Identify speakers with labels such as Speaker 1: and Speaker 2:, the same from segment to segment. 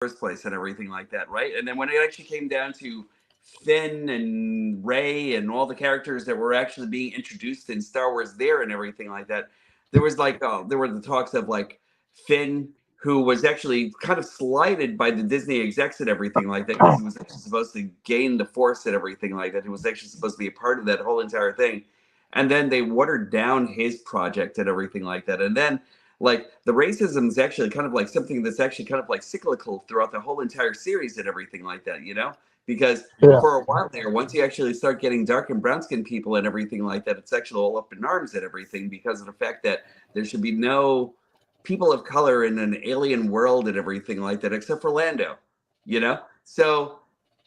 Speaker 1: first place and everything like that, right? And then when it actually came down to Finn and Rey and all the characters that were actually being introduced in Star Wars there and everything like that, there was like there were the talks of like Finn, who was actually kind of slighted by the Disney execs and everything like that, because he was actually supposed to gain the Force and everything like that. He was actually supposed to be a part of that whole entire thing. And then they watered down his project and everything like that. And then like the racism is actually kind of like something that's actually kind of like cyclical throughout the whole entire series and everything like that, you know? Because for a while there, once you actually start getting dark and brown skinned people and everything like that, it's actually all up in arms and everything, because of the fact that there should be no people of color in an alien world and everything like that, except for Lando, you know? So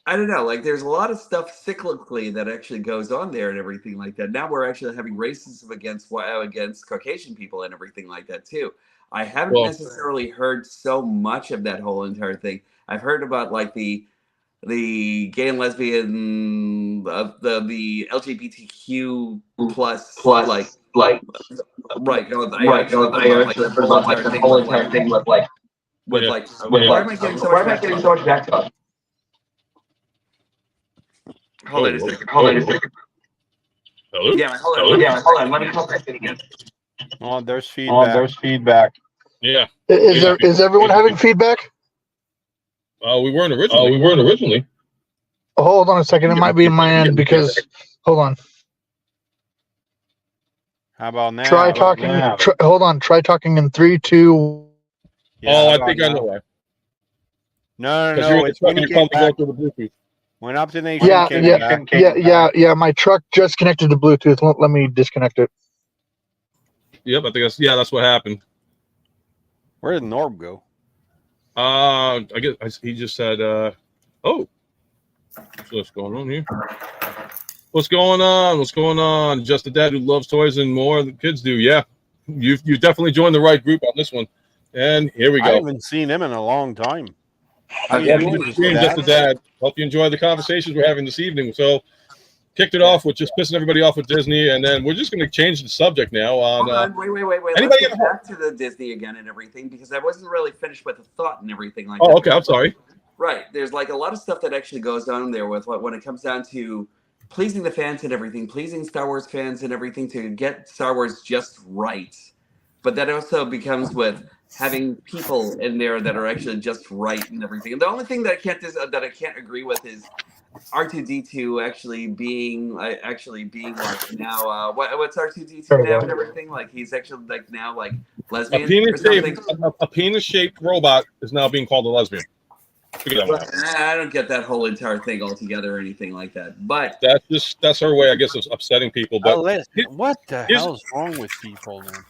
Speaker 1: I don't know, like there's a lot of stuff cyclically that actually goes on there and everything like that. Now we're actually having racism against Caucasian people and everything like that too. I haven't necessarily heard so much of that whole entire thing. I've heard about like the gay and lesbian the LGBTQ plus like right. I actually heard about like the whole entire thing with like why am I getting so much backtalk? Hold on a second.
Speaker 2: Hello?
Speaker 1: Yeah, hold on. Let me talk back in again.
Speaker 3: Oh, there's feedback.
Speaker 2: Yeah.
Speaker 4: Is everyone having feedback?
Speaker 2: We weren't originally.
Speaker 4: Hold on a second. It might be in my end because. Hold on.
Speaker 3: How about now?
Speaker 4: Try talking. Hold on. Try talking in 3, 2.
Speaker 3: Yeah,
Speaker 2: I think I know why.
Speaker 3: No. It's when you get back. Went up to the nation.
Speaker 4: Yeah. My truck just connected to Bluetooth. Let me disconnect it.
Speaker 2: Yep, I think that's what happened.
Speaker 3: Where did Norb go?
Speaker 2: I guess he just said, "Oh, what's going on here? What's going on? Just a dad who loves toys and more than kids do." Yeah, you definitely joined the right group on this one. And here we go.
Speaker 3: I haven't seen him in a long time.
Speaker 2: Just a dad. Hope you enjoy the conversations we're having this evening. So, kicked it off with just pissing everybody off with Disney, and then we're just going to change the subject now.
Speaker 1: Hold on, wait. Let's get back to the Disney again and everything, because I wasn't really finished with the thought and everything like that.
Speaker 2: Oh, okay. I'm sorry.
Speaker 1: Right. There's like a lot of stuff that actually goes on there with when it comes down to pleasing the fans and everything, pleasing Star Wars fans and everything to get Star Wars just right. But that also becomes with having people in there that are actually just right and everything. And the only thing that I can't agree with is R2D2 actually being like now what's R2D2 now and everything, like he's actually like now like lesbian
Speaker 2: a penis-shaped robot is now being called a lesbian.
Speaker 1: I don't get that whole entire thing altogether or anything like that, but
Speaker 2: that's her way, I guess, of upsetting people. But
Speaker 3: what the hell is wrong with people, man?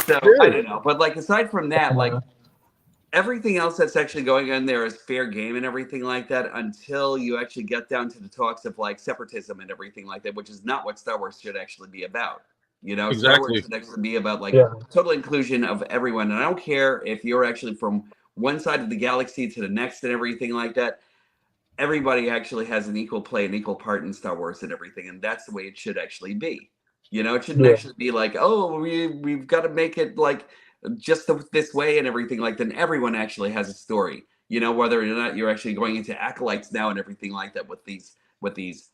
Speaker 1: So I don't know, but like aside from that, like everything else that's actually going on there is fair game and everything like that, until you actually get down to the talks of like separatism and everything like that, which is not what Star Wars should actually be about. You know,
Speaker 2: exactly.
Speaker 1: Star Wars should actually be about like total inclusion of everyone, and I don't care if you're actually from one side of the galaxy to the next and everything like that. Everybody actually has an equal play, an equal part in Star Wars and everything, and that's the way it should actually be. You know, it shouldn't actually be like, oh, we've got to make it like just this way and everything like that. Everyone actually has a story, you know, whether or not you're actually going into acolytes now and everything like that with these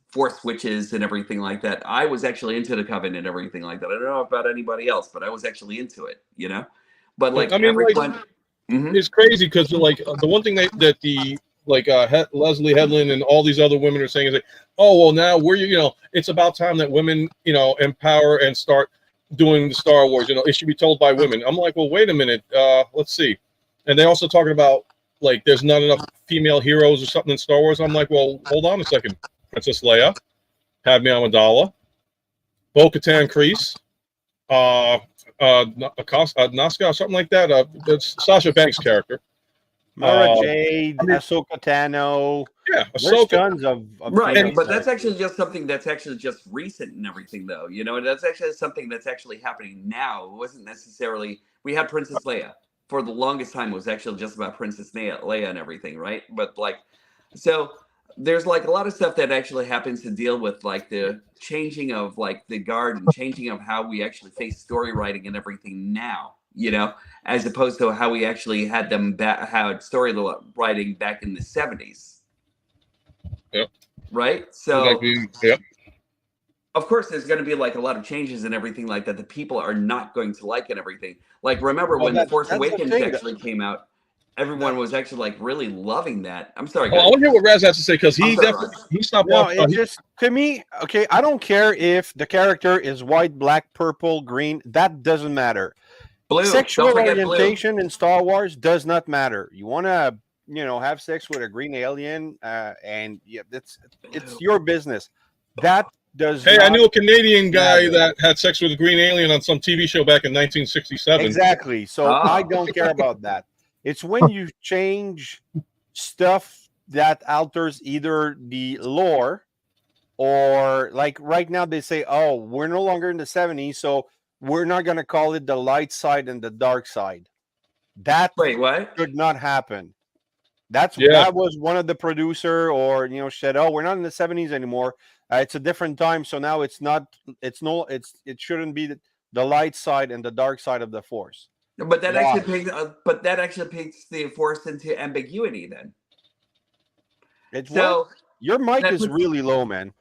Speaker 1: Force witches and everything like that. I was actually into the Coven and everything like that. I don't know about anybody else, but I was actually into it, you know. But like, I mean, everyone,
Speaker 2: it's crazy because like the one thing that the Leslie Headland and all these other women are saying is like, oh, well, now it's about time that women, empower and start doing the Star Wars. It should be told by women. I'm like, well, wait a minute. Let's see. And they're also talking about like there's not enough female heroes or something in Star Wars. I'm like, well, hold on a second. Princess Leia, Padme Amidala, Bo-Katan Kryze, Nazca, something like that. That's Sasha Banks' character.
Speaker 3: Mara Jade, Ahsoka Tano.
Speaker 2: Yeah,
Speaker 3: there's tons of
Speaker 1: right, but that's actually just something that's actually just recent and everything, though. That's actually something that's actually happening now. It wasn't necessarily. We had Princess Leia for the longest time. It was actually just about Princess Leia and everything, right? But like, so there's like a lot of stuff that actually happens to deal with like the changing of like the guard and changing of how we actually face story writing and everything now. as opposed to how we actually had them how story writing back in the 70s.
Speaker 2: Yep.
Speaker 1: Right. So.
Speaker 2: Yep.
Speaker 1: Of course, there's going to be like a lot of changes and everything like that. The people are not going to like and everything. Like, remember when The Force Awakens actually came out? Everyone was actually like really loving that. I'm sorry, guys.
Speaker 2: I want to hear what Raz has to say because he stopped.
Speaker 3: No, it just to me, okay. I don't care if the character is white, black, purple, green. That doesn't matter.
Speaker 1: Blue.
Speaker 3: Sexual orientation in Star Wars does not matter. You want to, have sex with a green alien, and it's your business. That does.
Speaker 2: Hey, I knew a Canadian guy that had sex with a green alien on some TV show back in 1967.
Speaker 3: Exactly. So I don't care about that. It's when you change stuff that alters either the lore or, like, right now they say, oh, we're no longer in the 70s, so we're not going to call it the light side and the dark side. That could not happen. That was one of the producer said, oh, we're not in the 70s anymore. It's a different time. So now it shouldn't be the light side and the dark side of the Force.
Speaker 1: But that actually takes the Force into ambiguity then.
Speaker 3: Your mic is really low, man.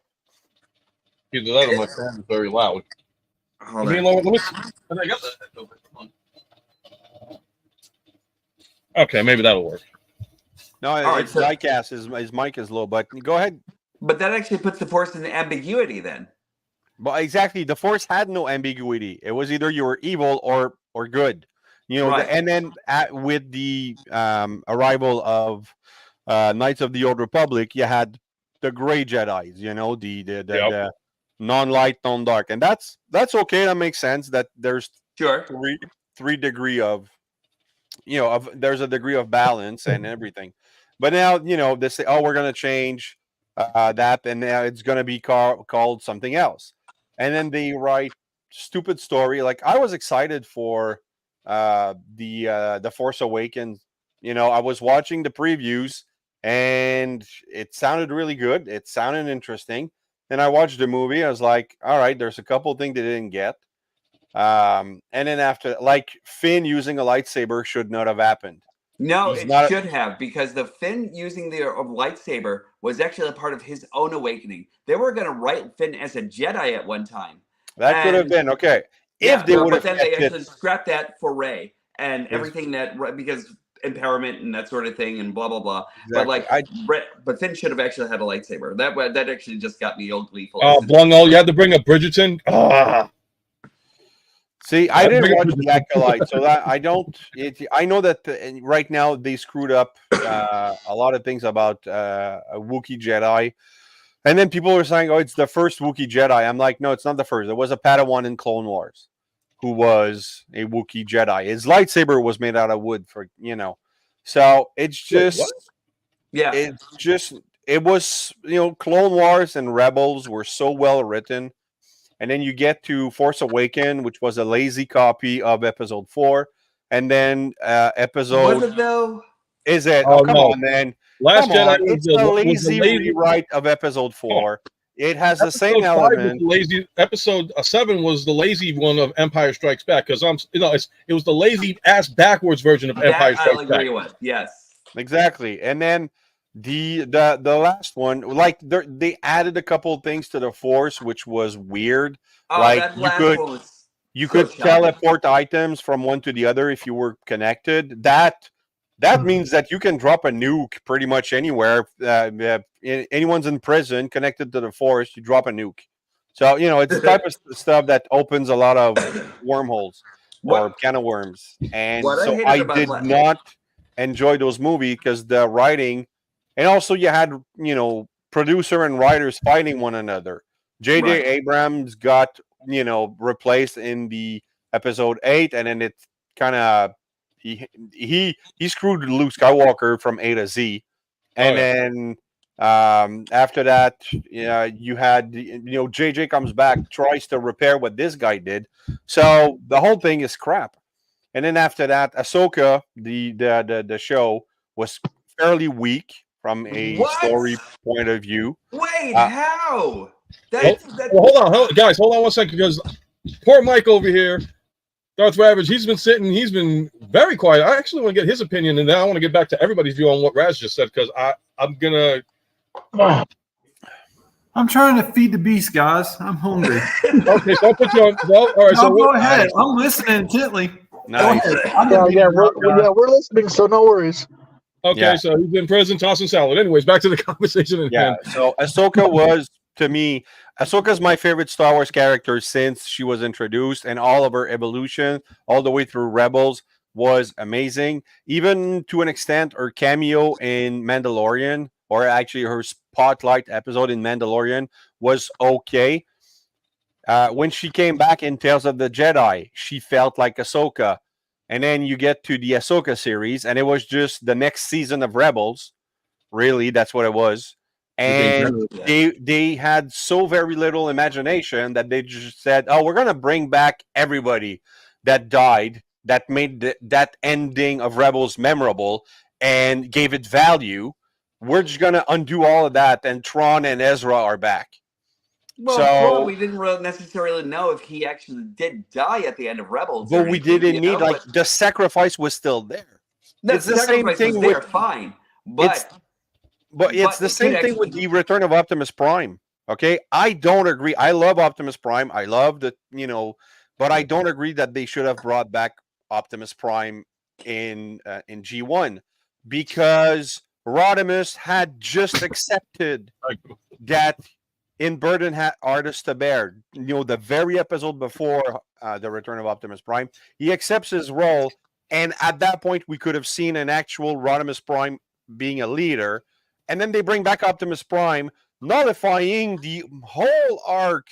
Speaker 2: Either that or my fan is very loud. I got that. Okay, maybe that'll work.
Speaker 3: No, it's diecast. His mic is low, but go ahead.
Speaker 1: But that actually puts the Force in ambiguity then.
Speaker 3: Well, exactly. The Force had no ambiguity. It was either you were evil or good. And then with the arrival of Knights of the Old Republic, you had the gray Jedis, the non-light, non-dark. And that's okay. That makes sense that there's three degree of, there's a degree of balance and everything. But now, they say, oh, we're going to change that, and now it's going to be called something else. And then they write stupid story. Like, I was excited for the Force Awakens. I was watching the previews and it sounded really good. It sounded interesting. Then I watched the movie. I was like, all right, there's a couple of things they didn't get. And then after, like, Finn using a lightsaber should not have happened.
Speaker 1: No, it should have, because the Finn using the lightsaber was actually a part of his own awakening. They were going to write Finn as a Jedi at one time.
Speaker 3: That could have been okay.
Speaker 1: But then they actually scrapped that for Rey and everything because empowerment and that sort of thing and blah blah blah. Exactly. But Finn should have actually had a lightsaber. That actually just got me old gleeful.
Speaker 2: Oh, Blungo, you had to bring up Bridgerton.
Speaker 3: See, I didn't watch the Acolyte, so that I don't. I know that right now they screwed up a lot of things about a Wookiee Jedi. And then people were saying, oh, it's the first Wookiee Jedi. I'm like, no, it's not the first. There was a Padawan in Clone Wars who was a Wookiee Jedi. His lightsaber was made out of wood So it's just, it was, Clone Wars and Rebels were so well written. And then you get to Force Awakens, which was a lazy copy of Episode 4. And then Episode...
Speaker 1: Was it though?
Speaker 3: Is it? Oh, come on, man.
Speaker 2: Last Jedi
Speaker 3: it's a lazy rewrite of Episode 4. It has the same element.
Speaker 2: Episode 7 was the lazy one of Empire Strikes Back, because it was the lazy ass backwards version of Empire Strikes Back.
Speaker 1: I agree with. Yes,
Speaker 3: exactly. And then the last one, like they added a couple of things to the Force, which was weird. Like you could teleport items from one to the other if you were connected. That means that you can drop a nuke pretty much anywhere. Anyone's in prison connected to the Force, you drop a nuke. So, it's the type of stuff that opens a lot of wormholes or can of worms. And so I did not enjoy those movies because the writing, and also you had, producer and writers fighting one another. J.J. Abrams got, replaced in the Episode 8, and then it kind of, he screwed Luke Skywalker from A to Z, and then after that, you had JJ comes back, tries to repair what this guy did, so the whole thing is crap. And then after that, Ahsoka, the show was fairly weak from a story point of view.
Speaker 1: Wait, how?
Speaker 2: Hold on, guys, hold on 1 second, because poor Mike over here Darth Ravage, he's been very quiet. I actually want to get his opinion, and then I want to get back to everybody's view on what Raz just said, because I'm gonna.
Speaker 5: I'm trying to feed the beast, guys. I'm hungry.
Speaker 2: Okay, so I'll put you on. Well, all right.
Speaker 5: No,
Speaker 2: So
Speaker 5: go ahead. I'm listening intently.
Speaker 3: Nice.
Speaker 4: We're listening, so no worries.
Speaker 2: Okay, so he's in prison tossing salad. Anyways, back to the conversation at hand.
Speaker 3: So Ahsoka was, to me, Ahsoka's my favorite Star Wars character since she was introduced, and all of her evolution, all the way through Rebels, was amazing. Even to an extent, her cameo in Mandalorian, or actually her spotlight episode in Mandalorian, was okay. When she came back in Tales of the Jedi, she felt like Ahsoka. And then you get to the Ahsoka series, and it was just the next season of Rebels. Really, that's what it was. And they had so very little imagination that they just said, "Oh, we're gonna bring back everybody that died, that made that ending of Rebels memorable, and gave it value. We're just gonna undo all of that, and Tron and Ezra are back."
Speaker 1: Well, we didn't really necessarily know if he actually did die at the end of Rebels.
Speaker 3: But we didn't need, like, the sacrifice was still there.
Speaker 1: It's the same thing with fine, but
Speaker 3: it's the same thing with the Return of Optimus Prime. Okay, I don't agree. I love Optimus Prime. I love the but I don't agree that they should have brought back Optimus Prime in G1, because Rodimus had just accepted that in Burden had artists to bear. The very episode before the Return of Optimus Prime, he accepts his role, and at that point, we could have seen an actual Rodimus Prime being a leader, and then they bring back Optimus Prime, nullifying the whole arc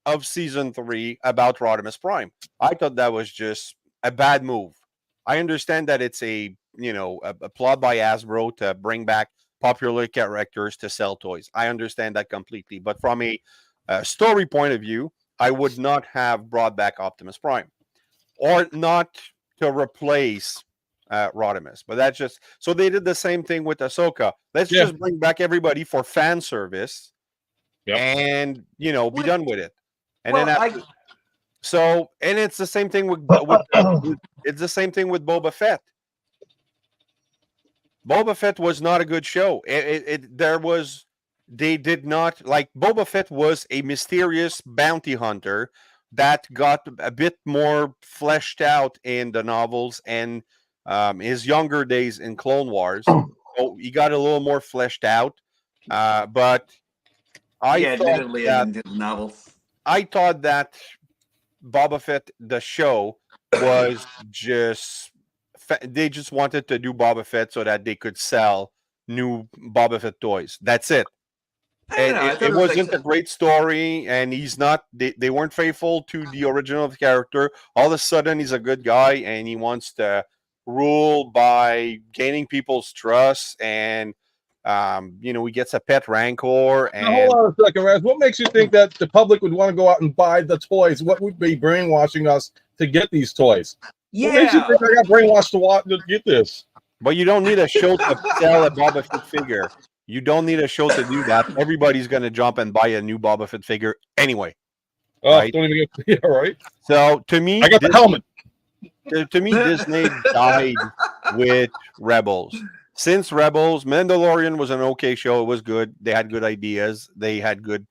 Speaker 3: of season 3 about Rodimus Prime. I thought that was just a bad move. I understand that it's a plot by Hasbro to bring back popular characters to sell toys. I understand that completely. But from a story point of view, I would not have brought back Optimus Prime, or not to replace Rodimus. But that's just, so they did the same thing with Ahsoka. Let's just bring back everybody for fan service, and be done with it. And and it's the same thing with it's the same thing with Boba Fett. Boba Fett was not a good show. They did not, like, Boba Fett was a mysterious bounty hunter that got a bit more fleshed out in the novels and his younger days in Clone Wars. So he got a little more fleshed out. But
Speaker 1: admittedly, in the novels,
Speaker 3: I thought that Boba Fett, the show, was just, they just wanted to do Boba Fett so that they could sell new Boba Fett toys. That's it. It wasn't a great story, and he's not. They weren't faithful to the original character. All of a sudden, he's a good guy, and he wants to rule by gaining people's trust, and he gets a pet rancor. And
Speaker 2: now, hold on a second, Raz. What makes you think that the public would want to go out and buy the toys? What would be brainwashing us to get these toys?
Speaker 1: Yeah.
Speaker 2: What makes you think I got brainwashed to get this?
Speaker 3: But you don't need a show to sell a Boba Fett figure. You don't need a show to do that. Everybody's going to jump and buy a new Boba Fett figure anyway.
Speaker 2: Oh, right? Don't even get right.
Speaker 3: So to me,
Speaker 2: I got the helmet.
Speaker 3: To me, Disney died with Rebels. Since Rebels, Mandalorian was an okay show. It was good. They had good ideas. They had good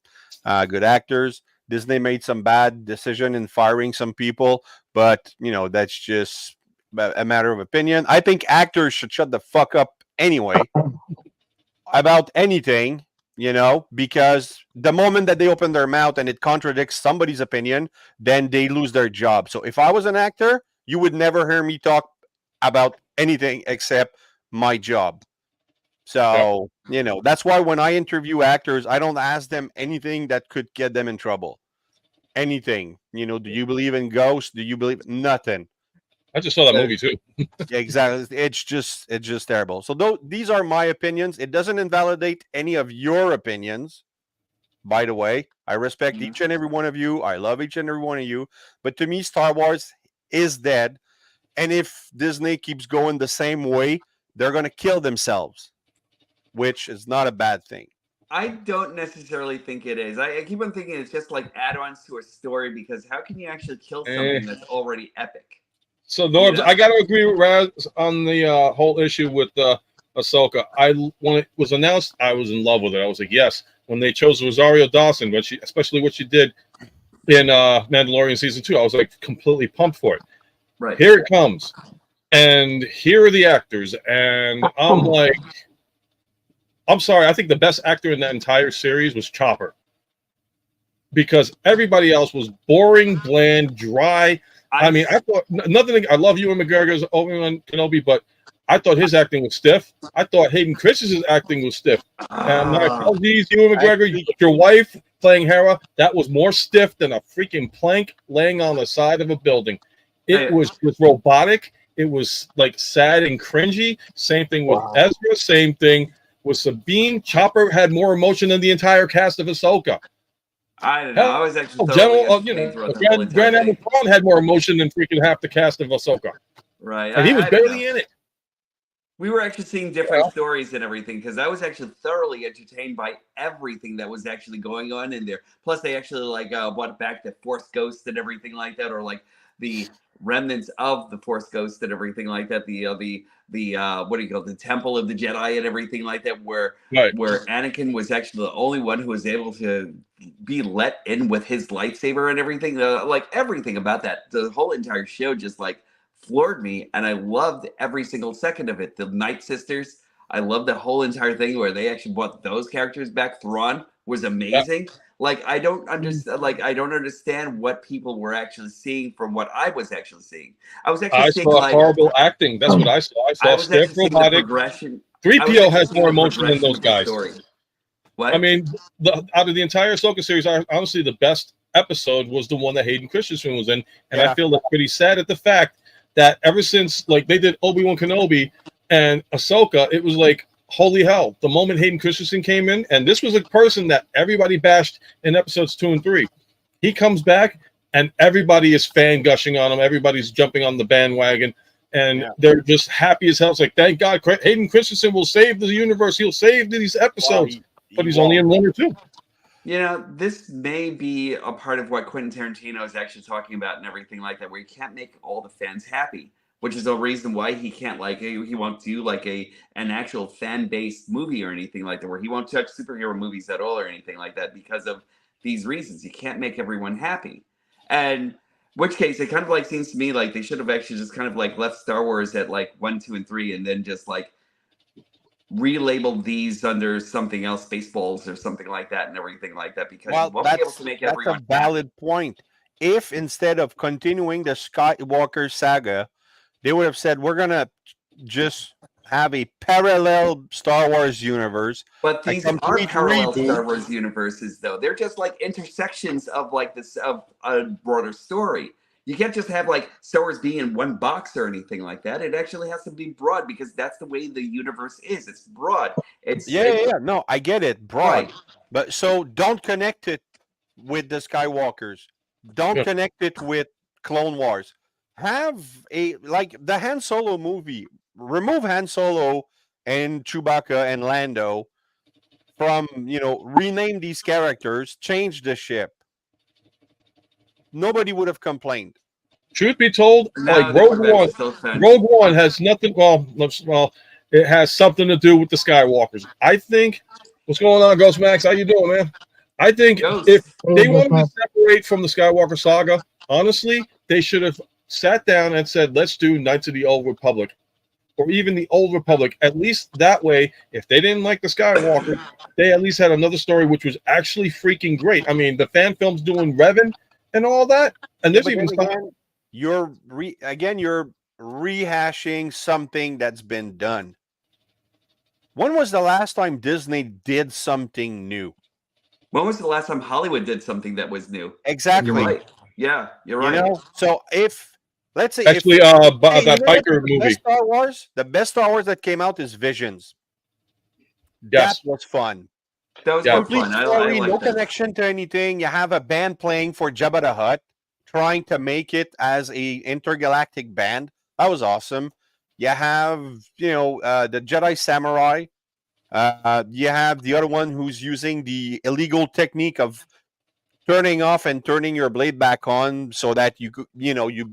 Speaker 3: actors. Disney made some bad decision in firing some people, but that's just a matter of opinion. I think actors should shut the fuck up anyway about anything, because the moment that they open their mouth and it contradicts somebody's opinion, then they lose their job. So if I was an actor, you would never hear me talk about anything except my job. So, that's why when I interview actors, I don't ask them anything that could get them in trouble. Anything. Do you believe in ghosts? Do you believe nothing?
Speaker 2: I just saw that movie too.
Speaker 3: Exactly. It's just terrible. So these are my opinions. It doesn't invalidate any of your opinions. By the way, I respect each and every one of you. I love each and every one of you. But to me, Star Wars is dead. And if Disney keeps going the same way, they're going to kill themselves, which is not a bad thing.
Speaker 1: I don't necessarily think it is. I keep on thinking it's just like add-ons to a story because how can you actually kill
Speaker 2: Eh.
Speaker 1: something that's already epic?
Speaker 2: So Norbs, I got to agree with Raz on the whole issue with Ahsoka. When it was announced, I was in love with it. I was like, yes. When they chose Rosario Dawson, especially what she did in Mandalorian season 2, I was like completely pumped for it.
Speaker 1: Right.
Speaker 2: Here it comes, and here are the actors, and I'm like, I'm sorry, I think the best actor in that entire series was Chopper, because everybody else was boring, bland, dry. I mean, I thought nothing. I love Ewan McGregor's Obi-Wan Kenobi, but I thought his acting was stiff. I thought Hayden Christensen's acting was stiff. And my apologies, Ewan McGregor, your wife playing Hera, that was more stiff than a freaking plank laying on the side of a building. It was robotic. It was like sad and cringy. Same thing with Ezra. Same thing with Sabine. Chopper had more emotion than the entire cast of Ahsoka.
Speaker 1: I don't know. I was actually
Speaker 2: Grand Admiral Thrawn had more emotion than freaking half the cast of Ahsoka.
Speaker 1: Right.
Speaker 2: And he was barely in it.
Speaker 1: We were actually seeing different stories and everything because I was actually thoroughly entertained by everything that was actually going on in there. Plus, they actually brought back the Force Ghost and everything like that, or like the remnants of the Force Ghost and everything like that. The what do you call it? The Temple of the Jedi and everything like that, where Anakin was actually the only one who was able to be let in with his lightsaber and everything. Like everything about that, the whole entire show just floored me, and I loved every single second of it. The Night Sisters, I loved the whole entire thing where they actually brought those characters back. Thrawn was amazing. I don't understand. I don't understand what people were actually seeing from what I was actually seeing. I was actually seeing
Speaker 2: saw horrible acting. That's what I saw. I saw stiff, robotic. 3PO has more emotion than those guys.
Speaker 1: What?
Speaker 2: I mean, out of the entire Ahsoka series, honestly, the best episode was the one that Hayden Christensen was in, and I feel pretty sad at the fact that ever since they did Obi-Wan Kenobi and Ahsoka, it was like, holy hell, the moment Hayden Christensen came in, and this was a person that everybody bashed in episodes 2 and 3. He comes back, and everybody is fan gushing on him. Everybody's jumping on the bandwagon, and they're just happy as hell. It's like, thank God, Hayden Christensen will save the universe. He'll save these episodes, but he's only in 1 or 2.
Speaker 1: You know, this may be a part of what Quentin Tarantino is actually talking about and everything like that, where you can't make all the fans happy, which is the reason why he can't he won't do an actual fan-based movie or anything like that, where he won't touch superhero movies at all or anything like that because of these reasons. You can't make everyone happy. And which case, it kind of seems to me like they should have actually just kind of left Star Wars at 1, 2, and 3, and then just relabel these under something else, Spaceballs or something like that, and everything like that, because you won't be able to make everyone.
Speaker 3: That's a valid point. If instead of continuing the Skywalker saga, they would have said, we're gonna just have a parallel Star Wars universe.
Speaker 1: But these are parallel Star Wars universes, though. They're just intersections of this of a broader story. You can't just have Star Wars being in one box or anything like that. It actually has to be broad because that's the way the universe is. It's broad. It's
Speaker 3: No, I get it, broad. But so don't connect it with the Skywalkers. Don't connect it with Clone Wars. Have the Han Solo movie. Remove Han Solo and Chewbacca and Lando from, rename these characters, change the ship. Nobody would have complained.
Speaker 2: Truth be told, Rogue One has nothing. Well, it has something to do with the Skywalkers. I think. What's going on, Ghost Max? How you doing, man? I think if they wanted to separate from the Skywalker saga, honestly, they should have sat down and said, "Let's do Knights of the Old Republic," or even the Old Republic. At least that way, if they didn't like the Skywalker, they at least had another story which was actually freaking great. I mean, the fan films doing Revan and all that, and there's even
Speaker 3: you're rehashing something that's been done. When was the last time Disney did something new?
Speaker 1: When was the last time Hollywood did something that was new?
Speaker 3: Exactly.
Speaker 1: You're right. Yeah, you're right.
Speaker 3: So if let's say
Speaker 2: actually that biker movie,
Speaker 3: the best Star Wars that came out is Visions.
Speaker 1: Yes.
Speaker 3: That was fun.
Speaker 1: That was
Speaker 3: complete
Speaker 1: fun.
Speaker 3: story, no connection to anything. You have a band playing for Jabba the Hutt, trying to make it as a intergalactic band. That was awesome. You have, the Jedi Samurai You have the other one who's using the illegal technique of turning off and turning your blade back on so that you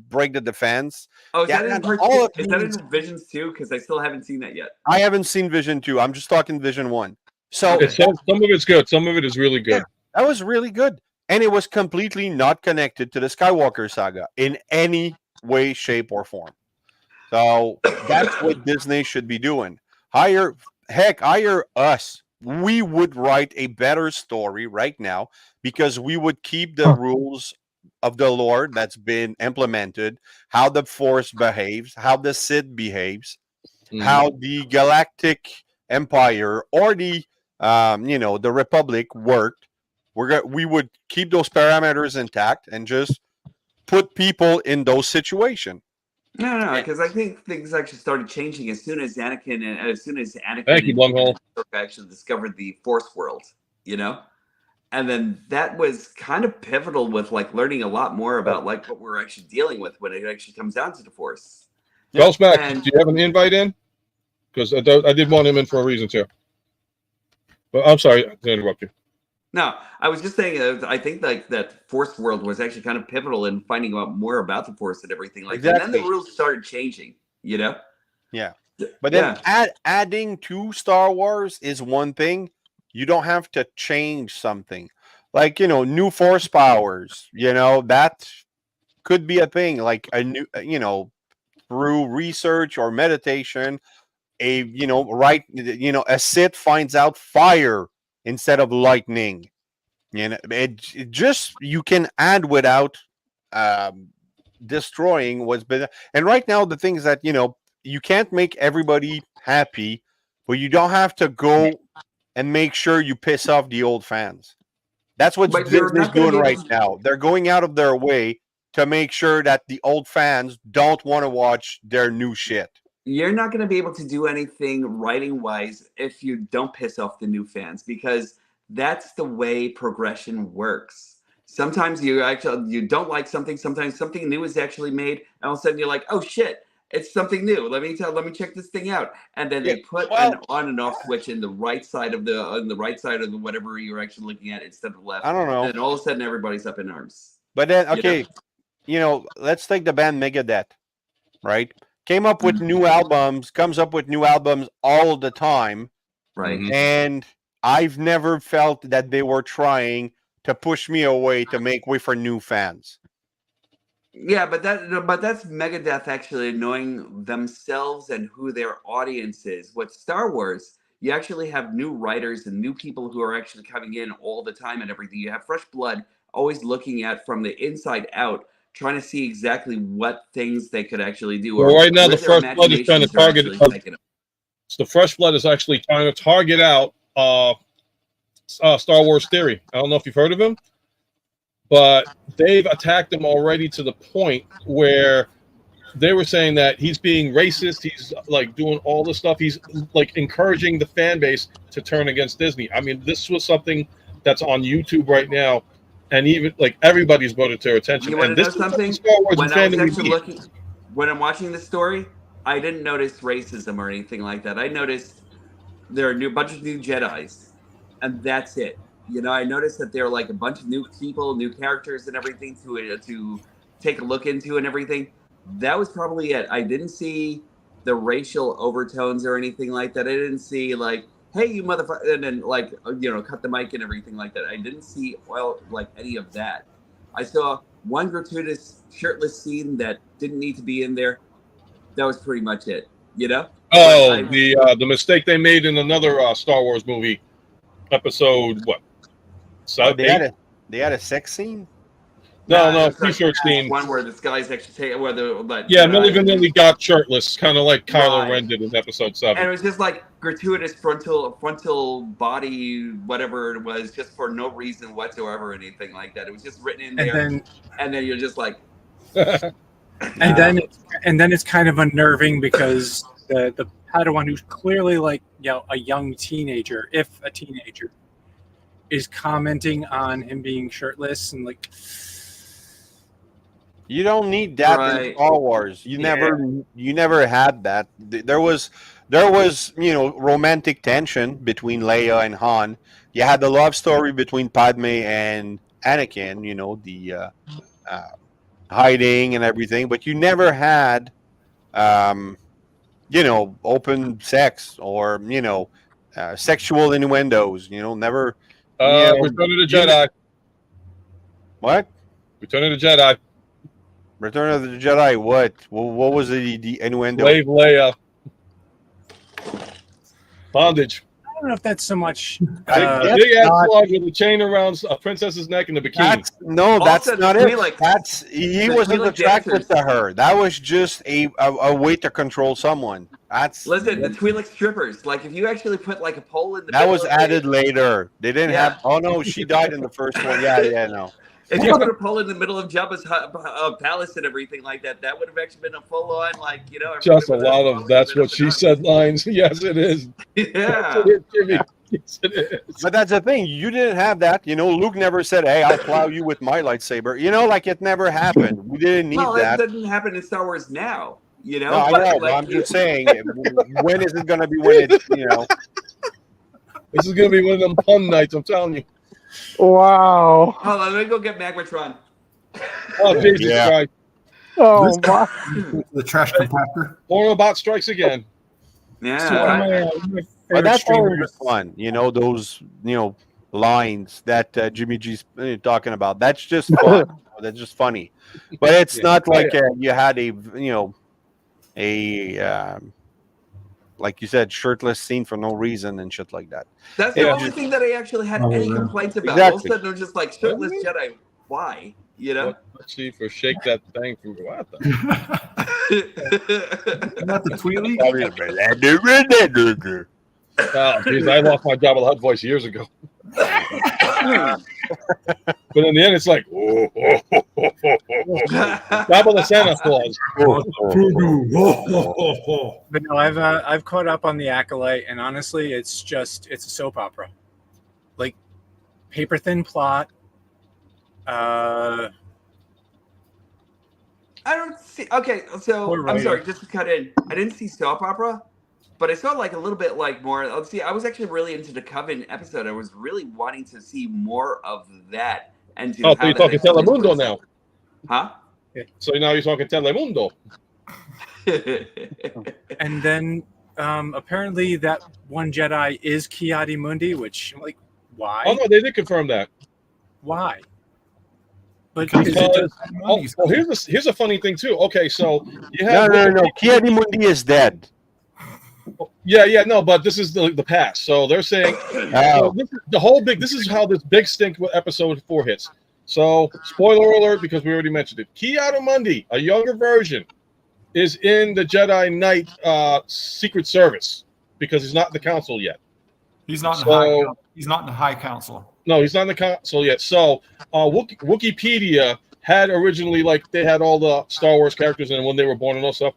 Speaker 3: break the defense.
Speaker 1: Oh, is
Speaker 3: Yeah,
Speaker 1: that in
Speaker 3: and
Speaker 1: part
Speaker 3: all
Speaker 1: two?
Speaker 3: of
Speaker 1: Is that
Speaker 3: these.
Speaker 1: in Visions 2? Because I still haven't seen that yet.
Speaker 3: I haven't seen Vision 2. I'm just talking Vision 1. So
Speaker 1: Okay.
Speaker 2: Some of it's good. Some of it is really good.
Speaker 3: yeah, that was really good. And it was completely not connected to the Skywalker saga in any way, shape, or form. So that's what Disney should be doing. Hire us. We would write a better story right now because we would keep the rules of the lore that's been implemented, how the Force behaves, how the Sith behaves, how the Galactic Empire or the Republic worked. We would keep those parameters intact and just put people in those situations.
Speaker 1: No, because I think things actually started changing as soon as Anakin
Speaker 2: Thank you, Blumhole.
Speaker 1: and actually discovered the Force world, you know? And then that was kind of pivotal with like learning a lot more about like what we're actually dealing with when it actually comes down to the Force.
Speaker 2: Ghost Mac,
Speaker 1: And-
Speaker 2: do you have an invite in? Because I did want him in for a reason too. But I'm sorry to interrupt you.
Speaker 1: No, I was just saying. I think like that Force world was actually kind of pivotal in finding out more about the Force and everything like that. And then the rules started changing. You know.
Speaker 3: Yeah, but then adding to Star Wars is one thing. You don't have to change something, like new Force powers. That could be a thing, like a new, through research or meditation. A Sith finds out fire instead of lightning. It just you can add without destroying what's been. And right now, the thing is that you can't make everybody happy, but you don't have to go and make sure you piss off the old fans. That's what Disney's doing right now. They're going out of their way to make sure that the old fans don't want to watch their new shit.
Speaker 1: You're not going to be able to do anything writing wise if you don't piss off the new fans, because that's the way progression works. Sometimes you don't like something. Sometimes something new is actually made, and all of a sudden you're like, "Oh shit, it's something new. Let me check this thing out." And then they put an on and off switch in the right side of the whatever you're actually looking at instead of left.
Speaker 3: I don't know.
Speaker 1: And all of a sudden everybody's up in arms.
Speaker 3: But then let's take the band Megadeth, right? Came up with new albums, comes up with new albums all the time.
Speaker 1: Right.
Speaker 3: And I've never felt that they were trying to push me away to make way for new fans.
Speaker 1: Yeah, but that's Megadeth actually knowing themselves and who their audience is. With Star Wars, you actually have new writers and new people who are actually coming in all the time and everything. You have fresh blood always looking at from the inside out, trying to see exactly what things they could actually do.
Speaker 2: Well, right now the fresh blood is trying to target. The fresh blood is actually trying to target out Star Wars Theory. I don't know if you've heard of him, but they've attacked him already to the point where they were saying that he's being racist. He's like doing all this stuff. He's like encouraging the fan base to turn against Disney. I mean, this was something that's on YouTube right now. And even like everybody's brought it to their attention.
Speaker 1: You want to know something? When I'm watching this story, I didn't notice racism or anything like that. I noticed there are a bunch of new Jedis, and that's it. I noticed that there are like a bunch of new people, new characters, and everything to take a look into and everything. That was probably it. I didn't see the racial overtones or anything like that. I didn't see like, hey, you motherfucker, and then like, cut the mic and everything like that. I didn't see any of that. I saw one gratuitous shirtless scene that didn't need to be in there. That was pretty much it,
Speaker 2: Oh, the mistake they made in another Star Wars movie, episode what?
Speaker 3: They had a sex scene.
Speaker 2: No, t-shirt scene.
Speaker 1: One where this guy's actually
Speaker 2: Milli Vanilli got shirtless, kind of like Kylo Ren did in episode 7.
Speaker 1: And it was just like gratuitous frontal body, whatever it was, just for no reason whatsoever, or anything like that. It was just written in there, and then you're just like,
Speaker 5: and then it's kind of unnerving because the Padawan, who's clearly like a young teenager, if a teenager, is commenting on him being shirtless and like.
Speaker 3: You don't need that in Star Wars. You never had that. There was there was, romantic tension between Leia and Han. You had the love story between Padme and Anakin, the hiding and everything, but you never had, open sex or, sexual innuendos, never.
Speaker 2: Return of the Jedi.
Speaker 3: What?
Speaker 2: Return of the Jedi.
Speaker 3: Return of the Jedi. What was the innuendo?
Speaker 2: Slave Leia. Bondage.
Speaker 5: I don't know if that's so much.
Speaker 2: Big ass slug with a chain around a princess's neck in the bikini.
Speaker 3: That's not it. He wasn't attracted to her. That was just a way to control someone.
Speaker 1: Listen, the Twi'lek strippers. Like, if you actually put like a pole in the
Speaker 3: that was added later. They didn't have. Oh no, she died in the first one. Yeah, no.
Speaker 1: If you put a pole in the middle of Jabba's palace and everything like that, that would have actually been a full-on,
Speaker 2: Just a lot of "that's what she said" lines. Yes, it is.
Speaker 1: Yeah.
Speaker 2: Yes, it is.
Speaker 3: But that's the thing. You didn't have that. Luke never said, "Hey, I'll plow you with my lightsaber." It never happened. We didn't need that.
Speaker 1: That doesn't happen in Star Wars now.
Speaker 3: No, I know. But I'm just saying, when is it going to be when it's,
Speaker 2: This is going to be one of them pun nights. I'm telling you.
Speaker 4: Wow.
Speaker 1: Hold on, let me go get Megatron.
Speaker 2: Oh, Jesus Christ.
Speaker 4: Oh, my.
Speaker 6: The trash compactor.
Speaker 2: Autobot strikes again.
Speaker 1: Yeah.
Speaker 3: But that's always fun. Those, lines that Jimmy G's talking about. That's just fun. That's just funny. But it's not like you had a like you said, shirtless scene for no reason and shit like that.
Speaker 1: That's the only thing that I actually had any complaints about. All of a sudden, they're just like, shirtless Jedi. Why?
Speaker 2: Let's see for shake that thing from what the?
Speaker 6: Not the Twi'lek.
Speaker 2: Oh, geez, I lost my Jabba the Hutt voice years ago. But in the end, it's like, Jabba the Santa Claus.
Speaker 5: But no, I've caught up on the Acolyte, and honestly, it's a soap opera, like paper thin plot.
Speaker 1: I don't see. Okay, so I'm sorry, just to cut in. I didn't see soap opera, but I saw like a little bit more. Let's see. I was actually really into the Coven episode. I was really wanting to see more of that. And
Speaker 2: so you're talking Telemundo now,
Speaker 1: huh?
Speaker 5: Yeah.
Speaker 2: So now you're talking Telemundo.
Speaker 5: And then apparently that one Jedi is Ki-Adi-Mundi, which why?
Speaker 2: Oh no, they did confirm that.
Speaker 5: Why? But
Speaker 2: here's a funny thing too. Okay, so you have
Speaker 3: no. Ki-Adi-Mundi is dead.
Speaker 2: Yeah, no, but this is the past. So they're saying this is how this big stink with episode 4 hits. So spoiler alert, because we already mentioned it. Ki-Adi-Mundi, a younger version, is in the Jedi Knight Secret Service because he's not in the council yet.
Speaker 6: He's not in the High Council.
Speaker 2: No, he's not in the council yet. So Wikipedia had originally they had all the Star Wars characters and when they were born and all stuff.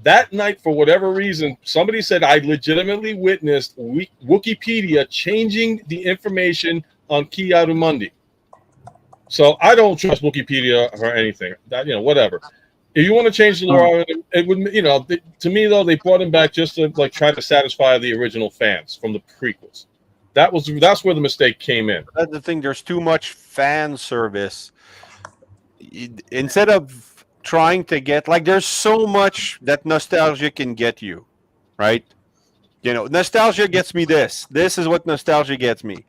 Speaker 2: That night, for whatever reason, somebody said I legitimately witnessed Wikipedia changing the information on Ki-Adi-Mundi. So I don't trust Wikipedia for anything. That whatever. If you want to change the lore, it would. To me though, they brought him back just to try to satisfy the original fans from the prequels. That's where the mistake came in.
Speaker 3: That's the thing. There's too much fan service. Instead of trying to get there's so much that nostalgia can get you, right? Nostalgia gets me this is what nostalgia gets me,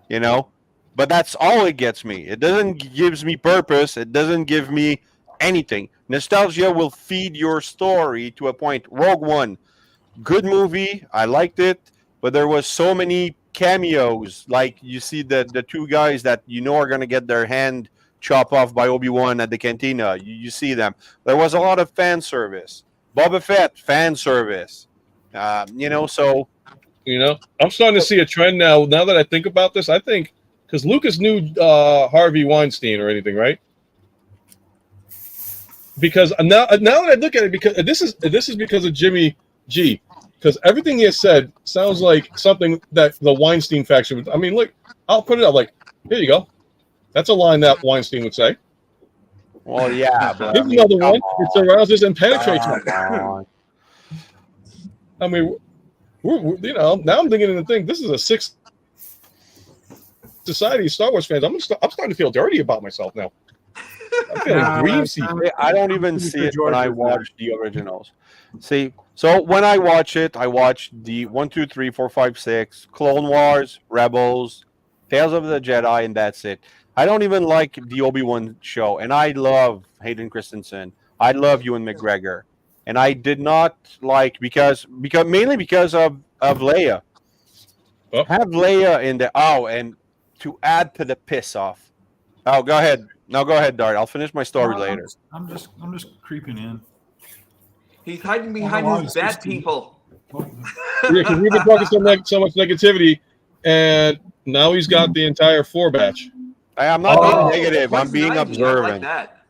Speaker 3: but that's all it gets me. It doesn't gives me purpose. It doesn't give me anything. Nostalgia will feed your story to a point. Rogue One, good movie, I liked it, but there was so many cameos, like you see the two guys that are going to get their hand chop off by Obi-Wan at the cantina. You see them. There was a lot of fan service. Boba Fett, fan service. So
Speaker 2: I'm starting to see a trend now. Now that I think about this, I think because Lucas knew Harvey Weinstein or anything, right? Because now that I look at it, because this is because of Jimmy G. Because everything he has said sounds like something that the Weinstein faction would. I mean, look, I'll put it up here you go. That's a line that Weinstein would say.
Speaker 3: Well, yeah. But
Speaker 2: Here's another one. It surrounds us and penetrates us. I mean, you know, now I'm thinking of the thing. This is a sixth society of Star Wars fans. I'm starting to feel dirty about myself now. I'm feeling greasy.
Speaker 3: I don't even see it when I watch the originals. See, so when I watch it, I watch the 1, 2, 3, 4, 5, 6, Clone Wars, Rebels, Tales of the Jedi, and that's it. I don't even like the Obi-Wan show, and I love Hayden Christensen. I love Ewan McGregor, and I did not like because mainly because of Leia.
Speaker 2: Oh.
Speaker 3: Have Leia in the and to add to the piss off. Oh, go ahead. No, go ahead, Dart. I'll finish my story later.
Speaker 6: I'm just creeping in.
Speaker 1: He's hiding behind his bad people.
Speaker 2: Yeah, because we've been talking so much negativity, and now he's got the entire 4 batch.
Speaker 3: I'm not being negative. I'm being observant.
Speaker 1: I like that.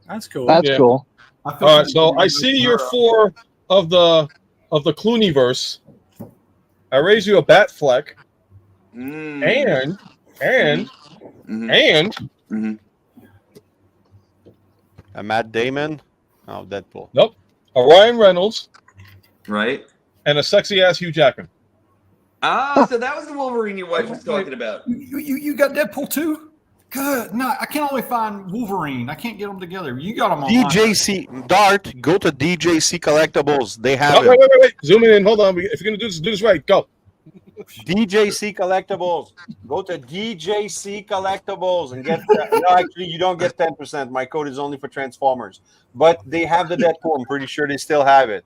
Speaker 5: That's cool.
Speaker 4: That's cool.
Speaker 2: All right, so I see your 4 of the Clooney verse. I raise you a bat fleck, and
Speaker 3: A Matt Damon. Oh, Deadpool.
Speaker 2: Nope. A Ryan Reynolds.
Speaker 1: Right.
Speaker 2: And a sexy ass Hugh Jackman.
Speaker 1: Ah, so that was the Wolverine your wife was talking about.
Speaker 6: You got Deadpool too? Good. No, I can only find Wolverine. I can't get them together. You got them on
Speaker 3: DJC Dart. Go to DJC Collectibles. They have it.
Speaker 2: Wait. Zoom in. Hold on. If you're gonna do this right. Go.
Speaker 3: DJC Collectibles. Go to DJC Collectibles and get. No, actually, you don't get 10%. My code is only for Transformers, but they have the Deadpool. I'm pretty sure they still have it.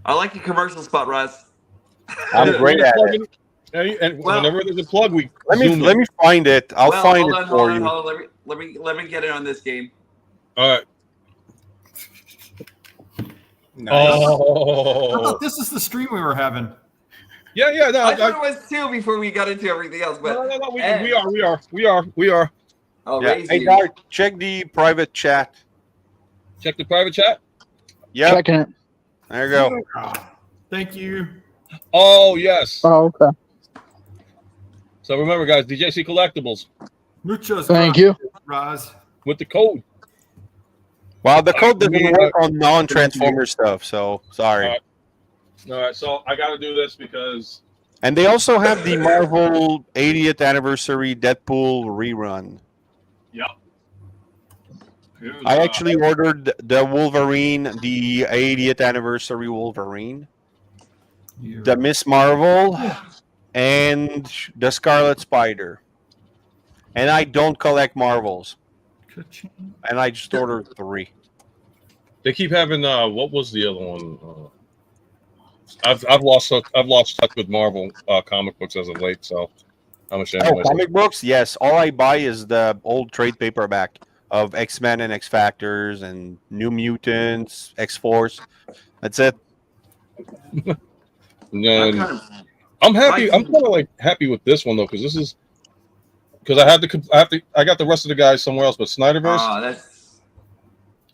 Speaker 1: I like your commercial spot, Ross.
Speaker 3: I'm great at it.
Speaker 2: And whenever there's a plug,
Speaker 3: let me find it. I'll find it for you.
Speaker 1: Hold on. Let me get in on this game.
Speaker 2: All right.
Speaker 5: Nice.
Speaker 6: I thought this is the stream we were having.
Speaker 2: Yeah. No,
Speaker 1: I thought it was 2 before we got into everything else. But
Speaker 2: no. We are.
Speaker 1: I'll
Speaker 3: Yeah.
Speaker 1: raise
Speaker 3: Hey,
Speaker 1: you.
Speaker 3: Dart, check the private chat.
Speaker 2: Check the private chat.
Speaker 3: Yeah.
Speaker 4: Checking it.
Speaker 3: There you go.
Speaker 6: Thank you.
Speaker 2: Oh yes.
Speaker 4: Oh, okay.
Speaker 2: So remember, guys, DJC Collectibles
Speaker 6: Muchos
Speaker 4: Thank you.
Speaker 6: Raz.
Speaker 2: with the code.
Speaker 3: Well, the code doesn't work on non-Transformer stuff, so sorry.
Speaker 2: All right. So I got to do this because.
Speaker 3: And they also have the Marvel 80th anniversary Deadpool rerun.
Speaker 2: Yep.
Speaker 3: I actually ordered the Wolverine, the 80th anniversary Wolverine, the Miss Marvel, and the Scarlet Spider. And I don't collect Marvels. And I just ordered 3.
Speaker 2: They keep having what was the other one? I've lost touch with Marvel comic books as of late, so I'm ashamed of myself.
Speaker 3: Comic books? Yes. All I buy is the old trade paperback of X-Men and X-Factors and New Mutants, X-Force. That's it.
Speaker 2: And I'm happy. I'm kind of like happy with this one though, because this is because I got the rest of the guys somewhere else, but Snyderverse.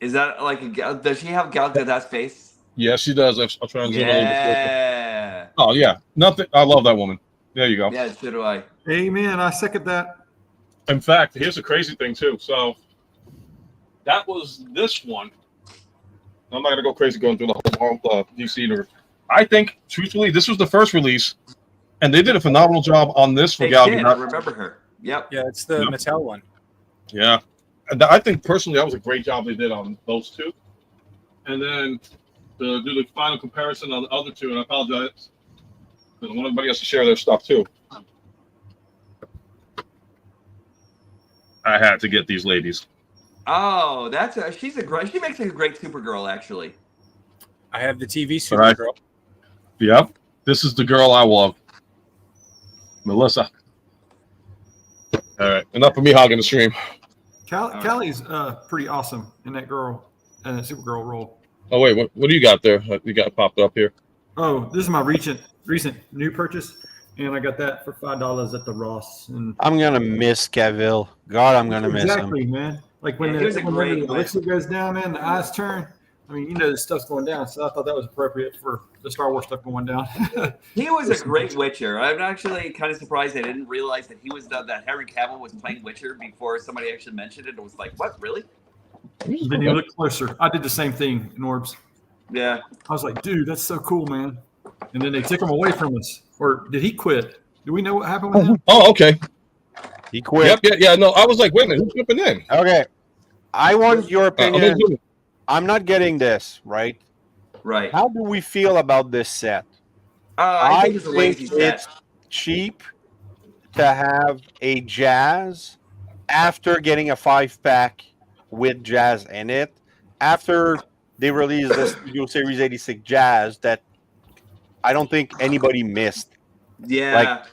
Speaker 1: Is that like does she have Gal Gadot's face?
Speaker 2: Yeah, she does. I'll try and zoom in a little bit.
Speaker 1: Yeah.
Speaker 2: Oh yeah, nothing. I love that woman. There you go.
Speaker 1: Yeah, so do I.
Speaker 6: Amen. I second that.
Speaker 2: In fact, here's the crazy thing too. So that was this one. I'm not gonna go crazy going through the whole DC universe. I think, truthfully, this was the first release, and they did a phenomenal job on this for Gal Gadot.
Speaker 1: I remember her. Yep.
Speaker 5: Yeah, it's the Mattel one.
Speaker 2: Yeah, and I think personally that was a great job they did on those two. And then to do the final comparison on the other two, and I apologize because I want everybody else to share their stuff too. I had to get these ladies.
Speaker 1: Oh, she makes a great Supergirl actually.
Speaker 5: I have the TV Supergirl.
Speaker 2: Yep, this is the girl I love, Melissa. All right, enough of me hogging the stream.
Speaker 6: Callie's pretty awesome in that Supergirl role.
Speaker 2: Oh wait, what do you got there? You got popped up here.
Speaker 6: Oh, this is my recent new purchase, and I got that for $5 at the Ross. And
Speaker 3: I'm gonna miss Cavill. God, I'm gonna miss him.
Speaker 6: Exactly, man. Like when the elixir goes down, man, the eyes turn. I mean, this stuff's going down, so I thought that was appropriate for the Star Wars stuff going down.
Speaker 1: He was a great Witcher. I'm actually kind of surprised I didn't realize that he was that Henry Cavill was playing Witcher before somebody actually mentioned it. It was like, what, really?
Speaker 6: Then you look closer. I did the same thing, Norbs.
Speaker 1: Yeah.
Speaker 6: I was like, dude, that's so cool, man. And then they took him away from us. Or did he quit? Do we know what happened with him?
Speaker 2: Oh, okay.
Speaker 3: He quit.
Speaker 2: Yep, yeah. No, I was like, wait a minute, who's jumping in?
Speaker 3: Okay. I want your opinion.
Speaker 2: I'm
Speaker 3: I'm not getting this, right?
Speaker 1: Right.
Speaker 3: How do we feel about this set?
Speaker 1: I think it's a lazy set.
Speaker 3: It's cheap to have a Jazz after getting a 5-pack with Jazz in it. After they released the Studio Series 86 Jazz that I don't think anybody missed.
Speaker 1: Yeah.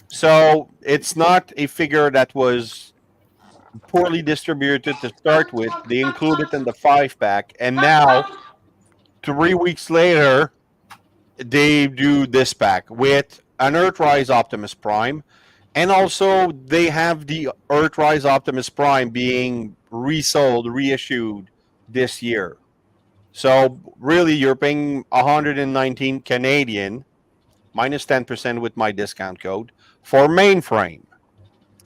Speaker 3: So it's not a figure that was poorly distributed to start with. They included it in the 5-pack, and now 3 weeks later, they do this pack with an Earthrise Optimus Prime, and also they have the Earthrise Optimus Prime being resold, reissued this year. So really, you're paying 119 Canadian minus 10% with my discount code for mainframe,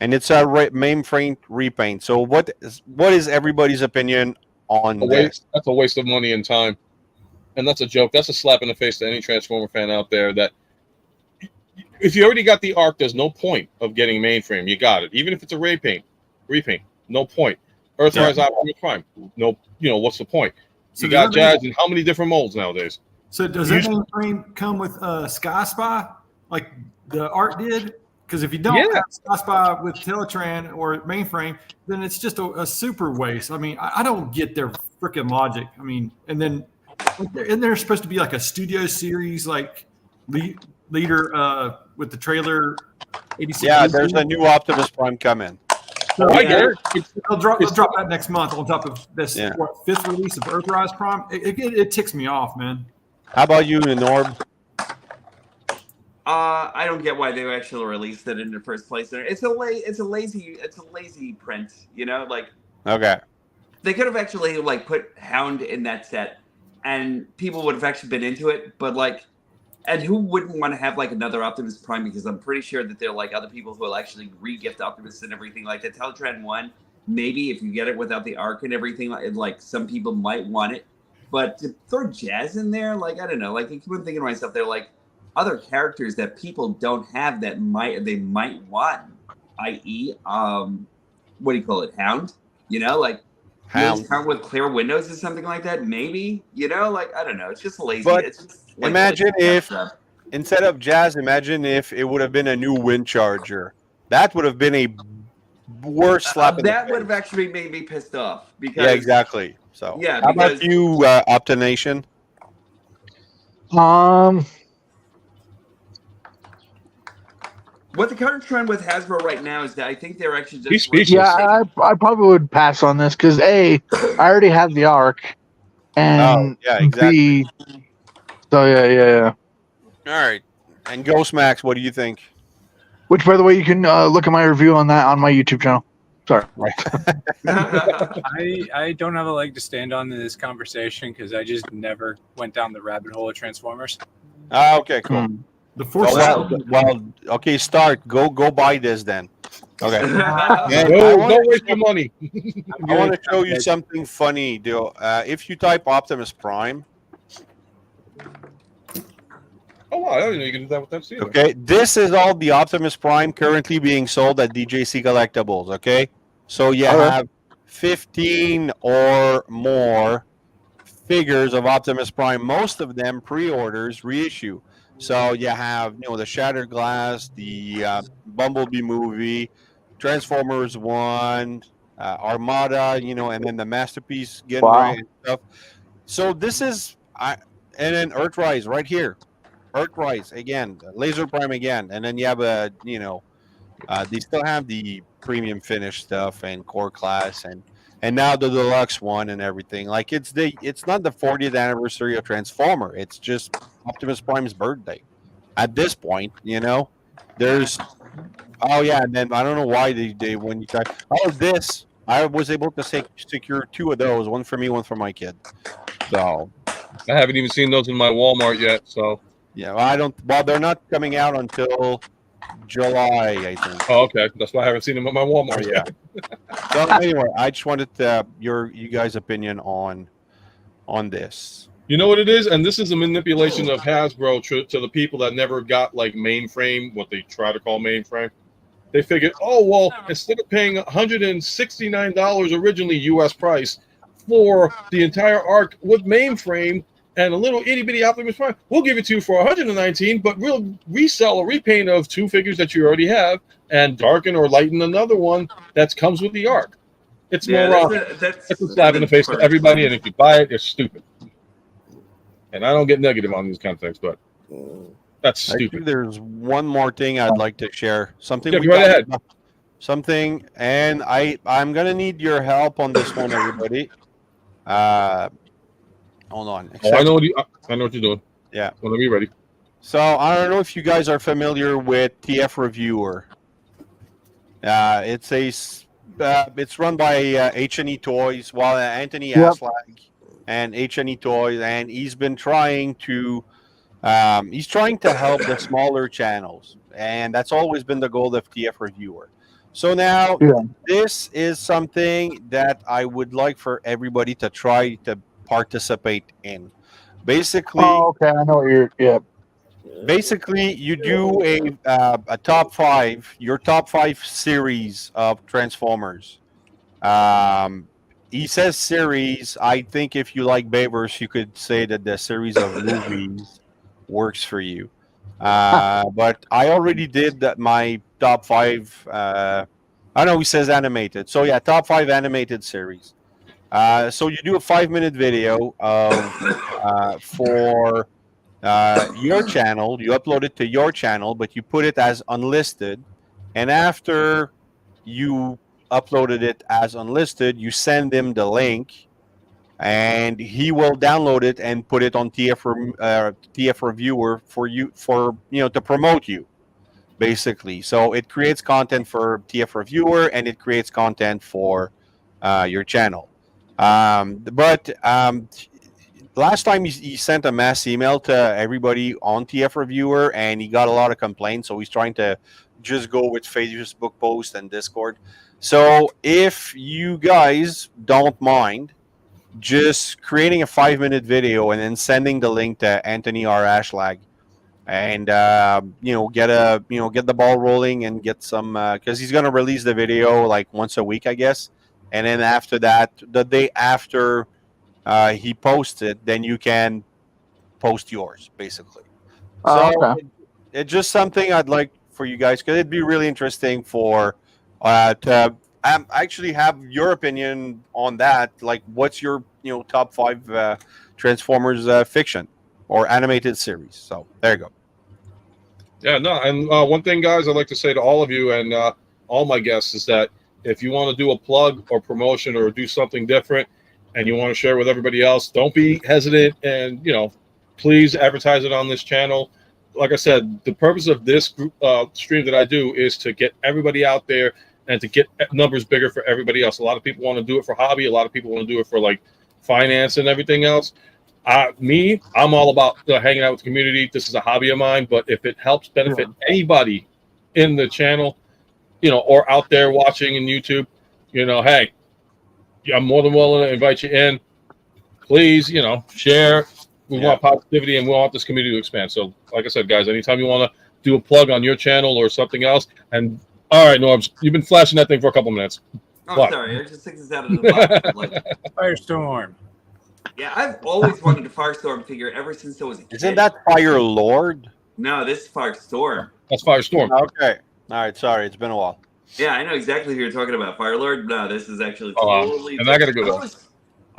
Speaker 3: and it's a mainframe repaint. So what is everybody's opinion on this?
Speaker 2: That's a waste of money and time, and that's a joke. That's a slap in the face to any Transformer fan out there. That if you already got the arc, there's no point of getting mainframe. You got it, even if it's a repaint. No point. Earthrise Optimus Prime. No, what's the point? So you got Jazz in how many different molds nowadays?
Speaker 6: So does that mainframe come with Sky Spy like the art did? Because if you don't have Sky Spy with Teletran or mainframe, then it's just a super waste. I mean, I don't get their freaking logic. I mean, and then isn't there supposed to be like a Studio Series like leader with the trailer 86?
Speaker 3: Yeah, there's a new Optimus Prime coming.
Speaker 6: So, they'll drop that next month on top of this 5th release of Earthrise Prime. It ticks me off, man.
Speaker 3: How about you, Norb?
Speaker 1: I don't get why they actually released it in the first place. It's a lazy print, like.
Speaker 3: Okay.
Speaker 1: They could have actually put Hound in that set, and people would have actually been into it. But and who wouldn't want to have another Optimus Prime? Because I'm pretty sure that there are other people who will actually re-gift Optimus and everything like that. Teletran 1, maybe if you get it without the arc and everything, some people might want it. But to throw Jazz in there, I don't know. I keep on thinking to myself, they're other characters that people don't have that they might want, i.e., what do you call it, Hound? Hound with clear windows or something like that. Maybe, I don't know. It's just lazy.
Speaker 3: But
Speaker 1: it's just,
Speaker 3: imagine if instead of Jazz, imagine if it would have been a new Wind Charger. That would have been a worse slap.
Speaker 1: That would have actually made me pissed off. Because
Speaker 3: exactly. So
Speaker 1: yeah.
Speaker 3: How about you, Optonation?
Speaker 1: What the current trend with Hasbro right now is that I think they're actually just
Speaker 4: I probably would pass on this because I already have the arc, and
Speaker 3: exactly.
Speaker 4: B, so yeah.
Speaker 3: All right, and Ghost Max, what do you think?
Speaker 4: Which, by the way, you can look at my review on that on my YouTube channel. Sorry.
Speaker 3: Right.
Speaker 5: I don't have a leg to stand on in this conversation because I just never went down the rabbit hole of Transformers.
Speaker 3: Okay, cool.
Speaker 6: The force.
Speaker 3: Okay, start. Go buy this then. Okay.
Speaker 2: Don't waste your money.
Speaker 3: I want to show you something funny, Dio. If you type Optimus Prime.
Speaker 2: Oh, wow, I didn't know you could do that with them too.
Speaker 3: Okay, this is all the Optimus Prime currently being sold at DJC Collectibles. Okay, so you have 15 or more figures of Optimus Prime. Most of them pre-orders, reissue. So you have, the Shattered Glass, the Bumblebee movie, Transformers 1, Armada, and then the Masterpiece Ginrai and stuff. So this is, and then Earthrise right here. Earthrise again, Laser Prime again, and then you have they still have the premium finish stuff and core class and now the deluxe one and everything. It's not the 40th anniversary of Transformer. It's just Optimus Prime's birthday. At this point, there's and then I don't know why they when you type this, I was able to secure 2 of those, one for me, one for my kid. So
Speaker 2: I haven't even seen those in my Walmart yet. So
Speaker 3: yeah, I don't. Well, they're not coming out until July, I think.
Speaker 2: Oh, okay. That's why I haven't seen them at my Walmart yet.
Speaker 3: So anyway, I just wanted you guys' opinion on this.
Speaker 2: You know what it is, and this is a manipulation of Hasbro to the people that never got like mainframe, what they try to call mainframe. They figured, oh well, instead of paying $169 originally U.S. price for the entire arc with mainframe and a little itty bitty Optimus Prime, we'll give it to you for 119, but we'll resell a repaint of 2 figures that you already have and darken or lighten another one that comes with the arc. It's more that's a slap in the face to everybody, and if you buy it, it's stupid. And I don't get negative on these kind of things, but that's stupid.
Speaker 3: Actually, there's one more thing I'd like to share. Something.
Speaker 2: Yeah, go right ahead.
Speaker 3: Something, and I'm gonna need your help on this one, everybody. Hold on.
Speaker 2: Oh, I know what you're doing.
Speaker 3: Yeah.
Speaker 2: Whenever you're ready.
Speaker 3: So I don't know if you guys are familiar with TF Reviewer. It's run by H&E Toys, Anthony Aslag and H&E Toys, and he's been trying to help the smaller channels, and that's always been the goal of TF Reviewer. So now this is something that I would like for everybody to try to participate in. Basically,
Speaker 4: okay, I know what you're.
Speaker 3: Basically, you do a top 5, your top 5 series of Transformers. He says series. I think if you like Bayverse, you could say that the series of movies works for you. But I already did my top 5. I know he says animated. So yeah, top 5 animated series. So you do a 5-minute video for your channel. You upload it to your channel, but you put it as unlisted. And after you uploaded it as unlisted, you send him the link, and he will download it and put it on TF Reviewer for to promote you, basically. So it creates content for TF Reviewer, and it creates content for your channel. But last time he sent a mass email to everybody on TF Reviewer, and he got a lot of complaints. So he's trying to just go with Facebook post and Discord. So if you guys don't mind just creating a 5-minute video and then sending the link to Anthony R. Ashlag, and get the ball rolling and get some, because he's going to release the video like once a week, I guess. And then after that, the day after he posts it, then you can post yours, basically. It's just something I'd like for you guys, because it'd be really interesting for to actually have your opinion on that. Like, what's your top 5 Transformers fiction or animated series? So there you go.
Speaker 2: Yeah, no, and one thing, guys, I'd like to say to all of you and all my guests is that if you want to do a plug or promotion or do something different and you want to share with everybody else, don't be hesitant, and please advertise it on this channel. Like I said, the purpose of this group stream that I do is to get everybody out there and to get numbers bigger for everybody else. A lot of people want to do it for hobby. A lot of people want to do it for like finance and everything else. I'm all about hanging out with the community. This is a hobby of mine, but if it helps benefit anybody in the channel, or out there watching in YouTube, hey, I'm more than willing to invite you in. Please, share. We want positivity, and we want this community to expand. So, like I said, guys, anytime you want to do a plug on your channel or something else, and all right, Norbs, you've been flashing that thing for a couple minutes.
Speaker 1: Oh, sorry, I just took this out of the box.
Speaker 5: Firestorm.
Speaker 1: Yeah, I've always wanted a Firestorm figure ever since I was a kid.
Speaker 3: Isn't that Fire Lord?
Speaker 1: No, this is Firestorm.
Speaker 2: That's Firestorm.
Speaker 3: Okay. All right. Sorry, it's been a while.
Speaker 1: Yeah, I know exactly who you're talking about. Firelord. No, this is actually totally.
Speaker 2: And I gotta go.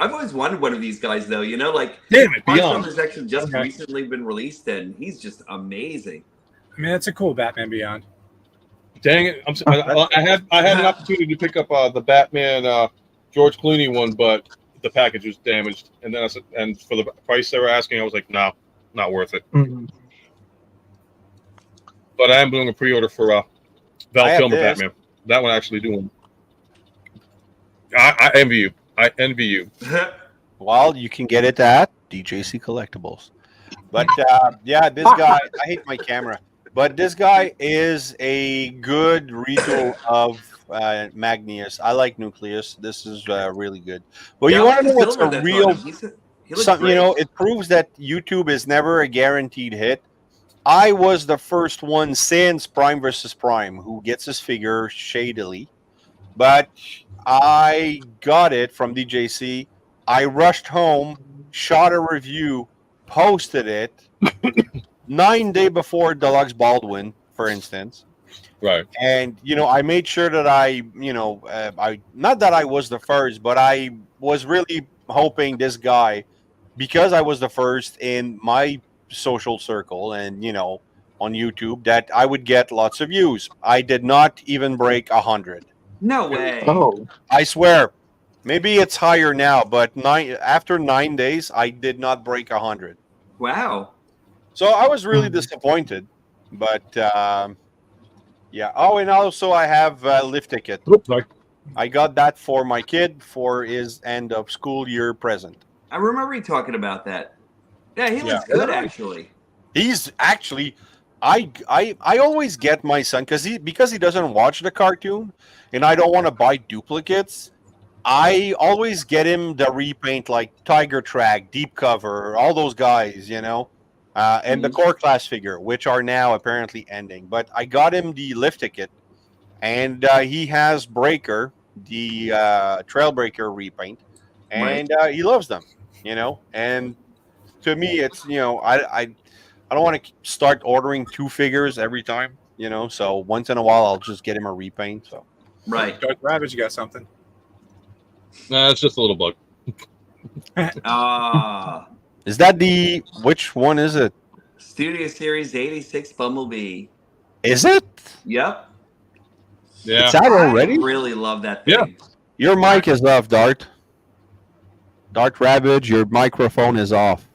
Speaker 1: I've always wanted one of these guys, though. Like,
Speaker 2: damn it, Beyond
Speaker 1: has actually just recently been released, and he's just amazing.
Speaker 5: I mean, that's a cool Batman Beyond.
Speaker 2: Dang it! I had an opportunity to pick up the Batman George Clooney one, but the package was damaged. And then and for the price they were asking, I was like, no, not worth it.
Speaker 4: Mm-hmm.
Speaker 2: But I am doing a pre-order for Val Kilmer Batman. That one actually doing. I envy you. I envy you.
Speaker 3: Well, you can get it at DJC Collectibles. But this guy, I hate my camera, but this guy is a good retool of Magnius. I like Nucleus. This is really good. Well, you want to know what's a real? it proves that YouTube is never a guaranteed hit. I was the first one since Prime versus Prime who gets his figure shadily, but I got it from DJC. I rushed home, shot a review, posted it 9 days before Deluxe Baldwin, for instance.
Speaker 2: Right.
Speaker 3: And I made sure that I not that I was the first, but I was really hoping this guy, because I was the first in my social circle and on YouTube, that I would get lots of views. I did not even break 100.
Speaker 1: No way.
Speaker 4: Oh,
Speaker 3: I swear. Maybe it's higher now, but after 9 days, I did not break 100.
Speaker 1: Wow.
Speaker 3: So I was really disappointed. But yeah. Oh, and also I have a lift ticket.
Speaker 2: Oops, sorry.
Speaker 3: I got that for my kid for his end of school year present.
Speaker 1: I remember you talking about that. Yeah, he looks good actually.
Speaker 3: He's actually, I always get my son because he doesn't watch the cartoon, and I don't want to buy duplicates. I always get him the repaint like Tiger Track, Deep Cover, all those guys, and the core class figure, which are now apparently ending. But I got him the lift ticket, and he has Breaker, the Trailbreaker repaint, and he loves them, And to me, it's I don't want to start ordering 2 figures every time, So once in a while, I'll just get him a repaint. So
Speaker 1: right,
Speaker 5: Darth Ravage, you got something?
Speaker 2: Nah, it's just a little bug.
Speaker 3: Is that which one is it?
Speaker 1: Studio Series 86 Bumblebee.
Speaker 3: Is it?
Speaker 1: Yep.
Speaker 2: Yeah.
Speaker 3: It's out already?
Speaker 1: I really love that thing.
Speaker 2: Yeah.
Speaker 3: Your mic is off, Dart. Dart Ravage, your microphone is off.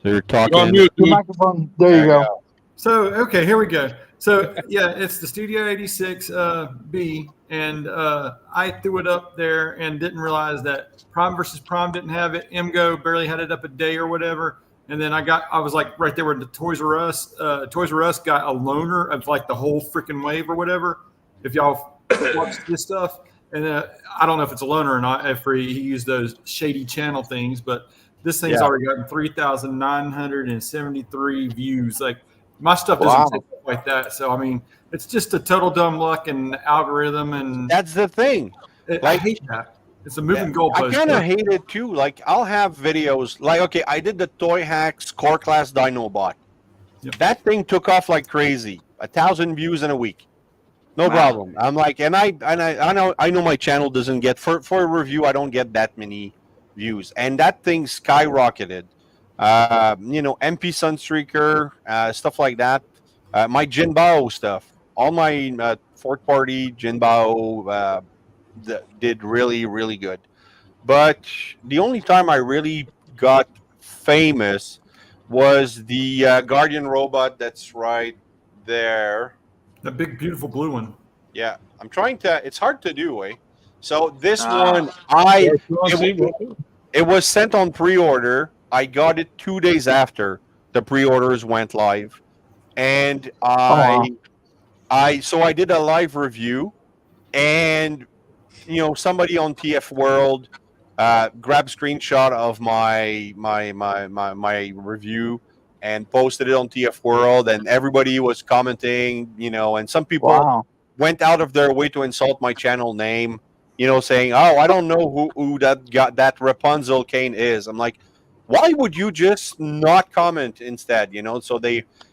Speaker 3: So you're talking.
Speaker 2: You're on mute,
Speaker 4: the
Speaker 2: dude.
Speaker 4: microphone. There you go.
Speaker 6: So, okay, here we go. So, yeah, it's the Studio 86 B, and I threw it up there and didn't realize that Prime versus Prime didn't have it. MGO barely had it up a day or whatever. And then I was like right there with the Toys R Us. Toys R Us got a loaner of like the whole freaking wave or whatever. If y'all watch this stuff, and I don't know if it's a loaner or not. If he used those shady channel things, but this thing's already gotten 3,973 views. Like my stuff doesn't take up like that. So I mean, it's just a total dumb luck and algorithm, and
Speaker 3: that's the thing.
Speaker 6: I hate that. It's a moving goalpost.
Speaker 3: I kind of hate it too. Like I'll have videos like, okay, I did the Toy Hacks Core Class Dinobot.
Speaker 6: Yep.
Speaker 3: That thing took off like crazy. 1,000 views in a week. No problem. I'm like, and I know my channel doesn't get for a review. I don't get that many views, and that thing skyrocketed. MP Sunstreaker, stuff like that. My Jinbao stuff, all my fourth party Jinbao did really, really good. But the only time I really got famous was the Guardian robot that's right there.
Speaker 6: The big, beautiful blue one.
Speaker 3: Yeah, I'm trying to. It's hard to do, eh? So this one, it was sent on pre-order. I got it 2 days after the pre-orders went live, and so I did a live review, and somebody on TF World grabbed screenshot of my review and posted it on TF World, and everybody was commenting, and some people went out of their way to insult my channel name, saying, "Oh, I don't know who that Rapunzel Kane is." I'm like, why would you just not comment instead? So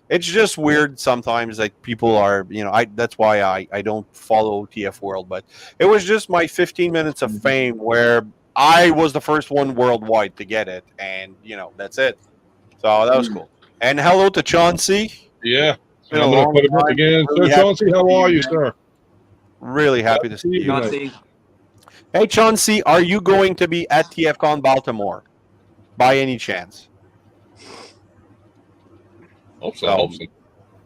Speaker 3: it's just weird sometimes that people are, that's why I don't follow TF World, but it was just my 15 minutes of fame where I was the first one worldwide to get it, and that's it. So that was cool. And hello to Chauncey.
Speaker 2: Yeah. And I'm going to put it up again. Really Sir Chauncey, how are you, sir?
Speaker 3: Really happy to see you.
Speaker 1: Chauncey.
Speaker 3: Hey, Chauncey, are you going to be at TFCon Baltimore by any chance?
Speaker 2: Hope so.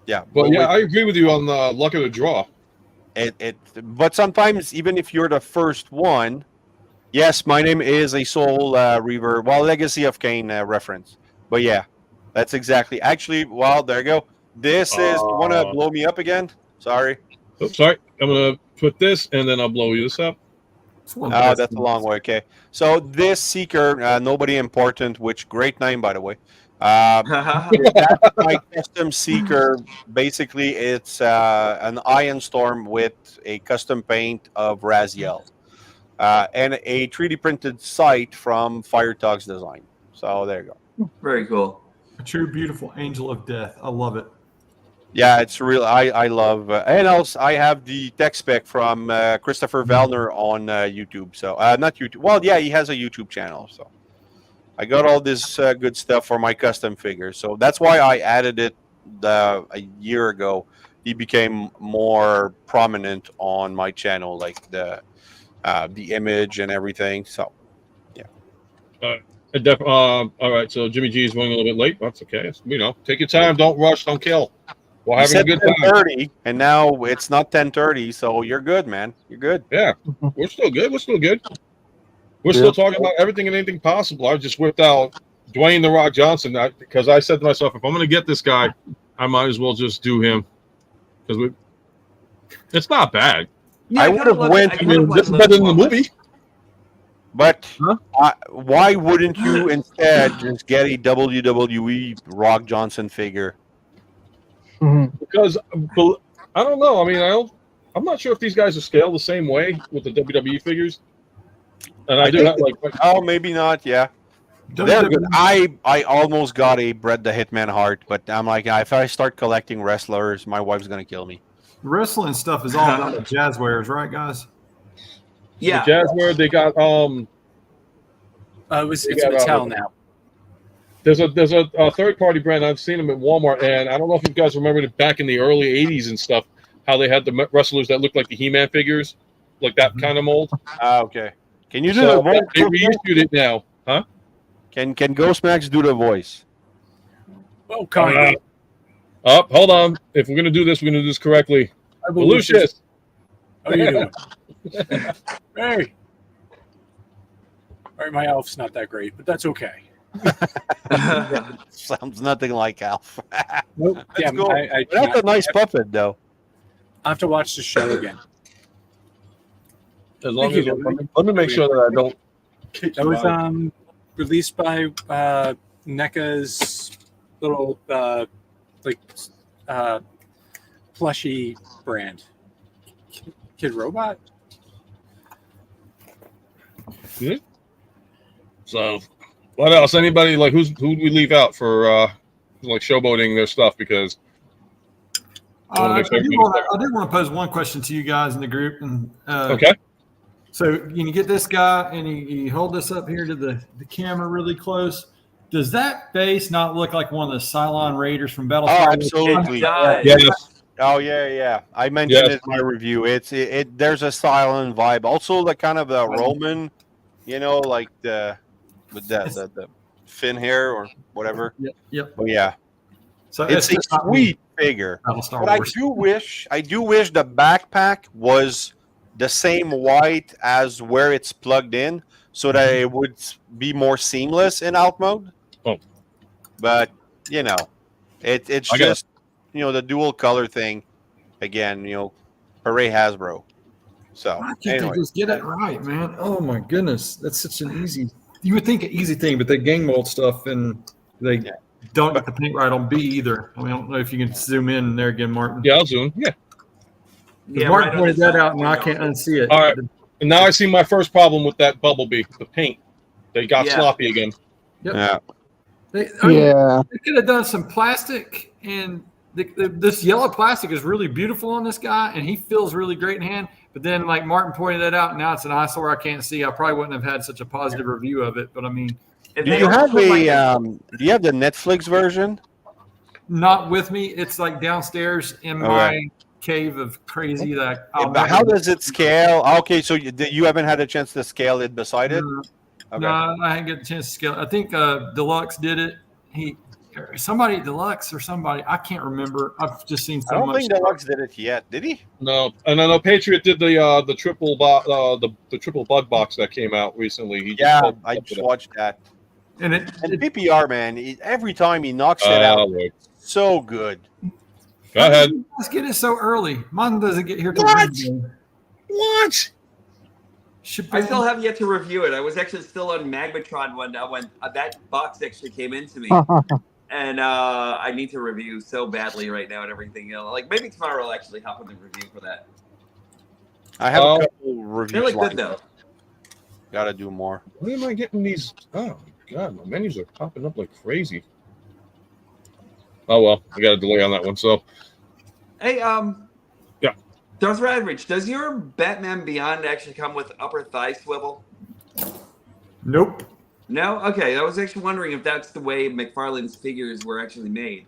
Speaker 3: Yeah.
Speaker 2: But yeah, I agree with you on the luck of the draw.
Speaker 3: But sometimes, even if you're the first one, yes, my name is a Soul Reaver, Legacy of Kane reference. But yeah, that's exactly. Actually, there you go. This is. You want to blow me up again? Sorry.
Speaker 2: Oops, sorry. I'm going to put this, and then I'll blow you this up.
Speaker 3: Oh, that's a long way. Okay. So this Seeker, nobody important, which great name, by the way. That's my custom Seeker. Basically, it's an Iron Storm with a custom paint of Raziel and a 3D printed sight from Fire Talks Design. So there you go.
Speaker 1: Very cool.
Speaker 6: A true, beautiful angel of death. I love it.
Speaker 3: Yeah, it's real. I love, and also I have the tech spec from Christopher Vellner on YouTube. So not YouTube. Well, yeah, he has a YouTube channel. So I got all this good stuff for my custom figures. So that's why I added it a year ago. He became more prominent on my channel, like the image and everything. So yeah.
Speaker 2: All right. So Jimmy G is running a little bit late. That's okay. Take your time. Don't rush. Don't kill. We're having a good time.
Speaker 3: 10:30, and now it's not 10:30, so you're good, man. You're good.
Speaker 2: Yeah, we're still good. We're still talking about everything and anything possible. I just whipped out Dwayne "The Rock" Johnson because I said to myself, if I'm going to get this guy, I might as well just do him because it's not bad.
Speaker 3: Yeah, I would have went.
Speaker 2: This is better than the movie.
Speaker 3: But why wouldn't you instead just get a WWE Rock Johnson figure?
Speaker 2: Because I don't know. I mean, I'm not sure if these guys are scaled the same way with the WWE figures. And I do have
Speaker 3: maybe not. Yeah, they're good. I almost got a Bret the Hitman Hart, but I'm like, if I start collecting wrestlers, my wife's gonna kill me.
Speaker 6: Wrestling stuff is all about the Jazzwares, right, guys?
Speaker 1: Yeah,
Speaker 2: the Jazzware. They got
Speaker 5: it's Mattel now.
Speaker 2: There's a third party brand. I've seen them at Walmart, and I don't know if you guys remember it back in the early '80s and stuff. How they had the wrestlers that looked like the He-Man figures, like that kind of mold.
Speaker 3: Okay. Can you do the voice?
Speaker 2: They reissued it now, huh?
Speaker 3: Can Ghostmax do the voice?
Speaker 5: Oh, kind
Speaker 2: of. Hold on. If we're gonna do this, we're gonna do this correctly. Lucius.
Speaker 5: How you doing? Hey. All right, my elf's not that great, but that's okay.
Speaker 3: Sounds nothing like Alf.
Speaker 5: Nope. Yeah,
Speaker 3: cool. That's a nice puppet, though.
Speaker 5: I have to watch the show again.
Speaker 2: As long as let me make sure that I don't.
Speaker 5: That was released by NECA's little plushy brand. Kid Robot.
Speaker 2: Mm-hmm. So, what else? Anybody who do we leave out for showboating their stuff because.
Speaker 6: I did want to pose one question to you guys in the group. And,
Speaker 2: okay.
Speaker 6: So you get this guy and you hold this up here to the camera really close. Does that face not look like one of the Cylon Raiders from Battlestar?
Speaker 3: Oh, absolutely.
Speaker 2: Yes.
Speaker 3: Oh yeah. I mentioned it in my review. There's a Cylon vibe. Also, the kind of the Roman, like the fin hair or whatever.
Speaker 6: Yep.
Speaker 3: Oh yeah. So it's a sweet figure. But I do wish the backpack was the same white as where it's plugged in, so that it would be more seamless in alt mode.
Speaker 2: Oh,
Speaker 3: but it's just the dual color thing. Again, hooray Hasbro. So
Speaker 6: why can't they just get it right, man? Oh my goodness, that's such an easy. You would think an easy thing, but they gang mold stuff and they don't get the paint right on B either. I mean, I don't know if you can zoom in there again, Martin.
Speaker 2: Yeah, I'll zoom. Yeah.
Speaker 6: Martin pointed that out, and I can't unsee it.
Speaker 2: All right, and now I see my first problem with that Bumblebee, the paint. They got sloppy again.
Speaker 6: Yep.
Speaker 3: Yeah.
Speaker 6: They could have done some plastic, and this yellow plastic is really beautiful on this guy, and he feels really great in hand. But then, like Martin pointed that out, now it's an eyesore I can't see. I probably wouldn't have had such a positive review of it, but I mean,
Speaker 3: do you have the Netflix version?
Speaker 6: Not with me. It's like downstairs in my cave of crazy that.
Speaker 3: But how does it scale? Okay, so you haven't had a chance to scale it beside it?
Speaker 6: Okay. No, I didn't get a chance to scale it. I think Deluxe did it. Somebody Deluxe or somebody, I can't remember. I've just seen so much.
Speaker 3: I don't think Deluxe did it yet. Did he?
Speaker 2: No, and I know Patriot did the triple the triple bug box that came out recently.
Speaker 3: I just watched that. And PPR, man, every time he knocks it out, so good.
Speaker 2: Go ahead.
Speaker 6: Let's get it so early. Mine doesn't get here till
Speaker 2: What?
Speaker 1: I still have yet to review it. I was actually still on Magmatron when that box actually came into me. And I need to review so badly right now and everything. Like maybe tomorrow I'll actually hop on the review for that.
Speaker 3: I have a couple reviews.
Speaker 1: They look good though.
Speaker 3: Gotta do more.
Speaker 2: Why am I getting these? Oh my god, my menus are popping up like crazy. Oh well, I got a delay on that one. So,
Speaker 1: hey,
Speaker 2: yeah,
Speaker 1: Darth Radrich, does your Batman Beyond actually come with upper thigh swivel?
Speaker 6: Nope.
Speaker 1: No? Okay, I was actually wondering if that's the way McFarlane's figures were actually made.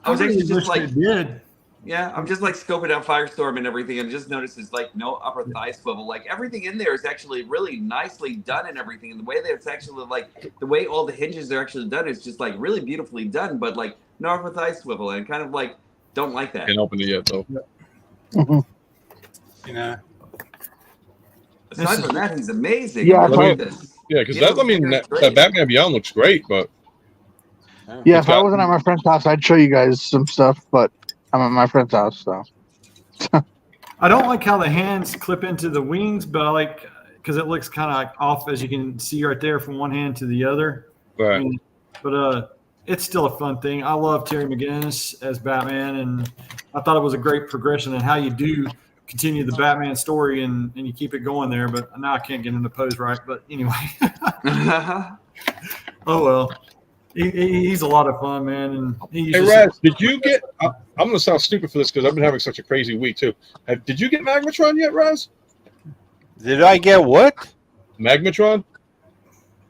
Speaker 1: I was actually just like,
Speaker 6: did.
Speaker 1: Yeah, I'm just like scoping out Firestorm and everything, and just noticed it's like no upper thigh swivel. Like everything in there is actually really nicely done and everything. And the way that it's actually like the way all the hinges are actually done is just like really beautifully done, but like no upper thigh swivel, and kind of like don't like that.
Speaker 2: Can't open it yet though.
Speaker 5: Yeah.
Speaker 1: Aside from that, he's amazing.
Speaker 4: Yeah,
Speaker 1: I like this.
Speaker 2: Yeah, because that Batman Beyond looks great, but
Speaker 4: yeah, if I wasn't at my friend's house, I'd show you guys some stuff, but I'm at my friend's house, so.
Speaker 6: I don't like how the hands clip into the wings, but I like because it looks kind of like off, as you can see right there, from one hand to the other.
Speaker 2: right.
Speaker 6: But it's still a fun thing. I love Terry McGinnis as Batman, and I thought it was a great progression in how you do continue the Batman story and you keep it going there. But now I can't get into pose right. But anyway. Oh, well. He's a lot of fun, man. And
Speaker 2: Hey, Raz, did you get? I'm going to sound stupid for this because I've been having such a crazy week too. Did you get Magmatron yet, Raz?
Speaker 3: Did I get what?
Speaker 2: Magmatron?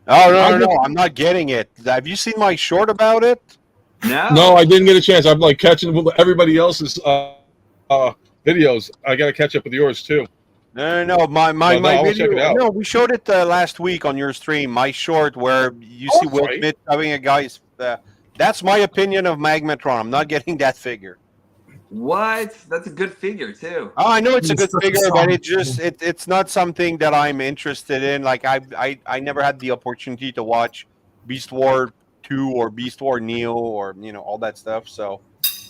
Speaker 3: Oh no! I'm not getting it. Have you seen my short about it?
Speaker 2: No, I didn't get a chance. I'm like catching up with everybody else's videos. I got to catch up with yours too.
Speaker 3: No. My video.
Speaker 2: Check it out.
Speaker 3: No, we showed it last week on your stream. My short where you see Will Smith having a guy's. That's my opinion of Magmatron. I'm not getting that figure.
Speaker 1: What? That's a good figure too.
Speaker 3: Oh, I know it's a good figure, but it's not something that I'm interested in. Like I never had the opportunity to watch Beast War 2 or Beast War Neo or all that stuff. So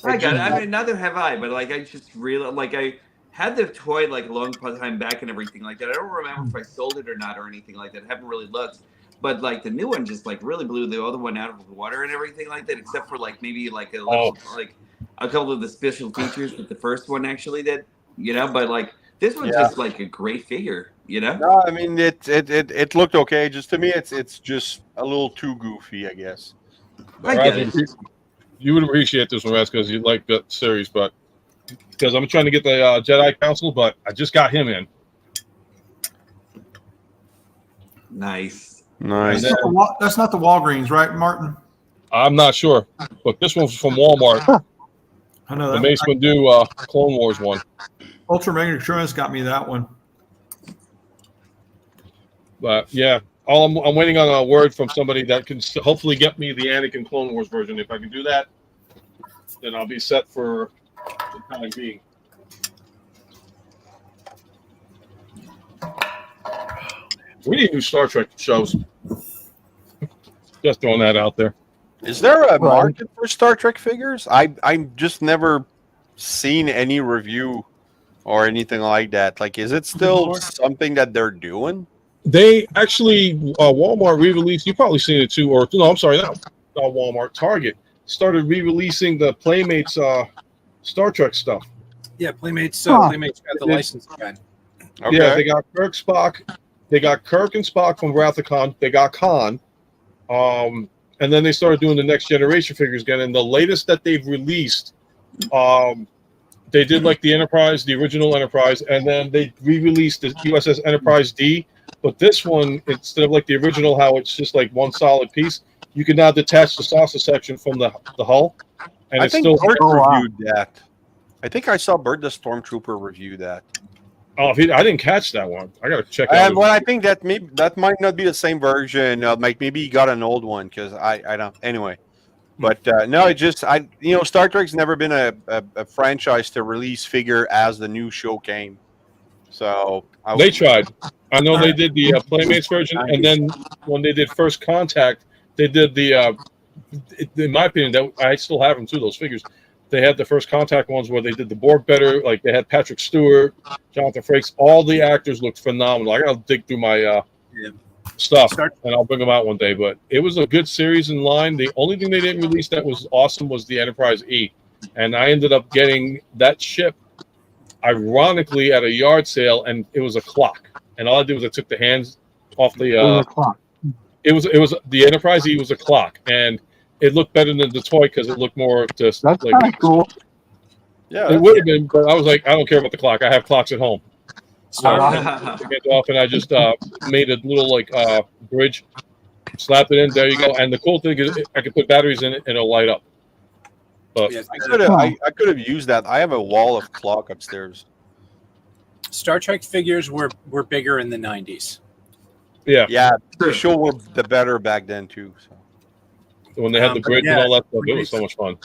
Speaker 1: I got it. I mean, neither have I, but like I just really like I had the toy like a long time back and everything like that. I don't remember if I sold it or not or anything like that. I haven't really looked. But like the new one just like really blew the other one out of the water and everything like that, except for like maybe like a little, like a couple of the special features that the first one actually did, But like this one's just like a great figure,
Speaker 3: No, I mean it looked okay. Just to me, it's just a little too goofy, I guess.
Speaker 1: I get it.
Speaker 2: You would appreciate this one, Raz, because you like that series, but because I'm trying to get the Jedi Council, but I just got him in.
Speaker 1: Nice.
Speaker 3: Nice.
Speaker 6: That's not the Walgreens, right, Martin?
Speaker 2: I'm not sure, but this one's from Walmart.
Speaker 6: I know
Speaker 2: The
Speaker 6: that.
Speaker 2: Mace Windu Clone Wars one.
Speaker 6: Ultra Megatronus got me that one.
Speaker 2: But yeah, I'm waiting on a word from somebody that can hopefully get me the Anakin Clone Wars version. If I can do that, then I'll be set for the time being. We need new Star Trek shows. Just throwing that out there.
Speaker 3: Is there a market for Star Trek figures? I'm just never seen any review or anything like that. Like, is it still something that they're doing?
Speaker 2: They actually Walmart re-released. You've probably seen it too, or no? I'm sorry, not Walmart. Target started re-releasing the Playmates Star Trek stuff.
Speaker 5: Yeah, Playmates got the license again.
Speaker 3: Okay.
Speaker 2: Yeah, they got Kirk, Spock. They got Kirk and Spock from Wrath of Khan. They got Khan. And then they started doing the next generation figures again. And the latest that they've released, they did like the Enterprise, the original Enterprise, and then they re-released the USS Enterprise D. But this one, instead of like the original, how it's just like one solid piece, you can now detach the saucer section from the hull. And
Speaker 3: I
Speaker 2: it's
Speaker 3: think
Speaker 2: still
Speaker 3: Bert reviewed that. I think I saw Bert the Stormtrooper review that.
Speaker 2: Oh, I didn't catch that one. I gotta check out.
Speaker 3: Well, I think that might not be the same version. Maybe he got an old one because I don't. Anyway, but no, it just Star Trek's never been a franchise to release figure as the new show came. So
Speaker 2: They tried. I know they did the Playmates version, and then when they did First Contact, they did the. In my opinion, that I still have them too. Those figures. they had the First Contact ones where they did the Borg better. Like they had Patrick Stewart, Jonathan Frakes. All the actors looked phenomenal. I gotta dig through my stuff, and I'll bring them out one day. But it was a good series in line. The only thing they didn't release that was awesome was the Enterprise E, and I ended up getting that ship, ironically, at a yard sale, and it was a clock. And all I did was I took the hands off the
Speaker 4: clock.
Speaker 2: It was the Enterprise E was a clock, and it looked better than the toy because it looked more just
Speaker 4: That's
Speaker 2: like
Speaker 4: kind of cool.
Speaker 3: Yeah,
Speaker 2: it would have been, but I was like, I don't care about the clock. I have clocks at home. So I took it off, and I just made a little like bridge, slapped it in. There you go. And the cool thing is, I could put batteries in it, and it'll light up. But
Speaker 3: I could have used that. I have a wall of clock upstairs.
Speaker 5: Star Trek figures were bigger in the 90s.
Speaker 3: Yeah, the show were the better back then too. So.
Speaker 2: When they had the bridge and all that stuff, it was so much fun.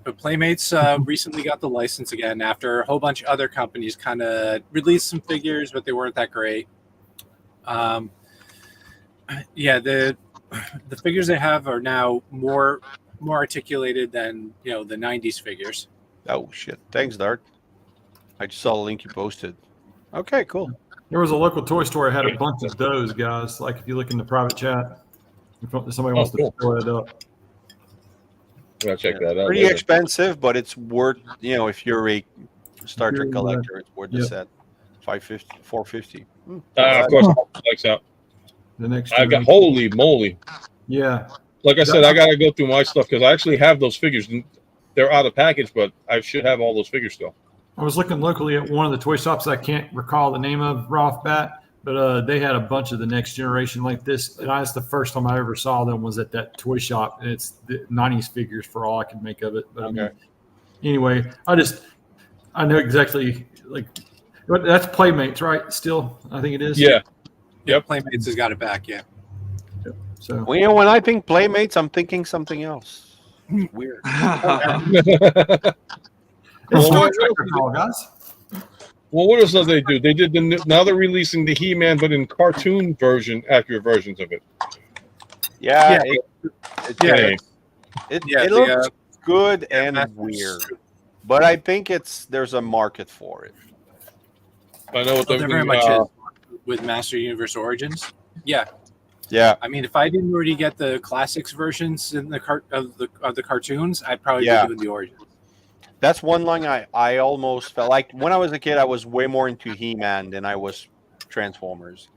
Speaker 5: But Playmates recently got the license again after a whole bunch of other companies kind of released some figures, but they weren't that great. The figures they have are now more articulated than the 90s figures.
Speaker 3: Oh shit! Thanks, Dart. I just saw the link you posted. Okay, cool.
Speaker 6: There was a local toy store that had a bunch of those guys. Like if you look in the private chat, if somebody wants to fill it up.
Speaker 2: I'll check that out.
Speaker 3: Pretty expensive, but it's worth. If you're a Star Trek collector, it's worth the set. $550, $450.
Speaker 2: Of course, likes out.
Speaker 6: The next.
Speaker 2: I got holy moly.
Speaker 6: Yeah.
Speaker 2: Like I said, I gotta go through my stuff because I actually have those figures. They're out of package, but I should have all those figures still.
Speaker 6: I was looking locally at one of the toy shops I can't recall the name of right off bat, but they had a bunch of the next generation like this. And that's the first time I ever saw them was at that toy shop. And it's the 90s figures for all I can make of it. But anyway, I know exactly that's Playmates, right? Still, I think it is.
Speaker 2: Yeah.
Speaker 5: Yep. Playmates has got it back. Yeah.
Speaker 6: So
Speaker 3: when I think Playmates, I'm thinking something else. Weird.
Speaker 6: It's Star Trek, guys.
Speaker 2: Well, what else do they do? They did now they're releasing the He-Man, but in cartoon accurate versions of it.
Speaker 3: Yeah, it looks good and weird, but I think there's a market for it.
Speaker 2: I know what
Speaker 5: they're very much is with Master Universe Origins. Yeah. I mean, if I didn't already get the classics versions in the of the cartoons, I'd probably be doing the Origins.
Speaker 3: That's one line I almost felt like when I was a kid. I was way more into He-Man than I was Transformers,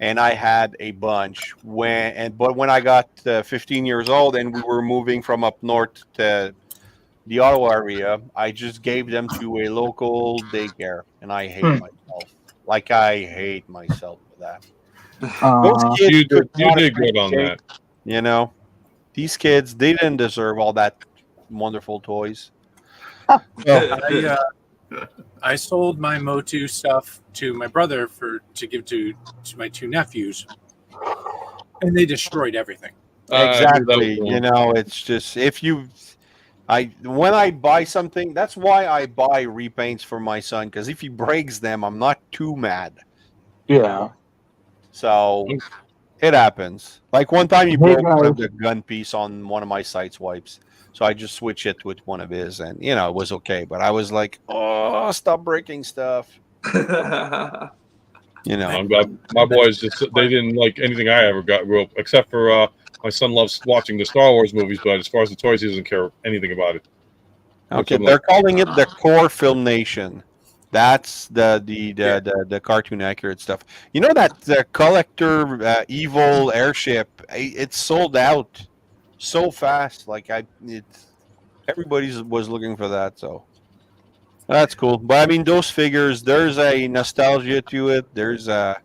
Speaker 3: and I had a bunch. But when I got 15 years old and we were moving from up north to the Ottawa area, I just gave them to a local daycare, and I hate myself. Like I hate myself for that. Those kids
Speaker 2: you did good on that.
Speaker 3: These kids, they didn't deserve all that wonderful toys.
Speaker 5: I sold my Motu stuff to my brother to give to my two nephews, and they destroyed everything.
Speaker 3: Exactly. It's just when I buy something, that's why I buy repaints for my son, because if he breaks them, I'm not too mad.
Speaker 4: Yeah.
Speaker 3: So it happens. Like one time he broke the gun piece on one of my sites wipes. So I just switched it with one of his, and it was okay. But I was like, "Oh, stop breaking stuff."
Speaker 2: I'm glad my boys they didn't like anything I ever grew up, except for my son loves watching the Star Wars movies. But as far as the toys, he doesn't care anything about it.
Speaker 3: Okay, they're calling it the Core Film Nation. That's the cartoon accurate stuff. You know that the collector evil airship? It's sold out so fast. Like everybody was looking for that. So that's cool. But I mean, those figures, there's a nostalgia to it. There's I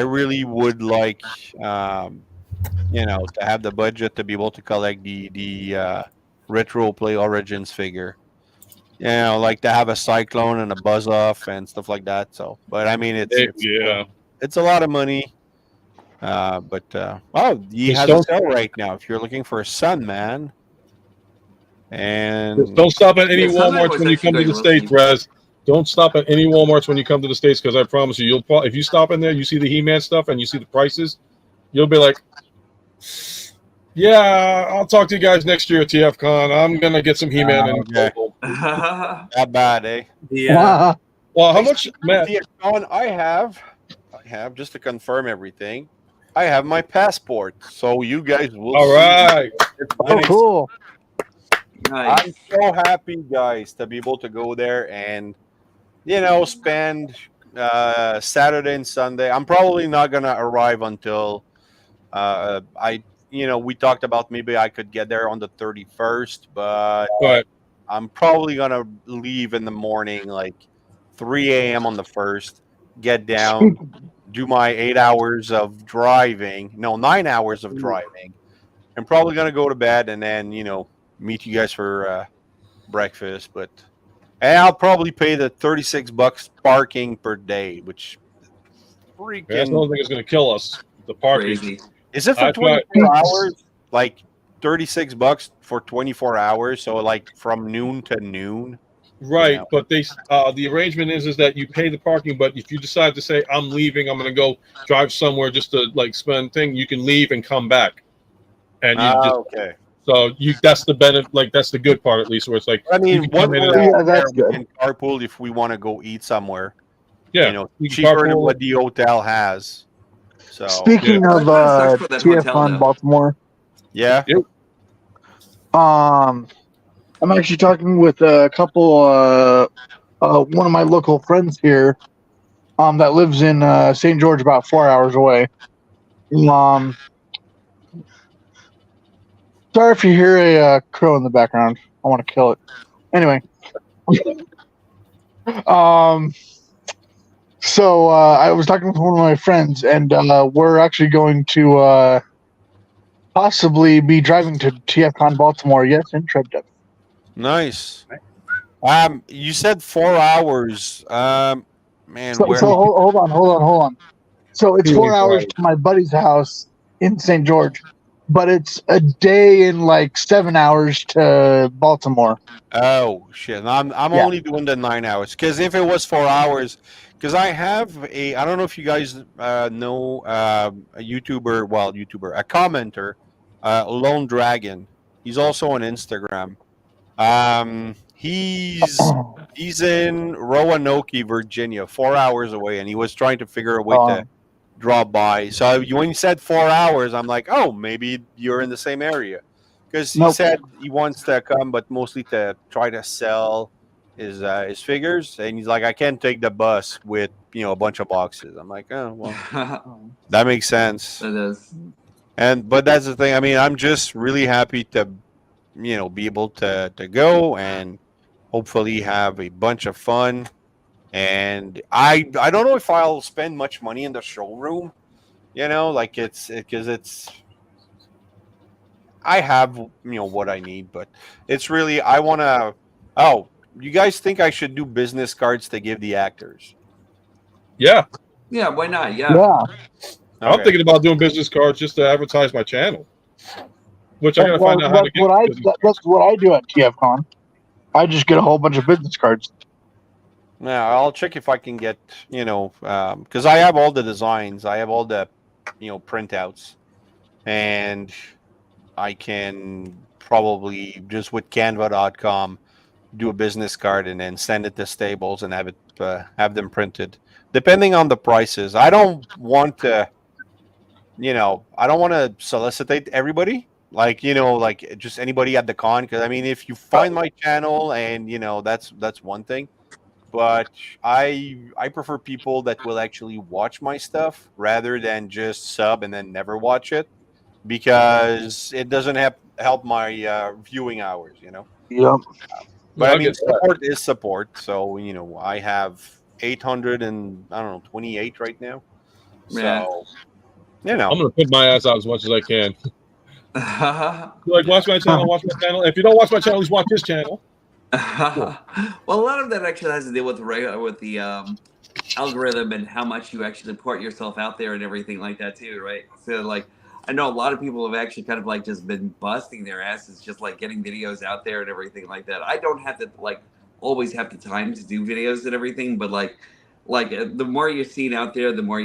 Speaker 3: really would like to have the budget to be able to collect the Retro Play Origins figure. Like to have a Cyclone and a Buzz Off and stuff like that. So, but I mean, it's a lot of money. He has a sale right now. If you're looking for a Sunman, and
Speaker 2: don't stop at any Walmarts when you come to the States, Raz. Don't stop at any Walmarts when you come to the States, because I promise you, if you stop in there, you see the He-Man stuff and you see the prices, you'll be like, Yeah, I'll talk to you guys next year at TFCon. I'm gonna get some He-Man and
Speaker 3: Okay. That bad, eh?
Speaker 5: Yeah.
Speaker 2: Well, how much, Matt?
Speaker 3: TFCon, I have just to confirm everything. I have my passport, so you guys will
Speaker 2: All
Speaker 3: see.
Speaker 2: right.
Speaker 4: Oh, cool.
Speaker 1: Nice.
Speaker 3: I'm so happy, guys, to be able to go there and spend Saturday and Sunday. I'm probably not gonna arrive until we talked about maybe I could get there on the 31st, but
Speaker 2: Right.
Speaker 3: I'm probably gonna leave in the morning, like 3 a.m. on the first. Get down, do my 8 hours of driving. No, 9 hours of driving. I'm probably gonna go to bed and then meet you guys for breakfast. And I'll probably pay the $36 parking per day, which
Speaker 2: Yeah, that's the
Speaker 3: freaking
Speaker 2: only thing that's gonna kill us. The parking.
Speaker 1: Crazy.
Speaker 3: is it for
Speaker 2: I tried.
Speaker 3: 24 hours? Like $36 for 24 hours, so like from noon to noon.
Speaker 2: Right,
Speaker 3: Yeah.
Speaker 2: but the arrangement is that you pay the parking, but if you decide to say I'm leaving, I'm gonna go drive somewhere just to like spend thing, you can leave and come back, and you just
Speaker 3: Okay.
Speaker 2: so you that's the benefit, like that's the good part at least, where it's like
Speaker 3: I
Speaker 2: you
Speaker 3: mean,
Speaker 2: can
Speaker 3: once
Speaker 2: come in
Speaker 3: we're
Speaker 2: and
Speaker 3: out there,
Speaker 4: that's
Speaker 3: we
Speaker 4: good.
Speaker 3: can carpool if we want to go eat somewhere.
Speaker 2: yeah, you can
Speaker 3: Cheaper than
Speaker 2: carpool.
Speaker 3: what the hotel has. So
Speaker 4: Speaking
Speaker 1: That
Speaker 4: of
Speaker 1: kinda sucks for that hotel,
Speaker 4: TFCon
Speaker 1: though.
Speaker 4: Baltimore,
Speaker 3: yeah.
Speaker 4: I'm actually talking with a couple, one of my local friends here, that lives in St. George, about 4 hours away. Sorry if you hear a crow in the background. I want to kill it. Anyway, so I was talking with one of my friends, and we're actually going to possibly be driving to TFCon Baltimore. Yes, in Trip.
Speaker 3: Nice. You said 4 hours. Man,
Speaker 4: So,
Speaker 3: where?
Speaker 4: hold on. So it's 4 hours
Speaker 2: Right.
Speaker 4: to my buddy's house in St. George, but it's a day and like 7 hours to Baltimore.
Speaker 3: Oh shit! And I'm
Speaker 4: Yeah.
Speaker 3: only doing the 9 hours because if it was 4 hours, because I have I don't know if you guys know a YouTuber, a commenter, Lone Dragon. He's also on Instagram. He's in Roanoke, Virginia, 4 hours away, and he was trying to figure a way to drop by. So when you said 4 hours, I'm like, oh, maybe you're in the same area, because he
Speaker 4: Nope.
Speaker 3: said he wants to come, but mostly to try to sell his figures, and he's like, I can't take the bus with a bunch of boxes. I'm like, oh well, that makes sense.
Speaker 1: That is.
Speaker 3: But that's the thing. I mean, I'm just really happy to be able to go and hopefully have a bunch of fun. And I don't know if I'll spend much money in the showroom, like it's because I have what I need, but it's really I want to. Oh, you guys think I should do business cards to give the actors?
Speaker 2: Yeah,
Speaker 1: Yeah, why not? Yeah.
Speaker 4: Yeah.
Speaker 2: I'm
Speaker 3: Okay.
Speaker 2: thinking about doing business cards just to advertise my channel, which I gotta
Speaker 4: Well,
Speaker 2: find out how to get business cards.
Speaker 4: that's what I do at TFCon. I just get a whole bunch of business cards.
Speaker 3: Yeah, I'll check if I can get because I have all the designs, I have all the printouts, and I can probably just with Canva.com do a business card and then send it to Stables and have them printed, depending on the prices. I don't want to, I don't want to solicitate everybody, like like just anybody at the con. Because I mean, if you find my channel and that's one thing, but I prefer people that will actually watch my stuff rather than just sub and then never watch it, because it doesn't help my viewing hours.
Speaker 4: Yep.
Speaker 3: But
Speaker 2: No,
Speaker 3: I
Speaker 2: I
Speaker 3: mean,
Speaker 2: get that.
Speaker 3: support is support. So I have 800 and I don't know 28 right now.
Speaker 1: Yeah.
Speaker 3: So
Speaker 2: I'm gonna put my ass out as much as I can. You like watch my channel, watch my channel. If you don't watch my channel, just watch this channel.
Speaker 1: Well, a lot of that actually has to deal with the algorithm and how much you actually put yourself out there and everything like that too, right? So like, I know a lot of people have actually kind of like just been busting their asses, just like getting videos out there and everything like that. I don't have to like always have the time to do videos and everything, but the more you're seen out there, the more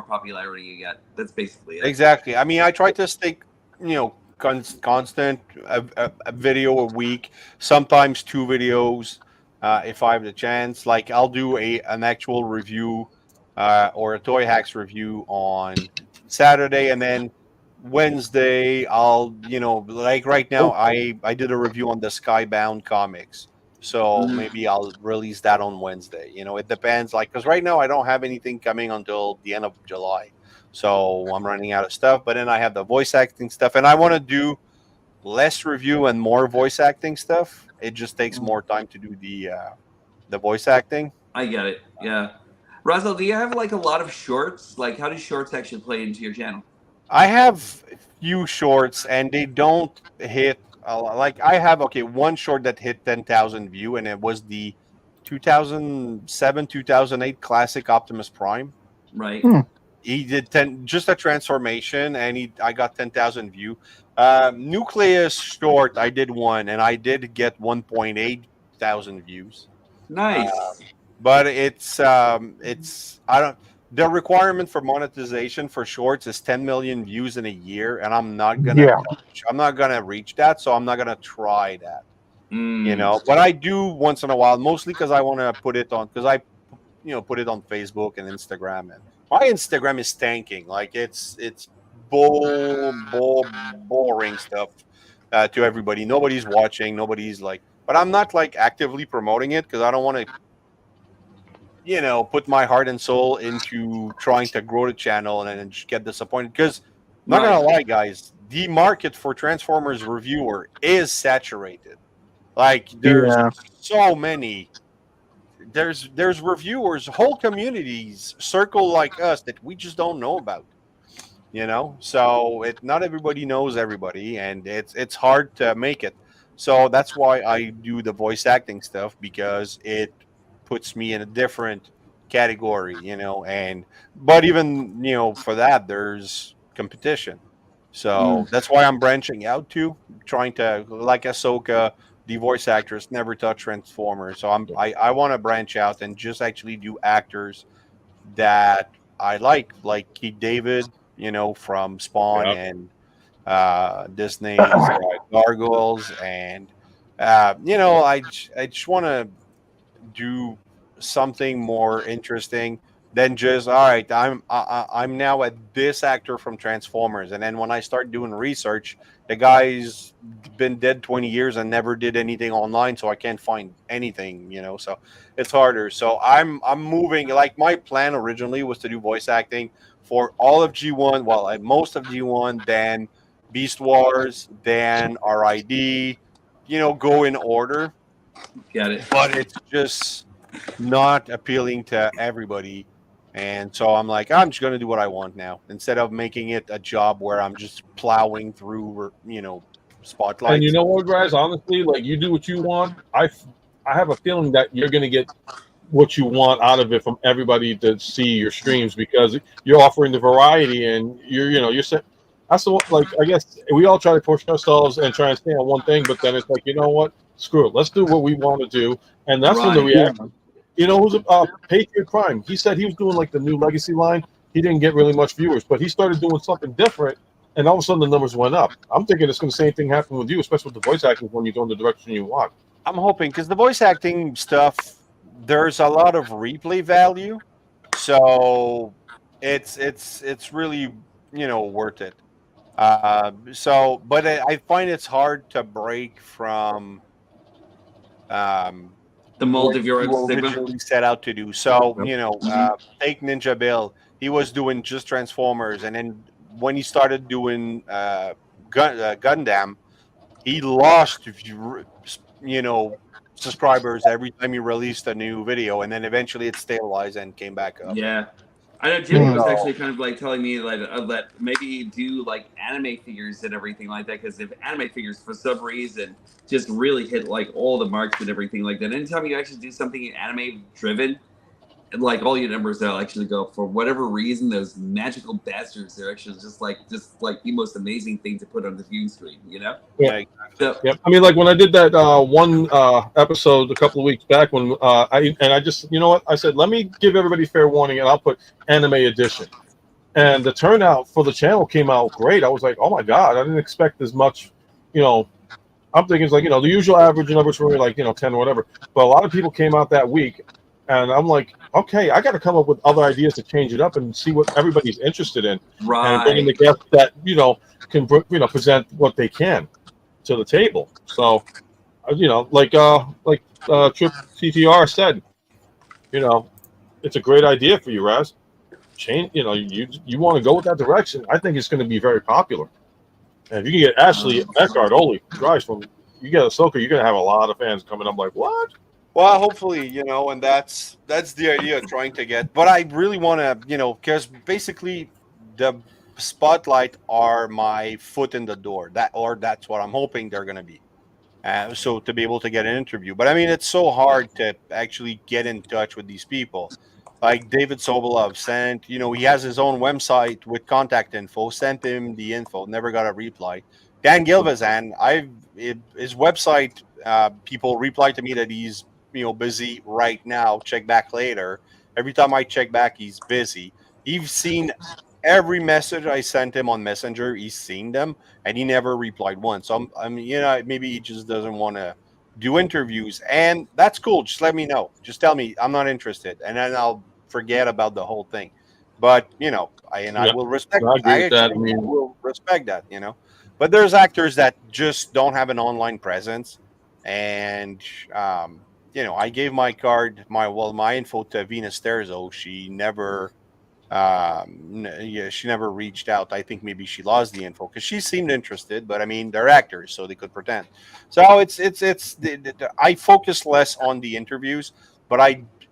Speaker 1: popularity you get. That's basically it.
Speaker 3: exactly. I mean, I try to stay, constant a video a week, sometimes 2 videos if I have the chance. Like I'll do an actual review or a Toy Hacks review on Saturday, and then Wednesday I'll like right now I did a review on the Skybound comics. So maybe I'll release that on Wednesday. It depends. Like, because right now I don't have anything coming until the end of July. So I'm running out of stuff. But then I have the voice acting stuff. And I want to do less review and more voice acting stuff. It just takes more time to do the voice acting.
Speaker 1: I get it. Yeah. Russell, do you have like a lot of shorts? Like, how do shorts actually play into your channel?
Speaker 3: I have few shorts, and they don't hit. Like I have one short that hit 10,000 view, and it was the 2007-2008 classic Optimus Prime.
Speaker 1: Right.
Speaker 3: He did just a transformation, and I got 10,000 view. Nucleus short, I did one, and I did get 1.8 thousand views.
Speaker 1: Nice.
Speaker 3: But it's I don't. The requirement for monetization for shorts is 10 million views in a year, and I'm not gonna reach that, so I'm not gonna try that. But I do once in a while, mostly because I want to put it on, because I put it on Facebook and Instagram, and my Instagram is tanking. Like it's boring stuff to everybody. Nobody's watching. Nobody's like, but I'm not like actively promoting it because I don't want to put my heart and soul into trying to grow the channel and then just get disappointed. Because I'm not gonna lie, guys, the market for Transformers reviewer is saturated. Like there's so many. There's reviewers, whole communities circle like us that we just don't know about. So not everybody knows everybody, and it's hard to make it. So that's why I do the voice acting stuff, because it puts me in a different category, but even for that there's competition. So that's why I'm branching out to trying to, like Ahsoka, the voice actress, never touch Transformers. So I want to branch out and just actually do actors that I like Keith David, from Spawn and Disney's Gargoyles, and I just want to do something more interesting than just, all right, I'm now a this actor from Transformers, and then when I start doing research, the guy's been dead 20 years and never did anything online, so I can't find anything, so it's harder. So I'm moving. Like my plan originally was to do voice acting for all of G1, well, most of G1, then Beast Wars, then RID, go in order.
Speaker 1: Got it.
Speaker 3: But it's just not appealing to everybody. And so I'm like, I'm just going to do what I want now, instead of making it a job where I'm just plowing through, spotlights.
Speaker 2: And you know what, guys? Honestly, like, you do what you want. I have a feeling that you're going to get what you want out of it from everybody to see your streams, because you're offering the variety, and you're set. That's the one, like, I guess we all try to push ourselves and try and stay on one thing, but then it's like, you know what? Screw it. Let's do what we want to do. And that's when the reaction. Who's Patriot Prime? He said he was doing like the new Legacy line. He didn't get really much viewers, but he started doing something different, and all of a sudden the numbers went up. I'm thinking it's going to the same thing happen with you, especially with the voice acting when you're going the direction you want.
Speaker 3: I'm hoping, because the voice acting stuff, there's a lot of replay value, so it's really worth it. But I find it's hard to break from
Speaker 1: the mold of your
Speaker 3: originally set out to do. So take Ninja Bill. He was doing just Transformers, and then when he started doing Gundam, he lost subscribers every time he released a new video, and then eventually it stabilized and came back up.
Speaker 1: Yeah. I know Jimmy was actually kind of like telling me that maybe do like anime figures and everything like that, because if anime figures for some reason just really hit like all the marks and everything like that, anytime you actually do something anime driven, and like all your numbers will actually go up. For whatever reason, those magical bastards are actually just like the most amazing thing to put on the viewing screen,
Speaker 2: Yeah.
Speaker 1: So,
Speaker 2: yeah. I mean, like when I did that one episode a couple of weeks back, when I just, I said, let me give everybody fair warning, and I'll put anime edition. and the turnout for the channel came out great. I was like, oh my god, I didn't expect as much. You know, I'm thinking it's like, the usual average numbers for me, like 10 or whatever. But a lot of people came out that week, and I'm like, okay, I got to come up with other ideas to change it up and see what everybody's interested in, and bring in the guests that can present what they can to the table. So, like Trip TTR said, it's a great idea for you, Raz. Change, you want to go with that direction. I think it's going to be very popular. And if you can get Ashley Eckhart, holy Christ, from you get Ahsoka, you're going to have a lot of fans coming up like, what?
Speaker 3: Well, hopefully, and that's the idea of trying to get. But I really want to, because basically the spotlight are my foot in the door. That's what I'm hoping they're going to be. So to be able to get an interview. But I mean, it's so hard to actually get in touch with these people. Like David Sobolov sent, he has his own website with contact info, sent him the info, never got a reply. Dan Gilvezan, his website, people reply to me that he's, busy right now, check back later. Every time I check back, he's busy. He's seen every message I sent him on Messenger, he's seen them, and he never replied once. So maybe he just doesn't want to do interviews, and that's cool. Just let me know. Just tell me I'm not interested, and then I'll forget about the whole thing. But I will respect. I will respect that. But there's actors that just don't have an online presence, and I gave my card, my info to Venus Terzo. She never. She never reached out. I think maybe she lost the info because she seemed interested, but I mean, they're actors, so they could pretend. So it's I focus less on the interviews, but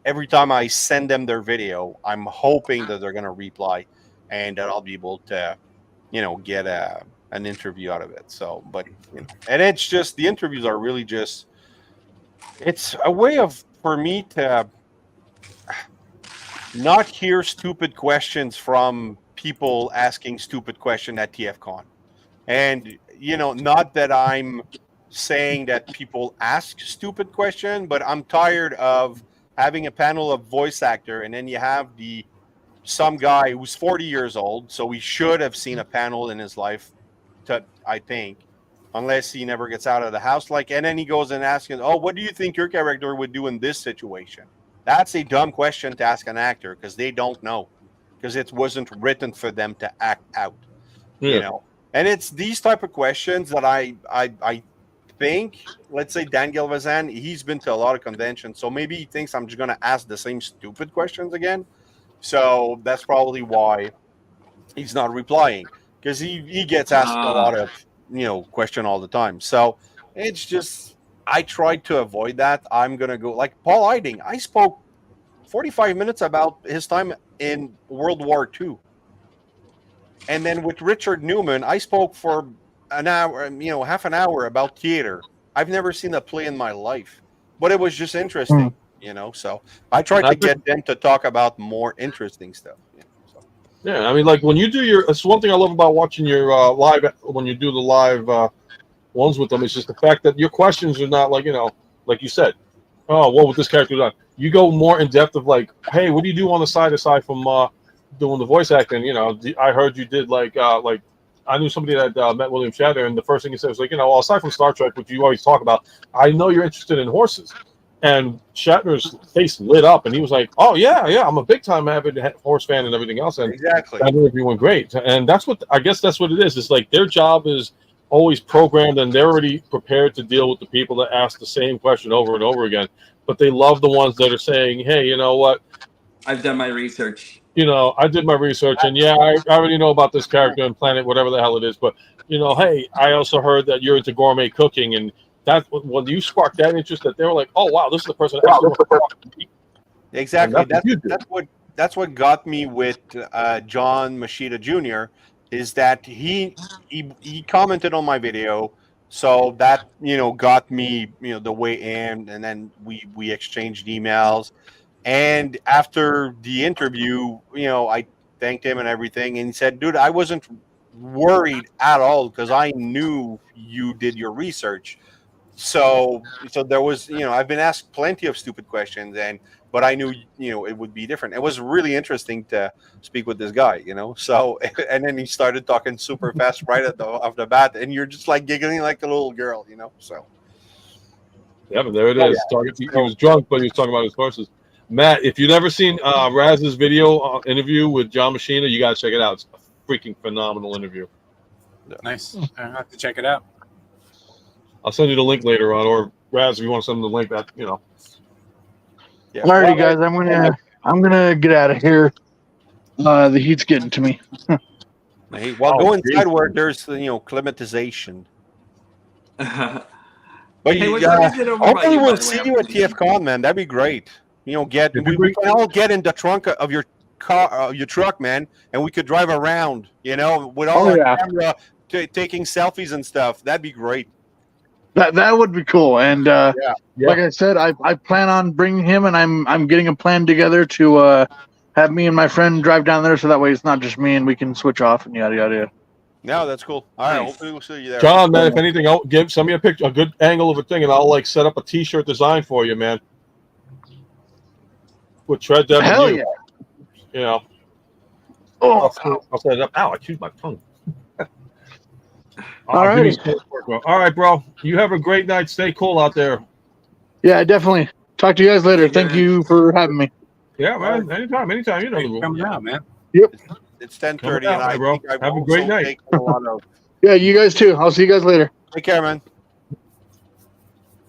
Speaker 3: every time I send them their video, I'm hoping that they're going to reply and that I'll be able to, get an interview out of it. So, but, and it's just, the interviews are really just, it's a way for me to not hear stupid questions from people asking stupid questions at TFCon. And, not that I'm saying that people ask stupid questions, but I'm tired of having a panel of voice actor and then you have some guy who's 40 years old, so he should have seen a panel in his life, I think, unless he never gets out of the house. And then he goes and asks, oh, what do you think your character would do in this situation? That's a dumb question to ask an actor because they don't know, because it wasn't written for them to act out, And it's these type of questions that I think, let's say Dan Gilvezan, he's been to a lot of conventions, so maybe he thinks I'm just going to ask the same stupid questions again. So that's probably why he's not replying, because he gets asked a lot of question all the time. So it's just, I tried to avoid that. I'm going to go like Paul Eiding. I spoke 45 minutes about his time in World War II. And then with Richard Newman, I spoke for an hour, half an hour about theater. I've never seen a play in my life, but it was just interesting, so I tried to get them to talk about more interesting stuff.
Speaker 2: Yeah, I mean, like when you do it's one thing I love about watching your live, when you do the live ones with them, is just the fact that your questions are not like, like you said, oh, what would this character do? You go more in depth of like, hey, what do you do on the side aside from doing the voice acting? I heard you did like I knew somebody that met William Shatner, and the first thing he said was like, aside from Star Trek, which you always talk about, I know you're interested in horses. And Shatner's face lit up, and he was like, oh yeah, I'm a big time avid horse fan and everything else. And
Speaker 3: exactly,
Speaker 2: that interview went great. And that's what I guess that's what it is. It's like their job is always programmed, and they're already prepared to deal with the people that ask the same question over and over again. But they love the ones that are saying, hey, you know what?
Speaker 1: I've done my research.
Speaker 2: I did my research, and yeah, I already know about this character and planet, whatever the hell it is. But hey, I also heard that you're into gourmet cooking, and that's when you sparked that interest, that they were like, oh wow, this is the person.
Speaker 3: Exactly. That's what got me with John Machida Jr. is that he commented on my video, so that got me the way in, and then we exchanged emails, and after the interview, I thanked him and everything, and he said, dude, I wasn't worried at all because I knew you did your research. So there was, I've been asked plenty of stupid questions, but I knew, it would be different. It was really interesting to speak with this guy, So, and then he started talking super fast right off the bat, and you're just like giggling like a little girl, So.
Speaker 2: Yeah, but there it is. He was drunk, but he was talking about his horses. Matt, if you've never seen Raz's video interview with John Machina, you got to check it out. It's a freaking phenomenal interview.
Speaker 5: Nice. I have to check it out.
Speaker 2: I'll send you the link later on, or Raz, if you want to send the link, that
Speaker 3: Yeah.
Speaker 4: Alrighty, guys, I'm gonna get out of here. The heat's getting to me.
Speaker 3: Hey, go inside where there's climatization.
Speaker 1: Hey,
Speaker 3: But
Speaker 1: what time is it over by
Speaker 3: hopefully
Speaker 1: you, by
Speaker 3: we'll
Speaker 1: the
Speaker 3: see
Speaker 1: way?
Speaker 3: you at TFCon, man. That'd be great. We can all get in the trunk of your car, your truck, man, and we could drive around. With all our camera, taking selfies and stuff. That'd be great.
Speaker 4: That would be cool. And like I said, I plan on bringing him, and I'm getting a plan together to have me and my friend drive down there, so that way it's not just me, and we can switch off and yada yada.
Speaker 3: No, that's cool. All right, hopefully we'll see you there.
Speaker 2: John, man, if anything, send me a picture, a good angle of a thing, and I'll set up a T-shirt design for you, man. With Tread Devil.
Speaker 4: Hell yeah!
Speaker 2: I'll set it up. Ow! I chewed my tongue.
Speaker 4: All right.
Speaker 2: All right, bro. You have a great night. Stay cool out there.
Speaker 4: Yeah, definitely. Talk to you guys later. Thank you for having me.
Speaker 2: Yeah, man. Anytime. You know the rule.
Speaker 5: Coming out, man.
Speaker 4: Yep.
Speaker 3: It's 10:30, and I think I've
Speaker 2: have a great night.
Speaker 4: Yeah, you guys too. I'll see you guys later.
Speaker 3: Take care, man.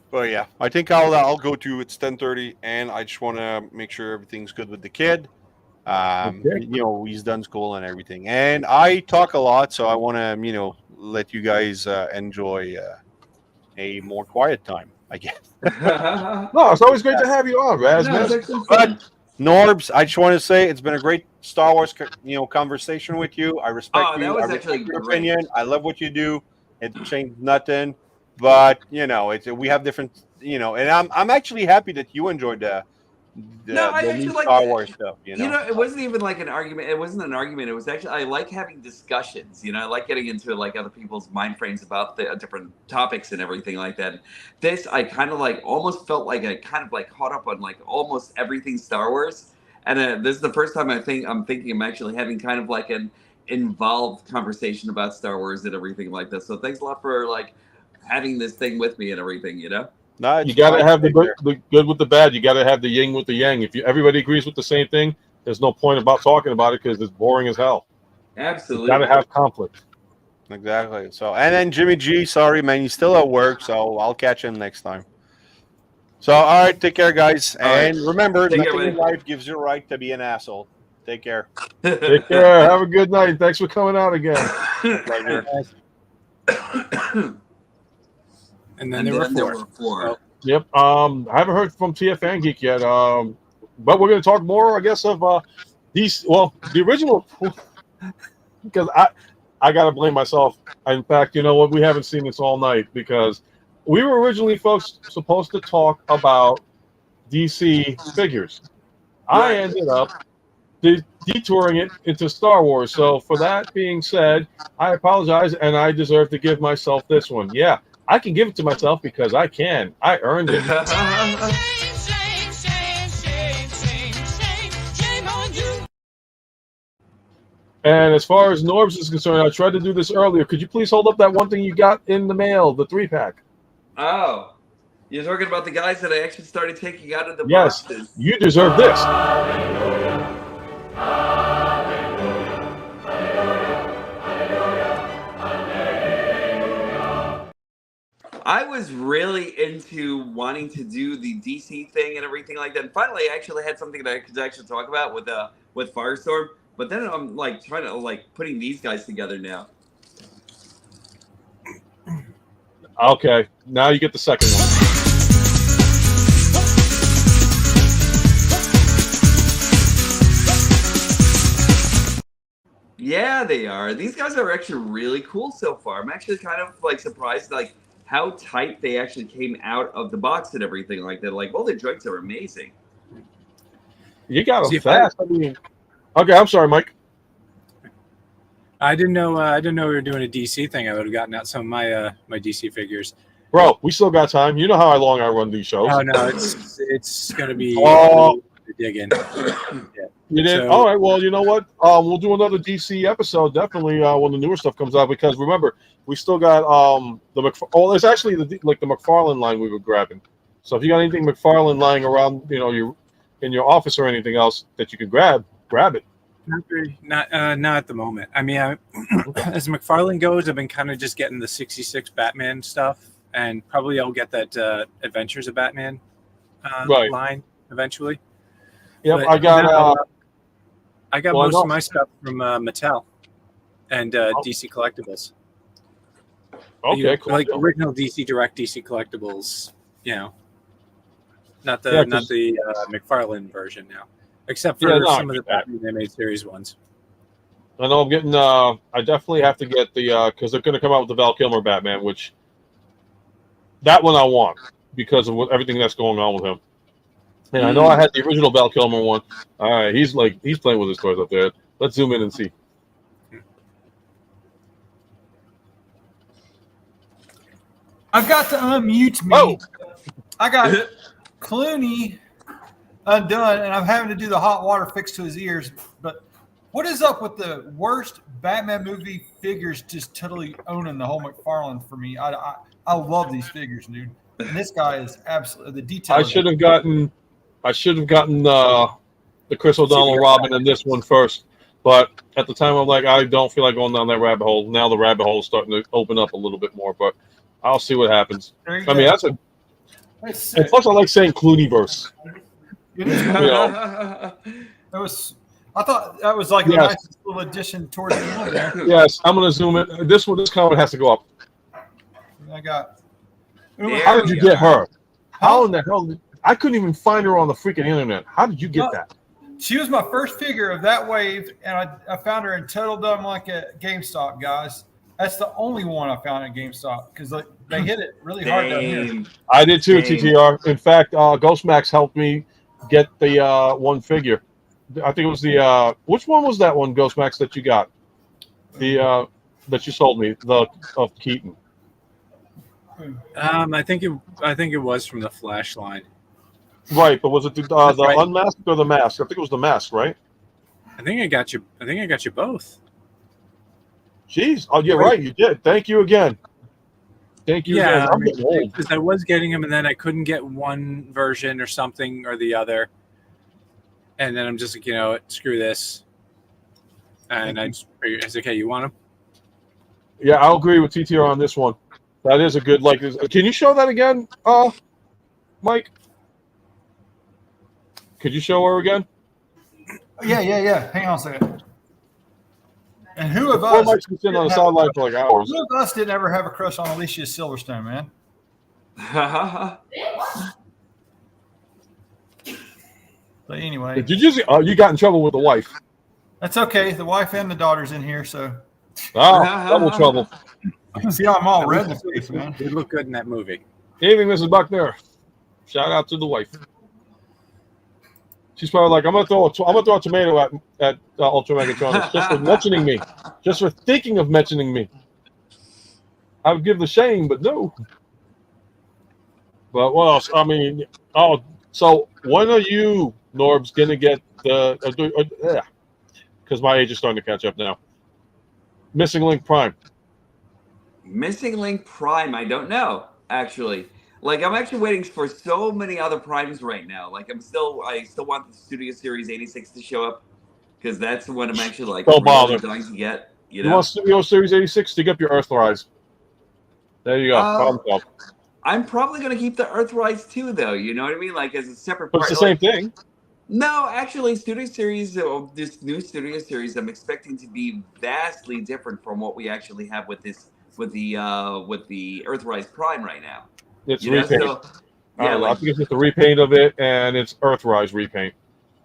Speaker 3: But yeah, I think I'll go to. It's 10:30, and I just want to make sure everything's good with the kid. He's done school and everything, and I talk a lot, so I want to let you guys enjoy a more quiet time, I guess.
Speaker 2: No, it's always great to have you on, Raz.
Speaker 3: But Norbs, I just want to say it's been a great Star Wars conversation with you. I respect you. I respect your opinion. I love what you do. It changed nothing, but we have different and I'm actually happy that you enjoyed the new Star Wars stuff.
Speaker 1: It wasn't even like an argument. It wasn't an argument. It was actually, I like having discussions. I like getting into like other people's mind frames about the different topics and everything like that. This, I kind of almost felt like I kind of caught up on almost everything Star Wars. And this is the first time I'm thinking I'm actually having kind of an involved conversation about Star Wars and everything like this. So thanks a lot for having this thing with me and everything.
Speaker 2: No, you got to have the good with the bad. You got to have the yin with the yang. If everybody agrees with the same thing, there's no point about talking about it because it's boring as hell.
Speaker 1: Absolutely.
Speaker 2: Got to have conflict.
Speaker 3: Exactly. So, and then Jimmy G, sorry, man, he's still at work, so I'll catch him next time. So, all right, take care, guys. And remember, nothing in life gives you a right to be an asshole. Take care.
Speaker 2: Take care. Have a good night. Thanks for coming out again.
Speaker 3: Pleasure.
Speaker 5: And then there were four.
Speaker 2: Yep. I haven't heard from TFN Geek yet. But we're going to talk more, I guess, of these. Well, the original, because I got to blame myself. In fact, you know what? We haven't seen this all night because we were originally, folks, supposed to talk about DC figures. I ended up detouring it into Star Wars. So for that being said, I apologize, and I deserve to give myself this one. Yeah. I can give it to myself because I can. I earned it. And as far as Norbs is concerned, I tried to do this earlier. Could you please hold up that one thing you got in the mail, the 3-pack?
Speaker 1: Oh. You're talking about the guys that I actually started taking out of the
Speaker 2: boxes. Yes, you deserve this.
Speaker 1: I was really into wanting to do the DC thing and everything like that. And finally, I actually had something that I could actually talk about with Firestorm. But then I'm trying to putting these guys together now.
Speaker 2: Okay, now you get the second one.
Speaker 1: Yeah, they are. These guys are actually really cool so far. I'm actually kind of surprised how tight they actually came out of the box and everything like that. All the joints are amazing.
Speaker 2: You got them fast. Okay, I'm sorry, Mike.
Speaker 5: I didn't know we were doing a DC thing. I would have gotten out some of my my DC figures.
Speaker 2: Bro, we still got time. You know how long I run these shows.
Speaker 5: Oh no, it's gonna be digging.
Speaker 2: Yeah. You did? So, all right. Well, you know what? We'll do another DC episode definitely when the newer stuff comes out, because remember we still got there's actually the McFarlane line we were grabbing. So if you got anything McFarlane lying around, in your office or anything else that you can grab it.
Speaker 5: Not at the moment. I mean, as McFarlane goes, I've been kind of just getting the 66 Batman stuff, and probably I'll get that Adventures of Batman line eventually.
Speaker 2: Yep,
Speaker 5: but I got most of my stuff from Mattel and DC Collectibles.
Speaker 2: Okay, cool.
Speaker 5: Like original DC Direct DC Collectibles, not the McFarlane version now, except for some of the Batman animated series ones.
Speaker 2: I know I'm getting. I definitely have to get the because they're going to come out with the Val Kilmer Batman, which that one I want because of everything that's going on with him. And I know I had the original Val Kilmer one. All right, he's playing with his toys up there. Let's zoom in and see.
Speaker 6: I've got to unmute me.
Speaker 2: Oh.
Speaker 6: I got Clooney undone, and I'm having to do the hot water fix to his ears. But what is up with the worst Batman movie figures just totally owning the whole McFarlane for me? I love these figures, dude. And this guy is absolutely the detail.
Speaker 2: I should have gotten the Chris O'Donnell Robin in this one first, but at the time I'm like, I don't feel like going down that rabbit hole. Now the rabbit hole is starting to open up a little bit more, but I'll see what happens. I mean, and plus I like saying Clooneyverse.
Speaker 6: I thought that was like a nice little addition towards the end there.
Speaker 2: Yes, I'm gonna zoom in. This comment has to go up.
Speaker 6: I got.
Speaker 2: How did you get her? How in the hell? I couldn't even find her on the freaking internet. How did you get that?
Speaker 6: She was my first figure of that wave, and I found her in Total Dumb like at GameStop, guys. That's the only one I found at GameStop because they hit it really hard down here.
Speaker 2: I did too, TTR. In fact, Ghostmax helped me get the one figure. I think it was the which one was that one, Ghostmax, that you got? The that you sold me, of Keaton.
Speaker 5: I think it was from the Flash line.
Speaker 2: Right, but was it the unmasked or the mask? I think it was the mask, right?
Speaker 5: I think I got you both.
Speaker 2: Jeez, oh, you're right. You did. Thank you again. Thank you.
Speaker 5: Yeah,
Speaker 2: again.
Speaker 5: Because I was getting them, and then I couldn't get one version or something or the other, and then I'm just like, screw this, and I was okay. You want them?
Speaker 2: Yeah, I'll agree with TTR on this one. That is a good Can you show that again, Mike? Could you show her again?
Speaker 6: Yeah. Hang on a second. And who of us?
Speaker 2: Mike's been sitting on the sideline for like hours.
Speaker 6: Who of us didn't ever have a crush on Alicia Silverstone, man? But anyway,
Speaker 2: did you just? You got in trouble with the wife.
Speaker 6: That's okay. The wife and the daughter's in here, so.
Speaker 2: Double trouble.
Speaker 6: See, I'm all red in the face, man.
Speaker 5: They look good in that movie.
Speaker 2: Evening, Mrs. Buckner. Shout out to the wife. She's probably like, I'm gonna throw a tomato at Ultra Megatronus just for mentioning me, just for thinking of mentioning me. I would give the shame, but no. But what else? I mean, so when are you, Norbs, gonna get the? Because my age is starting to catch up now. Missing Link Prime.
Speaker 1: Missing Link Prime, I don't know, actually. I'm actually waiting for so many other primes right now. I still want the Studio Series 86 to show up because that's the one I'm actually really dying to get. You
Speaker 2: want Studio Series 86? Stick up your Earthrise. There you go.
Speaker 1: I'm probably going to keep the Earthrise too, though. You know what I mean? As a separate
Speaker 2: part.
Speaker 1: But
Speaker 2: it's the same thing.
Speaker 1: No, actually, Studio Series, this new Studio Series, I'm expecting to be vastly different from what we actually have with the Earthrise Prime right now.
Speaker 2: It's repaint. I think it's just a repaint of it, and it's Earthrise repaint.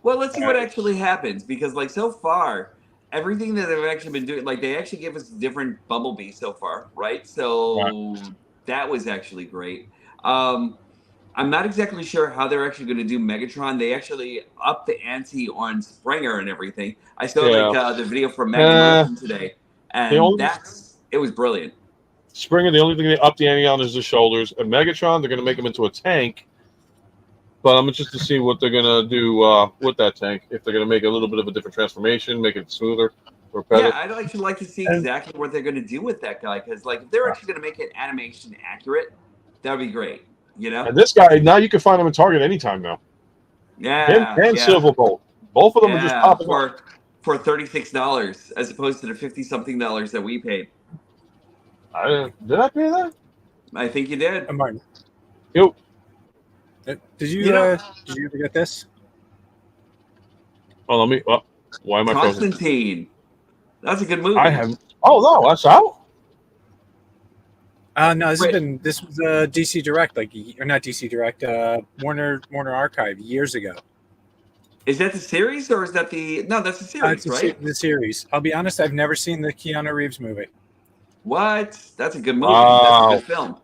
Speaker 1: Well, let's see what actually happens, because so far, everything that they've actually been doing, they actually gave us different Bumblebee so far, right? So that was actually great. I'm not exactly sure how they're actually going to do Megatron. They actually upped the ante on Springer and everything. I saw the video from Megatron today, and it was brilliant.
Speaker 2: Springer, the only thing they up the ante on is the shoulders. And Megatron, they're going to make him into a tank. But I'm interested to see what they're going to do with that tank. If they're going to make a little bit of a different transformation, make it smoother, or better.
Speaker 1: Yeah, I'd actually like to see exactly what they're going to do with that guy. Because, like, if they're actually going to make it animation accurate, that would be great. You know?
Speaker 2: And this guy, now you can find him in Target anytime now.
Speaker 1: Yeah.
Speaker 2: Him and Silverbolt. Both of them are just popping up.
Speaker 1: For $36 as opposed to the $50-something that we paid.
Speaker 2: Did I pay that?
Speaker 1: I think you did.
Speaker 5: Martin.
Speaker 2: Yo.
Speaker 5: Did you ever get this?
Speaker 2: Oh, let me. Why am I frozen?
Speaker 1: Constantine. That's a good movie.
Speaker 2: I haven't. Oh no, that's out.
Speaker 5: No, this was a DC Direct, or not DC Direct, Warner Archive years ago.
Speaker 1: Is that the series or is that the? No, that's the series, right?
Speaker 5: The series. I'll be honest, I've never seen the Keanu Reeves movie.
Speaker 1: What? That's a good movie.
Speaker 2: Wow.
Speaker 1: That's a good film.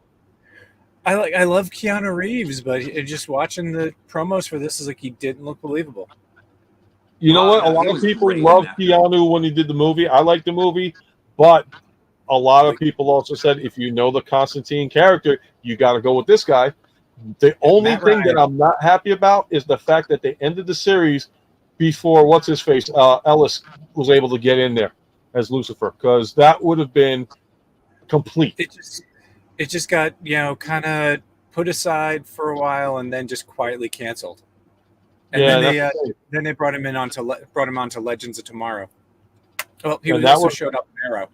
Speaker 5: I love Keanu Reeves, but just watching the promos for this is like he didn't look believable.
Speaker 2: You know what? A lot of people loved Keanu when he did the movie. I like the movie, but a lot of people also said if you know the Constantine character, you got to go with this guy. The only thing that I'm not happy about is the fact that they ended the series before what's his face Ellis was able to get in there as Lucifer, because that would have been complete.
Speaker 5: It just got kind of put aside for a while and then just quietly canceled. And then they brought him onto Legends of Tomorrow. Well, he also showed up in Arrow.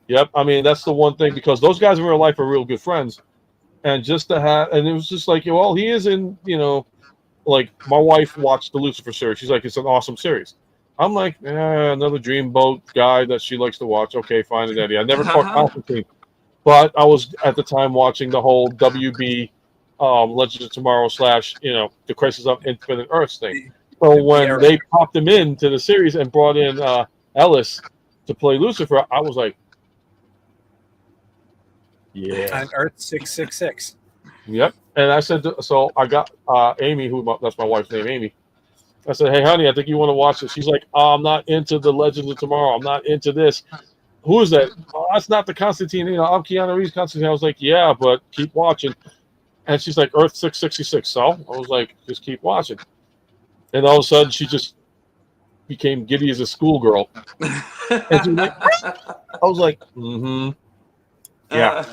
Speaker 2: Yep, I mean that's the one thing, because those guys in real life are real good friends, and just to have, and it was just like, well, he is in, like my wife watched the Lucifer series. She's like, it's an awesome series. I'm like, another Dreamboat guy that she likes to watch. Okay, fine and Eddie. I never caught Constantine, but I was at the time watching the whole WB Legends of Tomorrow / the Crisis of Infinite Earths thing. So when they popped him into the series and brought in Ellis to play Lucifer, I was like, yeah.
Speaker 5: On Earth 666.
Speaker 2: Yep. And I said, so I got Amy, that's my wife's name, Amy. I said, hey, honey, I think you want to watch this. She's like, I'm not into the Legends of Tomorrow. I'm not into this. Who is that? Oh, that's not the Constantine. I'm Keanu Reeves Constantine. I was like, yeah, but keep watching. And she's like, Earth 666. So I was like, just keep watching. And all of a sudden, she just became giddy as a schoolgirl. And she was like, I was like, yeah.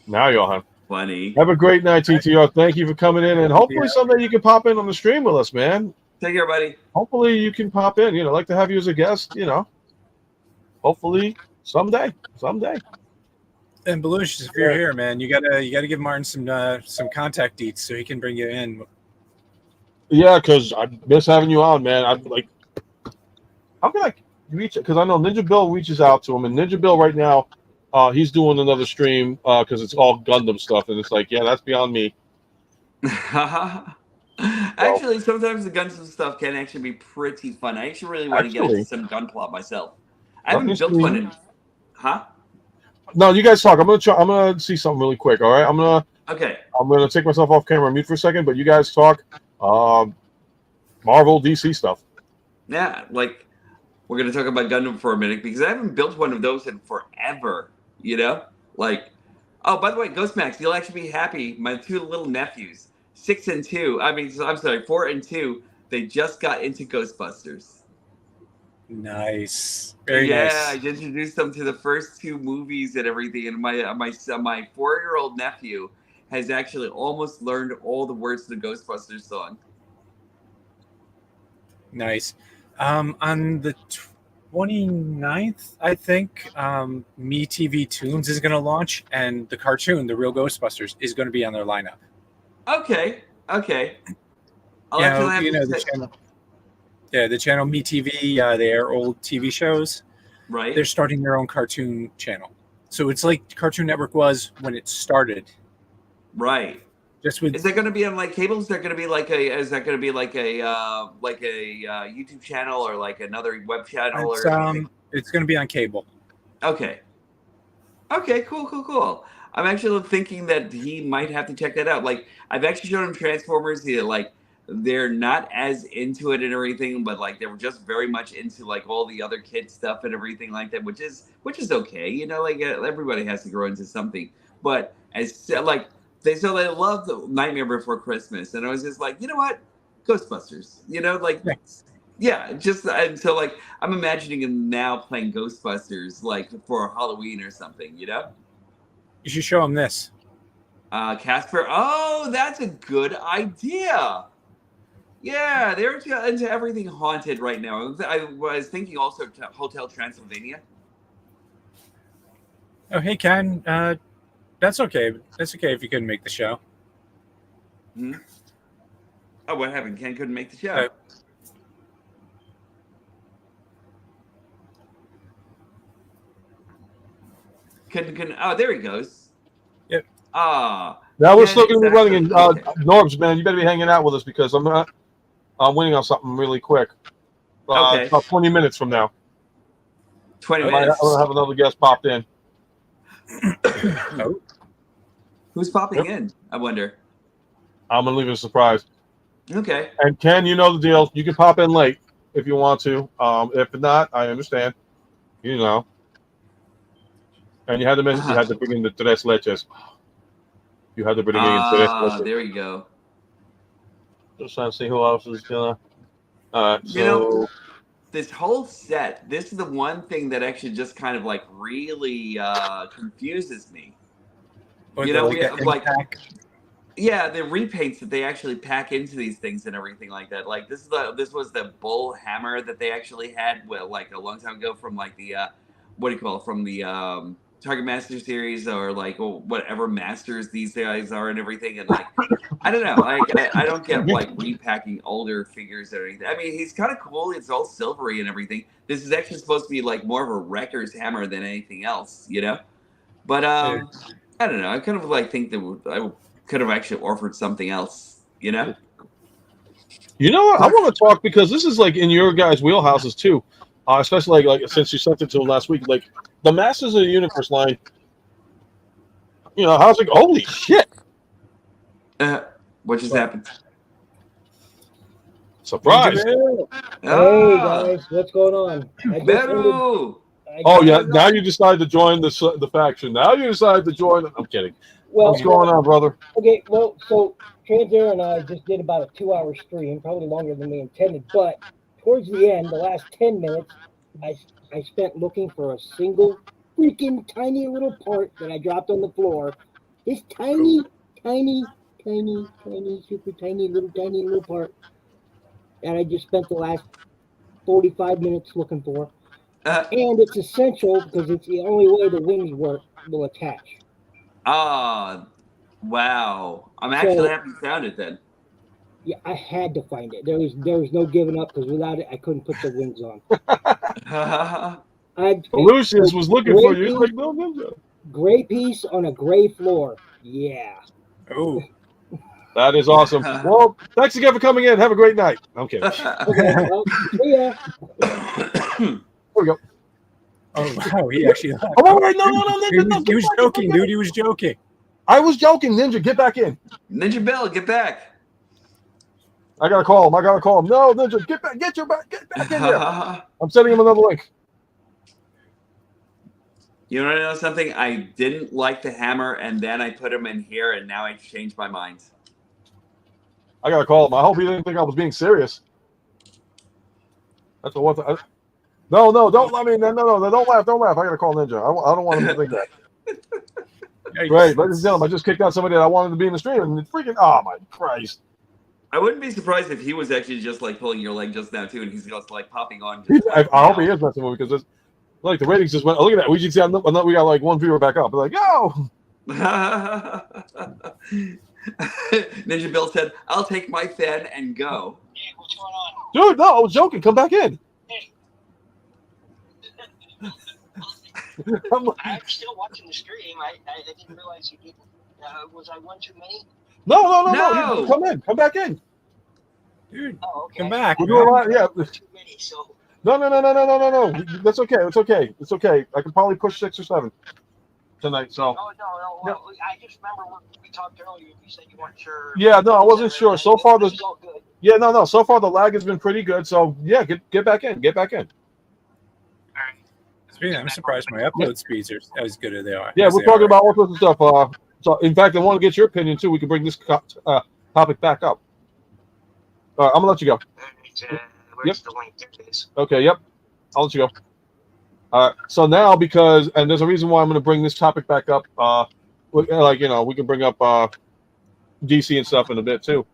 Speaker 2: Now y'all have.
Speaker 1: Funny.
Speaker 2: Have a great night, TTR. Thank you for coming in. And hopefully someday you can pop in on the stream with us, man.
Speaker 1: Take care, buddy.
Speaker 2: Hopefully you can pop in. I'd like to have you as a guest, Hopefully someday.
Speaker 5: And Belush, if you're here, man, you gotta give Martin some contact deets so he can bring you in.
Speaker 2: Yeah, because I miss having you on, man. I'm like, how can I reach it? Because I know Ninja Bill reaches out to him, and Ninja Bill right now, he's doing another stream because it's all Gundam stuff, and it's like, yeah, that's beyond me.
Speaker 1: Actually, sometimes the Gundam stuff can actually be pretty fun. I actually really want to get into some Gunpla myself. I haven't built one in. Huh?
Speaker 2: No, you guys talk. I'm gonna see something really quick. All right, I'm gonna take myself off camera and mute for a second. But you guys talk. Marvel, DC stuff.
Speaker 1: Yeah, like we're gonna talk about Gundam for a minute because I haven't built one of those in forever. Like, oh, by the way, Ghostmax, you'll actually be happy. My two little nephews, 6 and 2. I'm sorry, 4 and 2. They just got into Ghostbusters.
Speaker 5: Nice. Very nice.
Speaker 1: Yeah, I introduced them to the first 2 movies and everything. And my 4-year-old nephew has actually almost learned all the words to the Ghostbusters song.
Speaker 5: Nice. On the 29th, I think, MeTV Toons is going to launch, and the cartoon, The Real Ghostbusters, is going to be on their lineup.
Speaker 1: Okay.
Speaker 5: The channel. Yeah, the channel MeTV, they air old TV shows.
Speaker 1: Right.
Speaker 5: They're starting their own cartoon channel. So it's like Cartoon Network was when it started.
Speaker 1: Right.
Speaker 5: Just with.
Speaker 1: Is that going to be on like cable? Is that going to be like a YouTube channel or like another web channel or something?
Speaker 5: It's going to be on cable.
Speaker 1: Okay. Cool. I'm actually thinking that he might have to check that out. Like, I've actually shown him Transformers. they're not as into it and everything, but like they were just very much into like all the other kid stuff and everything like that, which is okay. You know, like everybody has to grow into something. But as like they love the Nightmare Before Christmas, and I was just like, you know what, Ghostbusters. You know, like yeah, just until like I'm imagining him now playing Ghostbusters like for Halloween or something. You know,
Speaker 5: you should show him this.
Speaker 1: Casper. Oh, that's a good idea. Yeah, they're into everything haunted right now. I was thinking also Hotel Transylvania.
Speaker 5: Oh, hey, Ken. That's okay. That's okay if you couldn't make the show.
Speaker 1: Hmm? Oh, what happened? Ken couldn't make the show. Oh, there he goes.
Speaker 5: Yep.
Speaker 2: Now we're still going to be running in Norbs, man. You better be hanging out with us because I'm waiting on something really quick.
Speaker 1: Okay.
Speaker 2: About 20 minutes from now.
Speaker 1: 20 minutes.
Speaker 2: I'm going to have another guest popped in.
Speaker 1: Oh. Who's popping in? I wonder.
Speaker 2: I'm going to leave it a surprise.
Speaker 1: Okay.
Speaker 2: And Ken, you know the deal. You can pop in late if you want to. If not, I understand. You know. And you had to mention you had to bring in the tres leches. You had to bring in tres leches.
Speaker 1: There you go.
Speaker 2: Just trying to see who else is gonna.
Speaker 1: You know, this whole set. This is the one thing that actually just kind of like really confuses me. You know, we have, like, yeah, the repaints that they actually pack into these things and everything like that. Like this was the bull hammer that they actually had, well, like a long time ago from like the what do you call it, from the Target Master series or like whatever masters these guys are and everything. And like I don't know, like I don't get like repacking older figures or anything. I mean, he's kind of cool. It's all silvery and everything. This is actually supposed to be like more of a wrecker's hammer than anything else, you know. But I don't know. I kind of like think that I could have actually offered something else, you know.
Speaker 2: You know what? I want to talk because this is like in your guys' wheelhouses too, especially like since you sent it to him last week. Like the Masters of the Universe line. You know, I was like, holy shit!
Speaker 1: What just happened?
Speaker 2: Surprise!
Speaker 7: Hey guys, what's going on?
Speaker 2: Oh yeah, now you decided to join the faction. Now you decided to join. I'm kidding.
Speaker 7: Well,
Speaker 2: what's going on, brother?
Speaker 7: Okay, well, so Transair and I just did about a 2-hour stream, probably longer than we intended. But towards the end, the last 10 minutes, I spent looking for a single freaking tiny little part that I dropped on the floor. This tiny, super tiny little part that I just spent the last 45 minutes looking for. And it's essential because it's the only way the wings will attach.
Speaker 1: Wow. I'm actually happy you found it then.
Speaker 7: Yeah, I had to find it. There was no giving up because without it, I couldn't put the wings on.
Speaker 2: Lucius was looking for you. He's like, no, ninja.
Speaker 7: Gray piece on a gray floor. Yeah.
Speaker 5: Oh.
Speaker 2: That is awesome. Well, thanks again for coming in. Have a great night. I'm kidding.
Speaker 7: Okay, well, see ya.
Speaker 2: Here we go.
Speaker 5: Oh, wow. He actually left.
Speaker 2: Oh, wait, no, Ninja.
Speaker 5: He was joking, dude. He was joking.
Speaker 2: I was joking. Ninja, get back in.
Speaker 1: Ninja Bill, get back.
Speaker 2: I got to call him. No, Ninja, get back. Get back in there. I'm sending him another link.
Speaker 1: You want to know something? I didn't like the hammer, and then I put him in here, and now I changed my mind.
Speaker 2: I got to call him. I hope he didn't think I was being serious. That's the one thing. No, don't. I mean, no, don't laugh. I got to call Ninja. I don't want him to think that. Great, ladies and gentlemen, I just kicked out somebody that I wanted to be in the stream, and freaking, oh my Christ!
Speaker 1: I wouldn't be surprised if he was actually just like pulling your leg just now too, and he's just like popping on.
Speaker 2: I hope he is messing with me because like the ratings just went. Oh, look at that. We just got we got like one viewer back up. We're like, yo.
Speaker 1: Ninja Bill said, "I'll take my fan and go."
Speaker 8: Hey, what's going on?
Speaker 2: Dude, no, I was joking. Come back in.
Speaker 8: Hey.
Speaker 2: I'm
Speaker 8: still watching the stream. I didn't realize you didn't. Was I one too many?
Speaker 2: No. Come in. Come back in.
Speaker 5: Dude,
Speaker 8: oh, okay.
Speaker 5: Come back.
Speaker 2: We're doing a lot. Yeah.
Speaker 8: Too many, so.
Speaker 2: No. That's okay. It's okay. I can probably push 6 or 7. tonight. So.
Speaker 8: Oh no. Well, I just remember when we talked earlier. You said you weren't sure.
Speaker 2: Yeah, no, I wasn't sure. So far,
Speaker 8: this is all good.
Speaker 2: Yeah, no. So far, the lag has been pretty good. So yeah, get back in. Get back in.
Speaker 5: I'm surprised my upload speeds are as good as they are.
Speaker 2: Yeah, we're talking about all sorts of stuff. So, in fact, I want to get your opinion too. We can bring this topic back up. All right, I'm gonna let you go.
Speaker 8: Where's the link? There it is.
Speaker 2: Okay, yep. I'll let you go. All right. So now, and there's a reason why I'm gonna bring this topic back up. We can bring up DC and stuff in a bit too,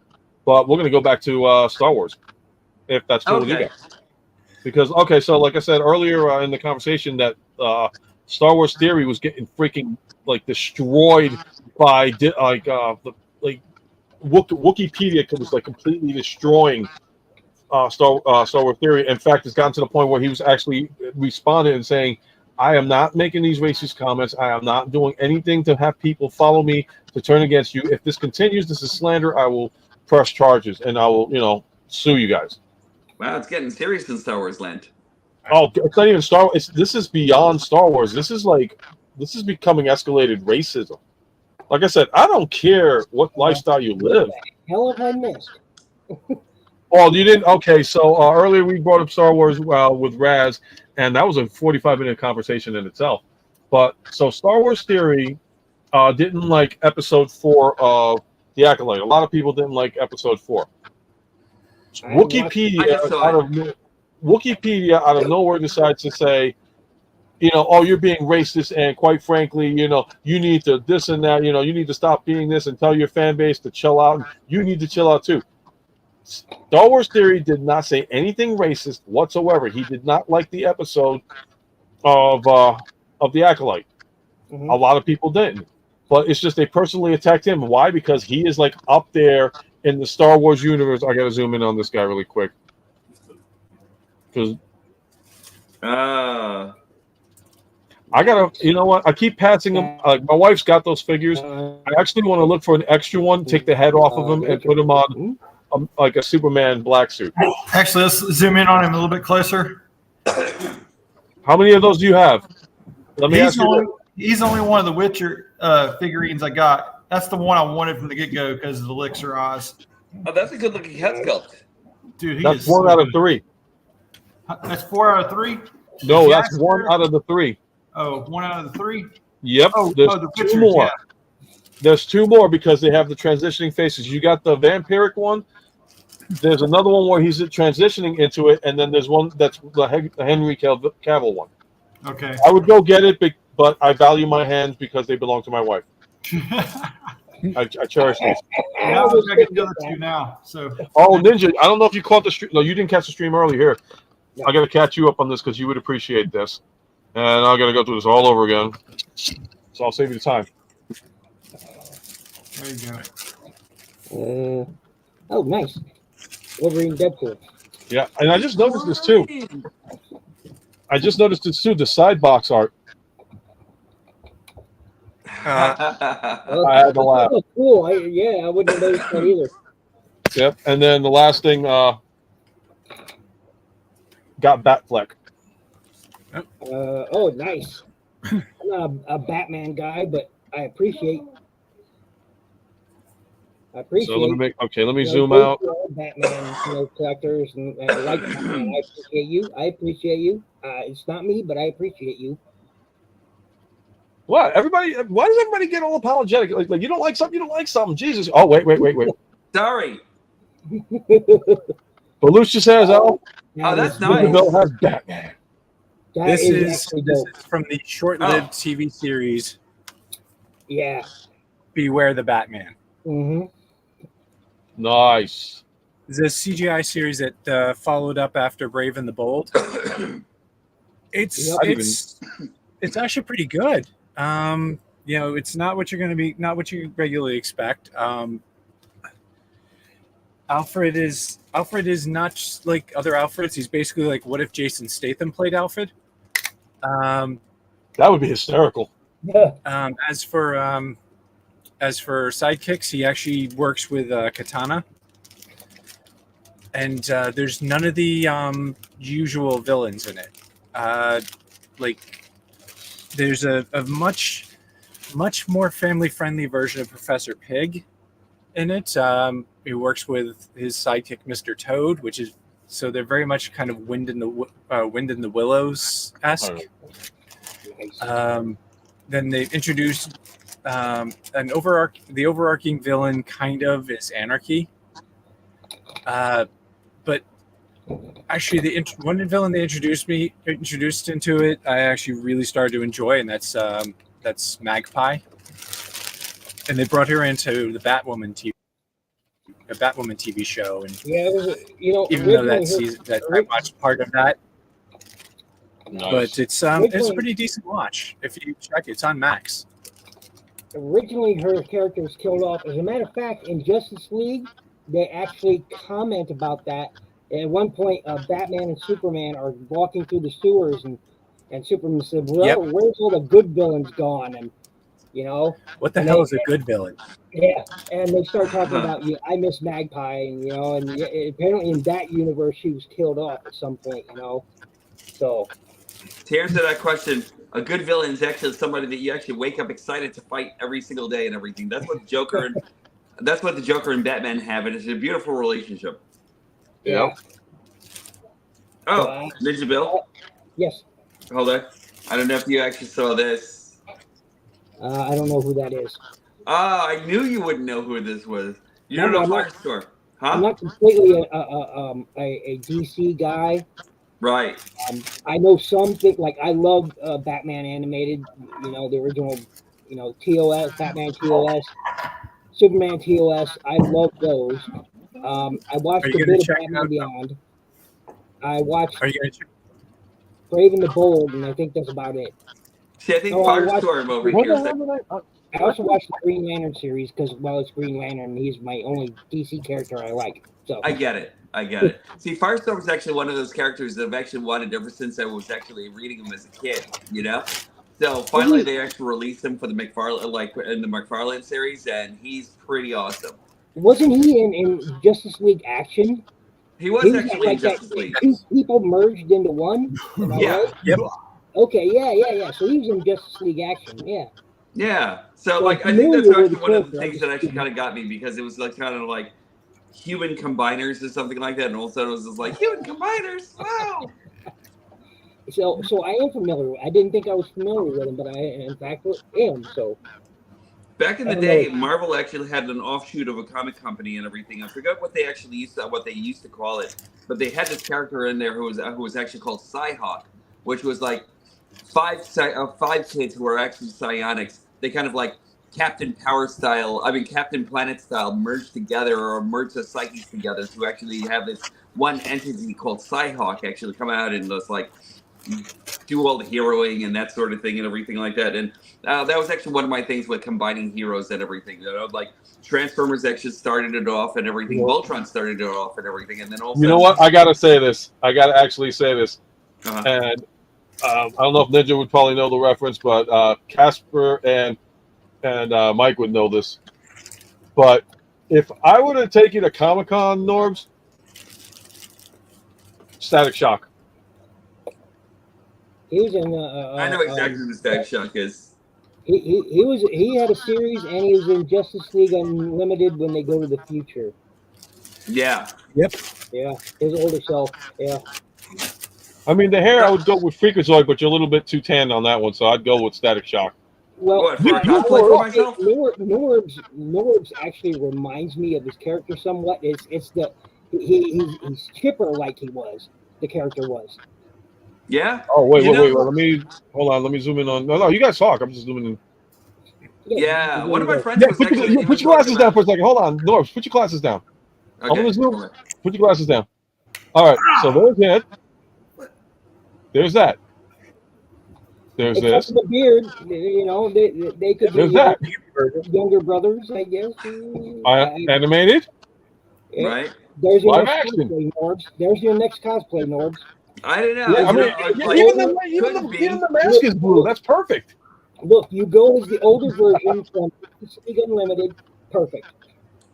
Speaker 2: but we're gonna go back to Star Wars, if that's cool with you guys. Because so like I said earlier in the conversation, that Star Wars Theory was getting freaking destroyed by Wikipedia was completely destroying Star Wars Theory. In fact, it's gotten to the point where he was actually responding and saying, "I am not making these racist comments. I am not doing anything to have people follow me to turn against you. If this continues, this is slander. I will press charges and I will, sue you guys."
Speaker 1: Wow, it's getting serious in Star Wars land.
Speaker 2: Oh, it's not even Star Wars. This is beyond Star Wars. This is becoming escalated racism. Like I said, I don't care what lifestyle you live.
Speaker 7: Hell have I missed?
Speaker 2: Oh, you didn't? Okay, so earlier we brought up Star Wars with Raz, and that was a 45-minute conversation in itself. But so Star Wars Theory didn't like episode 4 of The Acolyte. A lot of people didn't like episode 4. Wikipedia out of nowhere decides to say, you're being racist, and quite frankly, you need to this and that, you need to stop being this and tell your fan base to chill out. You need to chill out too. Star Wars Theory did not say anything racist whatsoever. He did not like the episode of The Acolyte. Mm-hmm. A lot of people didn't, but it's just they personally attacked him. Why? Because he is up there in the Star Wars universe. I gotta zoom in on this guy really quick. Because I gotta, I keep passing them. My wife's got those figures. I actually want to look for an extra one, take the head off of him, and put him on a Superman black suit.
Speaker 6: Actually, let's zoom in on him a little bit closer.
Speaker 2: How many of those do you have? Let me ask you.
Speaker 6: He's only one of the Witcher figurines I got. That's the one I wanted from the get-go because of the elixir eyes.
Speaker 1: Oh, that's a good-looking head sculpt.
Speaker 6: Dude,
Speaker 2: that's 1 out of 3.
Speaker 6: That's 4 out of 3?
Speaker 2: No, that's 1 out of the 3.
Speaker 6: Oh, 1 out of the 3?
Speaker 2: Yep. There's
Speaker 6: the
Speaker 2: 2 more. Yeah. There's 2 more because they have the transitioning faces. You got the vampiric one. There's another one where he's transitioning into it, and then there's one that's the Henry Cavill one.
Speaker 6: Okay.
Speaker 2: I would go get it, but I value my hands because they belong to my wife. I cherish these.
Speaker 6: Yeah, I was checking the other 2 now. So.
Speaker 2: Oh, Ninja! I don't know if you caught the stream. No, you didn't catch the stream earlier. Here, I got to catch you up on this because you would appreciate this, and I got to go through this all over again. So I'll save you the time.
Speaker 6: There you
Speaker 7: go. Oh, nice. Wolverine Deadpool.
Speaker 2: Yeah, and I just noticed this too. The side box art. I had to laugh.
Speaker 7: Oh, cool. I wouldn't have noticed that either.
Speaker 2: Yep, and then the last thing got Batfleck.
Speaker 7: Oh, nice. I'm not a Batman guy, but I appreciate.
Speaker 2: So let me zoom out.
Speaker 7: Batman, collectors and like Batman. I appreciate you. It's not me, but I appreciate you.
Speaker 2: What? Why does everybody get all apologetic? Like you don't like something, you don't like something. Jesus. Oh, wait.
Speaker 1: Sorry.
Speaker 2: Belush just has
Speaker 1: Oh, that's nice.
Speaker 2: Bill has Batman.
Speaker 5: This is from the short-lived TV series.
Speaker 7: Yeah.
Speaker 5: Beware the Batman.
Speaker 7: Mm-hmm.
Speaker 2: Nice.
Speaker 5: It's a CGI series that followed up after Brave and the Bold. It's actually pretty good. It's not what you regularly expect. Alfred is not just like other Alfreds. He's basically like, what if Jason Statham played Alfred?
Speaker 2: That would be hysterical.
Speaker 5: As for sidekicks, he actually works with Katana, and there's none of the usual villains in it. There's a much much more family-friendly version of Professor Pig in it. He works with his sidekick, Mr. Toad, which is so they're very much kind of Wind in the Willows esque. Then they introduced the overarching villain kind of is Anarchy. But actually, one villain they introduced into it, I actually really started to enjoy, and that's Magpie. And they brought her into the Batwoman TV show, and
Speaker 7: yeah, it was,
Speaker 5: even though that I watched part of that,
Speaker 2: Nice.
Speaker 5: but it's a pretty decent watch if you check it. It's on Max.
Speaker 7: Originally, her character was killed off. As a matter of fact, in Justice League, they actually comment about that. At one point, Batman and Superman are walking through the sewers, and Superman said, "Well, where's all the good villains gone?" And
Speaker 5: what the hell is a good villain?
Speaker 7: Yeah, and they start talking about I miss Magpie, and apparently in that universe she was killed off at some point. So
Speaker 1: to answer that question, a good villain is actually somebody that you actually wake up excited to fight every single day and everything. That's what the Joker and Batman have, and it's a beautiful relationship.
Speaker 7: yeah.
Speaker 1: Oh, Ninja Bill.
Speaker 7: Yes.
Speaker 1: Hold on. I don't know if you actually saw this.
Speaker 7: I don't know who that is.
Speaker 1: Oh, I knew you wouldn't know who this was. You don't know Firestorm, huh?
Speaker 7: I'm not completely a DC guy.
Speaker 1: Right.
Speaker 7: I know something, like I love Batman animated, the original, TOS, Batman TOS, Superman TOS. I love those. I watched a bit of Batman Beyond. I watched Brave and the Bold, and I think that's about it.
Speaker 1: See, I think Firestorm over here.
Speaker 7: I also watched the Green Lantern series because, it's Green Lantern. He's my only DC character I like. So
Speaker 1: I get it. See, Firestorm is actually one of those characters that I've actually wanted ever since I was actually reading him as a kid. So finally, they actually released him for the McFarlane, in the McFarlane series, and he's pretty awesome.
Speaker 7: Wasn't he in Justice League Action?
Speaker 1: He was actually in Justice League.
Speaker 7: Two people merged into one.
Speaker 1: Yeah.
Speaker 7: Right?
Speaker 5: Yep.
Speaker 7: Okay. Yeah. So he was in Justice League Action. Yeah.
Speaker 1: Yeah. So I think that's actually one of the things that actually kind of got me, because it was kind of like human combiners or something like that, and all of a sudden it was just like human combiners. Wow.
Speaker 7: So I am familiar. I didn't think I was familiar with him, but I in fact am. So
Speaker 1: back in the day, Marvel actually had an offshoot of a comic company and everything. I forgot what they used to call it, but they had this character in there who was actually called Psyhawk, which was like five kids who were actually psionics. They kind of like Captain Planet style merged together, or merged the psyches together to actually have this one entity called Psyhawk actually come out and just like do all the heroing and that sort of thing and everything like that. And that was actually one of my things with combining heroes and everything. Like Transformers actually started it off and everything. Voltron started it off and everything. And then also,
Speaker 2: you know what? I gotta say this. I gotta actually say this. And I don't know if Ninja would probably know the reference, but Casper and Mike would know this. But if I were to take you to Comic-Con, Norbs, Static Shock.
Speaker 7: he was in.
Speaker 1: I know exactly who Static Shock is.
Speaker 7: He had a series, and he was in Justice League Unlimited when they go to the future.
Speaker 1: Yeah.
Speaker 5: Yep.
Speaker 7: Yeah, his older self. Yeah.
Speaker 2: I mean, the hair I would go with Freakazoid, but you're a little bit too tan on that one, so I'd go with Static Shock.
Speaker 7: Well, Norbs actually reminds me of his character somewhat. It's the he's chipper like he was. The character was.
Speaker 1: Yeah.
Speaker 2: Oh wait. Let me zoom in on. No, you guys talk. I'm just zooming in.
Speaker 1: Yeah, one of my friends was
Speaker 2: put your glasses down for a second. Hold on, Norbs. Put your glasses down.
Speaker 1: Okay.
Speaker 2: I'm gonna zoom. Put your glasses down. All right. So there's it. There's that. There's this.
Speaker 7: The beard, they could be
Speaker 2: that.
Speaker 7: Younger brothers, I guess.
Speaker 2: Animated.
Speaker 7: Yeah.
Speaker 1: Right.
Speaker 7: There's your
Speaker 2: Live
Speaker 7: next
Speaker 2: action.
Speaker 7: cosplay, Norbs. There's your next cosplay, Norbs.
Speaker 1: I don't know.
Speaker 2: Even the mask is blue. That's perfect.
Speaker 7: Look, you go as the older version from League Unlimited. Perfect.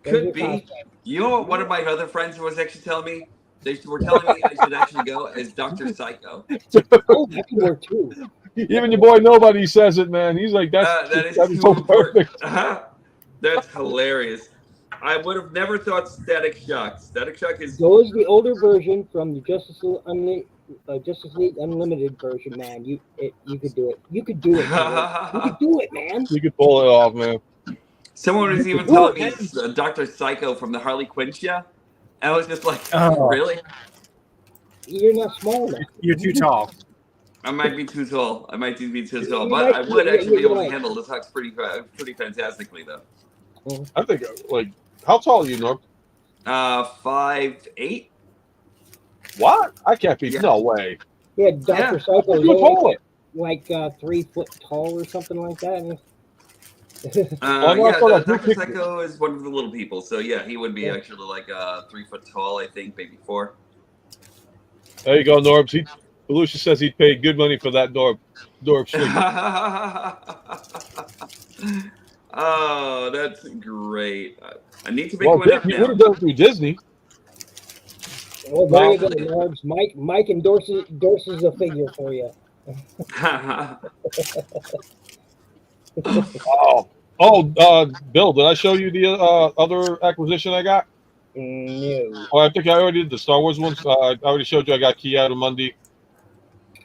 Speaker 1: Could be. Cosplay. You know what? One of my other friends was actually telling me. They were telling me I should actually go as Dr. Psycho.
Speaker 7: Oh, that could work too.
Speaker 2: Even your boy Nobody says it, man. He's like, that is
Speaker 1: so
Speaker 2: perfect.
Speaker 1: That's hilarious. I would have never thought Static Shock. Static Shock is.
Speaker 7: Go is the older version from the Justice League Unlimited version, man. You could do it. You could do it. You could do it, man.
Speaker 2: You could pull it off, man.
Speaker 1: Someone was even telling me it's Dr. Psycho from the Harley Quinn show. I was just like, really?
Speaker 7: You're not small enough.
Speaker 5: You're too tall.
Speaker 1: I might be too tall. I might be too tall, but I would actually be able to handle the tux pretty fantastically, though.
Speaker 2: I think, like, how tall are you, Norm?
Speaker 1: 5'8".
Speaker 2: What? I can't be. No way.
Speaker 7: Yeah, Dr. Psycho is like 3 foot tall or something like that.
Speaker 1: Dr. Psycho is one of the little people, so yeah, he would be actually like 3 foot tall, I think, maybe 4.
Speaker 2: There you go, Norbs. Belushi says he paid good money for that Norb sleep.
Speaker 1: Oh, that's great. I need to make one up now.
Speaker 2: You would have done it through Disney.
Speaker 7: Well, there you go, Norbs. Mike endorses a figure for you. Bill, did I show you the other acquisition I got? No.
Speaker 2: Oh, I think I already did the Star Wars ones. I already showed you I got Ki-Adi-Mundi.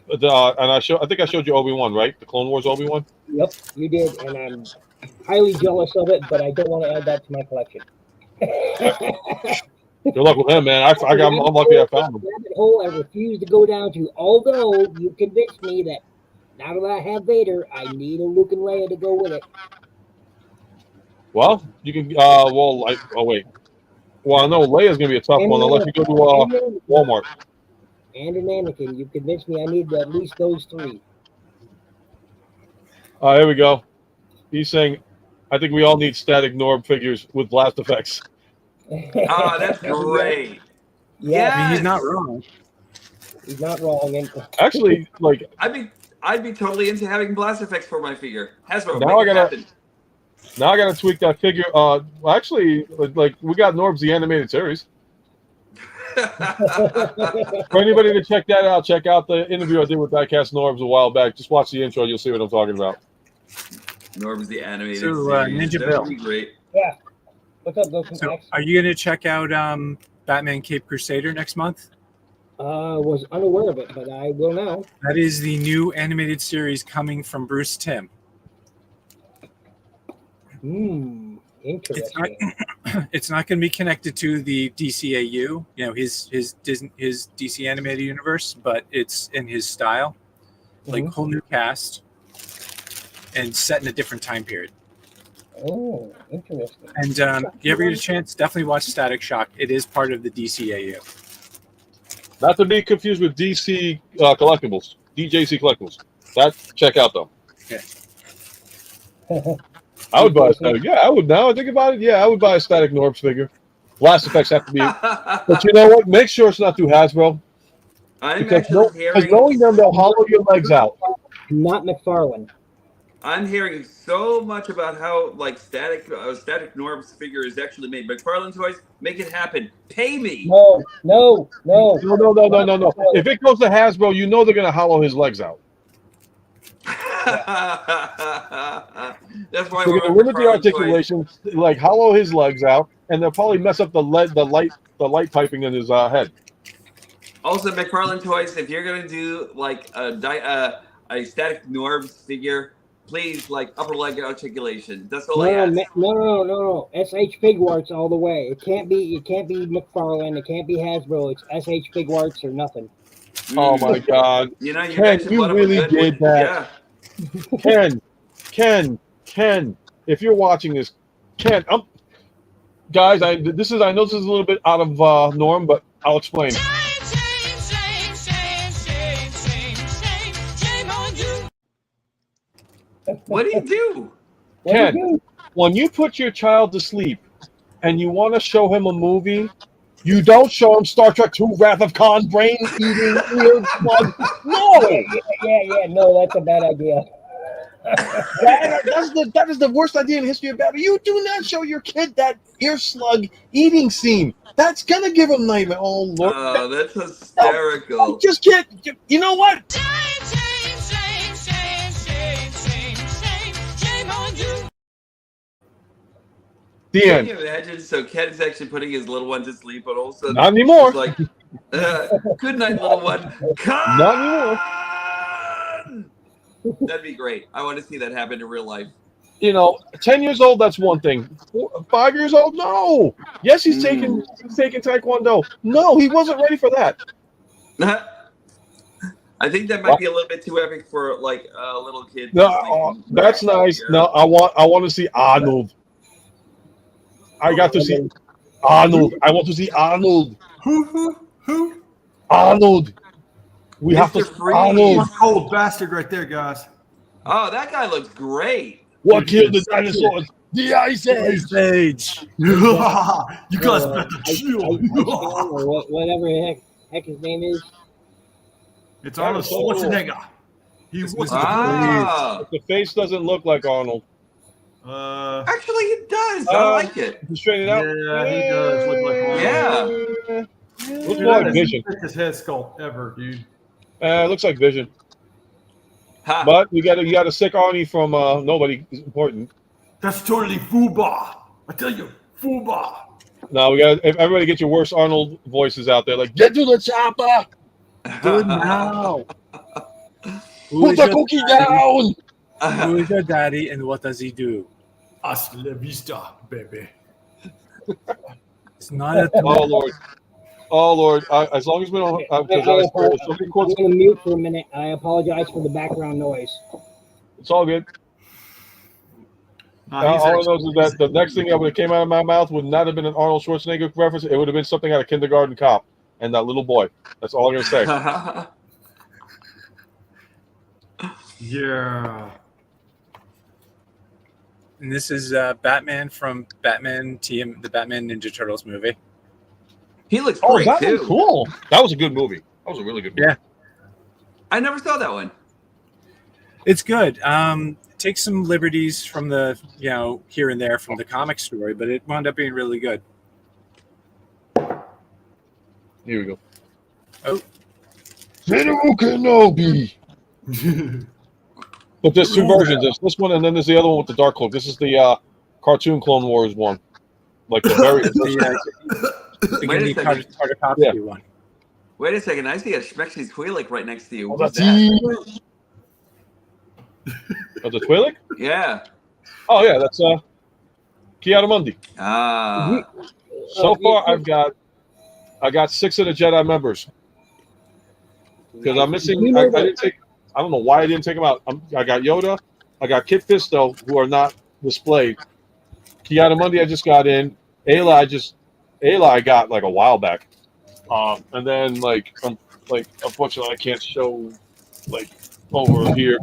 Speaker 2: And I think I showed you Obi-Wan, right? The Clone Wars Obi-Wan?
Speaker 7: Yep, you did, and I'm highly jealous of it, but I don't want to add that to my collection.
Speaker 2: Good luck with him, man. I'm lucky I found him.
Speaker 7: Rabbit hole I refuse to go down to, although you convinced me that now that I have Vader, I need a Luke and Leia to go with it.
Speaker 2: Well, you can, wait. Well, I know Leia's going to be a tough one unless you go to Walmart.
Speaker 7: And an Anakin. You convinced me I need at least those 3.
Speaker 2: Here we go. He's saying, I think we all need static Norb figures with blast effects.
Speaker 1: Oh, that's great.
Speaker 7: Yeah,
Speaker 5: I mean, he's not wrong.
Speaker 7: He's not wrong. And
Speaker 2: actually, like,
Speaker 1: I'd be totally into having blast effects for my figure. Hasbro,
Speaker 2: now I gotta tweak that figure. Actually, like we got Norb's the animated series. For anybody to check that out, check out the interview I did with Diecast Norbs a while back. Just watch the intro, you'll see what I'm talking about.
Speaker 1: Norb's the animated
Speaker 5: series. Ninja
Speaker 1: That
Speaker 5: Bill.
Speaker 1: would be great.
Speaker 7: Yeah. What's up, Ghost?
Speaker 5: So, are you going to check out Batman Cape Crusader next month?
Speaker 7: Was unaware of it, but I will now.
Speaker 5: That is the new animated series coming from Bruce Timm.
Speaker 7: Interesting.
Speaker 5: It's not going to be connected to the DCAU, his DC animated universe, but it's in his style, like whole new cast, and set in a different time period.
Speaker 7: Oh, interesting.
Speaker 5: And if you ever get a chance, definitely watch Static Shock. It is part of the DCAU.
Speaker 2: Not to be confused with DC Collectibles, DJC Collectibles. Check out though.
Speaker 5: Okay.
Speaker 2: I would buy a static. Yeah, I would. Now I think about it. Yeah, I would buy a static Norbs figure. Blast effects have to be. But you know what? Make sure it's not through Hasbro. Because knowing them, they'll hollow your legs out.
Speaker 7: Not McFarlane.
Speaker 1: I'm hearing so much about how like static Norbs figure is actually made. McFarlane Toys, make it happen. Pay me.
Speaker 7: No.
Speaker 2: If it goes to Hasbro, you know they're going to hollow his legs out.
Speaker 1: That's why
Speaker 2: we're going to limit the articulation, like hollow his legs out, and they'll probably mess up the light piping in his head.
Speaker 1: Also, McFarlane Toys, if you're going to do like a static Norbs figure, please, like upper leg articulation. That's all I ask.
Speaker 7: No. SH Figuarts all the way. It can't be McFarlane. It can't be Hasbro. It's SH Figuarts or nothing.
Speaker 2: Oh my God!
Speaker 1: Ken,
Speaker 2: you really did that. Yeah. Ken, if you're watching this, Ken, guys, I know this is a little bit out of norm, but I'll explain.
Speaker 1: What do you do?
Speaker 2: Ken, when you put your child to sleep and you want to show him a movie, you don't show him Star Trek II: Wrath of Khan, brain eating, ear plug. No.
Speaker 7: Yeah. No, that's a bad idea.
Speaker 2: That is the worst idea in the history of Batman. You do not show your kid that ear slug eating scene. That's gonna give him nightmare. Oh Lord.
Speaker 1: Oh, that's hysterical.
Speaker 2: Just kid. You know what? The
Speaker 1: Can
Speaker 2: end.
Speaker 1: you imagine? So Ken is actually putting his little one to sleep, but also
Speaker 2: Not anymore.
Speaker 1: like, good night, little one. Come.
Speaker 2: Not anymore.
Speaker 1: That'd be great. I want to see that happen in real life.
Speaker 2: 10 years old, that's one thing. 5 years old, no. Yes, he's taking Taekwondo. No, he wasn't ready for that.
Speaker 1: I think that might be a little bit too epic for like a little kid.
Speaker 2: No, that's nice. No, I want to see Arnold. I got to see Arnold. I want to see Arnold.
Speaker 6: Who?
Speaker 2: Arnold. We have to see Arnold.
Speaker 6: One old bastard right there, guys.
Speaker 1: Oh, that guy looks great.
Speaker 2: What killed the dinosaurs? The Ice Age.
Speaker 6: You guys better chill.
Speaker 7: Whatever heck his name is.
Speaker 6: It's Arnold Schwarzenegger.
Speaker 2: The face doesn't look like Arnold.
Speaker 1: Actually, it does. I like it.
Speaker 2: You straighten it out.
Speaker 6: Yeah, he does look like Arnold.
Speaker 1: Yeah.
Speaker 2: Looks more like Vision.
Speaker 6: His head sculpt ever, dude.
Speaker 2: Looks like Vision.
Speaker 1: Ha.
Speaker 2: But you got a sick Arnie from Nobody is Important.
Speaker 6: That's totally Fuba. I tell you, Fuba.
Speaker 2: Now we got everybody get your worst Arnold voices out there. Like, get to the chopper.
Speaker 5: Do it now.
Speaker 2: Put the cookie down.
Speaker 5: Who is your daddy and what does he do?
Speaker 6: Hasta la vista, baby.
Speaker 5: It's not a
Speaker 2: Oh Lord! As long as we don't,
Speaker 7: I'm going to mute for a minute. I apologize for the background noise.
Speaker 2: It's all good. All I know is that the next thing that would have came out of my mouth would not have been an Arnold Schwarzenegger reference. It would have been something out of Kindergarten Cop and that little boy. That's all I'm gonna say.
Speaker 6: Yeah.
Speaker 5: And this is Batman from the Batman Ninja Turtles movie.
Speaker 1: He looks great
Speaker 2: that
Speaker 1: too.
Speaker 2: was cool. That was a good movie. That was a really good movie.
Speaker 5: Yeah.
Speaker 1: I never saw that one.
Speaker 5: It's good. Takes some liberties from the, here and there from the comic story, but it wound up being really good.
Speaker 2: Here we go.
Speaker 5: Oh.
Speaker 2: General Kenobi. But there's two versions. There's this one, and then there's the other one with the dark cloak. This is the cartoon Clone Wars one. Like the very
Speaker 5: one.
Speaker 1: Wait a second. I see a Schmexy's Twi'lek right next to you.
Speaker 2: Oh,
Speaker 1: Who's
Speaker 2: that's
Speaker 1: that?
Speaker 2: Oh, the Twi'lek?
Speaker 1: Yeah.
Speaker 2: Oh yeah, that's Kiadamundi.
Speaker 1: Ah.
Speaker 2: So far, I got 6 of the Jedi members because I'm missing. I didn't take. I don't know why I didn't take them out. I got Yoda, I got Kit Fisto, who are not displayed. Kiadamundi, I just got in. Ayla, I got like a while back. And then unfortunately, I can't show like over here.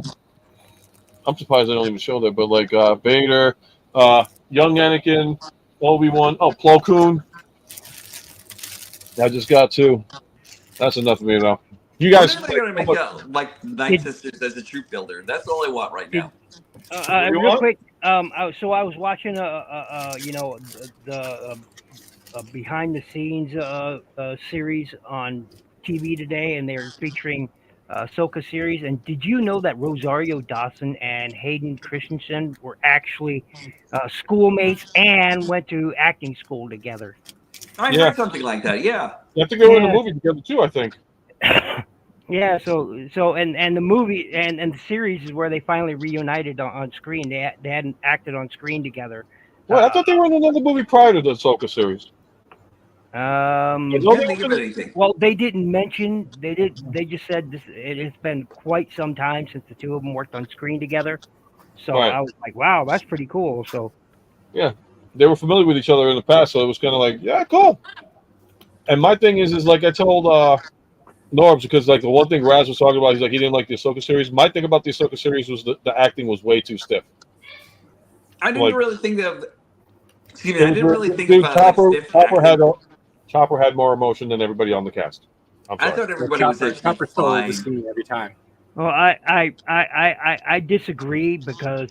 Speaker 2: I'm surprised I don't even show that, but like Vader, young Anakin, Obi-Wan, Plo Koon. I just got 2. That's enough for me now. You guys,
Speaker 1: they're gonna make like Night Sisters as a troop builder. That's all I want right now.
Speaker 7: Real quick, so I was watching the behind the scenes series on TV today, and they're featuring Ahsoka series. And did you know that Rosario Dawson and Hayden Christensen were actually schoolmates and went to acting school together?
Speaker 1: I heard something like that. Yeah.
Speaker 2: You have to go in the movie together too, I think.
Speaker 7: Yeah, so and the movie and the series is where they finally reunited on screen. They hadn't acted on screen together.
Speaker 2: Well, I thought they were in another movie prior to the Ahsoka series.
Speaker 7: Well, they didn't mention. They just said this. It's been quite some time since the two of them worked on screen together. So I was like, wow, that's pretty cool. So
Speaker 2: yeah, they were familiar with each other in the past, so it was kind of like, yeah, cool. And my thing is like I told Norbs, because like the one thing Raz was talking about, he's like he didn't like the Ahsoka series. My thing about the Ahsoka series was the acting was way too stiff.
Speaker 1: I didn't really think of. Excuse me, I didn't really think about
Speaker 2: Chopper had more emotion than everybody on the cast.
Speaker 1: I thought everybody was actually fine
Speaker 5: every time.
Speaker 7: Well, I disagree because,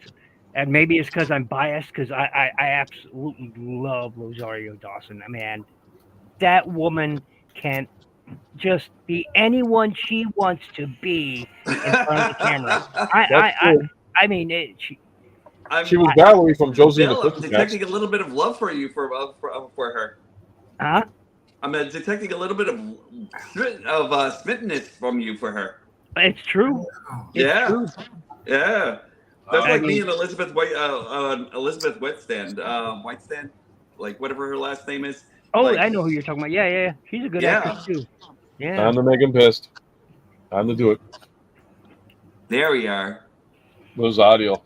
Speaker 7: and maybe it's because I'm biased, because I absolutely love Rosario Dawson. I mean, that woman can just be anyone she wants to be in front of the camera.
Speaker 2: She was Valerie from Josie and the
Speaker 1: Bill, I'm
Speaker 2: Pussycats.
Speaker 1: detecting a little bit of love for you for her.
Speaker 7: Huh?
Speaker 1: I'm detecting a little bit of smittenness from you for her.
Speaker 7: It's true. It's
Speaker 1: Yeah,
Speaker 7: true.
Speaker 1: yeah. That's
Speaker 7: I
Speaker 1: like me
Speaker 7: mean-
Speaker 1: and Elizabeth Whitestand, like whatever her last name is.
Speaker 7: Oh,
Speaker 1: Like,
Speaker 7: I know who you're talking about. Yeah. She's a good actress too. Yeah.
Speaker 2: Time to make him pissed. Time to do it.
Speaker 1: There we are.
Speaker 2: Was audio.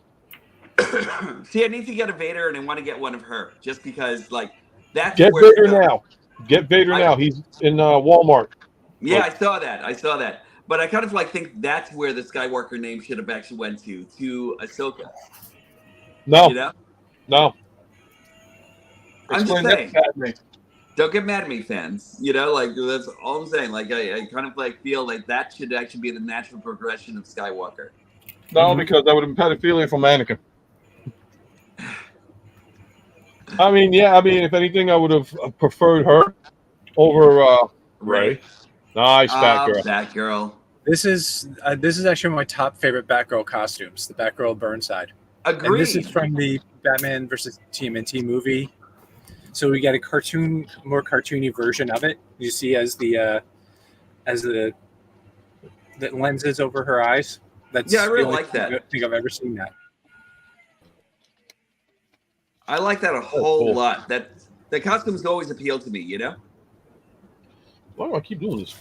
Speaker 1: See, I need to get a Vader, and I want to get one of her, just because, like, that's
Speaker 2: Get
Speaker 1: where
Speaker 2: Vader now. Get Vader now. He's in Walmart.
Speaker 1: Yeah, I saw that. But I kind of think that's where the Skywalker name should have actually went to Ahsoka.
Speaker 2: No,
Speaker 1: you know?
Speaker 2: No.
Speaker 1: I'm just
Speaker 2: Explain
Speaker 1: saying. Don't get mad at me, fans. That's all I'm saying. I kind of feel like that should actually be the natural progression of Skywalker.
Speaker 2: No, because that would have been pedophilia from Anakin. If anything, I would have preferred her over Rey. Nice Batgirl.
Speaker 1: Batgirl.
Speaker 5: This is actually my top favorite Batgirl costumes, the Batgirl Burnside.
Speaker 1: Agreed.
Speaker 5: And this is from the Batman versus TMNT movie. So we get a more cartoony version of it. You see as the lenses over her eyes.
Speaker 1: I really like that.
Speaker 5: I don't think I've ever seen that.
Speaker 1: I like that a whole lot. The costumes always appeal to me, you know?
Speaker 2: Why do I keep doing this?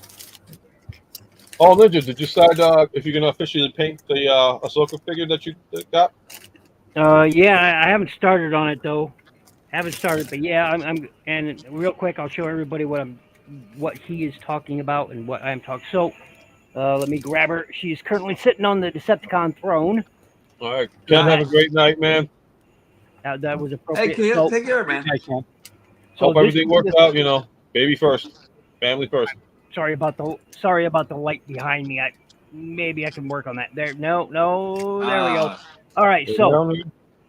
Speaker 2: Oh, Ninja, did you decide if you're going to officially paint the Ahsoka figure that you got?
Speaker 7: Yeah, I haven't started on it though. But yeah, I'm and real quick, I'll show everybody what he is talking about and what I'm talking. So, let me grab her. She's currently sitting on the Decepticon throne.
Speaker 2: All right, Ken, have a great night, man.
Speaker 7: That was appropriate.
Speaker 1: Hey, take care, man.
Speaker 7: So
Speaker 2: hope everything works out. Baby first, family first.
Speaker 7: Sorry about the light behind me. Maybe I can work on that. There, no, there we go. All right, so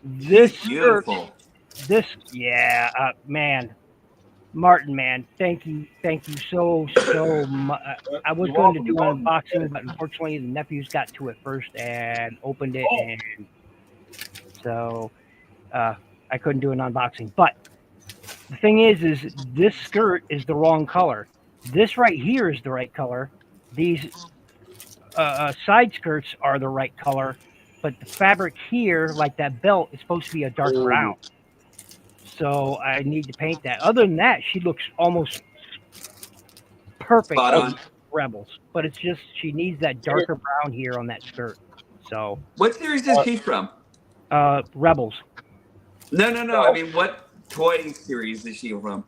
Speaker 7: this
Speaker 1: beautiful.
Speaker 7: Man, Martin, man, thank you so much. I was going to do an unboxing, but unfortunately, the nephews got to it first and opened it, and so I couldn't do an unboxing. But the thing is this skirt is the wrong color. This right here is the right color. These side skirts are the right color, but the fabric here, like that belt, is supposed to be a dark brown. So I need to paint that. Other than that, she looks almost perfect on Rebels. But it's just she needs that darker brown here on that skirt. So
Speaker 1: what series is she from?
Speaker 7: Rebels.
Speaker 1: No. I mean, what toy series is she from?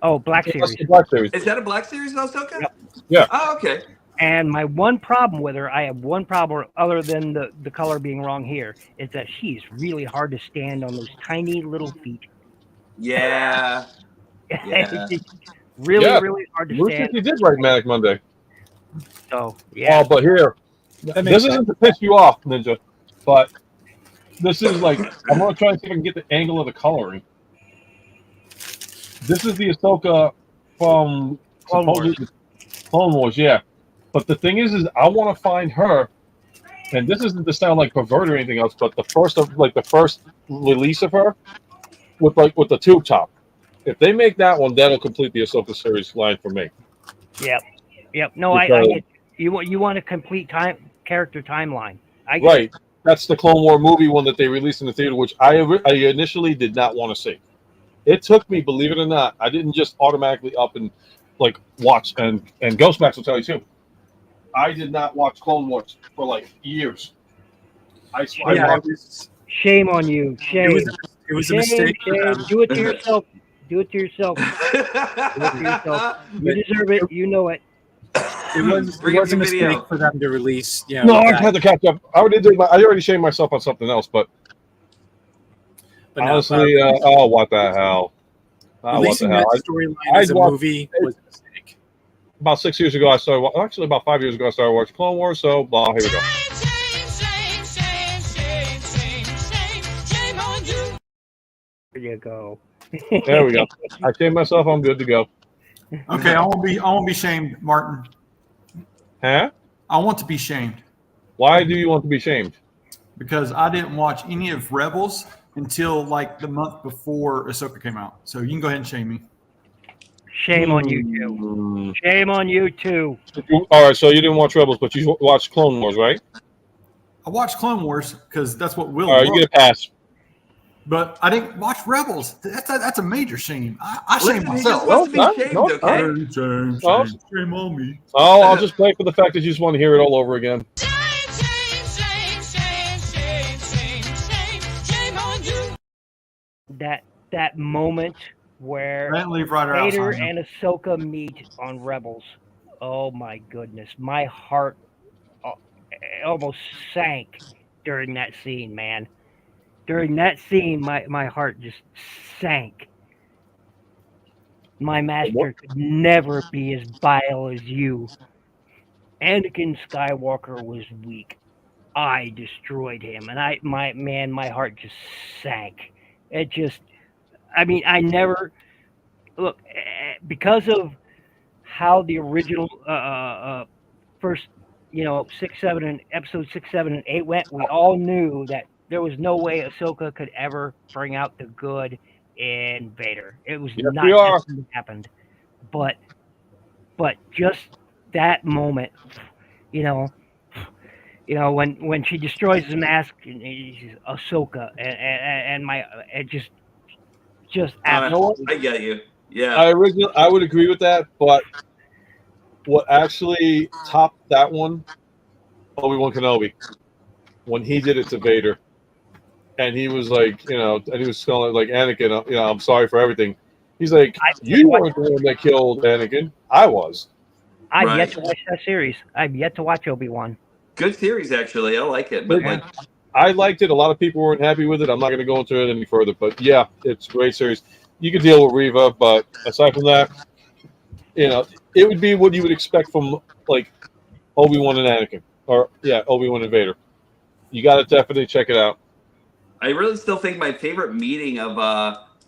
Speaker 7: Oh, Black Series.
Speaker 2: Black Series.
Speaker 1: Is that a Black Series, Ahsoka?
Speaker 7: Yep.
Speaker 2: Yeah.
Speaker 1: Oh, okay.
Speaker 7: And my one problem with her, I have one problem other than the color being wrong here, is that she's really hard to stand on those tiny little feet.
Speaker 1: Yeah.
Speaker 7: Really hard to stand.
Speaker 2: You did right, Manic Monday.
Speaker 7: So, yeah.
Speaker 2: Oh, but here, this isn't to piss you off, Ninja, but this is I'm going to try and see if I can get the angle of the coloring. This is the Ahsoka from Clone Wars, yeah. But the thing is I want to find her, and this isn't to sound like pervert or anything else, but the first release of her with the tube top. If they make that one, that'll complete the Ahsoka series line for me.
Speaker 7: Yep. No, I get you want a complete character timeline. I get
Speaker 2: right.
Speaker 7: it.
Speaker 2: That's the Clone War movie one that they released in the theater, which I initially did not want to see. It took me, believe it or not, I didn't just automatically up and watch, and Ghostmax will tell you too. I did not watch Clone Wars for years.
Speaker 7: Shame on you. Shame.
Speaker 5: It was a mistake.
Speaker 7: Shame. Do it to yourself. Do it to yourself. You deserve it. You know it.
Speaker 5: It was a mistake for them to release.
Speaker 2: No, I had to catch up. I already shamed myself on something else, but honestly, what the hell?
Speaker 5: Releasing that storyline as a movie was a mistake.
Speaker 2: About 6 years ago, about 5 years ago, I started watching Clone Wars. So, here we go.
Speaker 7: There you go.
Speaker 2: There we go. I shamed myself. I'm good to go.
Speaker 6: Okay, I won't be shamed, Martin.
Speaker 2: Huh?
Speaker 6: I want to be shamed.
Speaker 2: Why do you want to be shamed?
Speaker 6: because I didn't watch any of Rebels until like the month before Ahsoka came out. So you can go ahead and shame me.
Speaker 7: Shame on you too. Shame on you too.
Speaker 2: All right, so you didn't watch Rebels, but you watched Clone Wars, right?
Speaker 6: I watched Clone Wars because that's what Will.
Speaker 2: All right, you get a pass.
Speaker 6: But I didn't watch Rebels. That's a major shame. I shame myself.
Speaker 1: He just wants to be shamed, okay?
Speaker 6: Shame on me.
Speaker 2: Oh, I'll just play for the fact that you just want to hear it all over again.
Speaker 7: That moment where
Speaker 6: Vader
Speaker 7: and Ahsoka meet on Rebels. Oh my goodness, my heart almost sank during that scene, man. During that scene, my heart just sank. My master could never be as vile as you. Anakin Skywalker was weak. I destroyed him, and my heart just sank. It just, I mean, I never look because of how the original first, episode 6, 7, and 8 went. We all knew that there was no way Ahsoka could ever bring out the good in Vader. It was not going to happen. But just that moment, when she destroys his mask, and she's Ahsoka, and it just absolutely.
Speaker 1: I get you. Yeah.
Speaker 2: I would agree with that, but what actually topped that one, Obi-Wan Kenobi, when he did it to Vader, and he was like, and he was calling like Anakin, I'm sorry for everything. He's like, you weren't the one that killed Anakin. I was.
Speaker 7: I've yet to watch that series. I've yet to watch Obi-Wan.
Speaker 1: Good series, actually. I like it. But
Speaker 2: I liked it. A lot of people weren't happy with it. I'm not going to go into it any further. But yeah, it's a great series. You could deal with Reva, but aside from that, it would be what you would expect from like Obi-Wan and Anakin, or Obi-Wan and Vader. You got to definitely check it out.
Speaker 1: I really still think my favorite meeting of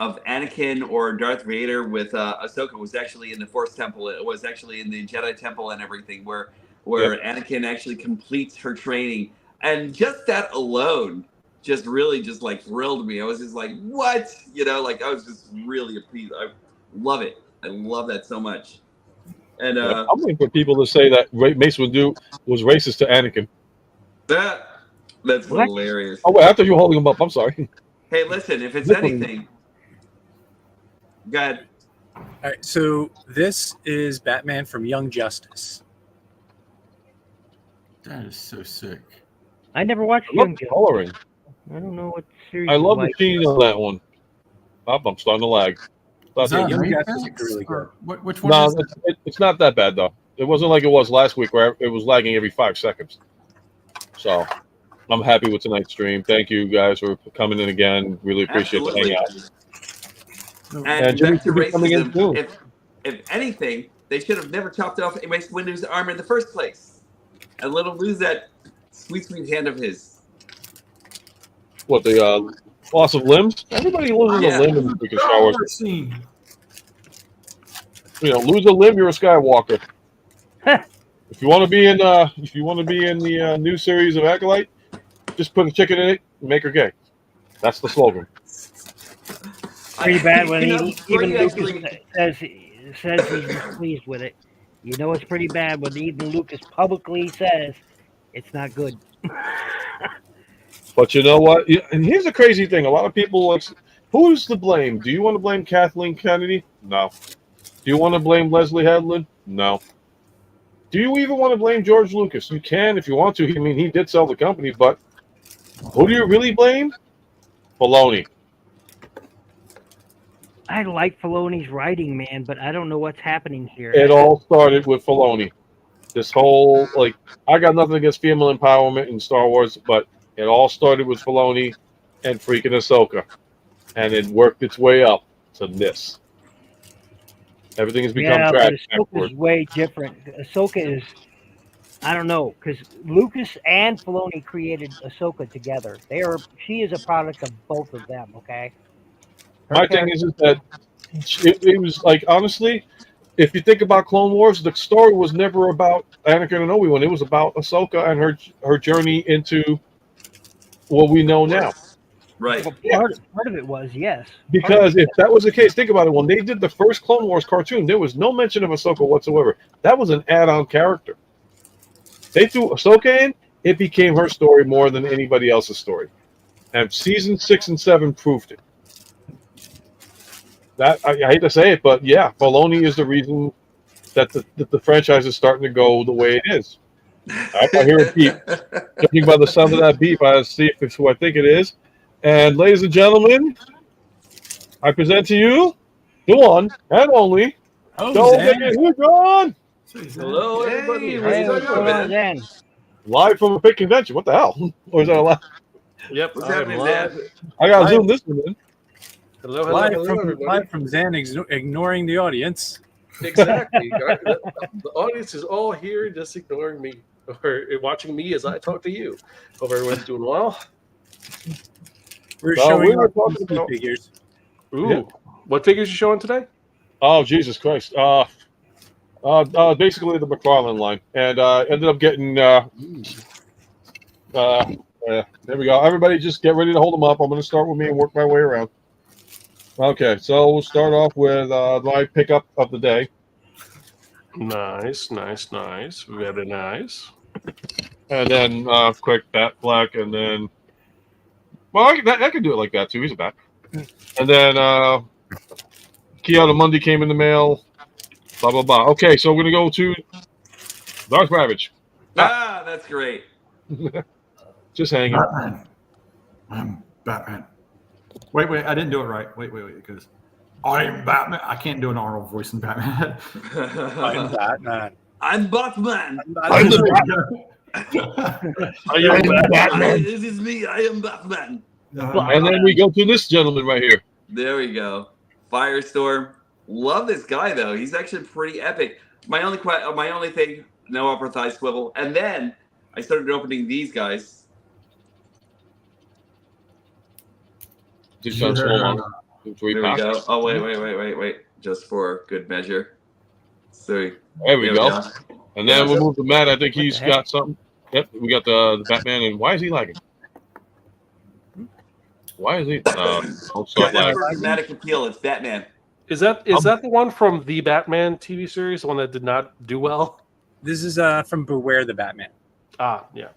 Speaker 1: Anakin or Darth Vader with Ahsoka was actually in the Force Temple. It was actually in the Jedi Temple and everything, where Anakin actually completes her training, and just that alone just really just like thrilled me. I was just like, what? I was just really appeased. I love it. I love that so much. And
Speaker 2: I'm waiting for people to say that Mace Windu was racist to Anakin.
Speaker 1: That's hilarious.
Speaker 2: Oh wait, I thought you were holding him up. I'm sorry.
Speaker 1: Hey, listen, if it's anything, go ahead.
Speaker 5: All right, so this is Batman from Young Justice.
Speaker 6: That is so sick.
Speaker 7: I never watched
Speaker 2: Young Justice. Coloring.
Speaker 7: I don't know what series.
Speaker 2: I love the sheen on that one. I'm starting to lag.
Speaker 5: Young Justice is really good.
Speaker 6: Which one?
Speaker 2: No, it's not that bad though. It wasn't like it was last week where it was lagging every 5 seconds. So I'm happy with tonight's stream. Thank you guys for coming in again. Really appreciate the hangout.
Speaker 1: And back to racism. If anything, they should have never chopped off Mace Windu's arm in the first place and let him lose that sweet, sweet hand of his.
Speaker 2: What, the loss of limbs? Everybody loses a limb in the freaking Star Wars. Lose a limb, you're a Skywalker. If you want to be in, the new series of Acolyte, just put a chicken in it and make her gay. That's the slogan.
Speaker 7: Pretty bad when even Lucas says he's pleased with it. It's pretty bad when even Lucas publicly says it's not good.
Speaker 2: But you know what? And here's the crazy thing. A lot of people who's to blame? Do you want to blame Kathleen Kennedy? No. Do you want to blame Leslie Headland? No. Do you even want to blame George Lucas? You can if you want to. I mean, he did sell the company, but who do you really blame? Filoni.
Speaker 7: I like Filoni's writing, man, but I don't know what's happening here.
Speaker 2: It all started with Filoni. This whole, I got nothing against female empowerment in Star Wars, but it all started with Filoni and freaking Ahsoka. And it worked its way up to this. Everything has become trash.
Speaker 7: Ahsoka is way different. Ahsoka is, I don't know, because Lucas and Filoni created Ahsoka together. She is a product of both of them, okay?
Speaker 2: My thing is that it was honestly, if you think about Clone Wars, the story was never about Anakin and Obi-Wan. It was about Ahsoka and her journey into what we know now.
Speaker 1: Right.
Speaker 7: Well, part of it was, yes.
Speaker 2: Because if that was the case, think about it. When they did the first Clone Wars cartoon, there was no mention of Ahsoka whatsoever. That was an add-on character. They threw Ahsoka in, it became her story more than anybody else's story. And season 6 and 7 proved it. That I hate to say it, but yeah, Filoni is the reason that the franchise is starting to go the way it is. I hear a beep. Judging by the sound of that beep, I see if it's who I think it is. And ladies and gentlemen, I present to you the one and only. John.
Speaker 9: Hello, everybody.
Speaker 7: Hey, what's going on, Dan?
Speaker 2: Live from a big convention. What the hell? Or is that a live?
Speaker 9: Yep,
Speaker 1: What's
Speaker 9: I'm
Speaker 1: happening,
Speaker 9: live.
Speaker 1: Zan?
Speaker 2: I gotta zoom this one in.
Speaker 9: Hello, everybody.
Speaker 5: Live from Zan ignoring the audience.
Speaker 9: Exactly. The audience is all here just ignoring me or watching me as I talk to you. Hope everyone's doing well.
Speaker 5: We're
Speaker 2: So
Speaker 5: showing
Speaker 2: we're
Speaker 5: our
Speaker 2: talking
Speaker 5: DC
Speaker 2: about-
Speaker 5: figures.
Speaker 9: Ooh.
Speaker 2: Yeah.
Speaker 9: What figures you showing today?
Speaker 2: Oh, Jesus Christ. Basically the McFarlane line. And ended up getting there we go. Everybody just get ready to hold them up. I'm going to start with me and work my way around. Okay, so we'll start off with my pickup of the day.
Speaker 9: Nice. Very nice.
Speaker 2: And then quick Bat Black, and then... Well, I can do it like that, too. He's a Bat. And then Kyoto Monday came in the mail. Blah, blah, blah. Okay, so we're going to go to Darth Ravage.
Speaker 1: Ah, that's great.
Speaker 2: Just hanging.
Speaker 6: Batman. I'm Batman. Wait, I didn't do it right. Wait, because I'm Batman. I can't do an Arnold voice in Batman.
Speaker 5: I'm Batman.
Speaker 1: I'm Batman.
Speaker 2: I'm the Batman.
Speaker 1: This is me. I am Batman.
Speaker 2: And then we go to this gentleman right here.
Speaker 1: There we go. Firestorm. Love this guy though. He's actually pretty epic. My only thing, no upper thigh swivel. And then I started opening these guys.
Speaker 2: Just on slow mo.
Speaker 1: There we go. Oh wait. Just for good measure. So
Speaker 2: there we go. And then we'll move to Matt. I think he's got something. Yep, we got the Batman. And why is he lagging? Why is he?
Speaker 1: Dramatic appeal. It's Batman.
Speaker 9: Is that the one from the Batman TV series, the one that did not do well?
Speaker 5: This is from Beware the Batman.
Speaker 9: Ah, yeah.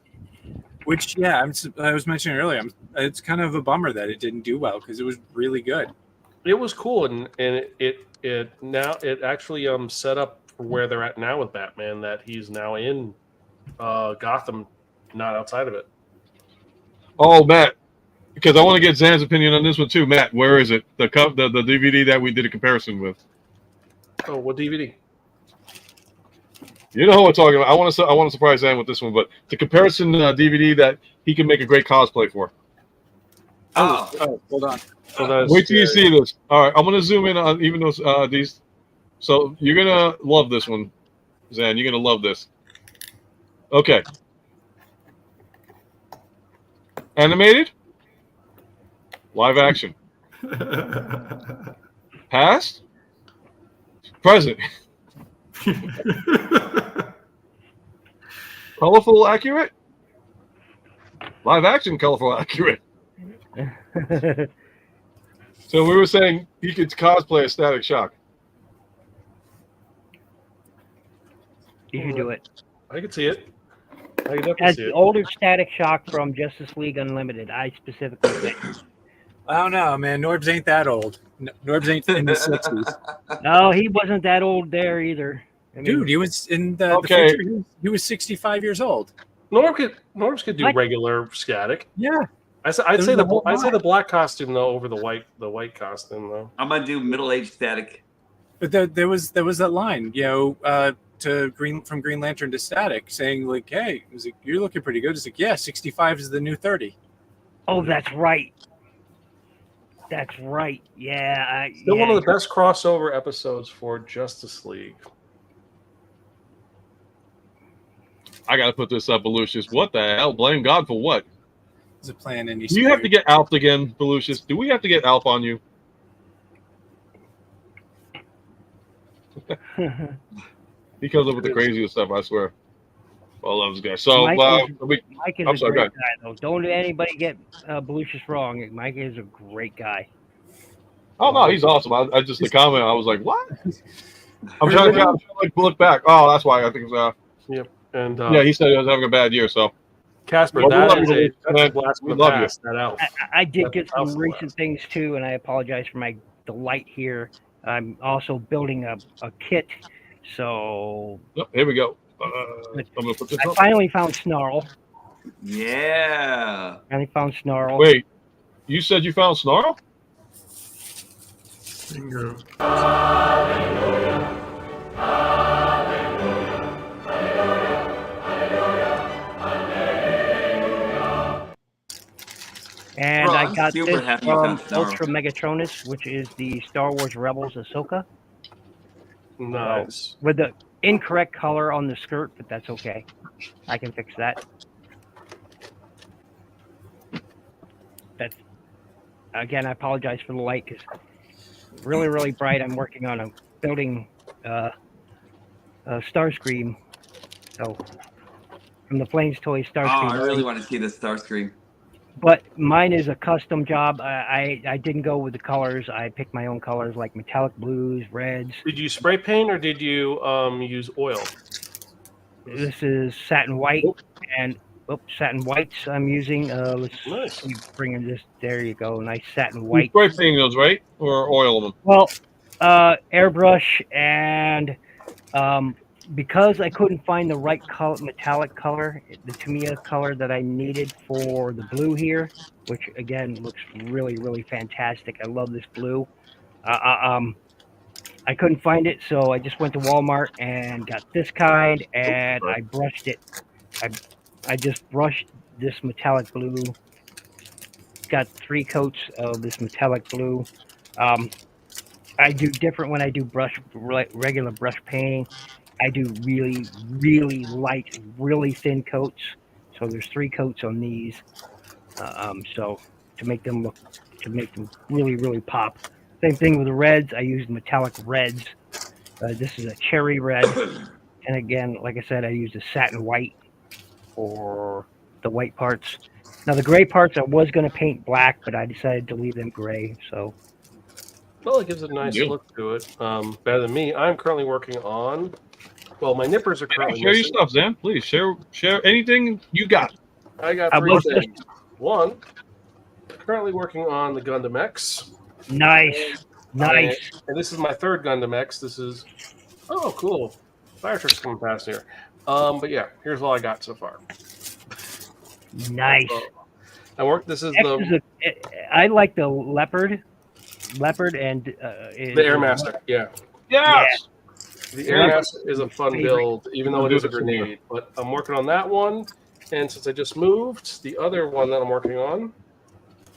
Speaker 5: Which, yeah, I was mentioning earlier. It's kind of a bummer that it didn't do well because it was really good.
Speaker 9: It was cool, and it actually set up for where they're at now with Batman. That he's now in Gotham, not outside of it.
Speaker 2: Oh, Matt, because I want to get Zan's opinion on this one too. Matt, where is it? The DVD that we did a comparison with.
Speaker 9: Oh, what DVD?
Speaker 2: You know who I'm talking about. I want to surprise Zan with this one, but the comparison DVD that he can make a great cosplay for.
Speaker 5: Oh, hold on.
Speaker 9: So
Speaker 2: wait till you see this. All right, I'm gonna zoom in on even those these. So you're gonna love this one, Zan. You're gonna love this. Okay. Animated. Live action. Past. Present. Colorful, accurate. Live action, colorful, accurate. So we were saying he could cosplay a Static Shock.
Speaker 7: You should do it.
Speaker 9: I can see it. I can definitely
Speaker 7: As
Speaker 9: see
Speaker 7: the
Speaker 9: it.
Speaker 7: older Static Shock from Justice League Unlimited, I specifically think.
Speaker 5: I don't know, man. Norbs ain't that old. Norbs ain't in the 60s.
Speaker 7: No, he wasn't that old there either. I mean,
Speaker 5: Dude, he was in the
Speaker 2: Okay.
Speaker 5: future. He was 65 years old.
Speaker 9: Norbs could do
Speaker 7: What?
Speaker 9: regular Static.
Speaker 5: Yeah.
Speaker 9: I'd
Speaker 5: There's
Speaker 9: say
Speaker 5: a whole
Speaker 9: the black costume though over the white costume though.
Speaker 1: I'm gonna do middle-aged Static.
Speaker 5: But there was that line, from Green Lantern to Static, saying like, "Hey, it was like, you're looking pretty good." It's like, yeah, 65 is the new 30.
Speaker 7: oh, that's right. That's right. Yeah.
Speaker 9: Still one of the best crossover episodes for Justice League.
Speaker 2: I gotta put this up, Belucius. What the hell? Blame God for what?
Speaker 5: Is a plan any?
Speaker 2: Do you have to get Alp again, Belucius? Do we have to get Alp on you? He comes up with the craziest stuff, I swear. I love this guy. So,
Speaker 10: Mike is
Speaker 2: I'm
Speaker 10: a
Speaker 2: sorry,
Speaker 10: great guy, though. Don't anybody get Belushis wrong. Mike is a great guy.
Speaker 2: Oh no, he's awesome. I just the comment. I was like, what? I'm trying to look back. Oh, that's why I think it's
Speaker 9: Yep. And
Speaker 2: yeah, he said he was having a bad year. So
Speaker 9: Casper,
Speaker 2: well,
Speaker 9: that's a blast from the
Speaker 2: love
Speaker 9: past. That elf.
Speaker 10: I did get some recent things too, and I apologize for my delight here. I'm also building a kit, so
Speaker 2: here we go. I'm gonna put this
Speaker 10: I
Speaker 2: up.
Speaker 10: finally found Snarl.
Speaker 1: Yeah.
Speaker 10: Finally found Snarl.
Speaker 2: Wait, you said you found Snarl?
Speaker 6: Bingo.
Speaker 10: And
Speaker 1: Bro,
Speaker 10: I
Speaker 1: I'm
Speaker 10: got
Speaker 1: super
Speaker 10: this
Speaker 1: happy you
Speaker 10: from
Speaker 1: found Snarl.
Speaker 10: Ultra Megatronus, which is the Star Wars Rebels Ahsoka.
Speaker 9: Nice.
Speaker 10: With the incorrect color on the skirt, but that's okay. I can fix that. That's again, I apologize for the light because really, really bright. I'm working on a building Starscream. So from the Flames Toys
Speaker 1: Oh,
Speaker 10: Starscream.
Speaker 1: I really want to see this Starscream.
Speaker 10: But mine is a custom job. I didn't go with the colors. I picked my own colors like metallic blues, reds.
Speaker 9: Did you spray paint or did you use oil?
Speaker 10: This is satin white and satin whites I'm using. Let's keep bringing this. There you go. Nice satin
Speaker 2: You
Speaker 10: white.
Speaker 2: spray painting those, right? Or oil them?
Speaker 10: Well, airbrush and because I couldn't find the right color, metallic color, the Tamiya color that I needed for the blue here, which again looks really, really fantastic. I love this blue. I couldn't find it, so I just went to Walmart and got this kind, and I brushed it. I just brushed this metallic blue. Got 3 coats of this metallic blue. I do different when I do regular brush painting. I do really, really light, really thin coats. So there's 3 coats on these. So to make them really, really pop. Same thing with the reds. I use metallic reds. This is a cherry red. And again, like I said, I used a satin white for the white parts. Now the gray parts I was going to paint black, but I decided to leave them gray. So.
Speaker 9: Well, it gives a nice look to it. Better than me. I'm currently working on. Well, my nippers are currently.
Speaker 2: Share your stuff, Zan. Please share anything you got.
Speaker 9: I got 3 things. One, currently working on the Gundam X.
Speaker 10: Nice.
Speaker 9: And this is my 3rd Gundam X. This is cool. Fire truck's coming past here. But yeah, here's all I got so far.
Speaker 10: Nice.
Speaker 9: This is
Speaker 10: I like the leopard and
Speaker 9: the Airmaster. Yeah.
Speaker 2: Yes.
Speaker 9: The Airmaster is a fun build, even though it is a grenade. But I'm working on that one, and since I just moved, the other one that I'm working on,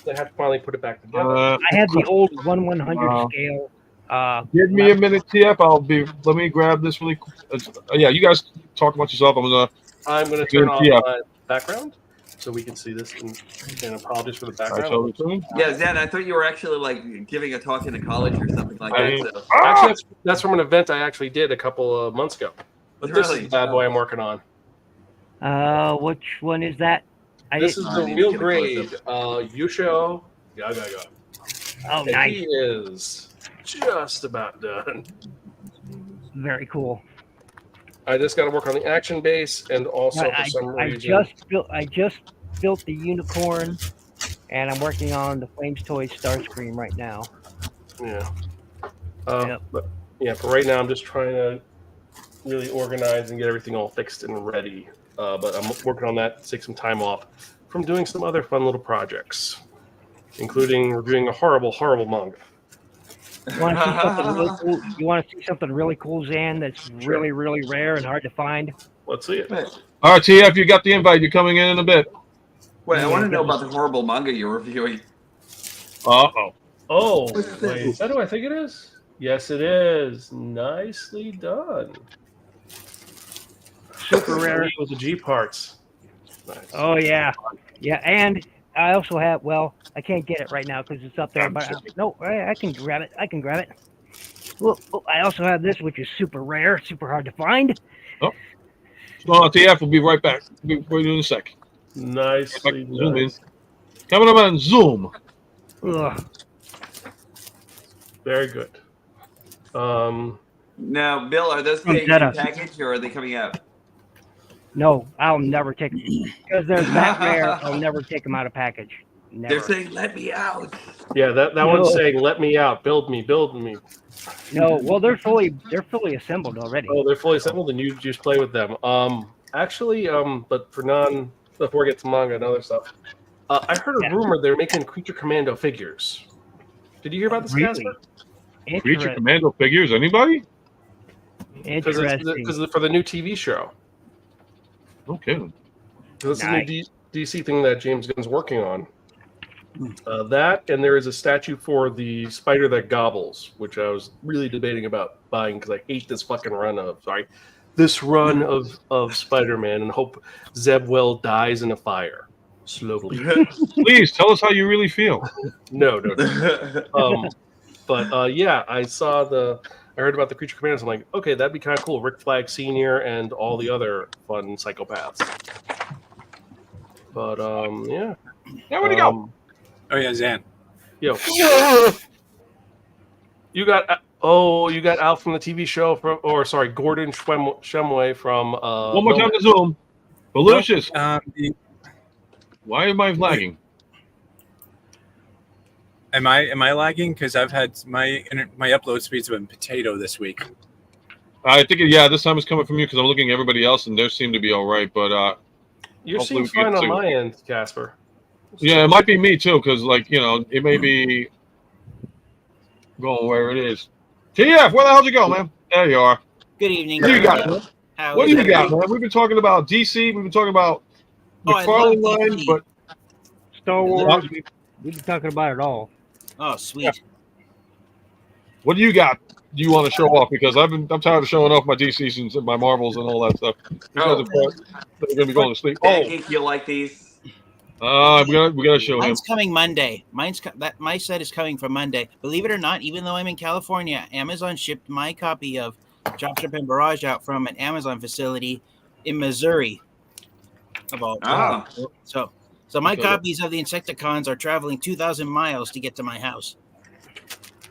Speaker 9: I have to finally put it back together.
Speaker 10: I have the old 1/100 scale.
Speaker 2: Give me a minute, TF. Let me grab this really quick. Yeah, you guys talk about yourself. I'm gonna
Speaker 9: turn off my background so we can see this. And apologies for the background.
Speaker 1: Yeah, Zan, I thought you were actually like giving a talk in a college or something like that. So.
Speaker 9: Actually, that's from an event I actually did a couple of months ago. But this is the bad boy I'm working on.
Speaker 10: Which one is that?
Speaker 9: This is the real grade Yusho Yagaga.
Speaker 10: Oh,
Speaker 9: and
Speaker 10: nice.
Speaker 9: He is just about done.
Speaker 10: Very cool.
Speaker 9: I just got to work on the action base, and also for some reason,
Speaker 10: I just built the unicorn, and I'm working on the Flames Toys Starscream right now.
Speaker 9: Yeah. But yeah, for right now, I'm just trying to really organize and get everything all fixed and ready. But I'm working on that to take some time off from doing some other fun little projects, including reviewing a horrible, horrible manga.
Speaker 10: You want to see something really cool? You want to see something really cool, Zan? That's really, really rare and hard to find.
Speaker 9: Let's see it.
Speaker 2: All right, TF, you got the invite. You're coming in a bit.
Speaker 1: Wait, I want to know about the horrible manga you're reviewing.
Speaker 2: Oh,
Speaker 9: wait, is that who I think it is? Yes, it is. Nicely done.
Speaker 10: Super rare
Speaker 9: with the G parts. Nice.
Speaker 10: Oh yeah, and I also have. Well, I can't get it right now because it's up there. But I can grab it. Well, I also have this, which is super rare, super hard to find.
Speaker 2: Oh, TF will be right back. We'll be in a sec.
Speaker 9: Nicely
Speaker 2: Zoom in.
Speaker 9: nice.
Speaker 2: Coming up on Zoom.
Speaker 10: Ugh.
Speaker 9: Very good.
Speaker 1: Now, Bill, are those
Speaker 10: From
Speaker 1: staying
Speaker 10: Jetta.
Speaker 1: in package or are they coming out?
Speaker 10: No, I'll never take them because they're that rare. I'll never take them out of package. Never.
Speaker 1: They're saying, "Let me out."
Speaker 9: Yeah, that one's saying, "Let me out, build me."
Speaker 10: No, well, they're fully assembled already.
Speaker 9: Oh, they're fully assembled, and you just play with them. Actually, but before we get to manga and other stuff, I heard a rumor they're making Creature Commando figures. Did you hear about this, Casper?
Speaker 2: Creature Commando figures? Anybody?
Speaker 10: Interesting.
Speaker 9: Because for the new TV show.
Speaker 2: Okay.
Speaker 9: This is a new DC thing that James Gunn's working on. That, and there is a statue for the spider that gobbles, which I was really debating about buying because I hate this fucking run of Spider-Man, and hope Zebwell dies in a fire slowly.
Speaker 2: Please tell us how you really feel.
Speaker 9: No. Yeah, I heard about the Creature Commandos. I'm like, okay, that'd be kind of cool. Rick Flag Sr. and all the other fun psychopaths. But yeah.
Speaker 2: Yeah, where'd he go?
Speaker 5: Oh yeah, Zan.
Speaker 9: Yo. You got Al from the TV show Gordon Shumway from
Speaker 2: one more time to Zoom. Belucius. Why am I lagging?
Speaker 5: Am I lagging? Because I've had my upload speeds have been potato this week.
Speaker 2: I think this time it's coming from you because I'm looking at everybody else and theirs seem to be all right. But
Speaker 9: you seem fine on my end, Casper.
Speaker 2: Yeah, it might be me too because it may be going where it is. TF, where the hell did you go, man? There you are.
Speaker 11: Good evening.
Speaker 2: What do you got, man? What do you got, man? We've been talking about DC. We've been talking about McFarlane line, but
Speaker 10: Star Wars. We've been talking about it all.
Speaker 11: Oh, sweet.
Speaker 2: What do you got? Do you want to show off? Because I'm tired of showing off my DCs and my Marvels and all that stuff. They're gonna be going to sleep.
Speaker 1: I think you'll like these.
Speaker 2: We gotta show him.
Speaker 11: Mine's coming Monday. My set is coming from Monday. Believe it or not, even though I'm in California, Amazon shipped my copy of Dropship and Barrage out from an Amazon facility in Missouri. So my copies of the Insecticons are traveling 2,000 miles to get to my house.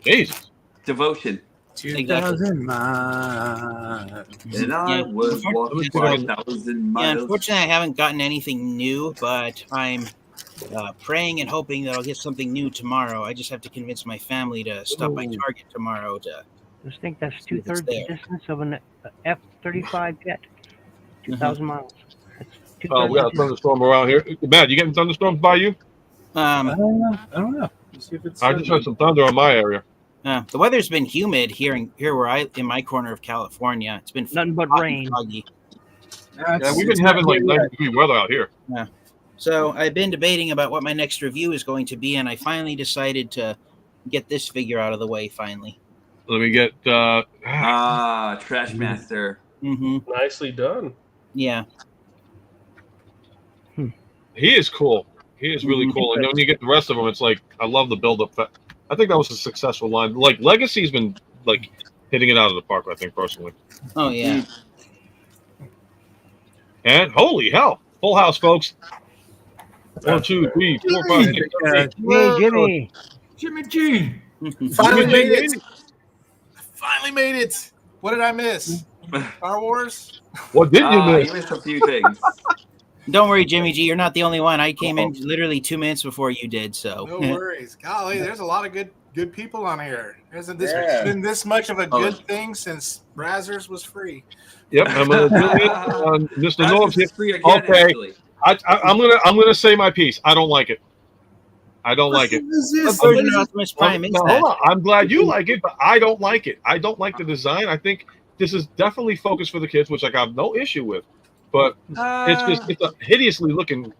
Speaker 2: Jesus.
Speaker 1: Devotion.
Speaker 5: 2,000 miles.
Speaker 1: And I was walking 5,000 miles.
Speaker 11: Yeah, unfortunately, I haven't gotten anything new, but I'm praying and hoping that I'll get something new tomorrow. I just have to convince my family to stop by Target tomorrow to.
Speaker 10: I just think that's 2/3 the distance of an F-35 jet. 2,000 miles.
Speaker 2: We got a thunderstorm around here. Matt, you getting thunderstorms by you?
Speaker 5: I don't know. Let's see if it's.
Speaker 2: I just heard some thunder in my area.
Speaker 11: The weather's been humid here where in my corner of California. It's been
Speaker 10: nothing but rain.
Speaker 11: Foggy.
Speaker 2: We've been having like 90-degree weather out here.
Speaker 11: Yeah. So I've been debating about what my next review is going to be, and I finally decided to get this figure out of the way. Finally.
Speaker 2: Let me get.
Speaker 1: Trash Master.
Speaker 11: Mm-hmm.
Speaker 9: Nicely done.
Speaker 11: Yeah.
Speaker 2: He is cool. He is really cool. And then when you get the rest of them, it's like I love the build-up. I think that was a successful line. Like Legacy's been like hitting it out of the park. I think personally.
Speaker 11: Oh yeah.
Speaker 2: And holy hell, full house, folks. 1, 2, 3, 4, 5, 6, 7, 8.
Speaker 6: Jimmy G.
Speaker 12: Finally made it. Finally made it. What did I miss? Star Wars?
Speaker 2: What did you miss?
Speaker 1: You missed a few things.
Speaker 11: Don't worry, Jimmy G. You're not the only one. I came in literally 2 minutes before you did. So
Speaker 12: no worries. Golly, there's a lot of good people on here. Hasn't this been this much of a good thing since Brazzers was free?
Speaker 2: Yep, I'm gonna do it. Mr. North. Okay, I'm gonna say my piece. I don't like it. I don't like it. Hold on. I'm glad you like it, but I don't like it. I don't like the design. I think this is definitely focused for the kids, which I got no issue with. But it's a hideously looking.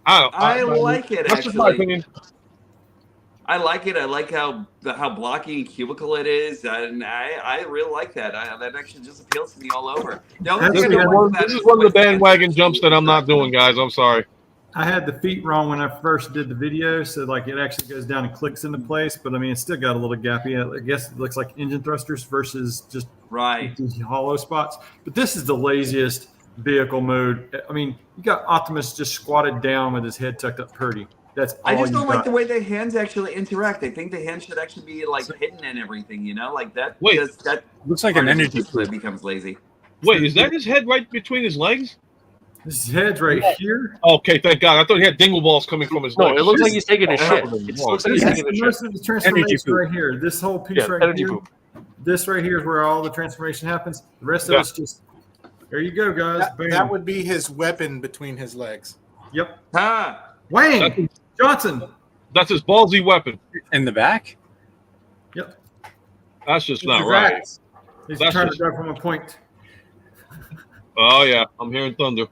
Speaker 1: I like it.
Speaker 2: That's just my opinion.
Speaker 1: I like it. I like how blocky and cubicle it is, and I really like that. That actually just appeals to me all over.
Speaker 2: This is one of the bandwagon jumps that I'm not doing, guys. I'm sorry.
Speaker 6: I had the feet wrong when I first did the video, so like it actually goes down and clicks into place. But I mean, it's still got a little gappy. I guess it looks like engine thrusters versus just
Speaker 1: right
Speaker 6: hollow spots. But this is the laziest vehicle mode. I mean, you got Optimus just squatted down with his head tucked up pretty. That's all
Speaker 1: I just don't
Speaker 6: got.
Speaker 1: like the way the hands actually interact. I think the hands should actually be like hidden and everything, like that.
Speaker 2: Wait,
Speaker 1: that
Speaker 5: looks like an energy
Speaker 1: just becomes lazy.
Speaker 2: Wait, is that his head right between his legs?
Speaker 6: His head's right here.
Speaker 2: Okay, thank God. I thought he had dingle balls coming from his legs.
Speaker 9: No, it looks like he's taking a shit. It looks like he's taking a shit.
Speaker 6: Most of the transformation right here. This whole piece right
Speaker 9: energy
Speaker 6: here.
Speaker 9: poop.
Speaker 6: This right here is where all the transformation happens. The rest of it's just. There you go, guys.
Speaker 12: That would be his weapon between his legs.
Speaker 6: Yep.
Speaker 1: Wang
Speaker 6: Johnson.
Speaker 2: That's his ballsy weapon.
Speaker 5: In the back?
Speaker 6: Yep.
Speaker 2: That's just not right.
Speaker 6: He's
Speaker 2: That's
Speaker 6: trying
Speaker 2: just-
Speaker 6: to go from a point.
Speaker 2: Oh, yeah. I'm hearing thunder.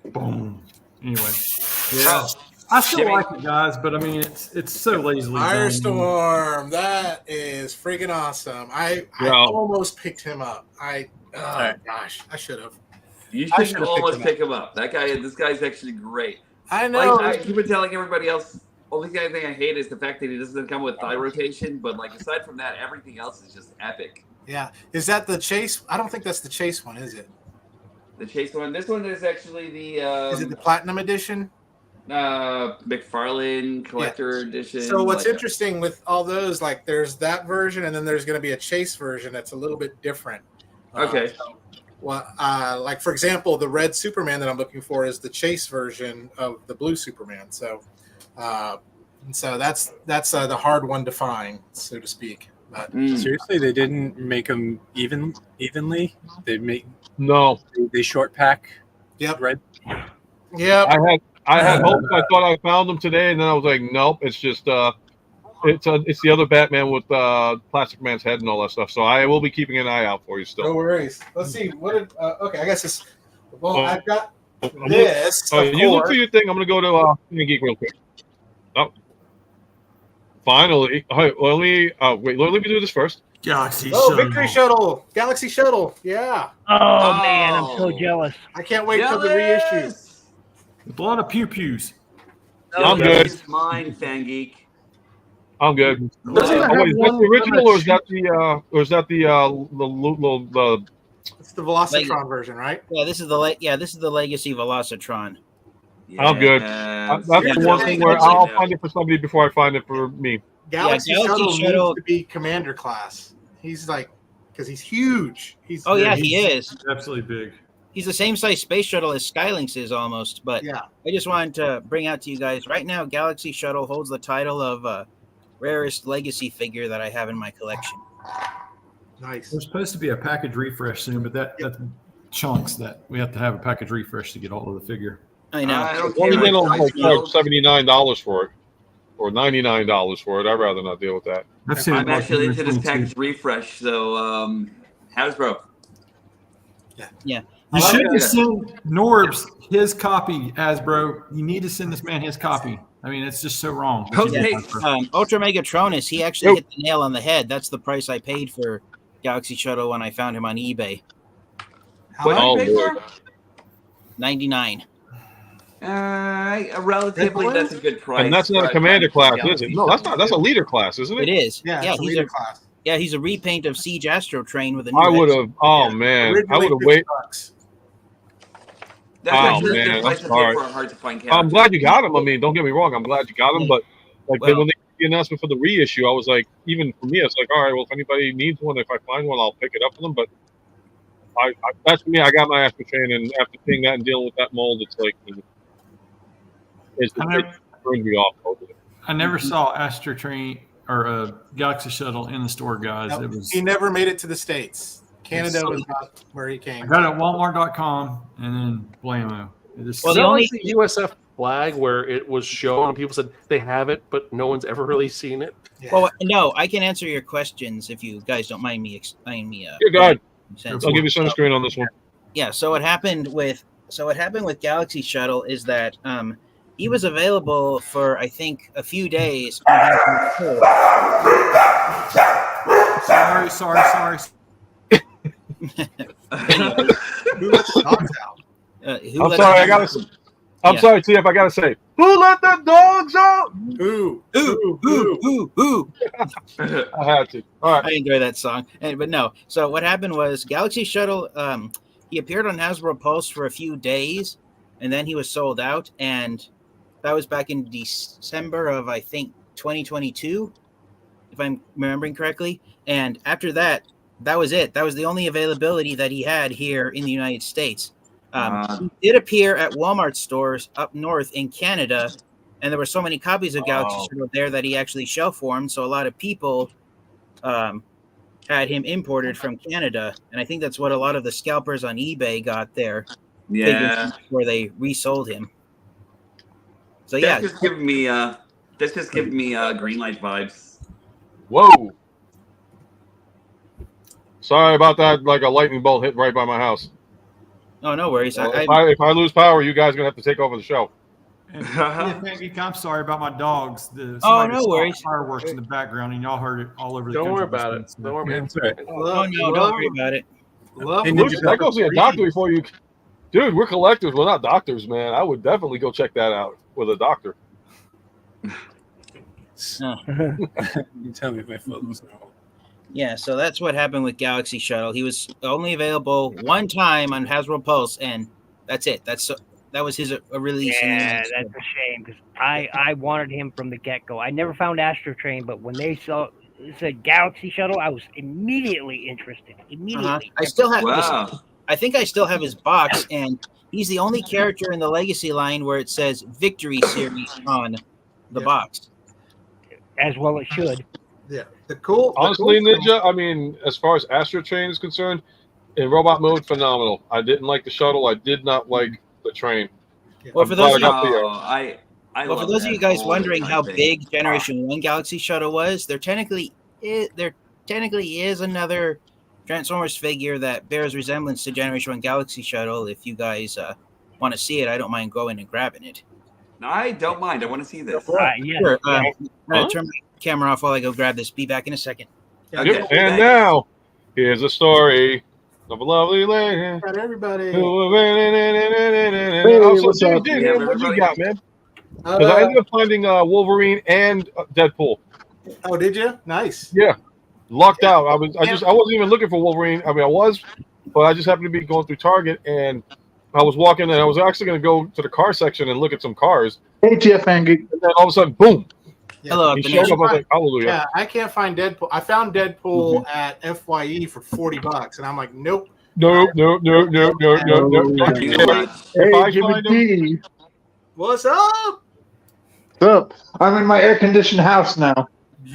Speaker 6: Boom. Anyway. Yeah. I still like it, guys, but I mean, it's so lazily done.
Speaker 12: Firestorm. That is freaking awesome. I almost picked him up. Gosh, I should have.
Speaker 1: You should almost pick him up. This guy's actually great.
Speaker 12: I know.
Speaker 1: I keep on telling everybody else. Only thing I hate is the fact that he doesn't come with thigh rotation. But aside from that, everything else is just epic.
Speaker 12: Yeah. Is that the chase? I don't think that's the chase one, is it?
Speaker 1: The chase one. This one is actually the.
Speaker 12: Is it the platinum edition?
Speaker 1: McFarlane collector edition.
Speaker 12: So what's interesting with all those, there's that version, and then there's going to be a chase version that's a little bit different.
Speaker 1: Okay.
Speaker 12: For example, the red Superman that I'm looking for is the chase version of the blue Superman. So, that's the hard one to find, so to speak. But
Speaker 5: Seriously, they didn't make them evenly. They short pack.
Speaker 12: Yep.
Speaker 5: Red.
Speaker 12: Yeah.
Speaker 2: I had hope. I thought I found them today, and then I was like, nope. It's just it's the other Batman with Plastic Man's head and all that stuff. So I will be keeping an eye out for you still.
Speaker 12: No worries. Let's see. Okay, I guess this. Well, I've got this.
Speaker 2: You look for your thing. I'm gonna go to Geek real quick. Oh, finally. Let me do this first.
Speaker 6: Galaxy
Speaker 12: Shuttle. Victory Shuttle. Galaxy Shuttle. Yeah.
Speaker 10: Oh man, I'm so jealous.
Speaker 12: I can't wait for the reissue.
Speaker 6: A lot of pew-pews.
Speaker 2: I'm good.
Speaker 1: It's mine, Fangeek.
Speaker 2: I'm good. Wait, is that the original, or is that the
Speaker 12: It's the Velocitron version, right?
Speaker 11: Yeah, this is the Legacy Velocitron.
Speaker 2: I'm good. That's the one thing where I'll find it for somebody before I find it for me.
Speaker 12: Galaxy Shuttle needs to be commander class. He's because he's huge.
Speaker 11: He is
Speaker 6: absolutely big.
Speaker 11: He's the same size space shuttle as Skylynx is almost. But
Speaker 12: yeah,
Speaker 11: I just wanted to bring out to you guys right now. Galaxy Shuttle holds the title of rarest Legacy figure that I have in my collection.
Speaker 12: Nice.
Speaker 6: There's supposed to be a package refresh soon, but that's chunks that we have to have a package refresh to get all of the figure.
Speaker 11: I know.
Speaker 2: Only get on $79 for it, or $99 for it. I'd rather not deal with that.
Speaker 1: I'm actually into this package refresh. So Hasbro.
Speaker 11: Yeah.
Speaker 6: You shouldn't send Norbs his copy, Hasbro. You need to send this man his copy. I mean, it's just so wrong.
Speaker 11: Ultra Megatronus, he actually hit the nail on the head. That's the price I paid for Galaxy Shuttle when I found him on eBay.
Speaker 1: What did you pay for?
Speaker 11: $99.
Speaker 1: Relatively, that's a good price.
Speaker 2: And that's not a commander class, is it? No, that's not. That's a leader class, isn't it?
Speaker 11: It is.
Speaker 12: Yeah, it's a leader class.
Speaker 11: Yeah, he's a repaint of Siege Astro Train with a new
Speaker 2: I would have. Oh man, I would have waited.
Speaker 1: I'm hard to find characters.
Speaker 2: I'm glad you got him. I mean, don't get me wrong. I'm glad you got him, but when they did the announcement for the reissue, I was like, even for me, it's like, all right, well, if anybody needs one, if I find one, I'll pick it up for them. But that's for me. I got my Astro Train, and after seeing that and dealing with that mold, it's like it turned me off.
Speaker 6: I never saw Astro Train or a Galaxy Shuttle in the store, guys.
Speaker 12: No,
Speaker 6: it was.
Speaker 12: He never made it to the States. Canada was not where he came.
Speaker 6: I got it at Walmart.com and then blammo.
Speaker 9: Well, the only USF flag where it was shown and people said they have it, but no one's ever really seen it.
Speaker 11: Yeah. Well, no, I can answer your questions if you guys don't mind me explaining me.
Speaker 2: Yeah, go ahead. I'll give you sunscreen on this one.
Speaker 11: Yeah. So what happened with Galaxy Shuttle is that he was available for I think a few days.
Speaker 6: Sorry.
Speaker 12: Who let the dogs out?
Speaker 2: I'm sorry, TF. I gotta say, who let the dogs out?
Speaker 12: Who?
Speaker 2: I had to. All right.
Speaker 11: I enjoy that song, but no. So what happened was Galaxy Shuttle. he appeared on Hasbro Pulse for a few days, and then he was sold out. And that was back in December of, I think, 2022, if I'm remembering correctly. And after that, that was it. That was the only availability that he had here in the United States. He did appear at Walmart stores up north in Canada, and there were so many copies of Galaxy Shuttle there that he actually shelf formed. So a lot of people had him imported from Canada, and I think that's what a lot of the scalpers on eBay got there.
Speaker 1: Yeah,
Speaker 11: where they resold him. So
Speaker 1: that's just giving me green light vibes.
Speaker 2: Whoa! Sorry about that. Like a lightning bolt hit right by my house.
Speaker 11: Oh, no worries.
Speaker 2: If I lose power, you guys are gonna have to take over the show.
Speaker 6: I'm sorry about my dogs.
Speaker 11: No worries.
Speaker 6: Fireworks in the background, and y'all heard it all over the
Speaker 9: Don't
Speaker 6: country.
Speaker 9: worry about it. Don't worry about it.
Speaker 11: Don't worry about it.
Speaker 2: I go see a doctor before you. Dude, we're collectors. We're not doctors, man. I would definitely go check that out with a doctor.
Speaker 5: You tell me if my phone was wrong.
Speaker 11: Yeah, so that's what happened with Galaxy Shuttle. He was only available one time on Hasbro Pulse, and that's it. That was his release.
Speaker 10: Yeah, that's a shame because I wanted him from the get-go. I never found Astro Train, but when they said Galaxy Shuttle, I was immediately interested. Immediately.
Speaker 11: I still have. I think I still have his box, and he's the only character in the Legacy line where it says Victory Series on the box.
Speaker 10: As well it should.
Speaker 12: Yeah.
Speaker 2: Honestly, Ninja, I mean, as far as Astro Train is concerned, in robot mode, phenomenal. I didn't like the shuttle. I did not like the train.
Speaker 11: Well, for those of
Speaker 1: you
Speaker 11: guys wondering how big Generation 1 Galaxy Shuttle was, there technically is another Transformers figure that bears resemblance to Generation 1 Galaxy Shuttle. If you guys want to see it, I don't mind going and grabbing it.
Speaker 1: No, I don't mind. I want to see this.
Speaker 11: Sure. I'm going to turn my camera off while I go grab this. Be back in a second.
Speaker 2: Okay. And now, here's a story of a lovely lady.
Speaker 12: Got everybody.
Speaker 2: Hey,
Speaker 4: what's up?
Speaker 2: What you got, man? Because I ended up finding Wolverine and Deadpool.
Speaker 12: Oh, did you? Nice.
Speaker 2: Yeah. Lucked out. I wasn't even looking for Wolverine. I mean, I was, but I just happened to be going through Target, and I was walking, and I was actually going to go to the car section and look at some cars.
Speaker 4: Hey, TF Angie.
Speaker 2: And then all of a sudden, boom.
Speaker 12: Yeah.
Speaker 11: Hello.
Speaker 2: He showed up. I was like, hallelujah.
Speaker 12: Yeah, I can't find Deadpool. I found Deadpool at FYE for $40, and I'm like, nope.
Speaker 2: No.
Speaker 4: Hey, Jimmy D.
Speaker 12: What's up?
Speaker 4: What's up? I'm in my air-conditioned house now.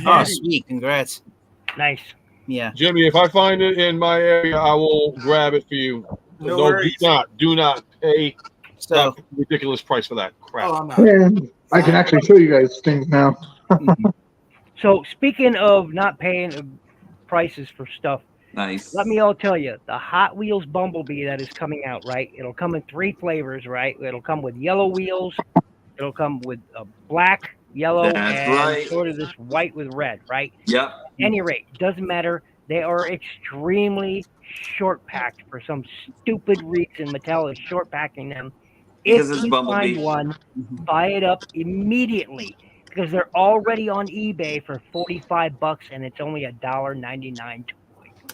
Speaker 11: Oh, sweet. Congrats.
Speaker 10: Nice.
Speaker 11: Yeah.
Speaker 2: Jimmy, if I find it in my area, I will grab it for you.
Speaker 12: No
Speaker 2: do
Speaker 12: worries.
Speaker 2: not pay
Speaker 11: So
Speaker 2: ridiculous price for that crap.
Speaker 12: Oh, I'm not.
Speaker 4: And I can actually show you guys things now.
Speaker 10: So speaking of not paying prices for stuff,
Speaker 1: Nice.
Speaker 10: let me all tell you, the Hot Wheels Bumblebee that is coming out, right? It'll come in 3 flavors, right? It'll come with yellow wheels. It'll come with a black, yellow, and sort of this white with red, right?
Speaker 1: Yep.
Speaker 10: At any rate, doesn't matter. They are extremely short packed for some stupid reason. Mattel is short packing them.
Speaker 1: Because
Speaker 10: If
Speaker 1: it's
Speaker 10: you
Speaker 1: Bumblebee.
Speaker 10: find one, buy it up immediately because they're already on eBay for $45 and it's only $1.99 toy.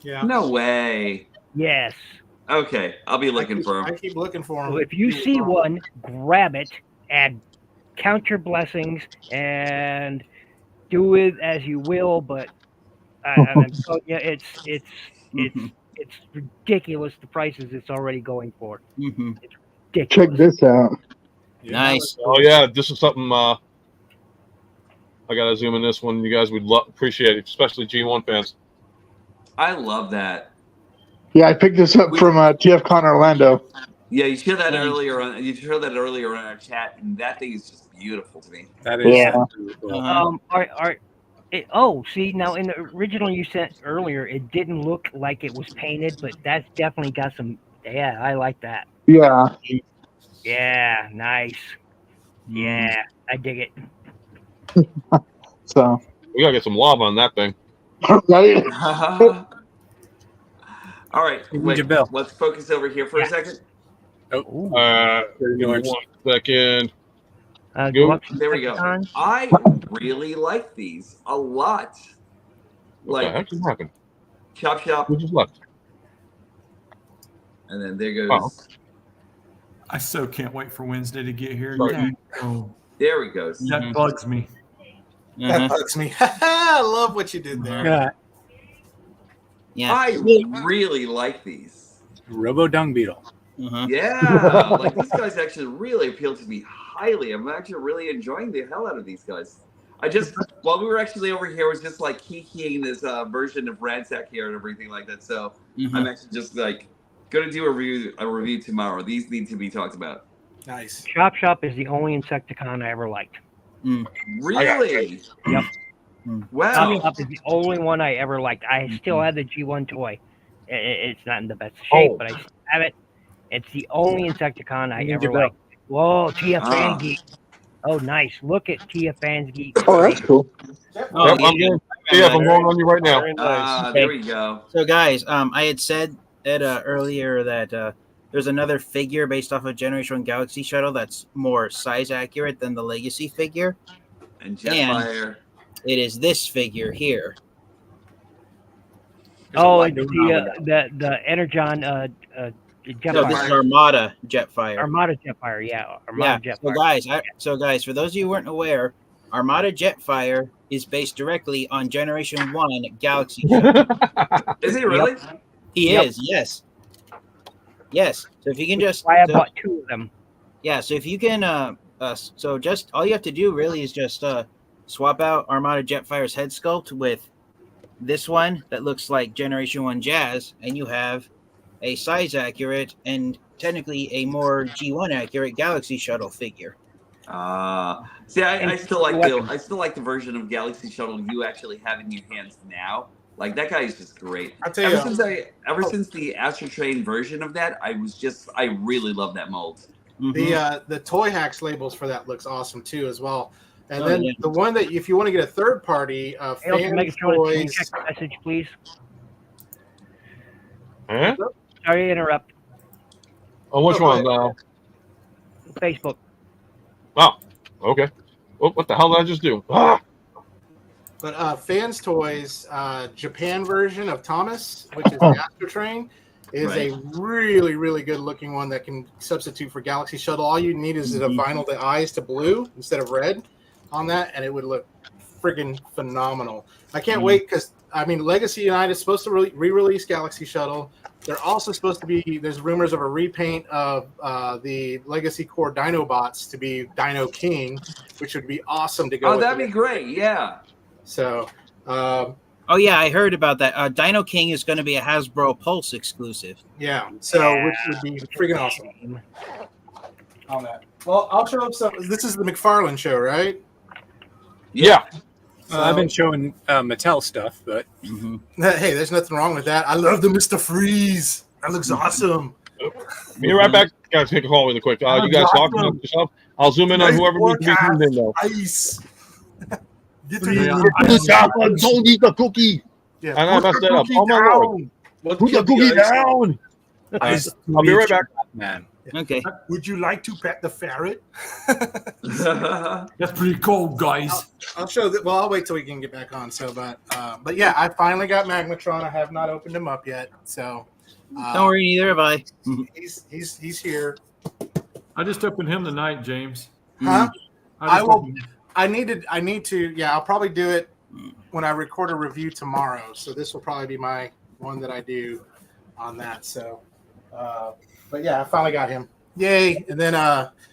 Speaker 12: Yeah.
Speaker 1: No way.
Speaker 10: Yes.
Speaker 1: Okay, I'll be looking for
Speaker 12: I
Speaker 1: them.
Speaker 12: keep looking for them.
Speaker 10: So if you see one, grab it and count your blessings and do it as you will. But I'm telling you, it's ridiculous the prices it's already going for.
Speaker 11: Mm-hmm.
Speaker 10: It's ridiculous.
Speaker 4: Check this out.
Speaker 11: Nice.
Speaker 2: Oh yeah, this is something. I gotta zoom in this one. You guys would appreciate it, especially G1 fans.
Speaker 1: I love that.
Speaker 4: Yeah, I picked this up from TFCon Orlando.
Speaker 1: Yeah, you showed that earlier on. You showed that earlier on our chat, and that thing is just beautiful to me.
Speaker 5: That is.
Speaker 4: Yeah.
Speaker 10: See, now in the original you sent earlier, it didn't look like it was painted, but that's definitely got some. Yeah, I like that.
Speaker 4: Yeah.
Speaker 10: Yeah, nice. Yeah, I dig it.
Speaker 4: So.
Speaker 2: We gotta get some lava on that thing.
Speaker 4: Right?
Speaker 1: All right, wait, let's focus over here for a second.
Speaker 2: Give me 1 second.
Speaker 1: There we go. I really like these a lot.
Speaker 2: What the heck just happened?
Speaker 1: Chop.
Speaker 2: Who just left?
Speaker 1: And then there goes.
Speaker 6: I so can't wait for Wednesday to get here.
Speaker 2: Sorry.
Speaker 1: There he goes.
Speaker 6: That bugs me.
Speaker 12: That bugs me. I love what you did there.
Speaker 11: Yeah.
Speaker 1: I really like these.
Speaker 5: Robo Dung Beetle.
Speaker 1: Yeah, like these guys actually really appeal to me highly. I'm actually really enjoying the hell out of these guys. I just, while we were actually over here, was just like kikiing this version of Ransack here and everything like that. So I'm actually just like gonna do a review tomorrow. These need to be talked about.
Speaker 12: Nice.
Speaker 10: Chop Shop is the only Insecticon I ever liked.
Speaker 1: Really?
Speaker 10: Yep.
Speaker 1: Wow.
Speaker 10: Chop Shop is the only one I ever liked. I still have the G1 toy. It's not in the best shape, but I still have it. It's the only Insecticon I ever liked. Whoa, Tia Fan Geek. Oh, nice. Look at Tia Fan Geek.
Speaker 4: Oh, that's cool.
Speaker 2: I'm going on you right now.
Speaker 1: There we go.
Speaker 11: So, guys, I had said earlier that there's another figure based off of Generation 1 Galaxy Shuttle that's more size accurate than the Legacy figure.
Speaker 1: And Jetfire.
Speaker 11: It is this figure here.
Speaker 10: Oh, it's the Energon Jetfire.
Speaker 11: No, this is Armada Jetfire.
Speaker 10: Armada Jetfire, yeah. Armada Jetfire.
Speaker 11: So guys, for those of you who weren't aware, Armada Jetfire is based directly on Generation 1 Galaxy Shuttle.
Speaker 1: Is he really?
Speaker 11: Yep. He is, yes. Yes. So if you can just...
Speaker 10: I bought 2 of them.
Speaker 11: Yeah, so if you can... so just all you have to do really is just swap out Armada Jetfire's head sculpt with this one that looks like Generation 1 Jazz, and you have a size accurate and technically a more G1 accurate Galaxy Shuttle figure.
Speaker 1: See, I still like the version of Galaxy Shuttle you actually have in your hands now. Like that guy is just great.
Speaker 12: I'll tell you,
Speaker 1: ever since the Astro Train version of that, I really love that mold.
Speaker 12: The Toy Hacks labels for that looks awesome too as well. And then the one that if you want to get a third party
Speaker 10: Megatronus, can you check the message, please?
Speaker 2: Huh?
Speaker 10: Sorry to interrupt.
Speaker 2: Oh, which one?
Speaker 10: Facebook.
Speaker 2: Oh, okay. Oh, what the hell did I just do? Ah!
Speaker 12: But Fans Toys Japan version of Thomas, which is the Astro Train, is a really, really good looking one that can substitute for Galaxy Shuttle. All you need is a vinyl the eyes to blue instead of red on that, and it would look friggin' phenomenal. I can't wait because, I mean, Legacy United is supposed to re-release Galaxy Shuttle. They're also supposed to be, there's rumors of a repaint of the Legacy Core Dinobots to be Dino King, which would be awesome to go with.
Speaker 1: Oh, that'd be great, yeah.
Speaker 12: So,
Speaker 11: oh yeah, I heard about that. Dino King is going to be a Hasbro Pulse exclusive.
Speaker 12: Yeah, so which would be freaking awesome on that. Well, I'll show up some. This is the McFarlane show, right?
Speaker 2: Yeah.
Speaker 5: I've been showing Mattel stuff, but
Speaker 12: hey, there's nothing wrong with that. I love the Mr. Freeze. That looks awesome.
Speaker 2: Be right back. Guys, take a call really quick. You guys talk about yourself. I'll zoom in on whoever needs to be zoomed in though.
Speaker 12: Ice.
Speaker 2: Don't eat the cookie.
Speaker 12: Yeah,
Speaker 2: and I messed that up. Oh my lord. Put the cookie down. I'll be right back.
Speaker 5: Man.
Speaker 11: Okay.
Speaker 12: Would you like to pet the ferret? That's pretty cool, guys. I'll show that. Well, I'll wait till we can get back on. So, but yeah, I finally got Magmatron. I have not opened him up yet. So,
Speaker 11: don't worry, neither have I.
Speaker 12: He's here.
Speaker 6: I just opened him tonight, James.
Speaker 12: Huh? I will. I need to. Yeah, I'll probably do it when I record a review tomorrow. So this will probably be my one that I do on that. So, but yeah, I finally got him. Yay! And then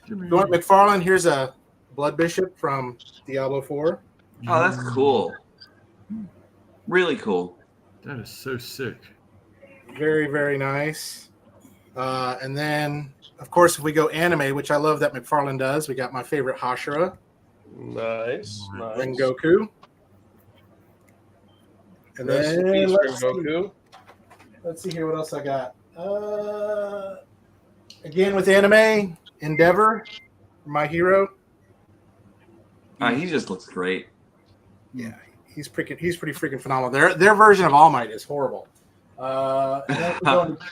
Speaker 12: going McFarlane. Here's a Blood Bishop from Diablo 4.
Speaker 1: Oh, that's cool. Really cool.
Speaker 6: That is so sick.
Speaker 12: Very, very nice. And then, of course, if we go anime, which I love that McFarlane does, we got my favorite Hashira.
Speaker 9: Nice.
Speaker 12: Rengoku. And then let's see here what else I got. Again with anime, Endeavor, my hero.
Speaker 1: He just looks great.
Speaker 12: Yeah, he's pretty freaking phenomenal. Their version of All Might is horrible. And then we're going to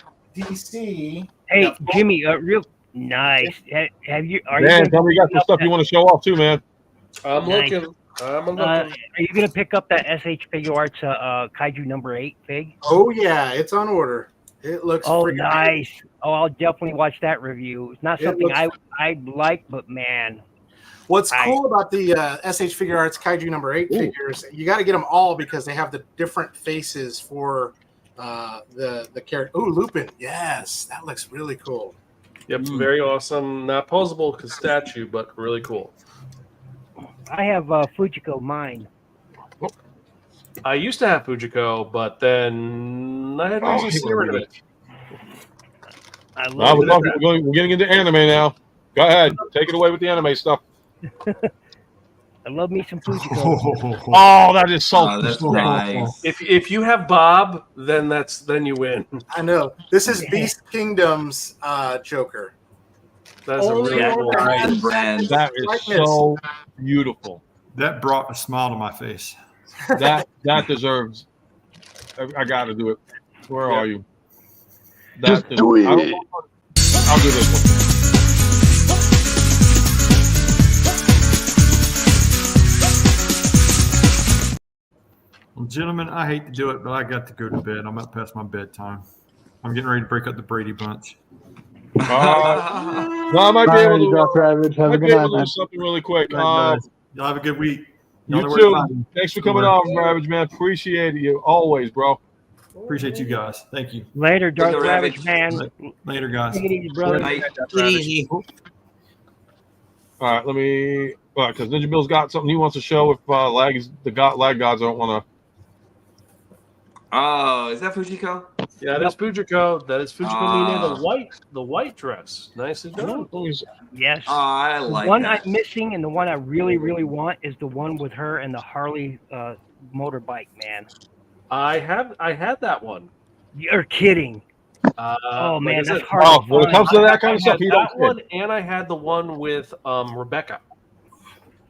Speaker 12: DC.
Speaker 10: Hey, Jimmy, real nice. Have you?
Speaker 2: Man, tell me you got some stuff you want to show off too, man.
Speaker 9: I'm looking.
Speaker 10: Are you gonna pick up that SH Figure Arts Kaiju number 8 fig?
Speaker 12: Oh yeah, it's on order. It looks.
Speaker 10: Oh, nice. Oh, I'll definitely watch that review. It's not
Speaker 12: It
Speaker 10: something
Speaker 12: looks-
Speaker 10: I like, but man.
Speaker 12: What's cool about the SH Figure Arts Kaiju number 8 figures, you got to get them all because they have the different faces for the character. Ooh, Lupin. Yes, that looks really cool.
Speaker 9: Yep, very awesome. Not posable because statue, but really cool.
Speaker 10: I have Fujiko mine.
Speaker 9: I used to have Fujiko, but then I had reasons to get rid of it.
Speaker 2: We're getting into anime now. Go ahead. Take it away with the anime stuff.
Speaker 10: I love me some Fujiko.
Speaker 2: Oh, that is so
Speaker 1: that's nice.
Speaker 9: If you have Bob, then you win.
Speaker 12: I know. This is Beast Kingdom's Joker.
Speaker 9: That's a really cool
Speaker 1: brand.
Speaker 2: That is so beautiful.
Speaker 6: That brought a smile to my face.
Speaker 2: That deserves. I got to do it. Where are you?
Speaker 4: Just do it.
Speaker 2: I'll do this one.
Speaker 6: Well, gentlemen, I hate to do it, but I got to go to bed. I'm up past my bedtime. I'm getting ready to break up the Brady Bunch.
Speaker 2: No, I might be able to do something really quick.
Speaker 6: Y'all have a good week.
Speaker 2: You too. Thanks for coming on, Ravage, man. Appreciate you always, bro.
Speaker 6: Appreciate you guys. Thank you.
Speaker 10: Later, Dark Ravage, man.
Speaker 6: Later, guys.
Speaker 10: Take it easy, brother.
Speaker 11: Take it easy.
Speaker 2: All right, let me. Because Ninja Bill's got something he wants to show. If lag gods don't want to.
Speaker 1: Oh, is that Fujiko?
Speaker 9: Yeah, that is Fujiko. That is Fujiko Mine, the white dress. Nicely done.
Speaker 10: Yes.
Speaker 1: I
Speaker 10: the
Speaker 1: like
Speaker 10: one
Speaker 1: that.
Speaker 10: I'm missing and the one I really, really want is the one with her and the Harley motorbike, man.
Speaker 9: I had that one.
Speaker 10: You're kidding. Oh man, that's hard.
Speaker 2: Oh, when it comes to that kind of stuff,
Speaker 9: I had that one, and I had the one with Rebecca.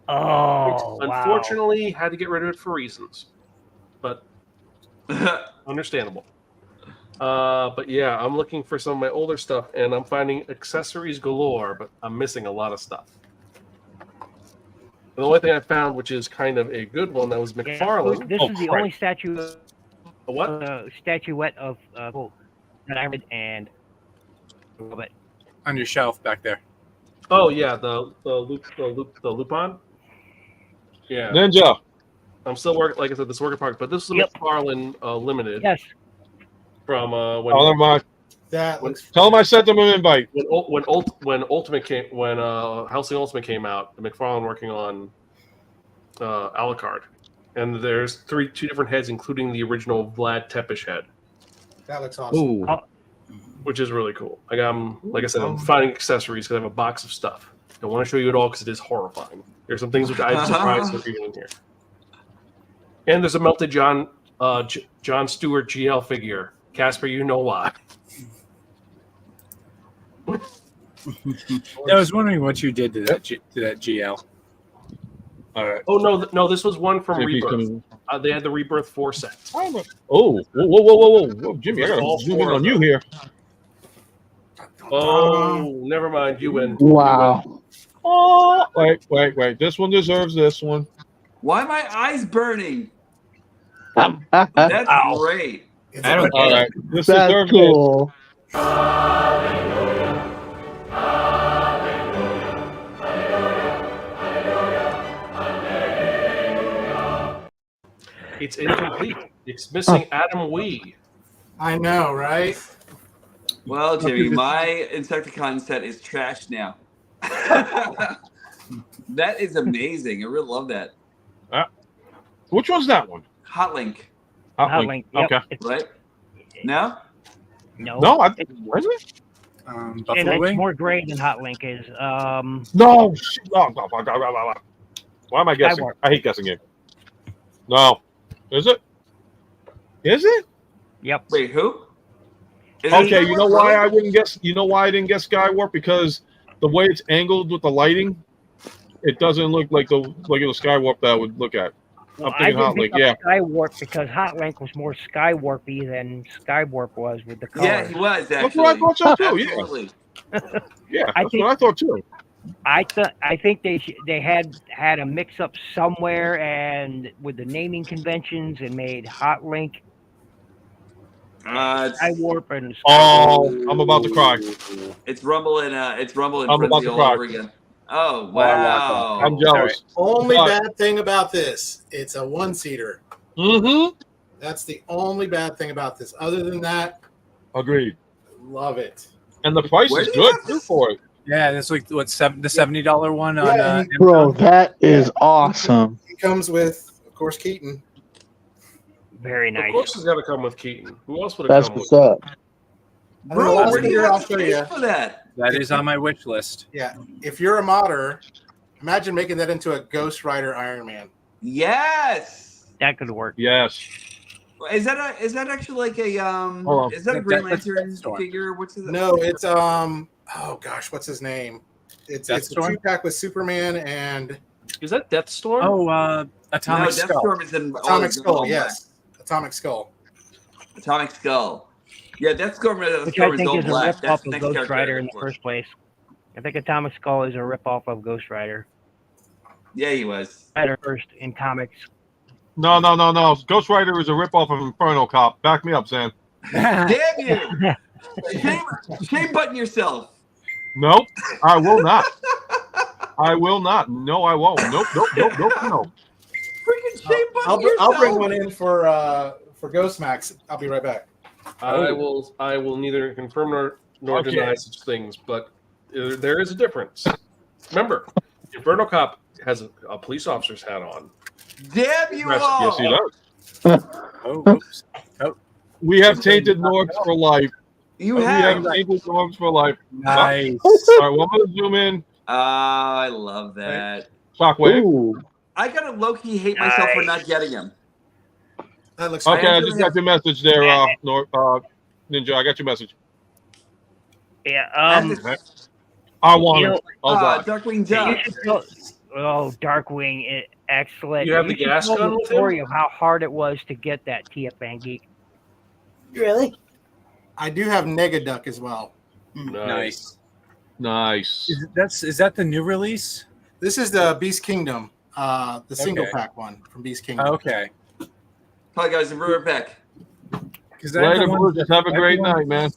Speaker 10: Oh,
Speaker 9: unfortunately, had to get rid of it for reasons, but understandable. But yeah, I'm looking for some of my older stuff, and I'm finding accessories galore, but I'm missing a lot of stuff. The only thing I found, which is kind of a good one, that was McFarlane.
Speaker 10: This is the only statue.
Speaker 9: What?
Speaker 10: Statuette of that I read and
Speaker 5: on your shelf back there.
Speaker 9: Oh yeah, the Lupin. Yeah,
Speaker 2: Ninja.
Speaker 9: I'm still working. Like I said, this work in progress, but this is a McFarlane Limited.
Speaker 10: Yes.
Speaker 9: From when.
Speaker 2: Oh, never mind.
Speaker 12: That looks.
Speaker 2: Tell him I sent them an invite.
Speaker 9: When Ultimate came, when Hellsing Ultimate came out, McFarlane working on Alucard, and there's two different heads, including the original Vlad Tepish head.
Speaker 12: That looks awesome.
Speaker 9: Which is really cool. Like I said, I'm finding accessories because I have a box of stuff. I don't want to show you it all because it is horrifying. There's some things which I'm surprised are even in here. And there's a melted John Stewart GL figure. Casper, you know why.
Speaker 5: I was wondering what you did to that GL.
Speaker 2: All right.
Speaker 9: Oh no, this was one from Rebirth. They had the Rebirth 4 set.
Speaker 2: Whoa, Jimmy! I gotta zoom in on you here.
Speaker 9: Oh, never mind. You win.
Speaker 4: Wow.
Speaker 2: Oh, wait. This one deserves this one.
Speaker 1: Why are my eyes burning? That's great.
Speaker 11: I don't
Speaker 2: All
Speaker 11: get
Speaker 2: right,
Speaker 11: it.
Speaker 2: this
Speaker 4: That's
Speaker 2: deserves
Speaker 4: cool.
Speaker 9: It's incomplete. It's missing Adam Wee.
Speaker 12: I know, right?
Speaker 1: Well, Jimmy, my Insecticon set is trash now. That is amazing. I really love that.
Speaker 2: Which one's that one?
Speaker 1: Hot Link.
Speaker 10: Hot Link. Yep.
Speaker 2: Okay.
Speaker 1: Right? No?
Speaker 10: No.
Speaker 2: I think was it?
Speaker 10: And
Speaker 5: Buffalo
Speaker 10: it's
Speaker 5: Wing?
Speaker 10: more gray than Hot Link is.
Speaker 2: No. Why am I guessing?
Speaker 10: Skyward.
Speaker 2: I hate guessing it. No. Is it? Is it?
Speaker 10: Yep.
Speaker 1: Wait, who?
Speaker 2: Okay, you know why I wouldn't guess? You know why I didn't guess Skywarp? Because the way it's angled with the lighting, it doesn't look like the Skywarp that I would look at.
Speaker 10: Well,
Speaker 2: I'm thinking Hot Link, yeah.
Speaker 10: Skywarp because Hot Link was more Skywarpy than Skywarp was with the colors.
Speaker 1: Yeah, he was actually.
Speaker 2: That's what I thought so too.
Speaker 1: Absolutely.
Speaker 2: Yeah, that's what I thought too.
Speaker 10: I think they had a mix up somewhere and with the naming conventions and made Hot Link I warp and.
Speaker 2: Oh, I'm about to cry.
Speaker 1: It's Rumble and
Speaker 2: I'm about
Speaker 1: Frenzy
Speaker 2: to
Speaker 1: all
Speaker 2: cry.
Speaker 1: over again. Oh
Speaker 2: I
Speaker 1: wow!
Speaker 2: I'm jealous.
Speaker 12: Only bad thing about this, it's a one-seater.
Speaker 2: Mm-hmm.
Speaker 12: That's the only bad thing about this. Other than that,
Speaker 2: agreed.
Speaker 12: Love it.
Speaker 2: And the price is good too for it.
Speaker 5: Yeah, that's like what the $70 one on.
Speaker 4: Bro, that is awesome.
Speaker 12: It comes with, of course, Keaton.
Speaker 10: Very nice.
Speaker 9: Of course, it's got to come with Keaton. Who else would it
Speaker 4: That's
Speaker 9: come
Speaker 4: what's
Speaker 9: with?
Speaker 4: up.
Speaker 1: Bro,
Speaker 12: last
Speaker 1: where do you
Speaker 12: year,
Speaker 1: have
Speaker 12: I'll
Speaker 1: the
Speaker 12: show
Speaker 1: space
Speaker 12: you.
Speaker 1: for that?
Speaker 5: That is on my wish list.
Speaker 12: Yeah, if you're a modder, imagine making that into a Ghost Rider Iron Man.
Speaker 1: Yes.
Speaker 10: That could work.
Speaker 2: Yes.
Speaker 1: Is that actually like a
Speaker 2: on.
Speaker 1: Is that a Green Lantern figure? What's it?
Speaker 12: No, it's oh gosh, what's his name? It's a
Speaker 5: Deathstorm?
Speaker 12: 2-pack with Superman and
Speaker 9: Is that Deathstorm?
Speaker 5: Oh, Atomic
Speaker 1: No,
Speaker 5: Skull.
Speaker 1: Deathstorm is in
Speaker 12: Atomic Skull.
Speaker 1: all
Speaker 12: Yes, Atomic Skull.
Speaker 1: black. Atomic Skull. Yeah, Deathstorm.
Speaker 10: Which I
Speaker 1: is
Speaker 10: think
Speaker 1: all
Speaker 10: is a
Speaker 1: black. That's
Speaker 10: rip-off
Speaker 1: the
Speaker 10: of
Speaker 1: next
Speaker 10: Ghost
Speaker 1: character
Speaker 10: Rider
Speaker 1: I
Speaker 10: in
Speaker 1: look
Speaker 10: the
Speaker 1: for.
Speaker 10: first place. I think Atomic Skull is a rip-off of Ghost Rider.
Speaker 1: Yeah, he was.
Speaker 10: Rider first in comics.
Speaker 2: No. Ghost Rider is a ripoff of Inferno Cop. Back me up, Sam.
Speaker 1: Damn you! Shame button yourself.
Speaker 2: Nope, I will not. I will not. No, I won't. Nope. No.
Speaker 1: Freaking shame button yourself.
Speaker 12: I'll bring one in for Ghost Max. I'll be right back.
Speaker 9: I will neither confirm nor deny such things, but there is a difference. Remember, Inferno Cop has a police officer's hat on.
Speaker 1: Damn you all!
Speaker 2: Yes, he does.
Speaker 5: Oops.
Speaker 2: We have tainted Norks for life.
Speaker 1: You
Speaker 2: We
Speaker 1: have.
Speaker 2: have tainted Norks for life.
Speaker 5: Nice.
Speaker 2: All right, well, I'm gonna zoom in.
Speaker 1: I love that.
Speaker 2: Shockwave.
Speaker 4: Ooh.
Speaker 1: I gotta low-key hate myself for not getting him.
Speaker 12: That looks
Speaker 2: Okay,
Speaker 1: I
Speaker 2: I
Speaker 1: really
Speaker 2: just got your message there, Ninja. I got your message.
Speaker 10: Yeah.
Speaker 2: I want
Speaker 10: You know,
Speaker 2: it. Oh God.
Speaker 1: Darkwing
Speaker 10: You
Speaker 1: Duck.
Speaker 10: should go, Darkwing, excellent.
Speaker 9: You have the
Speaker 10: should
Speaker 9: gas
Speaker 10: tell
Speaker 9: gun
Speaker 10: the
Speaker 9: with him?
Speaker 10: story of how hard it was to get that TFN geek.
Speaker 11: Really?
Speaker 12: I do have Negaduck as well.
Speaker 5: Nice.
Speaker 2: Nice.
Speaker 5: Is that the new release?
Speaker 12: This is the Beast Kingdom, the single pack one from Beast Kingdom.
Speaker 5: Okay.
Speaker 1: Hi guys, I'm right back.
Speaker 2: Later, boys. Just have a great night, man.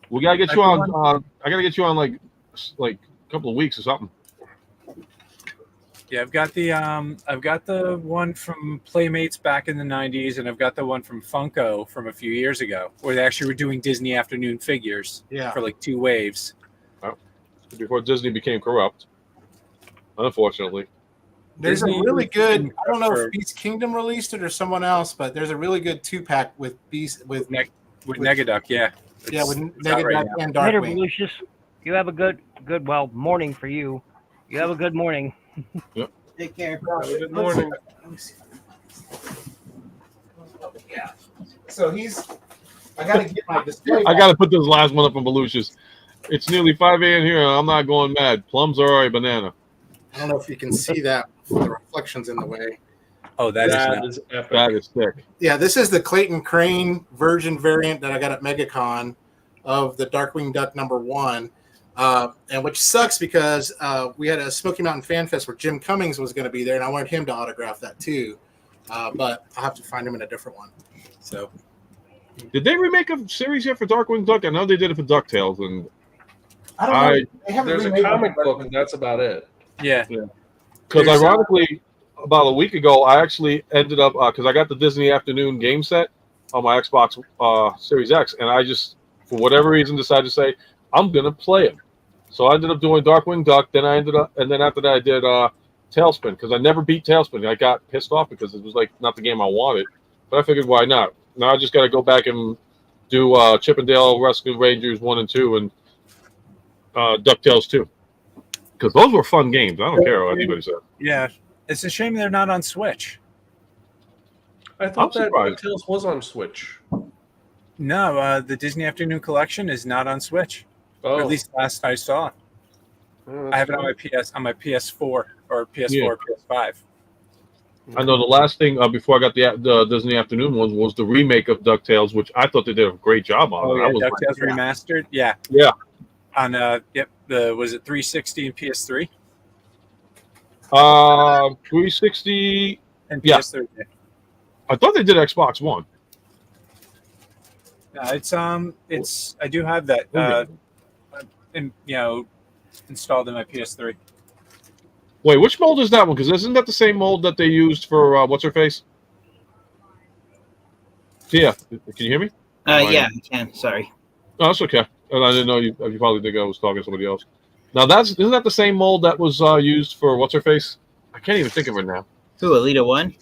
Speaker 2: We gotta get you on. I gotta get you on like a couple of weeks or something.
Speaker 5: Yeah, I've got the one from Playmates back in the '90s, and I've got the one from Funko from a few years ago, where they actually were doing Disney afternoon figures for like 2 waves.
Speaker 2: Oh, before Disney became corrupt, unfortunately.
Speaker 12: There's
Speaker 5: Disney
Speaker 12: a really good.
Speaker 5: was
Speaker 12: I don't know
Speaker 5: for-
Speaker 12: if Beast Kingdom released it or someone else, but there's a really good 2-pack with Beast with
Speaker 5: Negaduck. Yeah.
Speaker 12: with
Speaker 5: It's out right
Speaker 12: Negaduck
Speaker 5: now.
Speaker 12: and
Speaker 10: Later,
Speaker 12: Darkwing.
Speaker 10: Lucius. You have a good morning for you. You have a good morning.
Speaker 11: Take care.
Speaker 9: Good morning.
Speaker 12: Yeah. So I gotta get my display.
Speaker 2: I gotta put this last one up on Belucius. It's nearly 5 a.m. here, and I'm not going mad. Plums are a banana.
Speaker 12: I don't know if you can see that with the reflections in the way.
Speaker 5: Oh, that
Speaker 9: is epic.
Speaker 2: That is sick.
Speaker 12: Yeah, this is the Clayton Crane version variant that I got at MegaCon of the Darkwing Duck #1. And which sucks because we had a Smoky Mountain Fan Fest where Jim Cummings was going to be there, and I wanted him to autograph that too. But I'll have to find him in a different one. So,
Speaker 2: did they remake a series yet for Darkwing Duck? I know they did it for DuckTales, and
Speaker 12: I don't know.
Speaker 9: There's a comic book, and that's about it.
Speaker 5: Yeah.
Speaker 2: Because ironically, about a week ago, I actually ended up because I got the Disney Afternoon game set on my Xbox Series X, and I just, for whatever reason, decided to say I'm gonna play it. So I ended up doing Darkwing Duck. Then after that, I did Tailspin because I never beat Tailspin. I got pissed off because it was like not the game I wanted. But I figured, why not? Now I just got to go back and do Chippendale Rescue Rangers 1 and 2 and DuckTales 2 because those were fun games. I don't care what anybody said.
Speaker 5: Yeah. It's a shame they're not on Switch.
Speaker 9: I thought
Speaker 2: I'm
Speaker 9: that
Speaker 2: surprised.
Speaker 9: DuckTales was on Switch.
Speaker 5: No, the Disney Afternoon Collection is not on Switch.
Speaker 9: Oh.
Speaker 5: Or at least last I saw. I have it on my PS4 or PS4, PS5.
Speaker 2: I know the last thing before I got the Disney Afternoon one was the remake of DuckTales, which I thought they did a great job on.
Speaker 5: Oh, yeah,
Speaker 2: I was
Speaker 5: DuckTales Remastered. Yeah.
Speaker 2: Yeah.
Speaker 5: On was it 360 and PS3?
Speaker 2: 360
Speaker 5: and
Speaker 2: yeah.
Speaker 5: PS3.
Speaker 2: I thought they did Xbox One.
Speaker 5: It's I do have that installed in my PS3.
Speaker 2: Wait, which mold is that one? Because isn't that the same mold that they used for what's her face? Yeah, can you hear me?
Speaker 11: Yeah, I can. Sorry.
Speaker 2: Oh, that's okay. And I didn't know you. You probably think I was talking to somebody else. Now isn't that the same mold that was used for what's her face? I can't even think of her now.
Speaker 11: Who, Alita 1?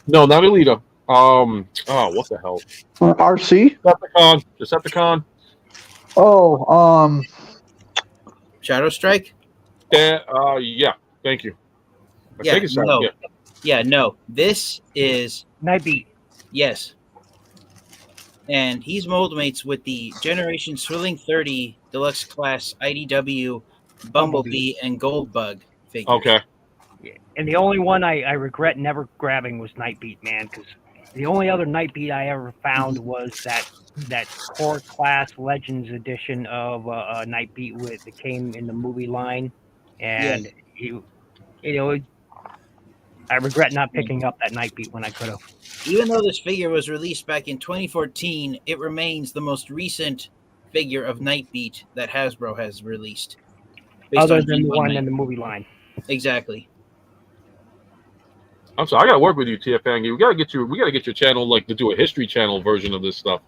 Speaker 2: No, not Alita. What the hell?
Speaker 4: RC?
Speaker 2: Decepticon.
Speaker 4: Oh,
Speaker 11: Shadow Strike?
Speaker 2: Yeah, thank you. I think it's
Speaker 11: no.
Speaker 2: yeah.
Speaker 11: Yeah, no. This is
Speaker 10: Nightbeat.
Speaker 11: Yes. And he's mold mates with the Generation Swirling 30 Deluxe Class IDW Bumblebee and Goldbug figures.
Speaker 2: Okay.
Speaker 10: Yeah. And the only one I regret never grabbing was Nightbeat, man, because the only other Nightbeat I ever found was that core class Legends edition of Nightbeat that came in the movie line, and I regret not picking up that Nightbeat when I could have.
Speaker 11: Even though this figure was released back in 2014, it remains the most recent figure of Nightbeat that Hasbro has released.
Speaker 10: Other than the one in the movie line.
Speaker 11: Exactly.
Speaker 2: I'm sorry, I gotta work with you, TFN. We gotta get your channel to do a history channel version of this stuff.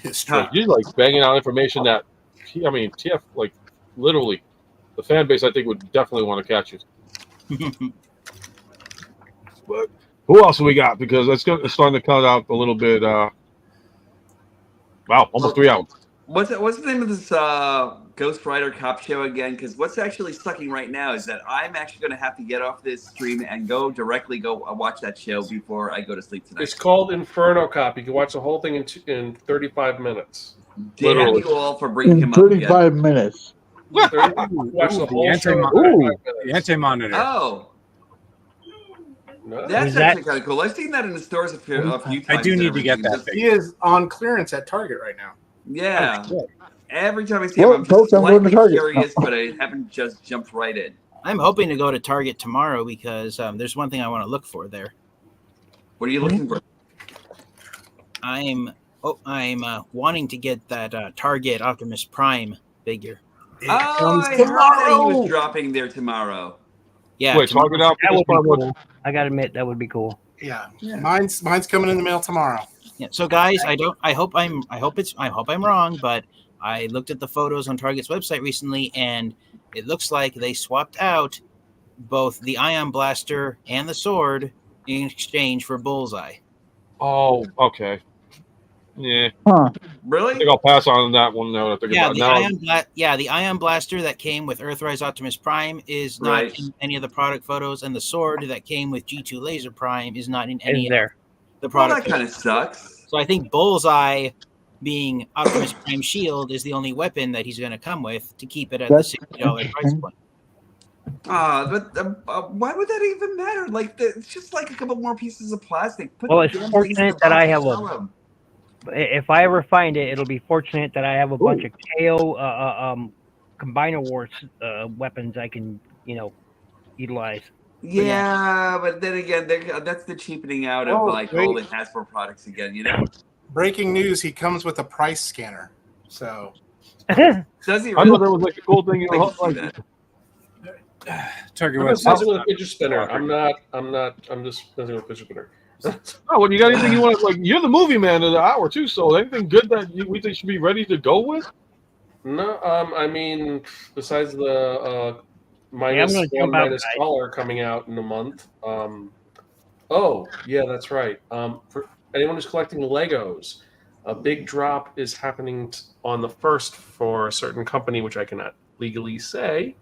Speaker 12: History.
Speaker 2: You're banging out information that TF literally the fan base I think would definitely want to catch you. But who else do we got? Because it's starting to cut out a little bit. Wow, almost 3 hours.
Speaker 1: What's the name of this Ghost Rider Cop show again? Because what's actually sucking right now is that I'm actually going to have to get off this stream and go watch that show before I go to sleep tonight.
Speaker 9: It's called Inferno Cop. You can watch the whole thing in 35 minutes.
Speaker 1: Damn you all for bringing him up
Speaker 4: 35 minutes.
Speaker 9: Watch the whole
Speaker 5: The anti-monitor.
Speaker 1: Oh.
Speaker 9: No.
Speaker 1: That's actually kind of cool. I've seen that in the stores a few times.
Speaker 5: I do need to get that.
Speaker 12: He is on clearance at Target right now.
Speaker 1: Yeah. Every time I see him, I'm just slightly curious, but I haven't just jumped right in.
Speaker 11: I'm hoping to go to Target tomorrow because there's one thing I want to look for there.
Speaker 1: What are you looking for?
Speaker 11: I'm wanting to get that Target Optimus Prime figure.
Speaker 1: Oh, I heard that he was dropping there tomorrow.
Speaker 11: Yeah.
Speaker 2: Wait, Target Optimus
Speaker 10: That would be
Speaker 2: Prime.
Speaker 10: cool. I gotta admit, that would be cool.
Speaker 12: Yeah. Mine's coming in the mail tomorrow.
Speaker 11: Yeah. So guys, I hope I'm wrong, but I looked at the photos on Target's website recently, and it looks like they swapped out both the Ion Blaster and the sword in exchange for Bullseye.
Speaker 2: Oh, okay. Yeah.
Speaker 4: Huh.
Speaker 1: Really?
Speaker 2: I think I'll pass on that one now.
Speaker 11: The Ion Blaster that came with Earthrise Optimus Prime is not in any of the product photos, and the sword that came with G2 Laser Prime is not in any of the product.
Speaker 1: Well, that kind of sucks.
Speaker 11: So I think Bullseye, being Optimus Prime Shield, is the only weapon that he's going to come with to keep it at the $60 price point.
Speaker 1: But why would that even matter? It's just like a couple more pieces of plastic.
Speaker 10: It's fortunate that I have a. If I ever find it, it'll be fortunate that I have a bunch of KO Combiner Wars weapons I can, utilize.
Speaker 1: Yeah, but then again, that's the cheapening out of all the Hasbro products again,
Speaker 12: Breaking news: he comes with a price scanner. So
Speaker 1: does he? Really?
Speaker 2: I thought that was a cool thing.
Speaker 5: Target
Speaker 9: I'm just messing with a fidget spinner. I'm just messing with a fidget spinner.
Speaker 2: Oh, well, you got anything you want? You're the movie man of the hour too. So anything good that we think should be ready to go with?
Speaker 9: No, I mean, besides the minus $1 coming out in a month. Oh, yeah, that's right. For anyone who's collecting Legos, a big drop is happening on the 1st for a certain company, which I cannot legally say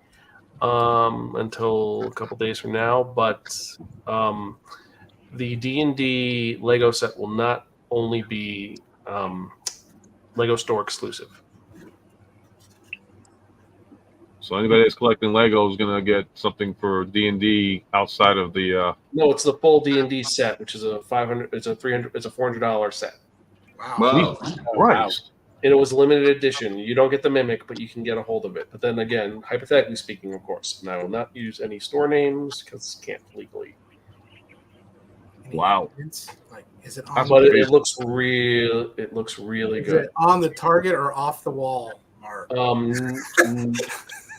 Speaker 9: until a couple days from now. But the D&D Lego set will not only be Lego store exclusive.
Speaker 2: So anybody that's collecting Lego is gonna get something for D&D outside of the.
Speaker 9: No, it's the full D&D set, which is a $500. It's a $300. It's a $400 set.
Speaker 12: Wow.
Speaker 2: Right.
Speaker 9: And it was limited edition. You don't get the Mimic, but you can get a hold of it. But then again, hypothetically speaking, of course, and I will not use any store names because can't legally.
Speaker 2: Wow.
Speaker 12: Like, is it on?
Speaker 9: But it looks real. It looks really
Speaker 12: Is
Speaker 9: good.
Speaker 12: it on the target or off the wall, Mark?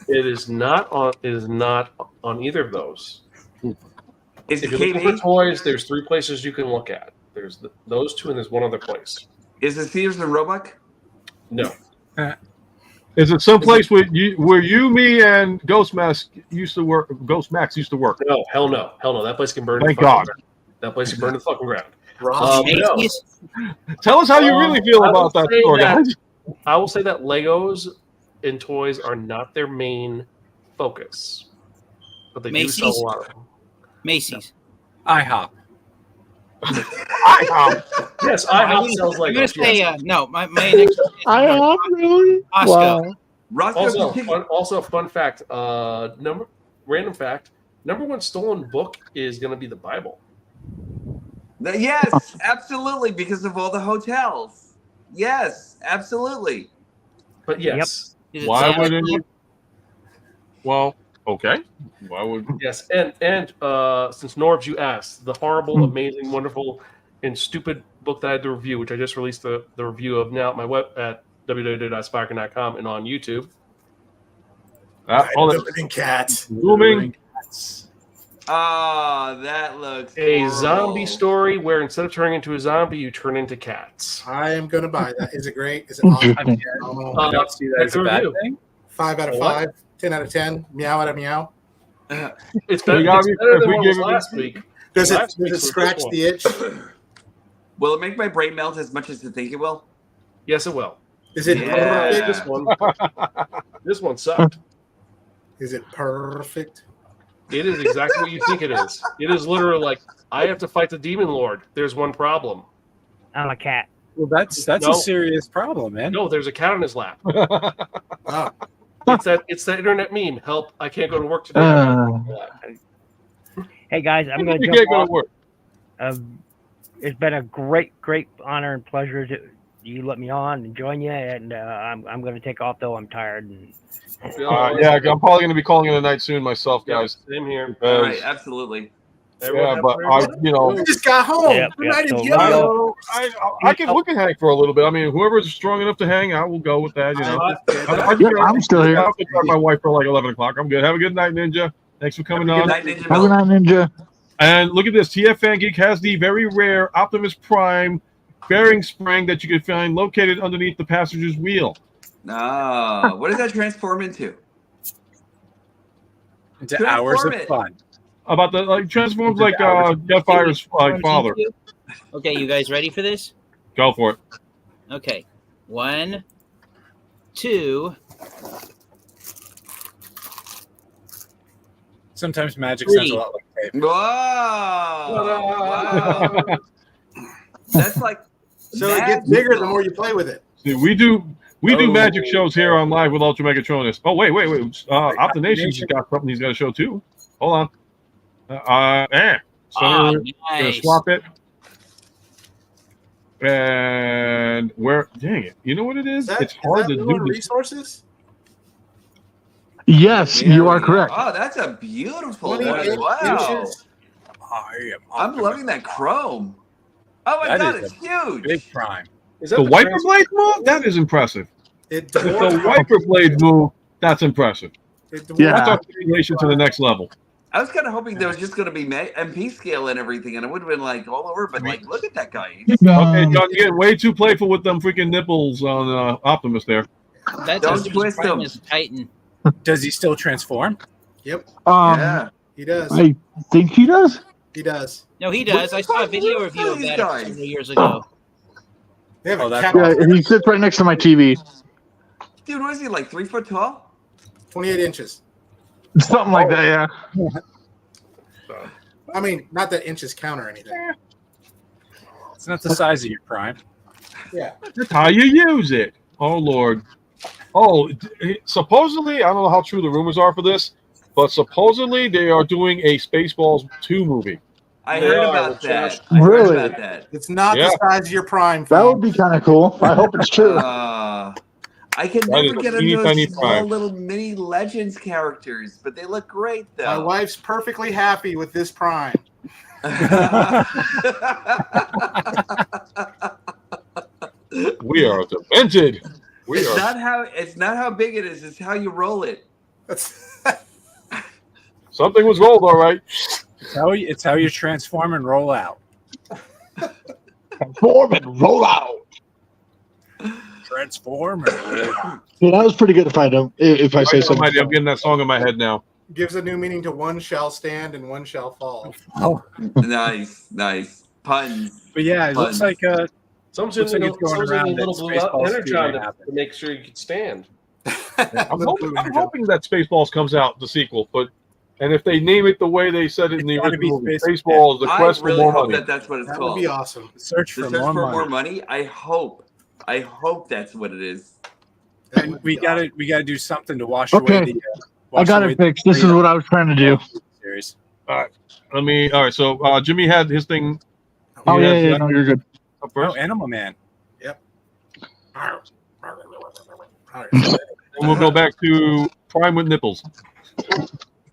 Speaker 9: It is not on. It is not on either of those.
Speaker 1: Is
Speaker 9: If
Speaker 1: it
Speaker 9: you're looking for
Speaker 1: KB?
Speaker 9: toys, there's 3 places you can look at. There's those 2, and there's one other place.
Speaker 1: Is it Sears and Roebuck?
Speaker 9: No.
Speaker 2: Is it someplace where you, me, and Ghost Max used to work? Ghost Max used to work.
Speaker 9: No, hell no, hell no. That place can burn.
Speaker 2: Thank
Speaker 9: to the fucking
Speaker 2: God.
Speaker 9: ground. That place can burn to the fucking ground.
Speaker 11: Macy's?
Speaker 9: No.
Speaker 2: Tell us how you really feel about that store, guys.
Speaker 9: I will say that Legos and toys are not their main focus, but they do sell a lot of them.
Speaker 11: Macy's.
Speaker 5: IHOP.
Speaker 2: IHOP.
Speaker 9: Yes, IHOP sells
Speaker 11: I'm going
Speaker 9: Legos.
Speaker 11: to say,
Speaker 9: Yes.
Speaker 11: no, my next
Speaker 4: IHOP, really?
Speaker 11: Costco.
Speaker 4: Wow.
Speaker 9: Also, fun fact, random fact, number 1 stolen book is going to be the Bible.
Speaker 1: Yes, absolutely, because of all the hotels. Yes, absolutely.
Speaker 9: But yes.
Speaker 11: Yep.
Speaker 2: Why wouldn't you? Well, okay. Why would?
Speaker 9: Yes, and since Norbs, you asked, the horrible, amazing, wonderful, and stupid book that I had to review, which I just released the review of now at my web at www.spirekin.com and on YouTube.
Speaker 12: Living cats.
Speaker 2: Zooming.
Speaker 1: Oh, that looks
Speaker 9: a zombie story where instead of turning into a zombie, you turn into cats.
Speaker 12: I am going to buy that. Is it great? Is it awesome?
Speaker 5: I don't see that as a bad thing.
Speaker 12: 5 out of 5, 10 out of 10. Meow out of meow.
Speaker 9: It's better, than what was last week.
Speaker 12: Does it scratch the itch?
Speaker 1: Will it make my brain melt as much as you think it will?
Speaker 9: Yes, it will.
Speaker 12: Is it perfect?
Speaker 9: This one sucked.
Speaker 12: Is it perfect?
Speaker 9: It is exactly what you think it is. It is literally like, I have to fight the demon lord. There's one problem.
Speaker 10: I'm a cat.
Speaker 5: Well, that's a serious problem, man.
Speaker 9: No, there's a cat on his lap. It's that internet meme. Help! I can't go to work today.
Speaker 10: Hey guys, I'm going to
Speaker 2: You can't go to work.
Speaker 10: It's been a great honor and pleasure to you let me on and join you, and I'm going to take off though. I'm tired. And
Speaker 2: yeah, I'm probably going to be calling it a night soon myself, guys.
Speaker 9: Same here.
Speaker 1: All right, absolutely.
Speaker 2: Yeah, but
Speaker 12: we just got home.
Speaker 2: We can hang for a little bit. I mean, whoever's strong enough to hang, I will go with that. You know,
Speaker 4: I'm still here.
Speaker 2: I have to drive my wife for like 11 o'clock. I'm good. Have a good night, Ninja. Thanks for coming on.
Speaker 4: Have a good night, Ninja.
Speaker 2: And look at this. TF Fan Geek has the very rare Optimus Prime bearing spring that you can find located underneath the passenger's wheel.
Speaker 1: No, what does that transform into?
Speaker 5: Into hours of fun.
Speaker 2: About the transforms like Jetfire's father.
Speaker 11: Okay, you guys ready for this?
Speaker 2: Go for it.
Speaker 11: Okay, 1, 2.
Speaker 5: Sometimes magic
Speaker 11: 3.
Speaker 5: sounds a lot like tape.
Speaker 1: Wow. That's like
Speaker 12: so it gets bigger the more you play with it.
Speaker 2: See, we do magic shows here on live with Ultra Megatronus. Oh wait. Optinations has got something he's got to show too. Hold on.
Speaker 11: Nice.
Speaker 2: Gonna swap it. And where? Dang it! You know what it is? It's hard to do.
Speaker 12: Resources.
Speaker 4: Yes, you are correct.
Speaker 1: Oh, that's a beautiful one. Wow. I'm loving that chrome. Oh my God, it's huge.
Speaker 5: Big prime.
Speaker 2: The wiper blade move? That is impressive.
Speaker 12: If
Speaker 2: the wiper blade move, that's impressive.
Speaker 4: Yeah.
Speaker 2: That's articulation to the next level.
Speaker 1: I was kind of hoping there was just going to be MP scale and everything, and it would have been like all over. But like, look at that guy.
Speaker 2: Okay, John, you're getting way too playful with them freaking nipples on Optimus there.
Speaker 11: That's
Speaker 1: Don't twist him.
Speaker 11: Titan.
Speaker 5: Does he still transform?
Speaker 12: Yep.
Speaker 1: Yeah,
Speaker 12: he does.
Speaker 4: I think he does.
Speaker 12: He does.
Speaker 11: No, he does. I saw a video review of that a few years ago.
Speaker 12: They have a
Speaker 5: that's
Speaker 12: cat.
Speaker 4: Yeah, he sits right next to my TV.
Speaker 1: dude, what is he like? 3 foot tall?
Speaker 12: 28 inches.
Speaker 4: Something like that, yeah.
Speaker 12: I mean, not that inches count or anything.
Speaker 5: It's not the size of your prime.
Speaker 12: Yeah.
Speaker 2: That's how you use it. Oh, Lord. Oh, supposedly, I don't know how true the rumors are for this, but supposedly they are doing a Spaceballs 2 movie.
Speaker 1: I heard about that.
Speaker 4: Really?
Speaker 1: I heard about that.
Speaker 12: It's not the size of your prime.
Speaker 4: That would be kind of cool. I hope it's true.
Speaker 1: I can
Speaker 2: That
Speaker 1: never
Speaker 2: is
Speaker 1: get
Speaker 2: a
Speaker 1: into
Speaker 2: teeny tiny
Speaker 1: those small
Speaker 2: prime.
Speaker 1: little mini Legends characters, but they look great though.
Speaker 12: My wife's perfectly happy with this prime.
Speaker 2: We are demented.
Speaker 1: It's not how big it is. It's how you roll it.
Speaker 2: Something was rolled, all right.
Speaker 5: It's how you transform and roll out.
Speaker 4: Transform and roll out.
Speaker 5: Transform and roll out.
Speaker 4: Yeah, that was pretty good. If I say so.
Speaker 2: I'm getting that song in my head now.
Speaker 12: Gives a new meaning to one shall stand and one shall fall.
Speaker 5: Oh,
Speaker 1: nice puns.
Speaker 5: But yeah, it looks like
Speaker 9: someone's
Speaker 5: looks like it's going around
Speaker 9: a little
Speaker 5: that
Speaker 9: blue
Speaker 5: Spaceballs
Speaker 9: energon
Speaker 5: happen.
Speaker 9: to make sure you can stand.
Speaker 2: I'm hoping that Spaceballs comes out, the sequel, and if they name it the way they said it in the original movie, Spaceballs, the quest for more money.
Speaker 1: That's what it's
Speaker 12: That
Speaker 1: called.
Speaker 12: would be awesome.
Speaker 5: Search for more
Speaker 1: money. I hope that's what it is.
Speaker 5: And we gotta do something to wash away the.
Speaker 4: I got it fixed. This is what I was trying to do.
Speaker 5: Series.
Speaker 2: All right. So Jimmy had his thing.
Speaker 4: Oh yeah, no, you're good.
Speaker 5: Oh, Animal Man.
Speaker 12: Yep.
Speaker 2: And we'll go back to Prime with nipples.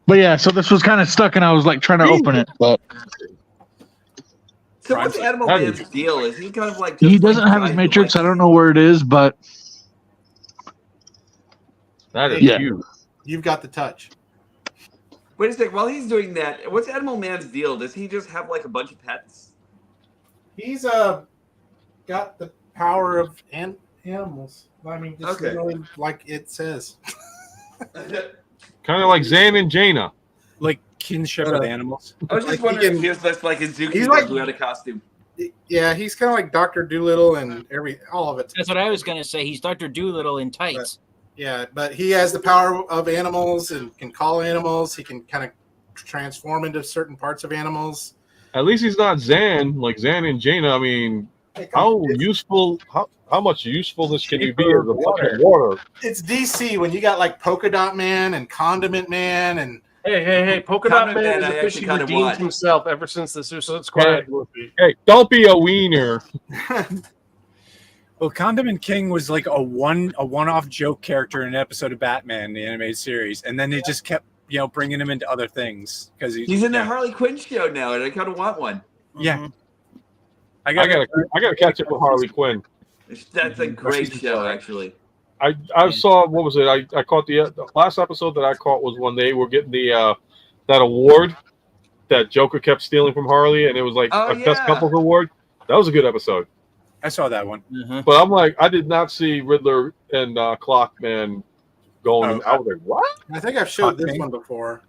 Speaker 4: But yeah, so this was kind of stuck, and I was like trying to open it, but.
Speaker 1: So what's Animal Man's deal? Is he kind of like?
Speaker 4: He doesn't have his matrix. I don't know where it is, but.
Speaker 2: That is
Speaker 12: huge. You've got the touch.
Speaker 1: Wait a second. While he's doing that, what's Animal Man's deal? Does he just have like a bunch of pets?
Speaker 12: He's got the power of animals. I mean, just really like it says.
Speaker 2: Kind of like Zan and Jaina.
Speaker 5: Like kinship with animals.
Speaker 1: I was just wondering if he was just like a zookeeper who had a costume.
Speaker 12: Yeah, he's kind of like Dr. Doolittle and all of it.
Speaker 11: That's what I was gonna say. He's Dr. Doolittle in tights.
Speaker 12: But he has the power of animals and can call animals. He can kind of transform into certain parts of animals.
Speaker 2: At least he's not Zan, like Zan and Jaina. I mean, how much usefulness can you be as a fucking water?
Speaker 12: It's DC when you got like Polka Dot Man and Condiment Man and
Speaker 9: Hey, Polka Dot Man has officially redeemed himself ever since the Suicide Squad movie.
Speaker 2: Hey, don't be a wiener.
Speaker 5: Well, Condiment King was like a one-off joke character in an episode of Batman, the animated series, and then they just kept bringing him into other things because
Speaker 1: he's in the Harley Quinn show now, and I kind of want one.
Speaker 5: Yeah,
Speaker 2: I gotta catch up with Harley Quinn.
Speaker 1: That's a great show, actually.
Speaker 2: I saw, what was it? I caught the last episode that I caught was when they were getting the that award that Joker kept stealing from Harley, and it was like a best couples award. That was a good episode.
Speaker 5: I saw that one.
Speaker 2: But I'm like, I did not see Riddler and Clockman going. I was like, what?
Speaker 12: I think I've showed this one before.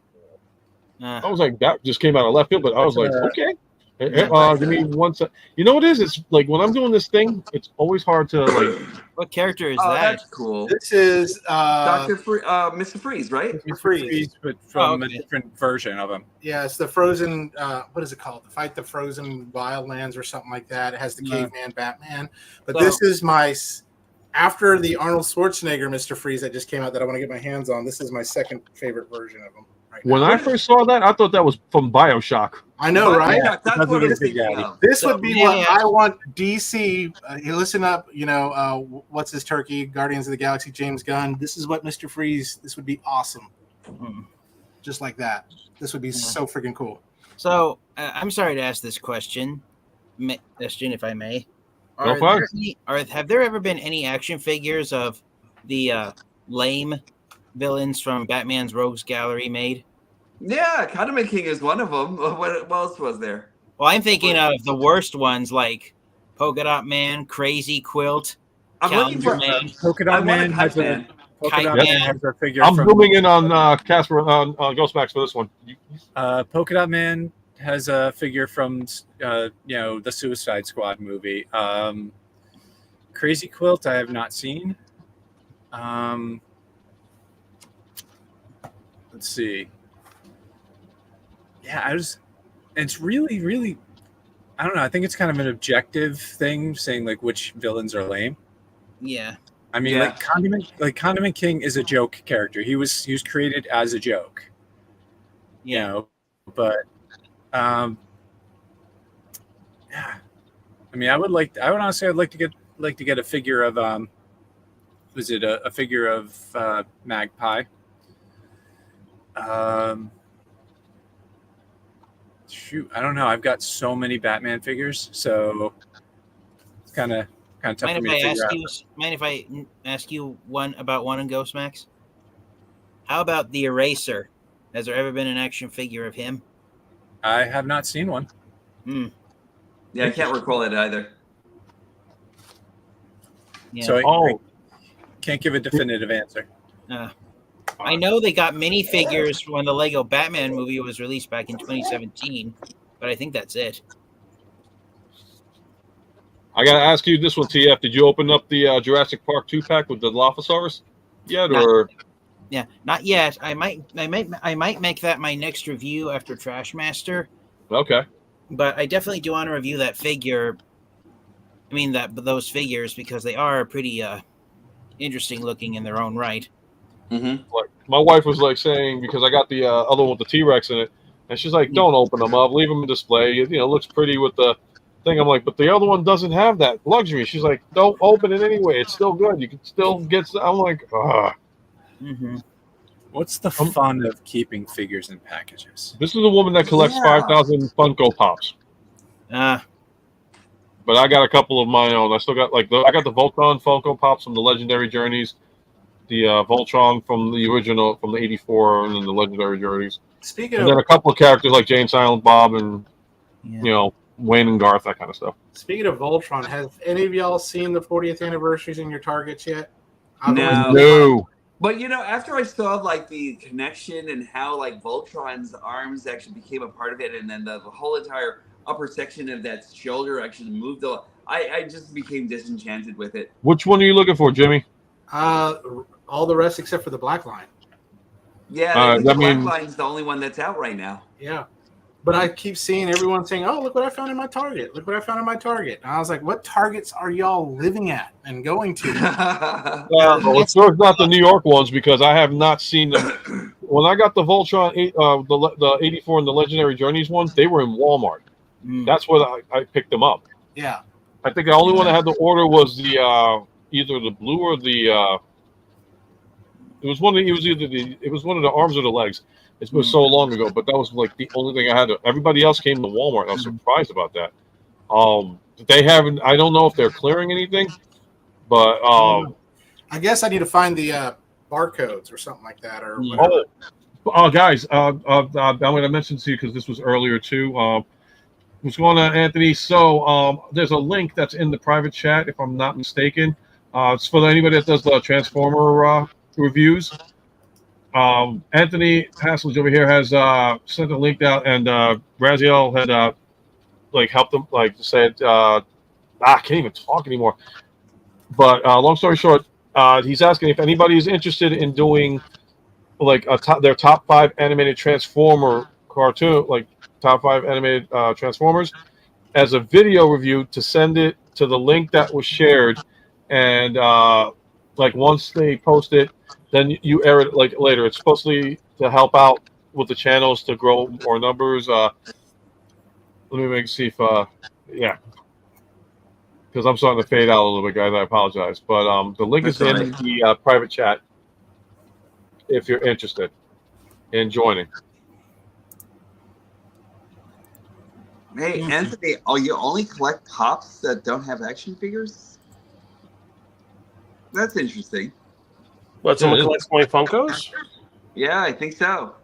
Speaker 2: I was like, that just came out of left field, but I was like, okay. Give me 1 second. You know what it is? It's like when I'm doing this thing, it's always hard to like.
Speaker 11: What character is
Speaker 1: that?
Speaker 11: That's
Speaker 1: cool.
Speaker 12: This is
Speaker 1: Mr. Freeze, right?
Speaker 5: Mr. Freeze, but from a different version of him.
Speaker 12: Yeah, it's the Frozen. What is it called? The Fight the Frozen Wildlands or something like that. It has the caveman Batman. But this is after the Arnold Schwarzenegger Mr. Freeze that just came out that I want to get my hands on. This is my second favorite version of him.
Speaker 2: When I first saw that, I thought that was from BioShock.
Speaker 12: I know, right?
Speaker 1: Yeah, that's what it's thinking of.
Speaker 12: This would be what I want DC. Listen up, what's his turkey? Guardians of the Galaxy, James Gunn. This is what Mr. Freeze. This would be awesome. Just like that. This would be so freaking cool.
Speaker 11: So I'm sorry to ask this question, if I may. Have there ever been any action figures of the lame villains from Batman's Rogues Gallery made?
Speaker 1: Yeah, Condiment King is one of them. What else was there?
Speaker 11: Well, I'm thinking of the worst ones like Polka Dot Man, Crazy Quilt, Calendar Man.
Speaker 5: Polka Dot Man has a figure.
Speaker 2: I'm zooming in on Casper on Ghostmax for this one.
Speaker 5: Polka Dot Man has a figure from the Suicide Squad movie. Crazy Quilt I have not seen. Let's see. Yeah, it's really, really, I don't know. I think it's kind of an objective thing saying like which villains are lame.
Speaker 11: Yeah.
Speaker 5: I mean, Condiment King is a joke character. He was created as a joke. But yeah. I mean, I'd like to get a figure of was it a figure of Magpie? Shoot, I don't know. I've got so many Batman figures, so it's kind of tough for me to figure out.
Speaker 11: Mind if I ask you one and Ghost Max? How about the Eraser? Has there ever been an action figure of him?
Speaker 5: I have not seen one.
Speaker 1: Yeah, I can't recall it either.
Speaker 5: Yeah. So I can't give a definitive answer.
Speaker 11: I know they got minifigures when the Lego Batman movie was released back in 2017, but I think that's it.
Speaker 2: I gotta ask you this one, TF. Did you open up the Jurassic Park 2-pack with the Dilophosaurus yet, or?
Speaker 11: Yeah, not yet. I might make that my next review after Trashmaster.
Speaker 2: Okay.
Speaker 11: But I definitely do want to review that figure. I mean those figures, because they are pretty interesting looking in their own right.
Speaker 2: Mm-hmm. Like my wife was like saying, because I got the other one with the T-Rex in it, and she's like, "Don't open them up, leave them in display. You know, it looks pretty with the thing." I'm like, "But the other one doesn't have that luxury." She's like, "Don't open it anyway. It's still good. You can still get." I'm like, "Ah."
Speaker 11: Mm-hmm.
Speaker 5: What's the fun of keeping figures in packages?
Speaker 2: This is a woman that collects 5,000 Funko Pops. But I got a couple of my own. I still got I got the Voltron Funko Pops from the Legendary Journeys, the Voltron from the original from the '84, and then the Legendary Journeys. And then a couple of characters like Jane Silent Bob and Wayne and Garth, that kind of stuff.
Speaker 12: Speaking of Voltron, have any of y'all seen the 40th anniversaries in your Targets yet?
Speaker 2: No.
Speaker 1: But after I saw the connection and how Voltron's arms actually became a part of it, and then the whole entire upper section of that shoulder actually moved, I just became disenchanted with it.
Speaker 2: Which one are you looking for, Jimmy?
Speaker 12: All the rest except for the Black Line.
Speaker 1: Yeah, the Black Line's the only one that's out right now.
Speaker 12: Yeah. But I keep seeing everyone saying, "Oh, look what I found in my Target. Look what I found in my Target." And I was like, what Targets are y'all living at and going to?
Speaker 2: Well, it's not the New York ones, because I have not seen them. When I got the Voltron, the '84 and the Legendary Journeys ones, they were in Walmart. That's where I picked them up.
Speaker 12: Yeah.
Speaker 2: I think the only one I had to order was the either the blue or the. It was one of the arms or the legs. It was so long ago, but that was the only thing I had. Everybody else came to Walmart. I was surprised about that. They haven't. I don't know if they're clearing anything, but
Speaker 12: I guess I need to find the barcodes or something like that, or whatever.
Speaker 2: Guys, I'm going to mention to you, because this was earlier too. What's going on, Anthony? So there's a link that's in the private chat, if I'm not mistaken. It's for anybody that does the Transformer reviews. Anthony Hasselage over here has sent a link out, and Raziel had helped him, said, I can't even talk anymore. But long story short, he's asking if anybody is interested in doing their top 5 animated Transformer cartoon, top 5 animated Transformers, as a video review, to send it to the link that was shared, and once they post it, then you air it later. It's supposed to help out with the channels to grow more numbers. Let me see if because I'm starting to fade out a little bit, guys. I apologize, but the link is in the private chat if you're interested in joining.
Speaker 1: Hey, Anthony, you only collect Pops that don't have action figures? That's interesting.
Speaker 9: What, someone collects only Funkos?
Speaker 1: Yeah, I think so.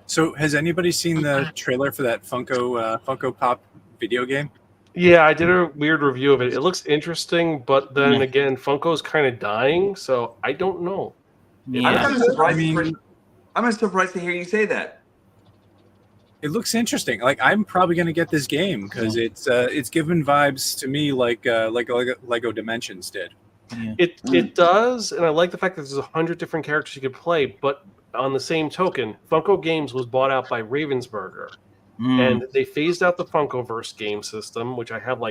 Speaker 5: So, has anybody seen the trailer for that Funko Pop video game?
Speaker 9: Yeah, I did a weird review of it. It looks interesting, but then again, Funko's kind of dying, so I don't know.
Speaker 5: Yeah.
Speaker 1: I'm surprised to hear you say that.
Speaker 5: It looks interesting. I'm probably going to get this game because it's given vibes to me like Lego Dimensions did.
Speaker 9: Yeah. It does, and I like the fact that there's 100 different characters you could play. But on the same token, Funko Games was bought out by Ravensburger, and they phased out the Funkoverse game system, which I have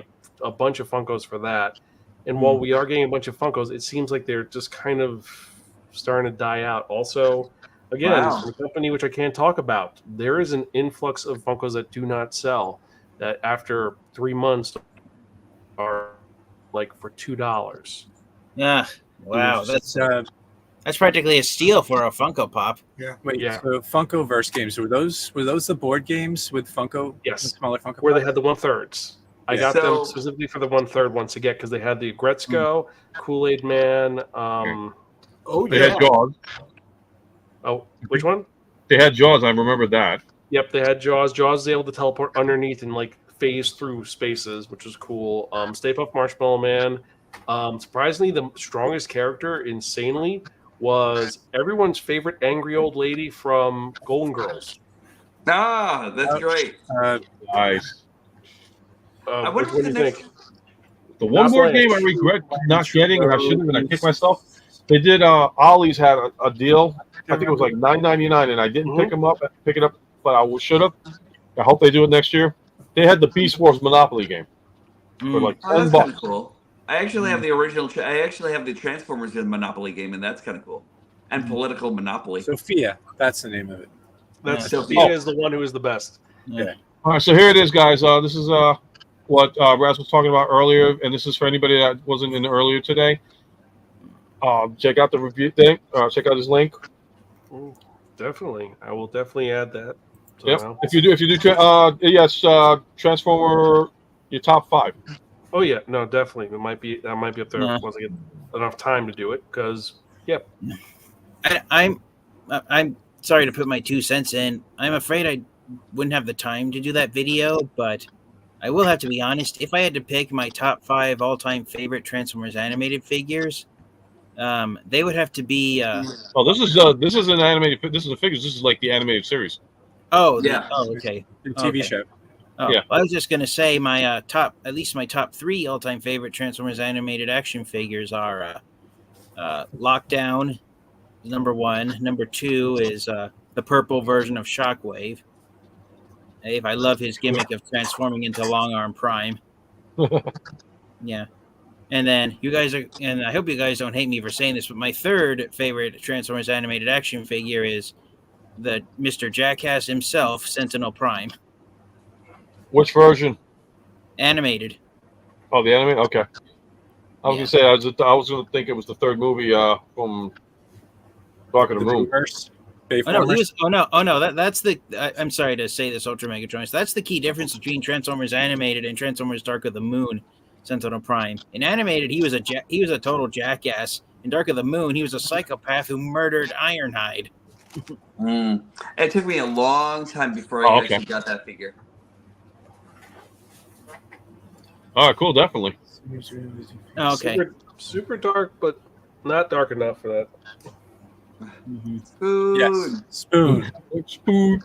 Speaker 9: a bunch of Funkos for that. And while we are getting a bunch of Funkos, it seems like they're just kind of starting to die out. Also, again, from a company which I can't talk about, there is an influx of Funkos that do not sell, that after 3 months are for $2.
Speaker 11: Yeah, wow, that's. That's practically a steal for a Funko Pop.
Speaker 6: Yeah.
Speaker 5: Wait,
Speaker 9: Yeah.
Speaker 5: so Funkoverse games, were those the board games with Funko?
Speaker 9: Yes.
Speaker 5: The smaller Funko
Speaker 9: Where they
Speaker 5: Pops?
Speaker 9: had the 1/3s. I
Speaker 5: Yeah.
Speaker 9: got them
Speaker 1: So-
Speaker 9: specifically for the 1/3 ones to get because they had the Gretzko, Kool-Aid Man.
Speaker 2: They had Jaws.
Speaker 9: Oh, which one?
Speaker 2: They had Jaws. I remember that.
Speaker 9: Yep, they had Jaws. Jaws is able to teleport underneath and like phase through spaces, which was cool. Stay Puft Marshmallow Man. Surprisingly, the strongest character, insanely, was everyone's favorite angry old lady from Golden Girls.
Speaker 1: Ah, that's great.
Speaker 2: Nice.
Speaker 1: I
Speaker 9: Which
Speaker 1: wonder
Speaker 9: one
Speaker 1: what
Speaker 9: do
Speaker 1: the
Speaker 9: you
Speaker 1: next.
Speaker 9: think?
Speaker 2: The one
Speaker 9: Not
Speaker 2: board
Speaker 9: Blanche.
Speaker 2: game I regret not getting, or I should have, and I kicked myself. They did. Ollie's had a deal. I think it was like $9.99, and I didn't pick it up, but I should have. I hope they do it next year. They had the Beast Wars Monopoly game for like
Speaker 1: Oh, that's
Speaker 2: $10.
Speaker 1: kind of cool. I actually have the original. I actually have the Transformers Monopoly game, and that's kind of cool. And Political Monopoly.
Speaker 5: Sophia, that's the name of it.
Speaker 9: That's
Speaker 1: Yeah.
Speaker 9: Sophia is the one who is the best.
Speaker 5: Yeah.
Speaker 2: All right, so here it is, guys. This is what Raz was talking about earlier, and this is for anybody that wasn't in earlier today. Check out the review thing. Check out his link.
Speaker 9: Ooh, definitely, I will definitely add that.
Speaker 2: Yep.
Speaker 9: somehow.
Speaker 2: If you do, yes, Transformer, your top 5.
Speaker 9: Oh yeah, no, definitely. That might be up there
Speaker 11: Yeah.
Speaker 9: once I get enough time to do it. Because
Speaker 11: I'm sorry to put my 2 cents in. I'm afraid I wouldn't have the time to do that video, but I will have to be honest. If I had to pick my top 5 all-time favorite Transformers animated figures, they would have to be.
Speaker 2: Oh, this is an animated. This is a figures. This is like the animated series.
Speaker 11: Oh,
Speaker 1: Yeah.
Speaker 11: Okay.
Speaker 5: The TV
Speaker 11: Okay.
Speaker 5: show.
Speaker 11: Oh,
Speaker 2: Yeah.
Speaker 11: well, I was just gonna say my at least my top 3 all-time favorite Transformers animated action figures are Lockdown, number 1. Number 2 is the purple version of Shockwave. Dave, I love his gimmick of transforming into Long Arm Prime. Yeah. And then you guys are, and I hope you guys don't hate me for saying this, but my 3rd favorite Transformers animated action figure is the Mr. Jackass himself, Sentinel Prime.
Speaker 2: Which version?
Speaker 11: Animated.
Speaker 2: Oh, the anime. Okay. I was gonna say I was gonna think it was the 3rd movie from Dark of the Moon.
Speaker 11: Oh no, that's the. I'm sorry to say this, Ultra Megatronus. That's the key difference between Transformers Animated and Transformers Dark of the Moon, Sentinel Prime. In Animated, he was a total jackass. In Dark of the Moon, he was a psychopath who murdered Ironhide.
Speaker 1: It took me a long time before I actually got that figure.
Speaker 2: All right, cool, definitely.
Speaker 11: Oh, okay.
Speaker 9: Super dark, but not dark enough for that.
Speaker 1: Spoon.
Speaker 5: Yes. Spoon.
Speaker 2: Spoon.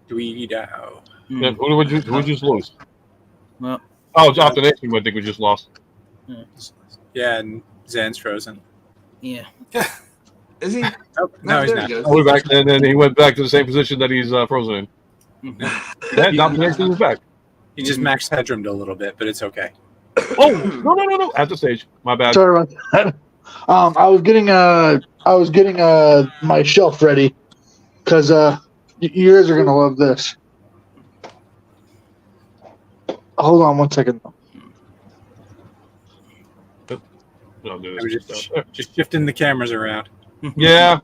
Speaker 5: Dweedow.
Speaker 2: Yeah, who would you just lose?
Speaker 11: Well,
Speaker 2: Off the Nation, I think we just lost.
Speaker 5: Yeah, and Zan's frozen.
Speaker 11: Yeah.
Speaker 1: Is he?
Speaker 5: Oh, no, he's
Speaker 1: there
Speaker 5: not.
Speaker 1: he goes.
Speaker 2: We're back, and then he went back to the same position that he's frozen in. Yeah, Off the Nation is back.
Speaker 5: He just max headroomed a little bit, but it's okay.
Speaker 2: Oh no! At the stage, my bad.
Speaker 4: Sorry about that. I was getting my shelf ready because you guys are gonna love this. Hold on 1 second.
Speaker 2: No, dude,
Speaker 5: We're just shifting the cameras around.
Speaker 2: yeah,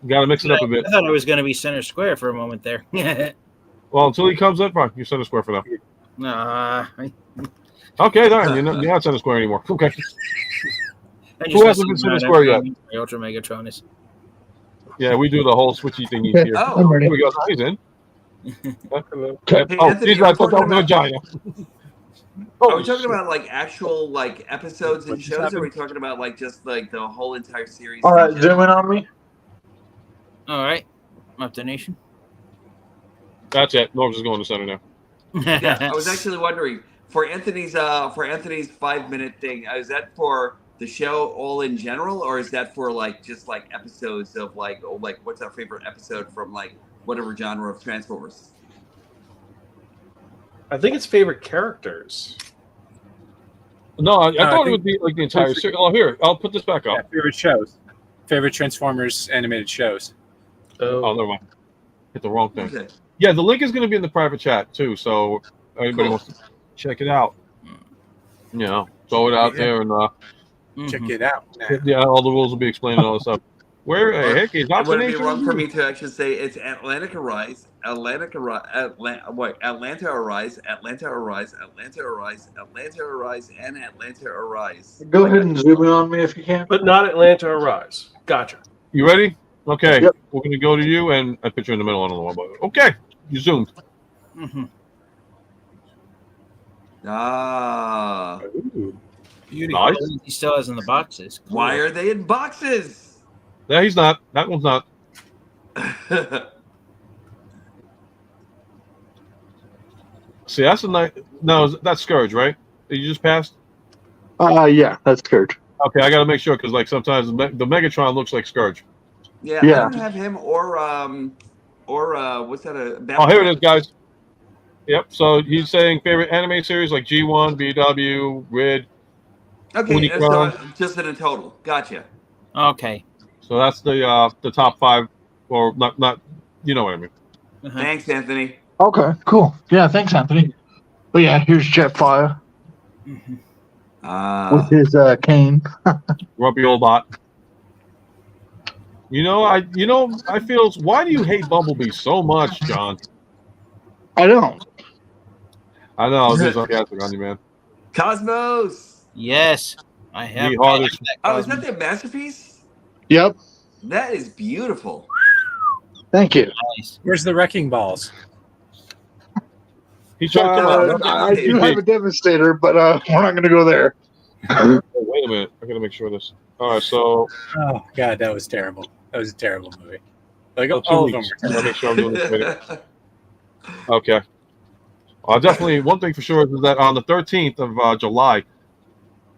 Speaker 2: got to mix it up a bit.
Speaker 11: I thought it was going to be center square for a moment there.
Speaker 2: Well, until he comes in, fine. You center square for now.
Speaker 11: I
Speaker 2: Okay, done. You're not center square anymore. Okay.
Speaker 11: just
Speaker 2: Who hasn't been center square yet?
Speaker 11: Ultra Megatronus.
Speaker 2: Yeah, we do the whole switchy thing here.
Speaker 1: Oh.
Speaker 4: I'm ready.
Speaker 2: Here we go. He's in.
Speaker 1: Hey,
Speaker 2: Oh,
Speaker 1: Anthony,
Speaker 2: he's right.
Speaker 1: we're talking
Speaker 2: Put down the
Speaker 1: about-
Speaker 2: vagina.
Speaker 1: Are we talking about like actual like episodes and
Speaker 5: What just
Speaker 1: shows, or are
Speaker 5: happened?
Speaker 1: we talking about like just like the whole entire series?
Speaker 4: All right,
Speaker 1: in general?
Speaker 4: zoom in on me.
Speaker 11: All right. Up the nation.
Speaker 2: That's it. Norm's just going to center now.
Speaker 1: Yeah, I was actually wondering for Anthony's 5-minute thing. Is that for the show all in general, or is that for like just like episodes of like what's our favorite episode from like whatever genre of Transformers?
Speaker 9: I think it's favorite characters.
Speaker 2: No, I thought it
Speaker 5: think-
Speaker 2: would be like the entire series. Oh, here, I'll put this back
Speaker 5: Yeah,
Speaker 2: up.
Speaker 5: favorite shows. Favorite Transformers animated shows.
Speaker 2: Oh, never mind. Hit the wrong thing.
Speaker 1: Okay.
Speaker 2: Yeah, the link is going to be in the private chat too, so anybody
Speaker 1: Cool.
Speaker 2: wants to check it out. Yeah. throw it out there and
Speaker 5: check it out.
Speaker 2: Yeah, all the rules will be explained and all this stuff. Where heck is
Speaker 1: It wouldn't be
Speaker 2: Nation
Speaker 1: wrong for
Speaker 2: Review?
Speaker 1: me to actually say it's Atlantic Arise, Atlanta Arise, Atlanta Arise, Atlanta Arise, Atlanta Arise, and Atlanta Arise.
Speaker 4: Go ahead and zoom in on me if you can.
Speaker 9: But not Atlanta Arise. Gotcha.
Speaker 2: You ready? Okay.
Speaker 4: Yep.
Speaker 2: We're going to go to you, and I put you in the middle. I don't know about it. Okay. You zoomed.
Speaker 1: Ah.
Speaker 2: Nice.
Speaker 11: He still has in the boxes. Cool.
Speaker 1: Why are they in boxes?
Speaker 2: Yeah, he's not. That one's not. See, that's a nice. No, that's Scourge, right? That you just passed?
Speaker 4: Yeah, that's Scourge.
Speaker 2: Okay, I got to make sure because, like, sometimes the Megatron looks like Scourge.
Speaker 1: Yeah, I don't have him or what's that?
Speaker 2: Oh, here it is, guys. Yep. So he's saying favorite anime series like G1, BW, Rid.
Speaker 1: Okay, so just in a total. Gotcha.
Speaker 11: Okay.
Speaker 2: So that's the top 5, or not. You know what I mean.
Speaker 1: Thanks, Anthony.
Speaker 4: Okay, cool. Yeah, thanks, Anthony. But yeah, here's Jetfire with his cane.
Speaker 2: Grumpy old bot. I feel. Why do you hate Bumblebee so much, John?
Speaker 4: I don't.
Speaker 2: I know. This is sarcastic on you, man.
Speaker 1: Cosmos.
Speaker 11: Yes, I have.
Speaker 1: Oh, is that their masterpiece?
Speaker 4: Yep.
Speaker 1: That is beautiful.
Speaker 4: Thank you.
Speaker 11: Nice.
Speaker 5: Where's the wrecking balls?
Speaker 2: He's trying to come out.
Speaker 4: I do have a Devastator, but we're not going to go there.
Speaker 2: Oh, wait a minute. I got to make sure this. All right, so.
Speaker 5: Oh God, that was terrible. That was a terrible movie. Like
Speaker 2: Oh,
Speaker 5: all of them were
Speaker 2: I'll make sure I'm doing this right. Okay. Definitely, one thing for sure is that on the 13th of July,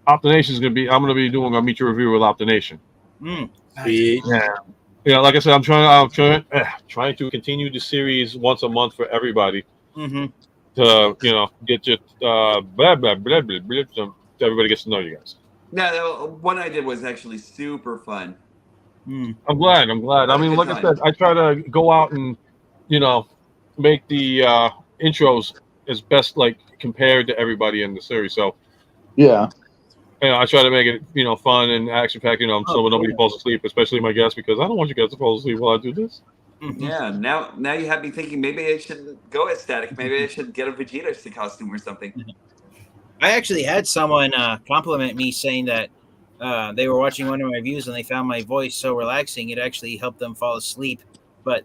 Speaker 2: Optination is going to be. I'm going to be doing a Meet Your Review with Optination. Yeah. Like I said, I'm trying to continue the series once a month for everybody. To get just blah blah blah blah blah. So everybody gets to know you guys.
Speaker 1: No, the one I did was actually super fun.
Speaker 2: I'm glad. I mean, like I said, I try to go out and make the intros as best like compared to everybody in the series. So
Speaker 4: yeah,
Speaker 2: I try to make it fun and action packed. So nobody falls asleep, especially my guests, because I don't want you guys to fall asleep while I do this.
Speaker 1: Yeah, now you have me thinking maybe I should go as Static. Maybe I should get a Vegeta costume or something.
Speaker 11: I actually had someone compliment me saying that they were watching one of my reviews and they found my voice so relaxing it actually helped them fall asleep. But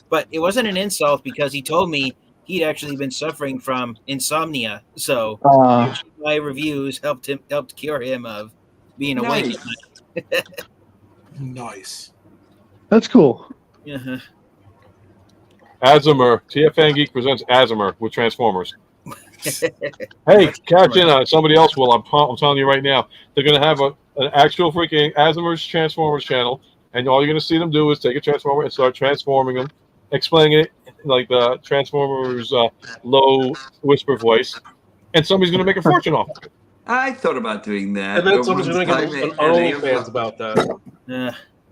Speaker 11: but it wasn't an insult because he told me he'd actually been suffering from insomnia. So my reviews helped cure him of being awake at night.
Speaker 12: Nice.
Speaker 4: That's cool.
Speaker 2: Azimer, TFN Geek presents Azimer with Transformers. Hey, catch in. Somebody else will. I'm telling you right now. They're going to have an actual freaking Azimer's Transformers channel, and all you're going to see them do is take a Transformer and start transforming them, explaining it like the Transformers low whisper voice, and somebody's going to make a fortune off of it.
Speaker 1: I thought about doing that.
Speaker 9: And then someone's going to make an OnlyFans about that.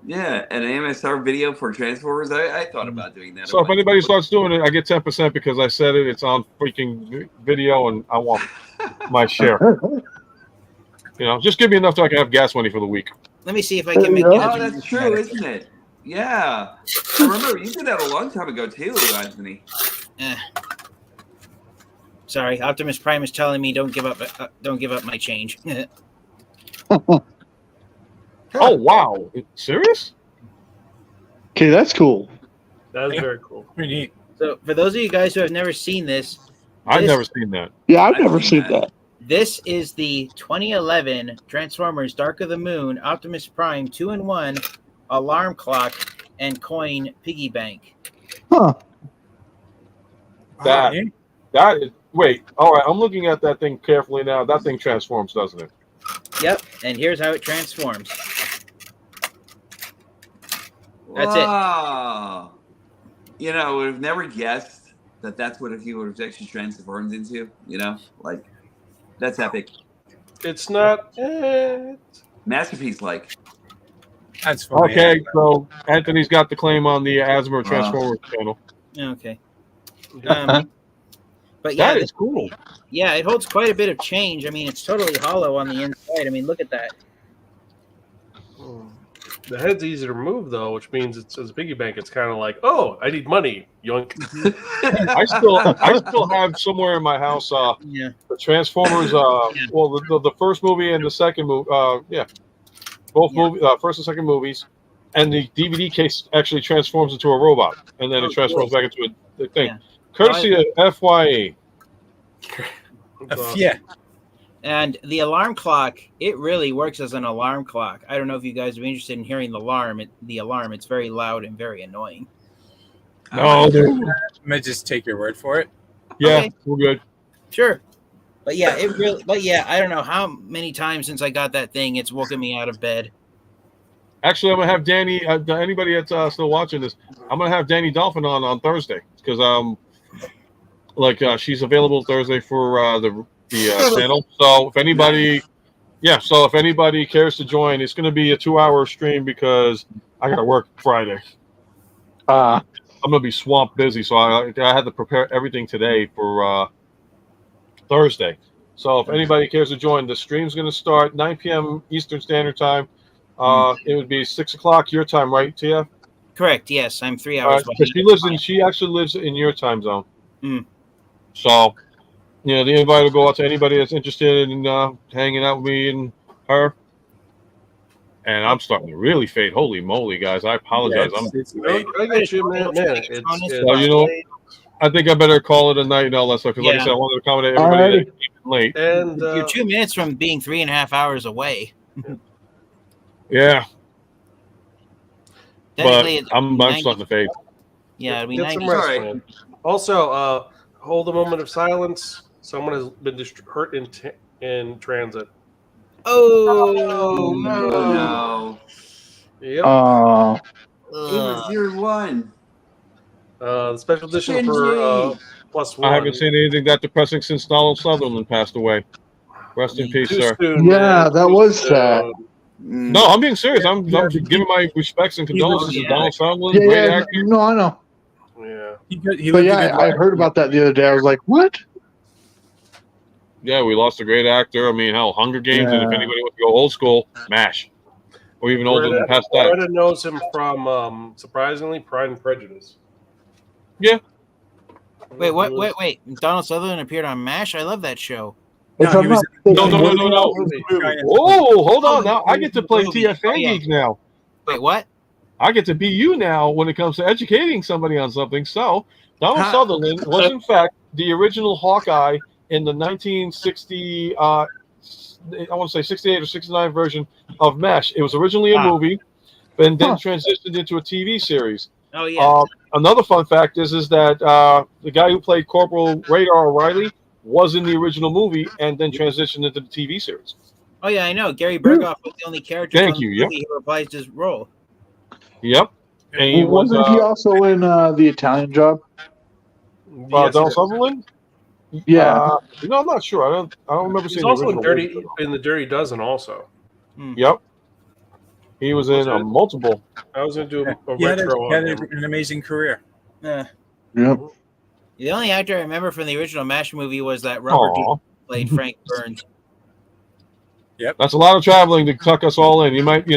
Speaker 1: Yeah, an AMSR video for Transformers. I thought about doing that.
Speaker 2: So if anybody starts doing it, I get 10% because I said it. It's on freaking video, and I want my share. Just give me enough so I can have gas money for the week.
Speaker 11: Let me see if I can make.
Speaker 1: Oh, that's true, isn't it? Yeah. I remember you did that a long time ago too, Anthony.
Speaker 11: Sorry, Optimus Prime is telling me don't give up my change.
Speaker 2: Oh wow! Serious?
Speaker 4: Okay, that's cool.
Speaker 9: That is very cool.
Speaker 5: Pretty neat.
Speaker 11: So, for those of you guys who have never seen this,
Speaker 2: I've never seen that.
Speaker 4: Yeah, I've never seen that.
Speaker 11: This is the 2011 Transformers Dark of the Moon Optimus Prime 2-in-1 alarm clock and coin piggy bank.
Speaker 4: Huh.
Speaker 2: That is. Wait. All right. I'm looking at that thing carefully now. That thing transforms, doesn't it?
Speaker 11: Yep. And here's how it transforms. That's
Speaker 1: it. You know, I would have never guessed that that's what he would have actually transformed into. Like, that's epic.
Speaker 9: It's not
Speaker 1: masterpiece like.
Speaker 5: That's funny.
Speaker 2: Okay, so Anthony's got the claim on the Asmer Transformers channel.
Speaker 11: Okay. But yeah,
Speaker 2: that is cool.
Speaker 11: Yeah, it holds quite a bit of change. I mean, it's totally hollow on the inside. I mean, look at that.
Speaker 9: The head's easy to remove, though, which means it's as a piggy bank. It's kind of like, oh, I need money, yoink.
Speaker 2: I still have somewhere in my house the Transformers. Well, the first movie and the second movie. Both movie, first and second movies, and the DVD case actually transforms into a robot, and then it transforms back into a thing.
Speaker 11: Yeah.
Speaker 2: Courtesy of FYE.
Speaker 11: Yeah. And the alarm clock, it really works as an alarm clock. I don't know if you guys are interested in hearing the alarm. It's very loud and very annoying.
Speaker 2: No,
Speaker 5: I'm gonna just take your word for it.
Speaker 2: Yeah,
Speaker 11: Okay.
Speaker 2: we're good.
Speaker 11: Sure. But yeah, I don't know how many times since I got that thing, it's woken me out of bed.
Speaker 2: Actually, I'm gonna have Danny. Anybody that's still watching this, I'm gonna have Danny Dolphin on Thursday because she's available Thursday for the channel. So if anybody, if anybody cares to join, it's gonna be a 2-hour stream because I gotta work Friday. I'm gonna be swamped busy, so I had to prepare everything today for Thursday. So if anybody cares to join, the stream's gonna start 9 p.m. Eastern Standard Time. It would be 6 o'clock your time, right, TF?
Speaker 11: Correct. Yes, I'm 3 hours.
Speaker 2: She actually lives in your time zone.
Speaker 11: Mm.
Speaker 2: So, the invite will go out to anybody that's interested in hanging out with me and her. And I'm starting to really fade. Holy moly, guys! I apologize.
Speaker 9: I get you, man.
Speaker 2: So, you know, I think I better call it a night and all that stuff because, like I said, I wanted to accommodate everybody that came late.
Speaker 9: And
Speaker 11: you're 2 minutes from being 3.5 hours away.
Speaker 2: Yeah. But I'm
Speaker 11: 90
Speaker 2: starting to fade.
Speaker 11: Yeah, I mean,
Speaker 9: get some rest, man. Also, hold a moment of silence. Someone has been hurt in transit.
Speaker 11: Oh
Speaker 1: no!
Speaker 9: Yep.
Speaker 1: It was year one.
Speaker 9: The special edition for +1.
Speaker 2: I haven't seen anything that depressing since Donald Sutherland passed away. Rest in peace, sir.
Speaker 4: Yeah, that was sad.
Speaker 2: No, I'm being serious. I'm giving my respects and condolences to Donald Sutherland. Great actor.
Speaker 4: No, I know.
Speaker 9: Yeah.
Speaker 4: I heard about that the other day. I was like, what?
Speaker 2: Yeah, we lost a great actor. I mean, hell, Hunger Games, and if anybody wants to go old school, MASH. Or even older than past that.
Speaker 9: Loretta knows him from, surprisingly, Pride and Prejudice.
Speaker 2: Yeah.
Speaker 11: Wait, Donald Sutherland appeared on MASH? I love that show.
Speaker 2: No. Oh, hold on. Now I get to play TF Fan Geek now.
Speaker 11: Wait, what?
Speaker 2: I get to be you now when it comes to educating somebody on something. So, Donald Sutherland was, in fact, the original Hawkeye in the 1960, I want to say 68 or 69 version of MASH. It was originally a movie, and then transitioned into a TV series.
Speaker 11: Oh, yeah.
Speaker 2: Another fun fact is that the guy who played Corporal Radar O'Reilly was in the original movie and then transitioned into the TV series.
Speaker 11: Oh, yeah, I know. Gary Berghoff was the only character
Speaker 2: Thank
Speaker 11: from
Speaker 2: you,
Speaker 11: the movie who reprised his role.
Speaker 2: Yep. And he
Speaker 4: Wasn't he also in The Italian Job?
Speaker 2: Donald Sutherland?
Speaker 4: Yeah.
Speaker 2: I'm not sure. I don't remember
Speaker 9: He's
Speaker 2: seeing
Speaker 9: also
Speaker 2: the original
Speaker 9: in the Dirty Dozen also.
Speaker 2: Yep. He was in multiple.
Speaker 9: I was going to do a
Speaker 5: He had
Speaker 9: retro on him.
Speaker 5: an amazing career.
Speaker 4: Yep.
Speaker 11: The only actor I remember from the original MASH movie was that Robert Duvall played Frank Burns.
Speaker 5: Yep.
Speaker 2: That's a lot of traveling to tuck us all in. You might,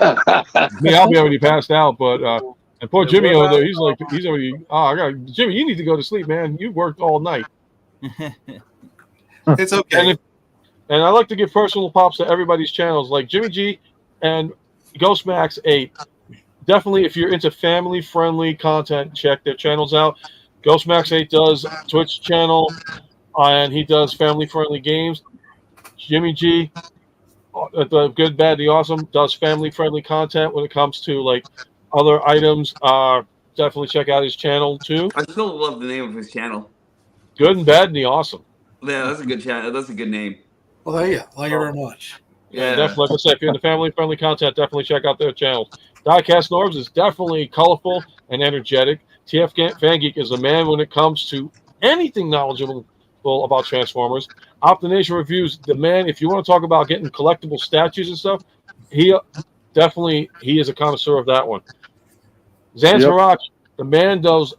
Speaker 2: I'll be already passed out, but and poor Jimmy over there, he's already. Jimmy, you need to go to sleep, man. You worked all night.
Speaker 13: It's okay.
Speaker 2: And I like to give personal props to everybody's channels, like Jimmy G and Ghostmax 8. Definitely, if you're into family-friendly content, check their channels out. Ghostmax 8 does Twitch channel, and he does family-friendly games. Jimmy G, the Good, Bad, the Awesome, does family-friendly content when it comes to like other items. Definitely check out his channel too.
Speaker 1: I still love the name of his channel.
Speaker 2: Good and Bad and the Awesome.
Speaker 1: Yeah, that's a good channel. That's a good name.
Speaker 13: Well, there you go. Thank you very much.
Speaker 2: Yeah, definitely. Like I said, if you're into family-friendly content, definitely check out their channels. Diecast Norbs is definitely colorful and energetic. TF Fan Geek is a man when it comes to anything knowledgeable about Transformers. Optination Reviews, the man, if you want to talk about getting collectible statues and stuff, he is a connoisseur of that one. Zanz Harach, the man does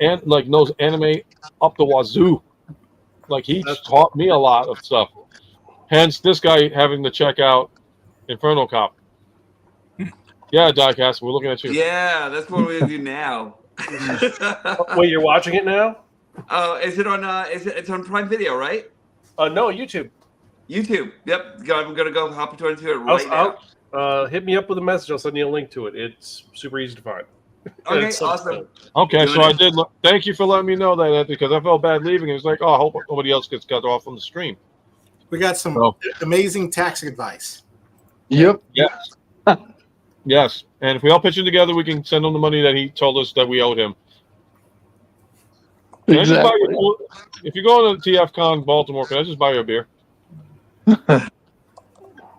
Speaker 2: and like knows anime up the wazoo. Like he taught me a lot of stuff. Hence, this guy having to check out Inferno Cop. Yeah, Diecast, we're looking at you.
Speaker 1: Yeah, that's what we're gonna do now.
Speaker 9: Wait, you're watching it now?
Speaker 1: Oh, is it on? It's on Prime Video, right?
Speaker 9: No, YouTube.
Speaker 1: YouTube. Yep. I'm gonna go hop into it right now.
Speaker 9: Hit me up with a message. I'll send you a link to it. It's super easy to find.
Speaker 1: Okay, awesome.
Speaker 2: Okay, so I did. Thank you for letting me know that, Anthony, because I felt bad leaving. It was like, oh, I hope nobody else gets cut off from the stream.
Speaker 12: We got some amazing tax advice.
Speaker 4: Yep.
Speaker 2: Yes. Yes. And if we all pitch in together, we can send him the money that he told us that we owed him.
Speaker 4: Exactly.
Speaker 2: If you go to TFCon Baltimore, can I just buy you a beer?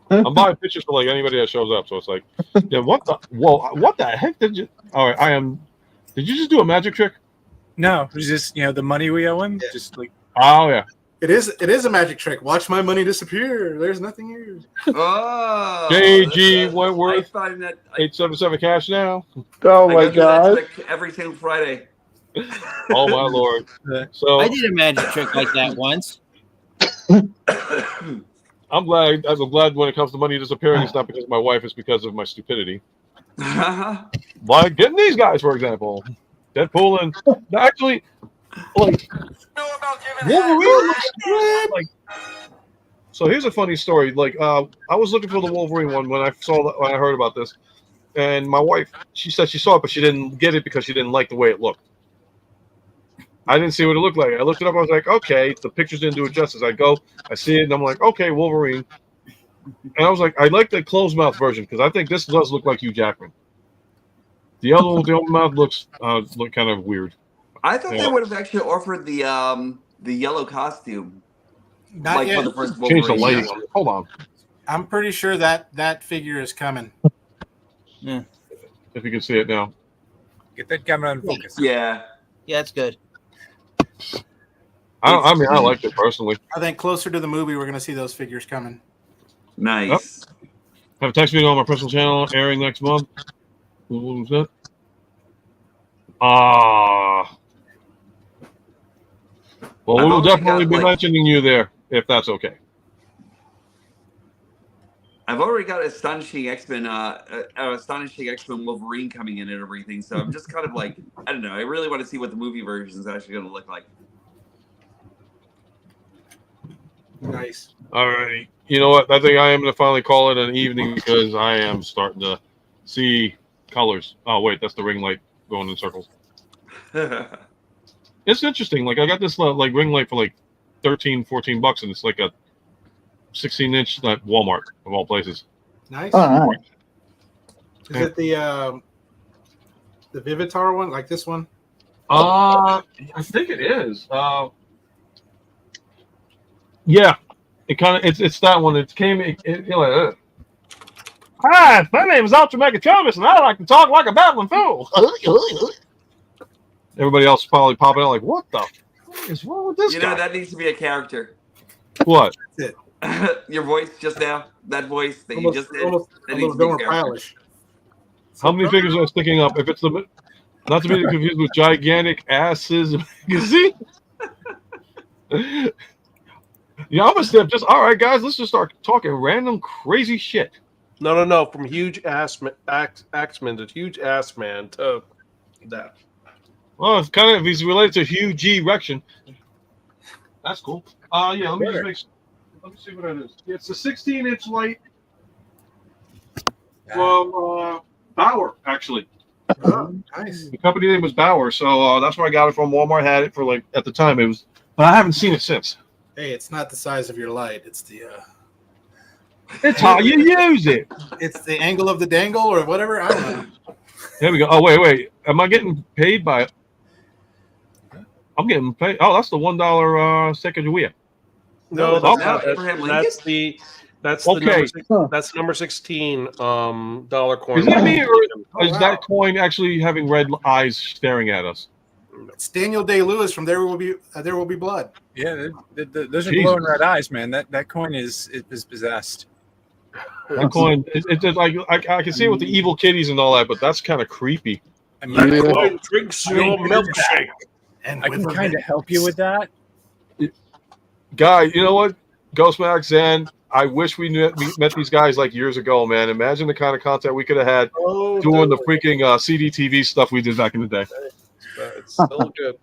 Speaker 2: I'm buying pictures for like anybody that shows up, so it's like, yeah, what the heck did you? All right, Did you just do a magic trick?
Speaker 5: No, it was just the money we owe him. Just like,
Speaker 2: oh yeah,
Speaker 12: it is a magic trick. Watch my money disappear. There's nothing here.
Speaker 1: Oh,
Speaker 2: JG Wentworth, 877 cash now.
Speaker 4: Oh my God!
Speaker 1: Every single Friday.
Speaker 2: Oh my Lord! So
Speaker 11: I did a magic trick like that once.
Speaker 2: I'm glad when it comes to money disappearing, it's not because of my wife, it's because of my stupidity. Like getting these guys, for example. Deadpool and actually, like, Wolverine looks good. Like, so here's a funny story. Like, I was looking for the Wolverine one when I heard about this, and my wife, she said she saw it, but she didn't get it because she didn't like the way it looked. I didn't see what it looked like. I looked it up. I was like, okay, the pictures didn't do it justice. I see it, and I'm like, okay, Wolverine. And I was like, I like the closed mouth version because I think this does look like Hugh Jackman. The open mouth looks look kind of weird.
Speaker 1: I thought they would have actually offered the yellow costume.
Speaker 12: Not
Speaker 1: like
Speaker 12: yet.
Speaker 1: for the first
Speaker 2: Change the
Speaker 1: Wolverine.
Speaker 2: lighting on it. Hold on.
Speaker 12: I'm pretty sure that figure is coming.
Speaker 11: Yeah.
Speaker 2: If you can see it now.
Speaker 5: Get that camera on focus.
Speaker 1: Yeah.
Speaker 11: Yeah, it's good.
Speaker 2: I mean, I liked it personally.
Speaker 12: I think closer to the movie, we're going to see those figures coming.
Speaker 1: Nice.
Speaker 2: Yep. Have a text video on my personal channel airing next month. What was that? Well, we will definitely be mentioning you there if that's okay.
Speaker 1: I've already got Astonishing X-Men Wolverine coming in and everything, so I'm just kind of like, I don't know. I really want to see what the movie version is actually going to look like.
Speaker 12: Nice.
Speaker 2: All right. You know what? I think I am going to finally call it an evening because I am starting to see colors. Oh, wait. That's the ring light going in circles. It's interesting. Like, I got this like ring light for like $13-14, and it's like a 16-inch at Walmart of all places.
Speaker 12: Nice.
Speaker 4: Oh, nice.
Speaker 12: Is it the Vivitar one, like this one?
Speaker 2: I think it is. Yeah, it kind of it's that one. It came. Hi, my name is Ultra Megatronus, and I like to talk like a babbling fool. Everybody else is probably popping out like, what the fuck is wrong with this guy?
Speaker 1: You know, that needs to be a character.
Speaker 2: What?
Speaker 12: That's it.
Speaker 1: Your voice just now, that voice that
Speaker 12: Almost,
Speaker 1: you just did.
Speaker 12: almost
Speaker 1: That
Speaker 12: a
Speaker 1: needs
Speaker 12: little
Speaker 1: to be a
Speaker 12: Gomer
Speaker 1: character.
Speaker 12: Pyle-ish.
Speaker 2: How many figures are sticking up? If it's the not to be confused with gigantic asses magazine. Yeah, I'm a step. Just all right, guys. Let's just start talking random crazy shit.
Speaker 9: No. From huge axeman to huge ass man to that.
Speaker 2: Well, it's kind of if he's related to Hugh G. Rection. That's cool. Yeah. Let me see what that is. It's a 16-inch light from Bauer, actually.
Speaker 12: Oh, nice.
Speaker 2: The company name was Bauer, so that's where I got it from. Walmart had it for like at the time. It was, but I haven't seen it since.
Speaker 12: Hey, it's not the size of your light. It's the.
Speaker 2: It's how you use it.
Speaker 12: It's the angle of the dangle or whatever. I don't know.
Speaker 2: There we go. Oh wait. Am I getting paid by? I'm getting paid. Oh, that's the $1 Sacagawea.
Speaker 9: No,
Speaker 2: that's
Speaker 9: not. That's
Speaker 2: okay.
Speaker 9: That's number 16 dollar coin.
Speaker 2: Is that me, or is that coin actually having red eyes staring at us?
Speaker 12: It's Daniel Day-Lewis from There Will Be Blood.
Speaker 5: Yeah, those are glowing red eyes, man. That coin is possessed.
Speaker 2: That coin, it's like I can see it with the evil kitties and all that, but that's kind of creepy.
Speaker 9: Drinks your milkshake.
Speaker 5: I can kind of help you with that.
Speaker 2: Guy, you know what? Ghostmax, Zen, I wish we met these guys like years ago, man. Imagine the kind of content we could have had doing the freaking CDTV stuff we did back in the day.
Speaker 9: It's still good.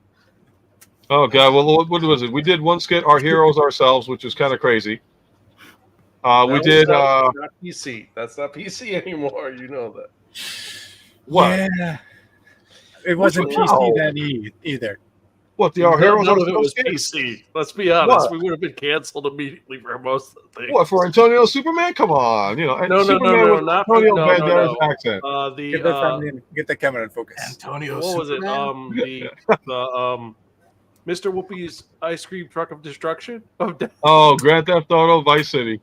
Speaker 2: Oh, God. Well, what was it? We did one skit, Our Heroes Ourselves, which was kind of crazy. We did.
Speaker 9: Not PC. That's not PC anymore. You know that.
Speaker 2: What?
Speaker 5: Yeah. It wasn't PC then either.
Speaker 2: What, the Our Heroes
Speaker 9: None of it
Speaker 2: Ourselves
Speaker 9: was
Speaker 2: skit?
Speaker 9: PC. Let's be honest.
Speaker 2: What?
Speaker 9: We would have been canceled immediately for most of the things.
Speaker 2: What, for Antonio Superman? Come on. You know, Superman with
Speaker 9: not
Speaker 2: Antonio
Speaker 9: no,
Speaker 2: Banderas accent.
Speaker 5: Get the camera in focus.
Speaker 12: Antonio
Speaker 9: What was it?
Speaker 12: Superman?
Speaker 9: The Mr. Whoopi's ice cream truck of destruction?
Speaker 2: Oh, Grand Theft Auto Vice City.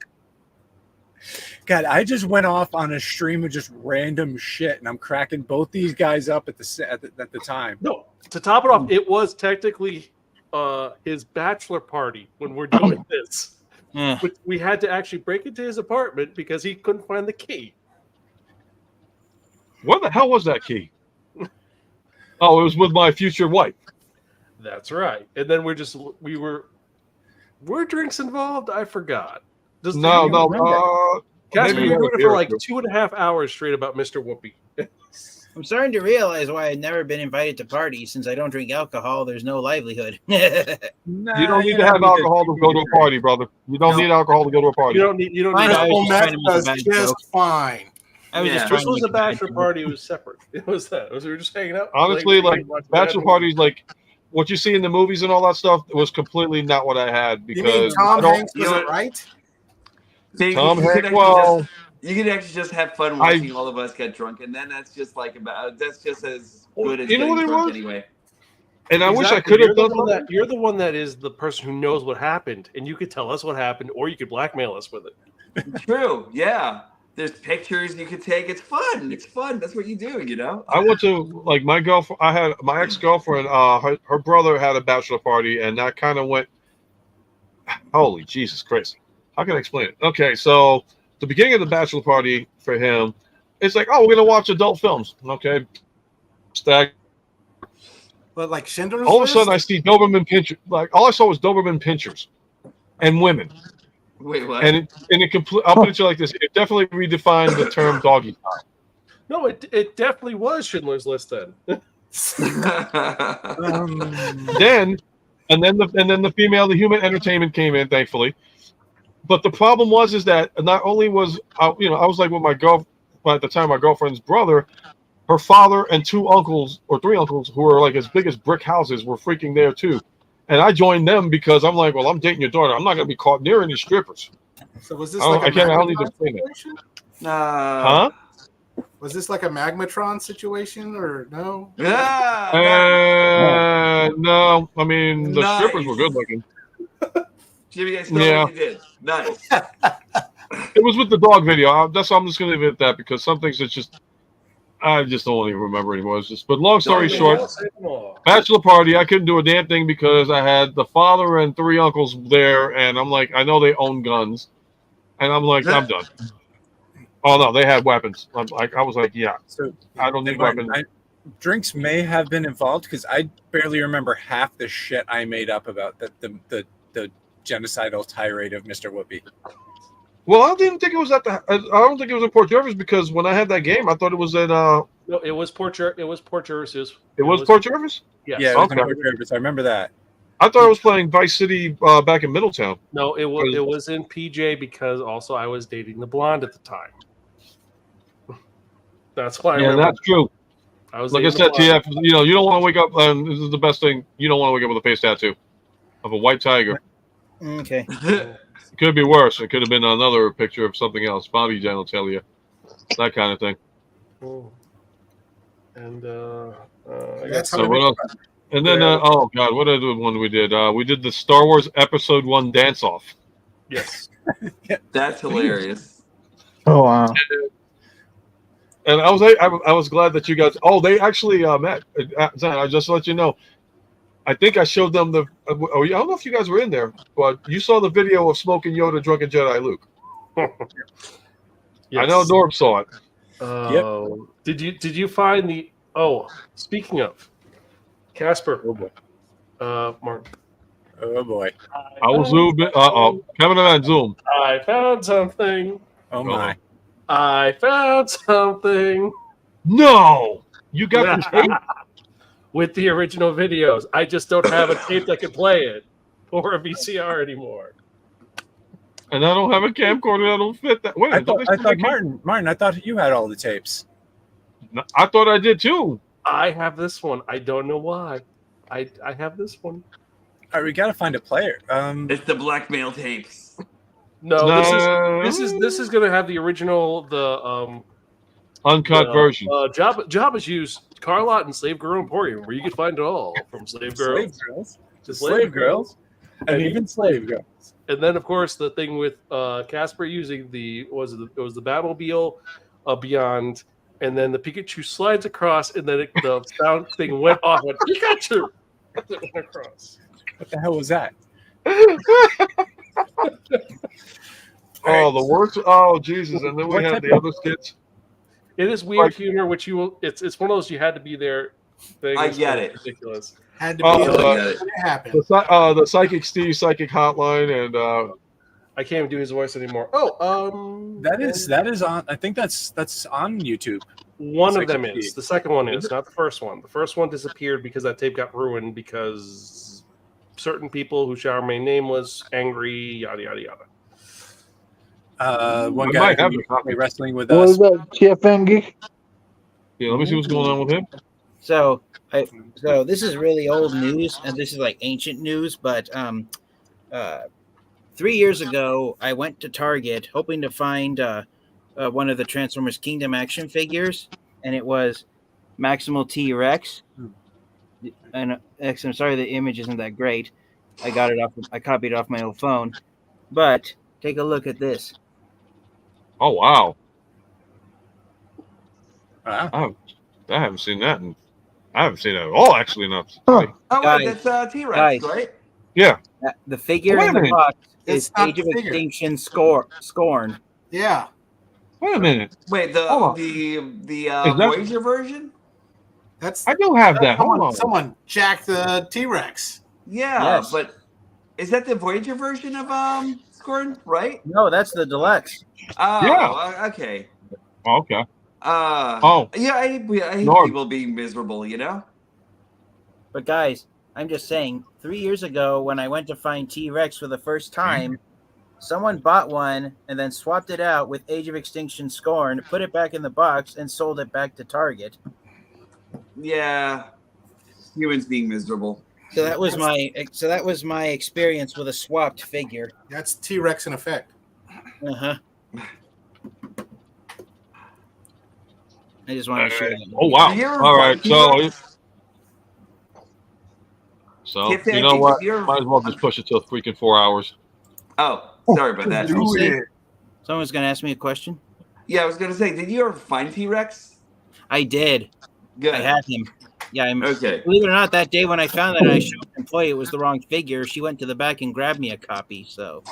Speaker 5: God, I just went off on a stream of just random shit, and I'm cracking both these guys up at the time.
Speaker 9: No, to top it off, it was technically his bachelor party when we're doing this. But we had to actually break into his apartment because he couldn't find the key.
Speaker 2: What the hell was that key? Oh, it was with my future wife.
Speaker 9: That's right. And then were drinks involved? I forgot.
Speaker 2: No.
Speaker 9: Casper, you were doing it for like 2.5 hours straight about Mr. Whoopi.
Speaker 11: I'm starting to realize why I've never been invited to parties. Since I don't drink alcohol, there's no livelihood.
Speaker 2: You don't need to have alcohol to go to a party, brother. You don't need alcohol to go to a party.
Speaker 9: You don't need
Speaker 12: just fine.
Speaker 11: I was just
Speaker 9: This was a bachelor party. It was separate. It was that. We were just hanging out.
Speaker 2: Honestly, like bachelor parties, like what you see in the movies and all that stuff, was completely not what I had. Because
Speaker 12: you mean Tom Hanks was it right?
Speaker 2: Tom Hanks, well,
Speaker 1: you can actually just have fun watching all of us get drunk, and then that's just as good as getting drunk anyway.
Speaker 2: And I wish I could have done
Speaker 9: that. You're the one that is the person who knows what happened, and you could tell us what happened, or you could blackmail us with it.
Speaker 1: True. Yeah. There's pictures you could take. It's fun. It's fun. That's what you do, you know?
Speaker 2: I went to, like, my girlfriend, I had my ex-girlfriend, her brother had a bachelor party, and that kind of went, holy Jesus Christ. How can I explain it? Okay, so the beginning of the bachelor party for him, it's like, oh, we're going to watch adult films. Okay. Stag.
Speaker 12: But like Schindler's
Speaker 2: All of a sudden, I see Doberman Pinschers. Like, all I saw was Doberman Pinschers and women.
Speaker 1: Wait, what?
Speaker 2: And I'll put it to you like this: it definitely redefined the term doggy style.
Speaker 9: No, it definitely was Schindler's List then.
Speaker 2: And then the female, the human entertainment came in, thankfully. But the problem is that not only was I was like with my girl at the time, my girlfriend's brother, her father and 2 uncles or 3 uncles who were like as big as brick houses were freaking there too. And I joined them because I'm like, well, I'm dating your daughter. I'm not going to be caught near any strippers.
Speaker 12: So was this
Speaker 2: I don't need to explain it. Huh?
Speaker 12: Was this like a Magmatron situation or no?
Speaker 2: No. I mean, the strippers were good looking.
Speaker 1: Jimmy, I still what you did. Nice.
Speaker 2: It was with the dog video. I'm just going to leave it at that because some things it's just I just don't even remember anymore. It's just, but long story short, bachelor party. I couldn't do a damn thing because I had the father and 3 uncles there, and I'm like, I know they own guns, and I'm like, I'm done. Oh no, they had weapons. I was like, yeah, so I don't need weapons.
Speaker 5: Drinks may have been involved because I barely remember half the shit I made up about the genocidal tirade of Mr. Whoopi.
Speaker 2: Well, I didn't think it was I don't think it was in Port Jervis because when I had that game, I thought it was at.
Speaker 9: No, it was Port Jervis. It was Port Jervis.
Speaker 2: It was Port Jervis.
Speaker 9: Yes.
Speaker 5: Yeah, it was in Port Jervis. I remember that.
Speaker 2: I thought I was playing Vice City back in Middletown.
Speaker 9: No, it was in PJ because also I was dating the blonde at the time. That's why.
Speaker 2: Yeah, that's true.
Speaker 9: I was
Speaker 2: like I said, TF. You know, you don't want to wake up. This is the best thing. You don't want to wake up with a face tattoo of a white tiger.
Speaker 11: Okay.
Speaker 2: It could be worse. It could have been another picture of something else. Bobby genitalia, that kind of thing.
Speaker 9: Oh. And
Speaker 12: that's
Speaker 2: so what else? And then oh god, what other one we did? We did the Star Wars Episode 1 dance off.
Speaker 9: Yes.
Speaker 1: That's hilarious.
Speaker 4: Oh wow.
Speaker 2: And I was glad that you guys. Oh, they actually met. I just let you know. I think I showed them the. I don't know if you guys were in there, but you saw the video of Smoking Yoda, Drunken Jedi Luke.
Speaker 9: Yes.
Speaker 2: I know Norm saw it.
Speaker 9: Yep. Did you find the? Oh, speaking of Casper, Mark.
Speaker 5: Oh boy.
Speaker 2: I will zoom. Coming on Zoom.
Speaker 9: I found something.
Speaker 5: Oh my.
Speaker 9: I found something.
Speaker 2: No, you got the tape
Speaker 9: with the original videos. I just don't have a tape that can play it or a VCR anymore.
Speaker 2: And I don't have a camcorder that don't fit that. Wait,
Speaker 5: I thought Martin, I thought you had all the tapes.
Speaker 2: I thought I did too.
Speaker 9: I have this one. I don't know why. I have this one.
Speaker 5: All right, we got to find a player.
Speaker 1: It's the blackmail tapes.
Speaker 9: No, this is going to have the original, the
Speaker 2: uncut version.
Speaker 9: Jabba's used Carlot and Slave Girl Emporium, where you can find it all from slave girls
Speaker 5: to slave girls, and even slave girls.
Speaker 9: And then, of course, the thing with Casper using it was the Batmobile Beyond, and then the Pikachu slides across, and then the sound thing went off. Went Pikachu. It went across.
Speaker 5: What the hell was that?
Speaker 2: Oh, the worst. Oh, Jesus! And then we had the other skits.
Speaker 9: It is weird humor, which you will. It's one of those you had to be there. Things.
Speaker 1: I get it.
Speaker 9: Ridiculous.
Speaker 12: Had to be there. It happened.
Speaker 2: The Psychic Steve Psychic Hotline, and
Speaker 9: I can't even do his voice anymore.
Speaker 5: That is on. I think that's on YouTube.
Speaker 9: One of them is. The second one is not the first one. The first one disappeared because that tape got ruined because certain people who shall remain nameless, angry, yada yada yada.
Speaker 5: One guy wrestling with
Speaker 4: what
Speaker 5: us.
Speaker 4: was that? TFN geek.
Speaker 2: Yeah, let me see what's going on with him.
Speaker 11: So this is really old news, and this is like ancient news. But 3 years ago, I went to Target hoping to find one of the Transformers Kingdom action figures, and it was Maximal T-Rex. And I'm sorry the image isn't that great. I copied it off my old phone. But take a look at this.
Speaker 2: Oh wow!
Speaker 5: Wow.
Speaker 2: I haven't seen that. I haven't seen that at all. Actually, enough.
Speaker 1: Oh, wait, that's T-Rex, right?
Speaker 2: Yeah.
Speaker 11: The figure in the box is Age of Extinction Scorn.
Speaker 12: Yeah.
Speaker 2: Wait a minute.
Speaker 1: Wait, the Voyager version?
Speaker 12: That's
Speaker 2: I do have that. Hold on.
Speaker 12: Someone jacked the T-Rex.
Speaker 1: Yeah, but is that the Voyager version of Scorn, right?
Speaker 11: No, that's the deluxe.
Speaker 1: Oh,
Speaker 2: Yeah.
Speaker 1: Okay.
Speaker 2: Oh, okay.
Speaker 1: Yeah, I hate people being miserable, you know?
Speaker 11: But guys, I'm just saying, 3 years ago when I went to find T-Rex for the first time, someone bought one and then swapped it out with Age of Extinction Scorn, put it back in the box, and sold it back to Target.
Speaker 1: Yeah. Humans being miserable.
Speaker 11: So that was my experience with a swapped figure.
Speaker 12: That's T-Rex in effect.
Speaker 11: Uh-huh. I just want to share that.
Speaker 2: Oh wow! All right, so you know what? Might as well just push it till freaking 4 hours.
Speaker 1: Oh, sorry about that.
Speaker 11: Someone's gonna ask me a question.
Speaker 1: Yeah, I was gonna say, did you ever find T-Rex?
Speaker 11: I did.
Speaker 1: Good.
Speaker 11: I had him. Yeah,
Speaker 1: okay.
Speaker 11: Believe it or not, that day when I found that I showed the employee it was the wrong figure, she went to the back and grabbed me a copy. So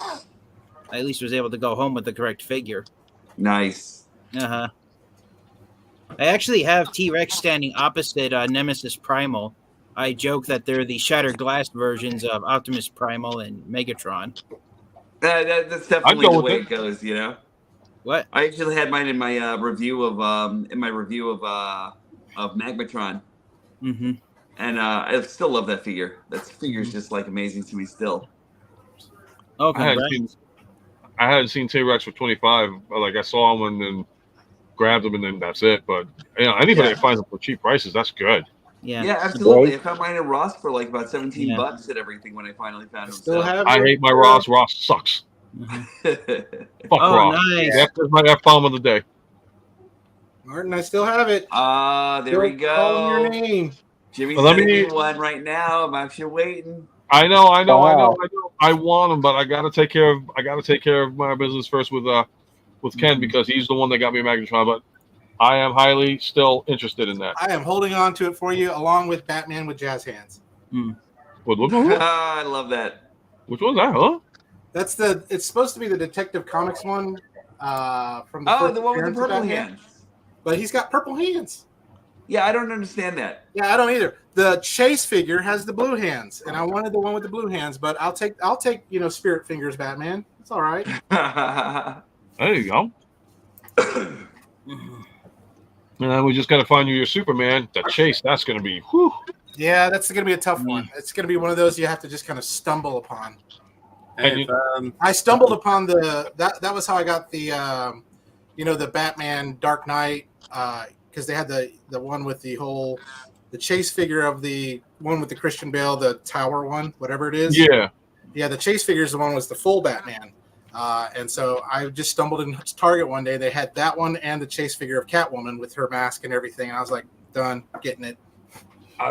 Speaker 11: I at least was able to go home with the correct figure.
Speaker 1: Nice.
Speaker 11: Uh-huh. I actually have T-Rex standing opposite Nemesis Primal. I joke that they're the shattered glass versions of Optimus Primal and Megatron.
Speaker 1: That's definitely the way it goes, you know.
Speaker 11: What?
Speaker 1: I actually had mine in my review of Magmatron.
Speaker 11: Mm-hmm.
Speaker 1: And I still love that figure. That figure is just like amazing to me still.
Speaker 11: Oh,
Speaker 2: I hadn't seen T-Rex for 25. Like I saw him and then grabbed him, and then that's it. But you know, anybody that finds them for cheap prices, that's good.
Speaker 1: Yeah, absolutely. I found mine at Ross for like about $17 and everything when I finally found them.
Speaker 2: I hate my Ross. Ross sucks. Fuck Ross.
Speaker 11: Nice.
Speaker 2: That's my F-bomb of the day.
Speaker 12: Martin, I still have it.
Speaker 1: There we go.
Speaker 12: Calling your name.
Speaker 1: Jimmy's sending me one right now. I'm actually waiting.
Speaker 2: I know. I want them, but I gotta take care of my business first with Ken because he's the one that got me Magnetron. But I am highly still interested in that.
Speaker 12: I am holding on to it for you, along with Batman with jazz hands.
Speaker 1: I love that.
Speaker 2: Which one's that, huh?
Speaker 12: That's it's supposed to be the Detective Comics one from the
Speaker 1: the one with the purple hands.
Speaker 12: But he's got purple hands.
Speaker 1: Yeah, I don't understand that.
Speaker 12: Yeah, I don't either. The Chase figure has the blue hands, and I wanted the one with the blue hands, but I'll take Spirit Fingers Batman. It's all right.
Speaker 2: There you go. And then we just got to find you your Superman. The Chase, that's going to be, whew.
Speaker 12: Yeah, that's going to be a tough one. It's going to be one of those you have to just kind of stumble upon.
Speaker 5: And
Speaker 12: I stumbled upon that was how I got the the Batman Dark Knight, because they had the one with the Chase figure of the one with the Christian Bale, the Tower one, whatever it is. Yeah, the Chase figure is the one was the full Batman. And so I just stumbled in Target one day. They had that one and the Chase figure of Catwoman with her mask and everything. And I was like, done, getting it.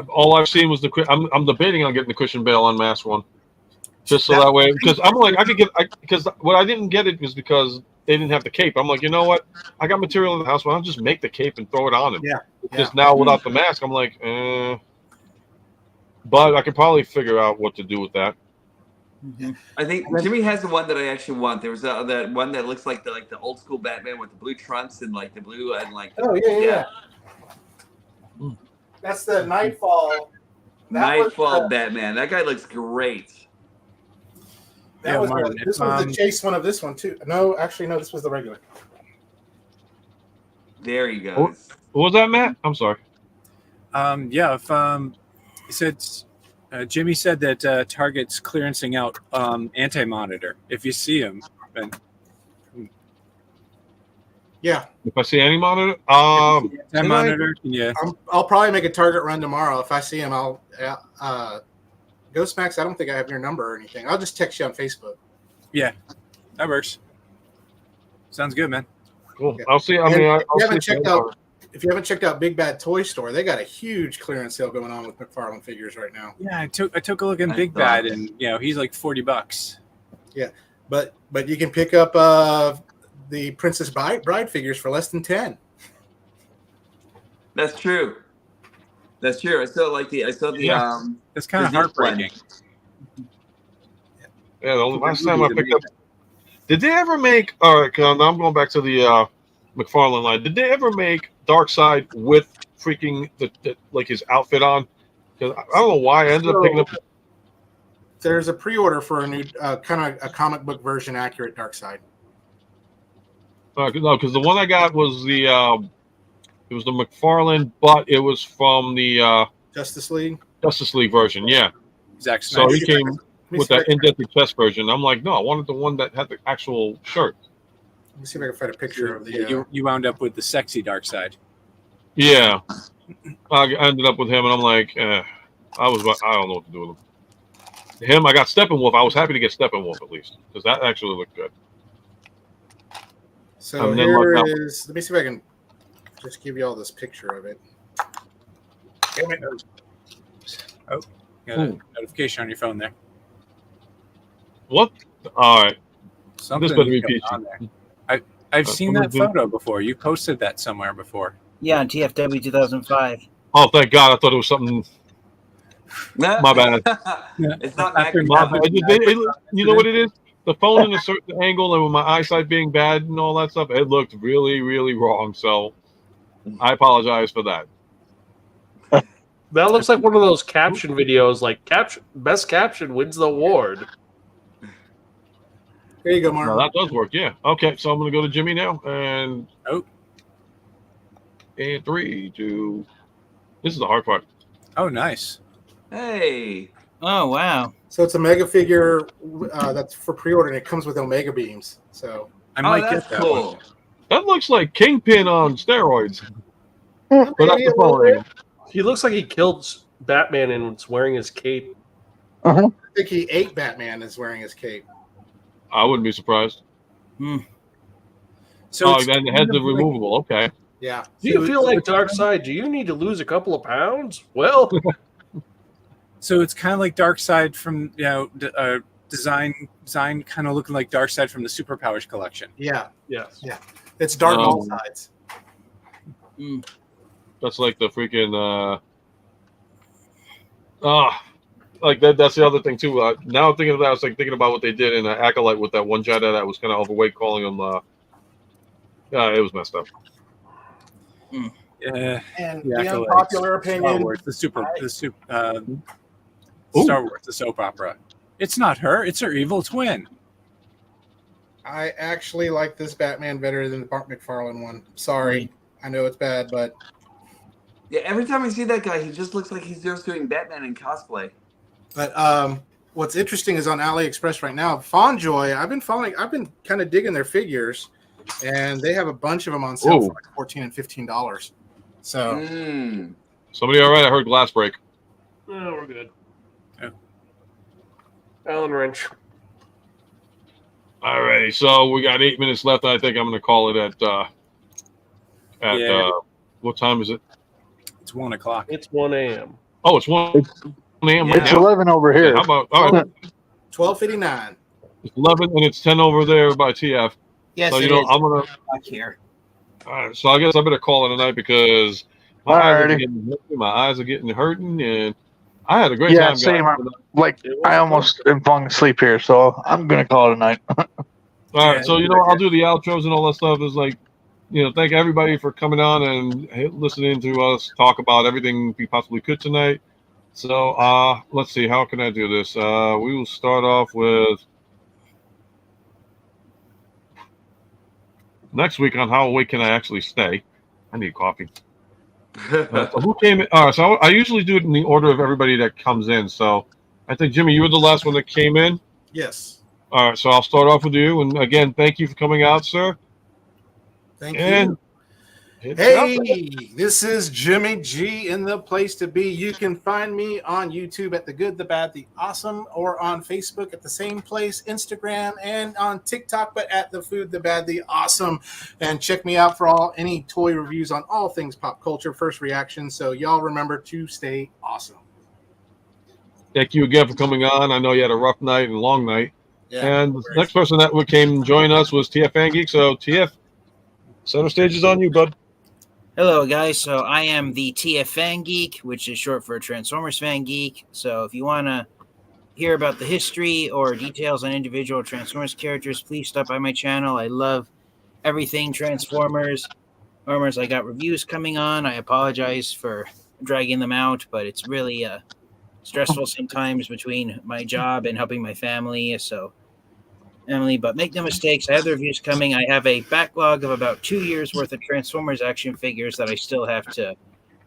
Speaker 2: All I've seen was I'm debating on getting the Christian Bale unmasked one, just so that way, because I'm like because what I didn't get it was because they didn't have the cape. I'm like, you know what? I got material in the house. Why don't just make the cape and throw it on him?
Speaker 12: Yeah.
Speaker 2: Just now without the mask, I'm like, but I could probably figure out what to do with that.
Speaker 1: Mm-hmm. I think Jimmy has the one that I actually want. There was that one that looks like the old school Batman with the blue trunks and like the blue and like.
Speaker 12: Yeah. That's the Nightfall.
Speaker 1: Nightfall Batman. That guy looks great.
Speaker 12: This was the Chase one of this one too. No, actually, no. This was the regular.
Speaker 1: There he goes.
Speaker 2: What was that, Matt? I'm sorry.
Speaker 5: He said. Jimmy said that Target's clearancing out Anti-Monitor. If you see him, then
Speaker 12: yeah.
Speaker 2: If I see any monitor,
Speaker 5: Anti-Monitor, yeah.
Speaker 12: I'll probably make a Target run tomorrow. If I see him, I'll Ghost Max. I don't think I have your number or anything. I'll just text you on Facebook.
Speaker 5: Yeah, that works. Sounds good, man.
Speaker 2: Cool. Yeah. I'll see.
Speaker 12: If you haven't checked out Big Bad Toy Store, they got a huge clearance sale going on with McFarlane figures right now.
Speaker 5: Yeah, I took a look in Big Bad, and he's like $40.
Speaker 12: Yeah, but you can pick up the Princess Bride figures for less than 10.
Speaker 1: That's true. That's true. I saw the.
Speaker 5: It's kind of heartbreaking.
Speaker 2: Yeah, the last time I picked up. Did they ever make? All right, now I'm going back to the McFarlane line. Did they ever make Darkseid with freaking like his outfit on? Because I don't know why I ended up picking up.
Speaker 12: There's a pre-order for a new kind of a comic book version accurate Darkseid.
Speaker 2: No, because the one I got was the it was the McFarlane, but it was from the
Speaker 12: Justice League
Speaker 2: version. Yeah,
Speaker 5: exactly.
Speaker 2: So he came with that indented chest version. I'm like, no, I wanted the one that had the actual shirt.
Speaker 12: Let me see if I can find a picture of the.
Speaker 5: You wound up with the sexy Darkseid.
Speaker 2: Yeah, I ended up with him, and I'm like, I don't know what to do with him. I got Steppenwolf. I was happy to get Steppenwolf at least because that actually looked good.
Speaker 12: So here is. Let me see if I can just give you all this picture of it.
Speaker 5: Oh, got a notification on your phone there.
Speaker 2: What? All right.
Speaker 5: Something
Speaker 2: this better be
Speaker 5: peachy. I've seen that photo before. You posted that somewhere before.
Speaker 11: Yeah, on TFW 2005.
Speaker 2: Oh, thank God! I thought it was something. My bad.
Speaker 1: It's not
Speaker 2: my bad. You know what it is? The phone in a certain angle, and with my eyesight being bad and all that stuff, it looked really, really wrong. So I apologize for that.
Speaker 9: That looks like one of those caption videos, like best caption wins the award.
Speaker 12: There you go, Mark.
Speaker 2: No, that does work, yeah. Okay, so I'm going to go to Jimmy now. And 3, 2. This is the hard part.
Speaker 5: Oh, nice.
Speaker 1: Hey.
Speaker 11: Oh, wow.
Speaker 12: So it's a mega figure that's for pre-order, and it comes with Omega beams. So
Speaker 5: I might get that
Speaker 1: cool.
Speaker 5: one.
Speaker 2: That looks like Kingpin on steroids. But that's the phone.
Speaker 9: He looks like he killed Batman and was wearing his cape.
Speaker 12: I think he ate Batman is wearing his cape.
Speaker 2: I wouldn't be surprised.
Speaker 5: So
Speaker 2: then the heads are removable. Okay.
Speaker 12: Yeah.
Speaker 9: Do you feel like Darkseid? Do you need to lose a couple of pounds? Well,
Speaker 5: so it's kind of like Darkseid from design kind of looking like Darkseid from the Superpowers collection.
Speaker 12: Yeah.
Speaker 9: Yes.
Speaker 12: Yeah. It's dark all sides.
Speaker 2: That's like the freaking like that's the other thing too. Now I'm thinking of that. I was like thinking about what they did in Acolyte with that one Jedi that was kind of overweight, calling him. It was messed up.
Speaker 12: And
Speaker 5: the
Speaker 12: the
Speaker 5: accolades.
Speaker 12: unpopular opinion.
Speaker 5: Star Wars, Star Wars, the soap opera. It's not her; it's her evil twin.
Speaker 12: I actually like this Batman better than the Mark McFarlane one. Sorry, I know it's bad, but
Speaker 1: yeah, every time I see that guy, he just looks like he's just doing Batman in cosplay.
Speaker 12: But what's interesting is on AliExpress right now, Fonjoy. I've been kind of digging their figures, and they have a bunch of them on sale for like $14 and $15. So
Speaker 2: somebody all right? I heard glass break.
Speaker 9: No, we're good. Yeah. Allen wrench.
Speaker 2: All right, so we got 8 minutes left. I think I'm going to call it at what time is it?
Speaker 5: It's 1 o'clock.
Speaker 9: It's 1 a.m.
Speaker 2: Oh, it's 1 a.m.
Speaker 4: It's 11 over here.
Speaker 2: Yeah, how about all right?
Speaker 12: 12:59.
Speaker 2: It's 11 and it's 10 over there by TF.
Speaker 11: Yes,
Speaker 2: so
Speaker 11: it is.
Speaker 2: I'm gonna
Speaker 11: back here.
Speaker 2: All right, so I guess I better call it a night because my eyes are getting hurting, and I had a great time.
Speaker 4: Same. Like I almost am falling asleep here, so I'm gonna call it a night.
Speaker 2: All right, so I'll do the outros and all that stuff. Is like, thank everybody for coming on and listening to us talk about everything we possibly could tonight. So let's see, how can I do this? We will start off with next week on how awake can I actually stay. I need coffee. So who came in? All right, so I usually do it in the order of everybody that comes in. So I think, Jimmy, you were the last one that came in.
Speaker 12: Yes.
Speaker 2: All right, so I'll start off with you. And again, thank you for coming out, sir.
Speaker 12: Thank you. Hey, this is Jimmy G in the place to be. You can find me on YouTube at The Good, The Bad, The Awesome, or on Facebook at the same place, Instagram, and on TikTok, but at The Food, The Bad, The Awesome. And check me out for any toy reviews on all things pop culture, first reaction. So y'all remember to stay awesome.
Speaker 2: Thank you again for coming on. I know you had a rough night and long night.
Speaker 12: Yeah,
Speaker 2: and the next person that came and join us was TF Fan Geek. So TF, center stage is on you, bud.
Speaker 11: Hello, guys. So I am the TF Fan Geek, which is short for Transformers Fan Geek. So if you want to hear about the history or details on individual Transformers characters, please stop by my channel. I love everything Transformers. I got reviews coming on. I apologize for dragging them out, but it's really stressful sometimes between my job and helping my family. So, Emily, but make no mistakes, I have the reviews coming. I have a backlog of about 2 years worth of Transformers action figures that I still have to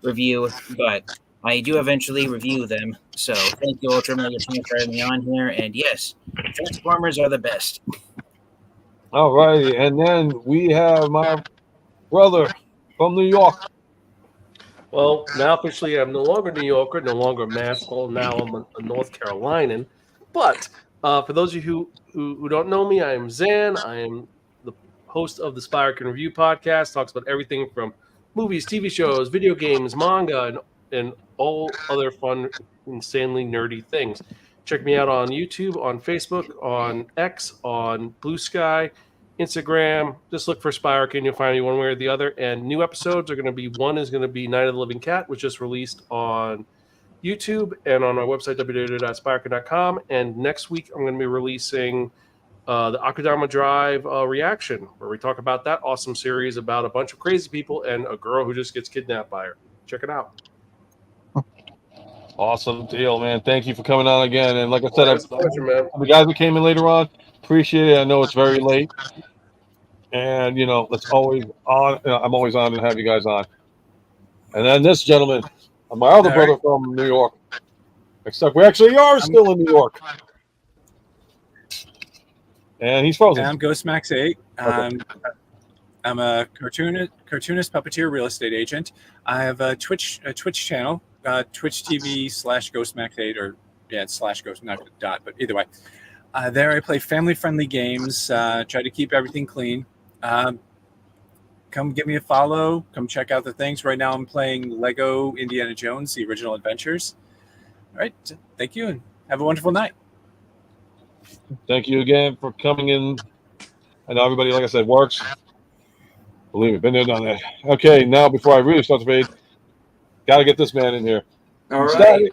Speaker 11: review, but I do eventually review them. So thank you, Ultra Mega Team, for having me on here. And yes, Transformers are the best.
Speaker 2: All righty, and then we have my brother from New York.
Speaker 9: Well, now officially I'm no longer New Yorker, no longer a masshole. Now I'm a North Carolinian. But for those of you who don't know me, I am Zan. I am the host of the Spire Can Review podcast. Talks about everything from movies, TV shows, video games, manga, and all other fun, insanely nerdy things. Check me out on YouTube, on Facebook, on X, on Blue Sky, Instagram. Just look for Spire Can. You'll find me one way or the other. And new episodes are going to be, one is going to be Night of the Living Cat, which just released on YouTube and on our website, www.spirecan.com. And next week, I'm going to be releasing the Akudama Drive reaction, where we talk about that awesome series about a bunch of crazy people and a girl who just gets kidnapped by her. Check it out.
Speaker 2: Awesome deal, man. Thank you for coming on again. And like I said,
Speaker 9: pleasure, man.
Speaker 2: The guys who came in later on, appreciate it. I know it's very late. And, it's always on. I'm always on to have you guys on. And then this gentleman, my other brother from New York. Except we actually are still in New York. And he's frozen.
Speaker 5: I'm Ghostmax8. Okay. I'm a cartoonist, puppeteer, real estate agent. I have a Twitch channel, Twitch TV/Ghostmax8, or it's /Ghost, not dot, but either way. There I play family-friendly games. Try to keep everything clean. Come give me a follow. Come check out the things. Right now I'm playing Lego Indiana Jones, The Original Adventures. All right. Thank you, and have a wonderful night.
Speaker 2: Thank you again for coming in. I know everybody, like I said, works. Believe me, been there, done that. Okay, now before I really start the fade, got to get this man in here.
Speaker 1: All right.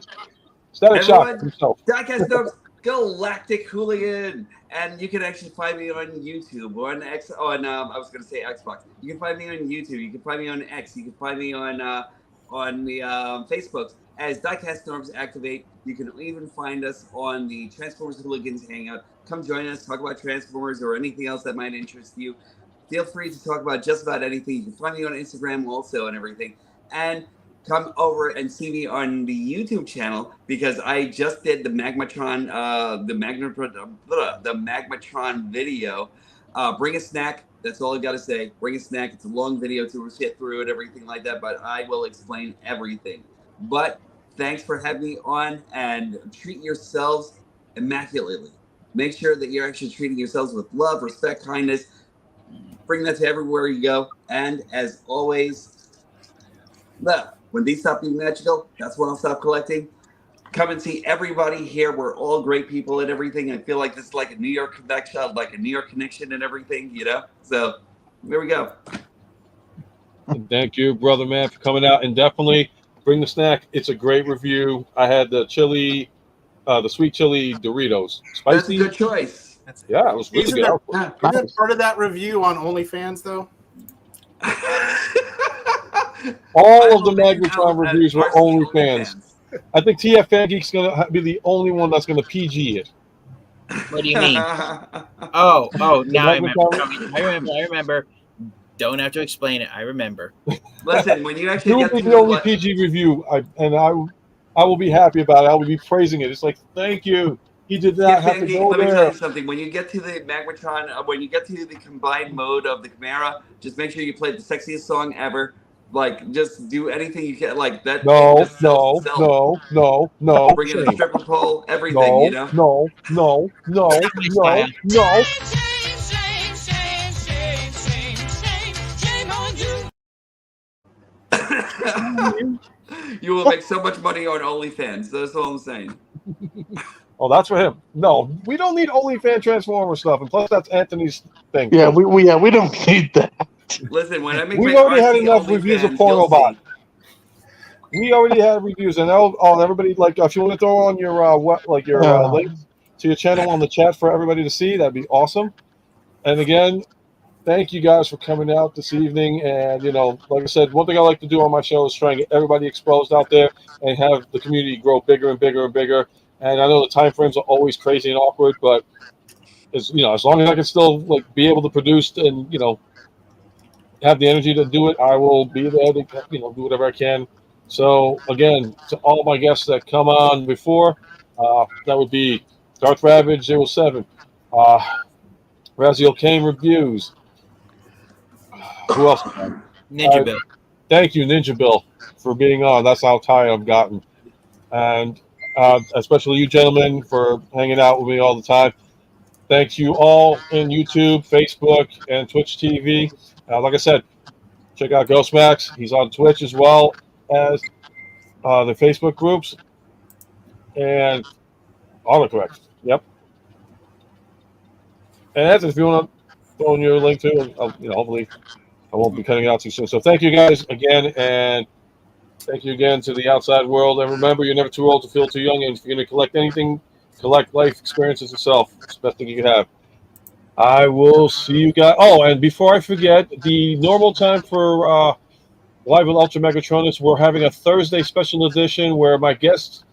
Speaker 2: Static Shock himself.
Speaker 1: Diecast Dogs, Galactic Hooligan, and you can actually find me on YouTube, on X, I was going to say Xbox. You can find me on YouTube. You can find me on X. You can find me on the Facebook as Diecast Norms Activate. You can even find us on the Transformers Hooligans Hangout. Come join us, talk about Transformers or anything else that might interest you. Feel free to talk about just about anything. You can find me on Instagram also and everything. And come over and see me on the YouTube channel because I just did the Magmatron, the Magmatron video. Bring a snack. That's all I got to say. Bring a snack. It's a long video to sit through and everything like that, but I will explain everything. But thanks for having me on, and treat yourselves immaculately. Make sure that you're actually treating yourselves with love, respect, kindness. Bring that to everywhere you go. And as always, when these stop being magical, that's when I'll stop collecting. Come and see everybody here. We're all great people and everything. I feel like this is like a New York connection, and everything, you know? So there we go.
Speaker 2: Thank you, brother man, for coming out, and definitely bring the snack. It's a great review. I had the chili, the sweet chili Doritos. Spicy.
Speaker 1: That's a good choice.
Speaker 2: Yeah, it was really
Speaker 12: Isn't
Speaker 2: good.
Speaker 12: that part of that review on OnlyFans though?
Speaker 2: All of the Magnetron reviews were OnlyFans. I think TF Fan Geek's gonna be the only one that's gonna PG it.
Speaker 11: What do you mean? Oh, now I remember. Don't have to explain it. I remember.
Speaker 1: Listen, when you actually
Speaker 2: You will
Speaker 1: get
Speaker 2: be
Speaker 1: to
Speaker 2: the only PG review, I will be happy about it. I will be praising it. It's like, thank you. He did not have to go
Speaker 1: Let me
Speaker 2: there.
Speaker 1: tell you something. When you get to the Magmatron, when you get to the combined mode of the Chimera, just make sure you play the sexiest song ever. Like, just do anything you can. Like that.
Speaker 2: No.
Speaker 1: Bring in a stripper pole, everything. You know.
Speaker 2: No.
Speaker 1: You will make so much money on OnlyFans. That's all I'm saying.
Speaker 2: Oh, that's for him. No, we don't need OnlyFans Transformer stuff, and plus that's Anthony's thing.
Speaker 4: Yeah, we don't need that.
Speaker 1: Listen, when I make
Speaker 2: We've
Speaker 1: my
Speaker 2: already had
Speaker 1: RC
Speaker 2: enough reviews of
Speaker 1: OnlyFans,
Speaker 2: Porno
Speaker 1: you'll
Speaker 2: Bot.
Speaker 1: see.
Speaker 2: We already had reviews, and everybody, like, if you want to throw on your link to your channel on the chat for everybody to see, that'd be awesome. And again, thank you guys for coming out this evening. And like I said, one thing I like to do on my show is try and get everybody exposed out there and have the community grow bigger and bigger and bigger. And I know the time frames are always crazy and awkward, but as long as I can still be able to produce and have the energy to do it, I will be there to do whatever I can. So again, to all my guests that come on before, that would be Darth Ravage 07, Raziel Kane Reviews. Who else?
Speaker 11: Ninja Bill.
Speaker 2: Thank you, Ninja Bill, for being on. That's how tired I've gotten. And especially you gentlemen for hanging out with me all the time. Thanks you all in YouTube, Facebook, and Twitch TV. Like I said, check out Ghostmax. He's on Twitch as well as the Facebook groups and autocorrect. Yep. And that's if you want to throw in your link too. Hopefully I won't be cutting out too soon. So thank you guys again, and thank you again to the outside world. And remember, you're never too old to feel too young. And if you're going to collect anything, collect life experiences itself. It's the best thing you can have. I will see you guys. Oh, and before I forget, the normal time for Live with Ultra Megatronus, we're having a Thursday special edition where my guests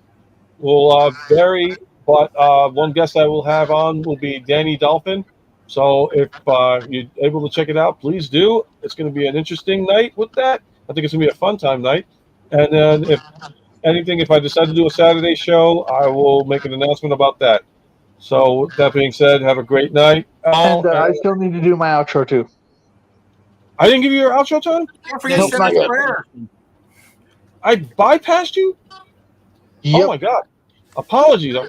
Speaker 2: will vary, but one guest I will have on will be Danny Dolphin. So if you're able to check it out, please do. It's going to be an interesting night with that. I think it's going to be a fun time night. And then if I decide to do a Saturday show, I will make an announcement about that. So with that being said, have a great night.
Speaker 4: And I still need to do my outro too.
Speaker 2: I didn't give you your outro time?
Speaker 12: Don't forget to send us a prayer.
Speaker 2: I bypassed you?
Speaker 4: Yep.
Speaker 2: Oh my God. Apologies.
Speaker 4: No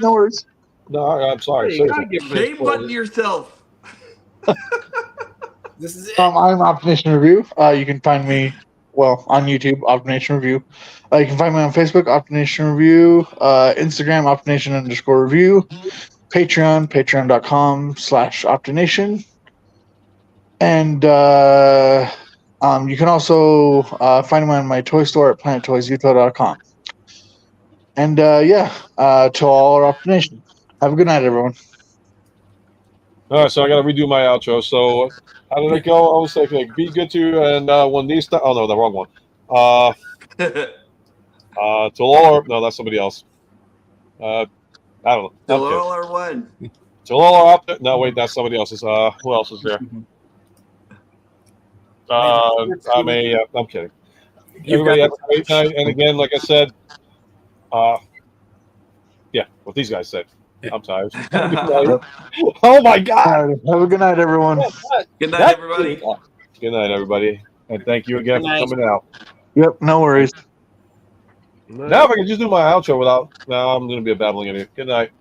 Speaker 4: worries.
Speaker 2: No, I'm sorry.
Speaker 1: Shame button yourself.
Speaker 11: This is it.
Speaker 4: I'm Optination Review. You can find me on YouTube, Optination Review. You can find me on Facebook, Optination Review, Instagram, Optination_review, Patreon, patreon.com/Optination. And you can also find me on my toy store at planettoysutah.com. And to all our Optic Nation, have a good night, everyone.
Speaker 2: All right, so I got to redo my outro. So how did it go? I was like be good to you, and when these oh no, the wrong one. To all no, that's somebody else. I don't know.
Speaker 1: To all our one.
Speaker 2: To all our Optic. No, wait, that's somebody else's. Who else is there? I'm kidding. Everybody have a great night, and again, like I said, what these guys said. I'm tired. Oh my God!
Speaker 4: Have a good night, everyone.
Speaker 1: Good night, everybody.
Speaker 2: Good night, everybody, and thank you again for coming out.
Speaker 4: Yep, no worries.
Speaker 2: Now, if I can just do my outro without, now I'm going to be a babbling idiot. Good night.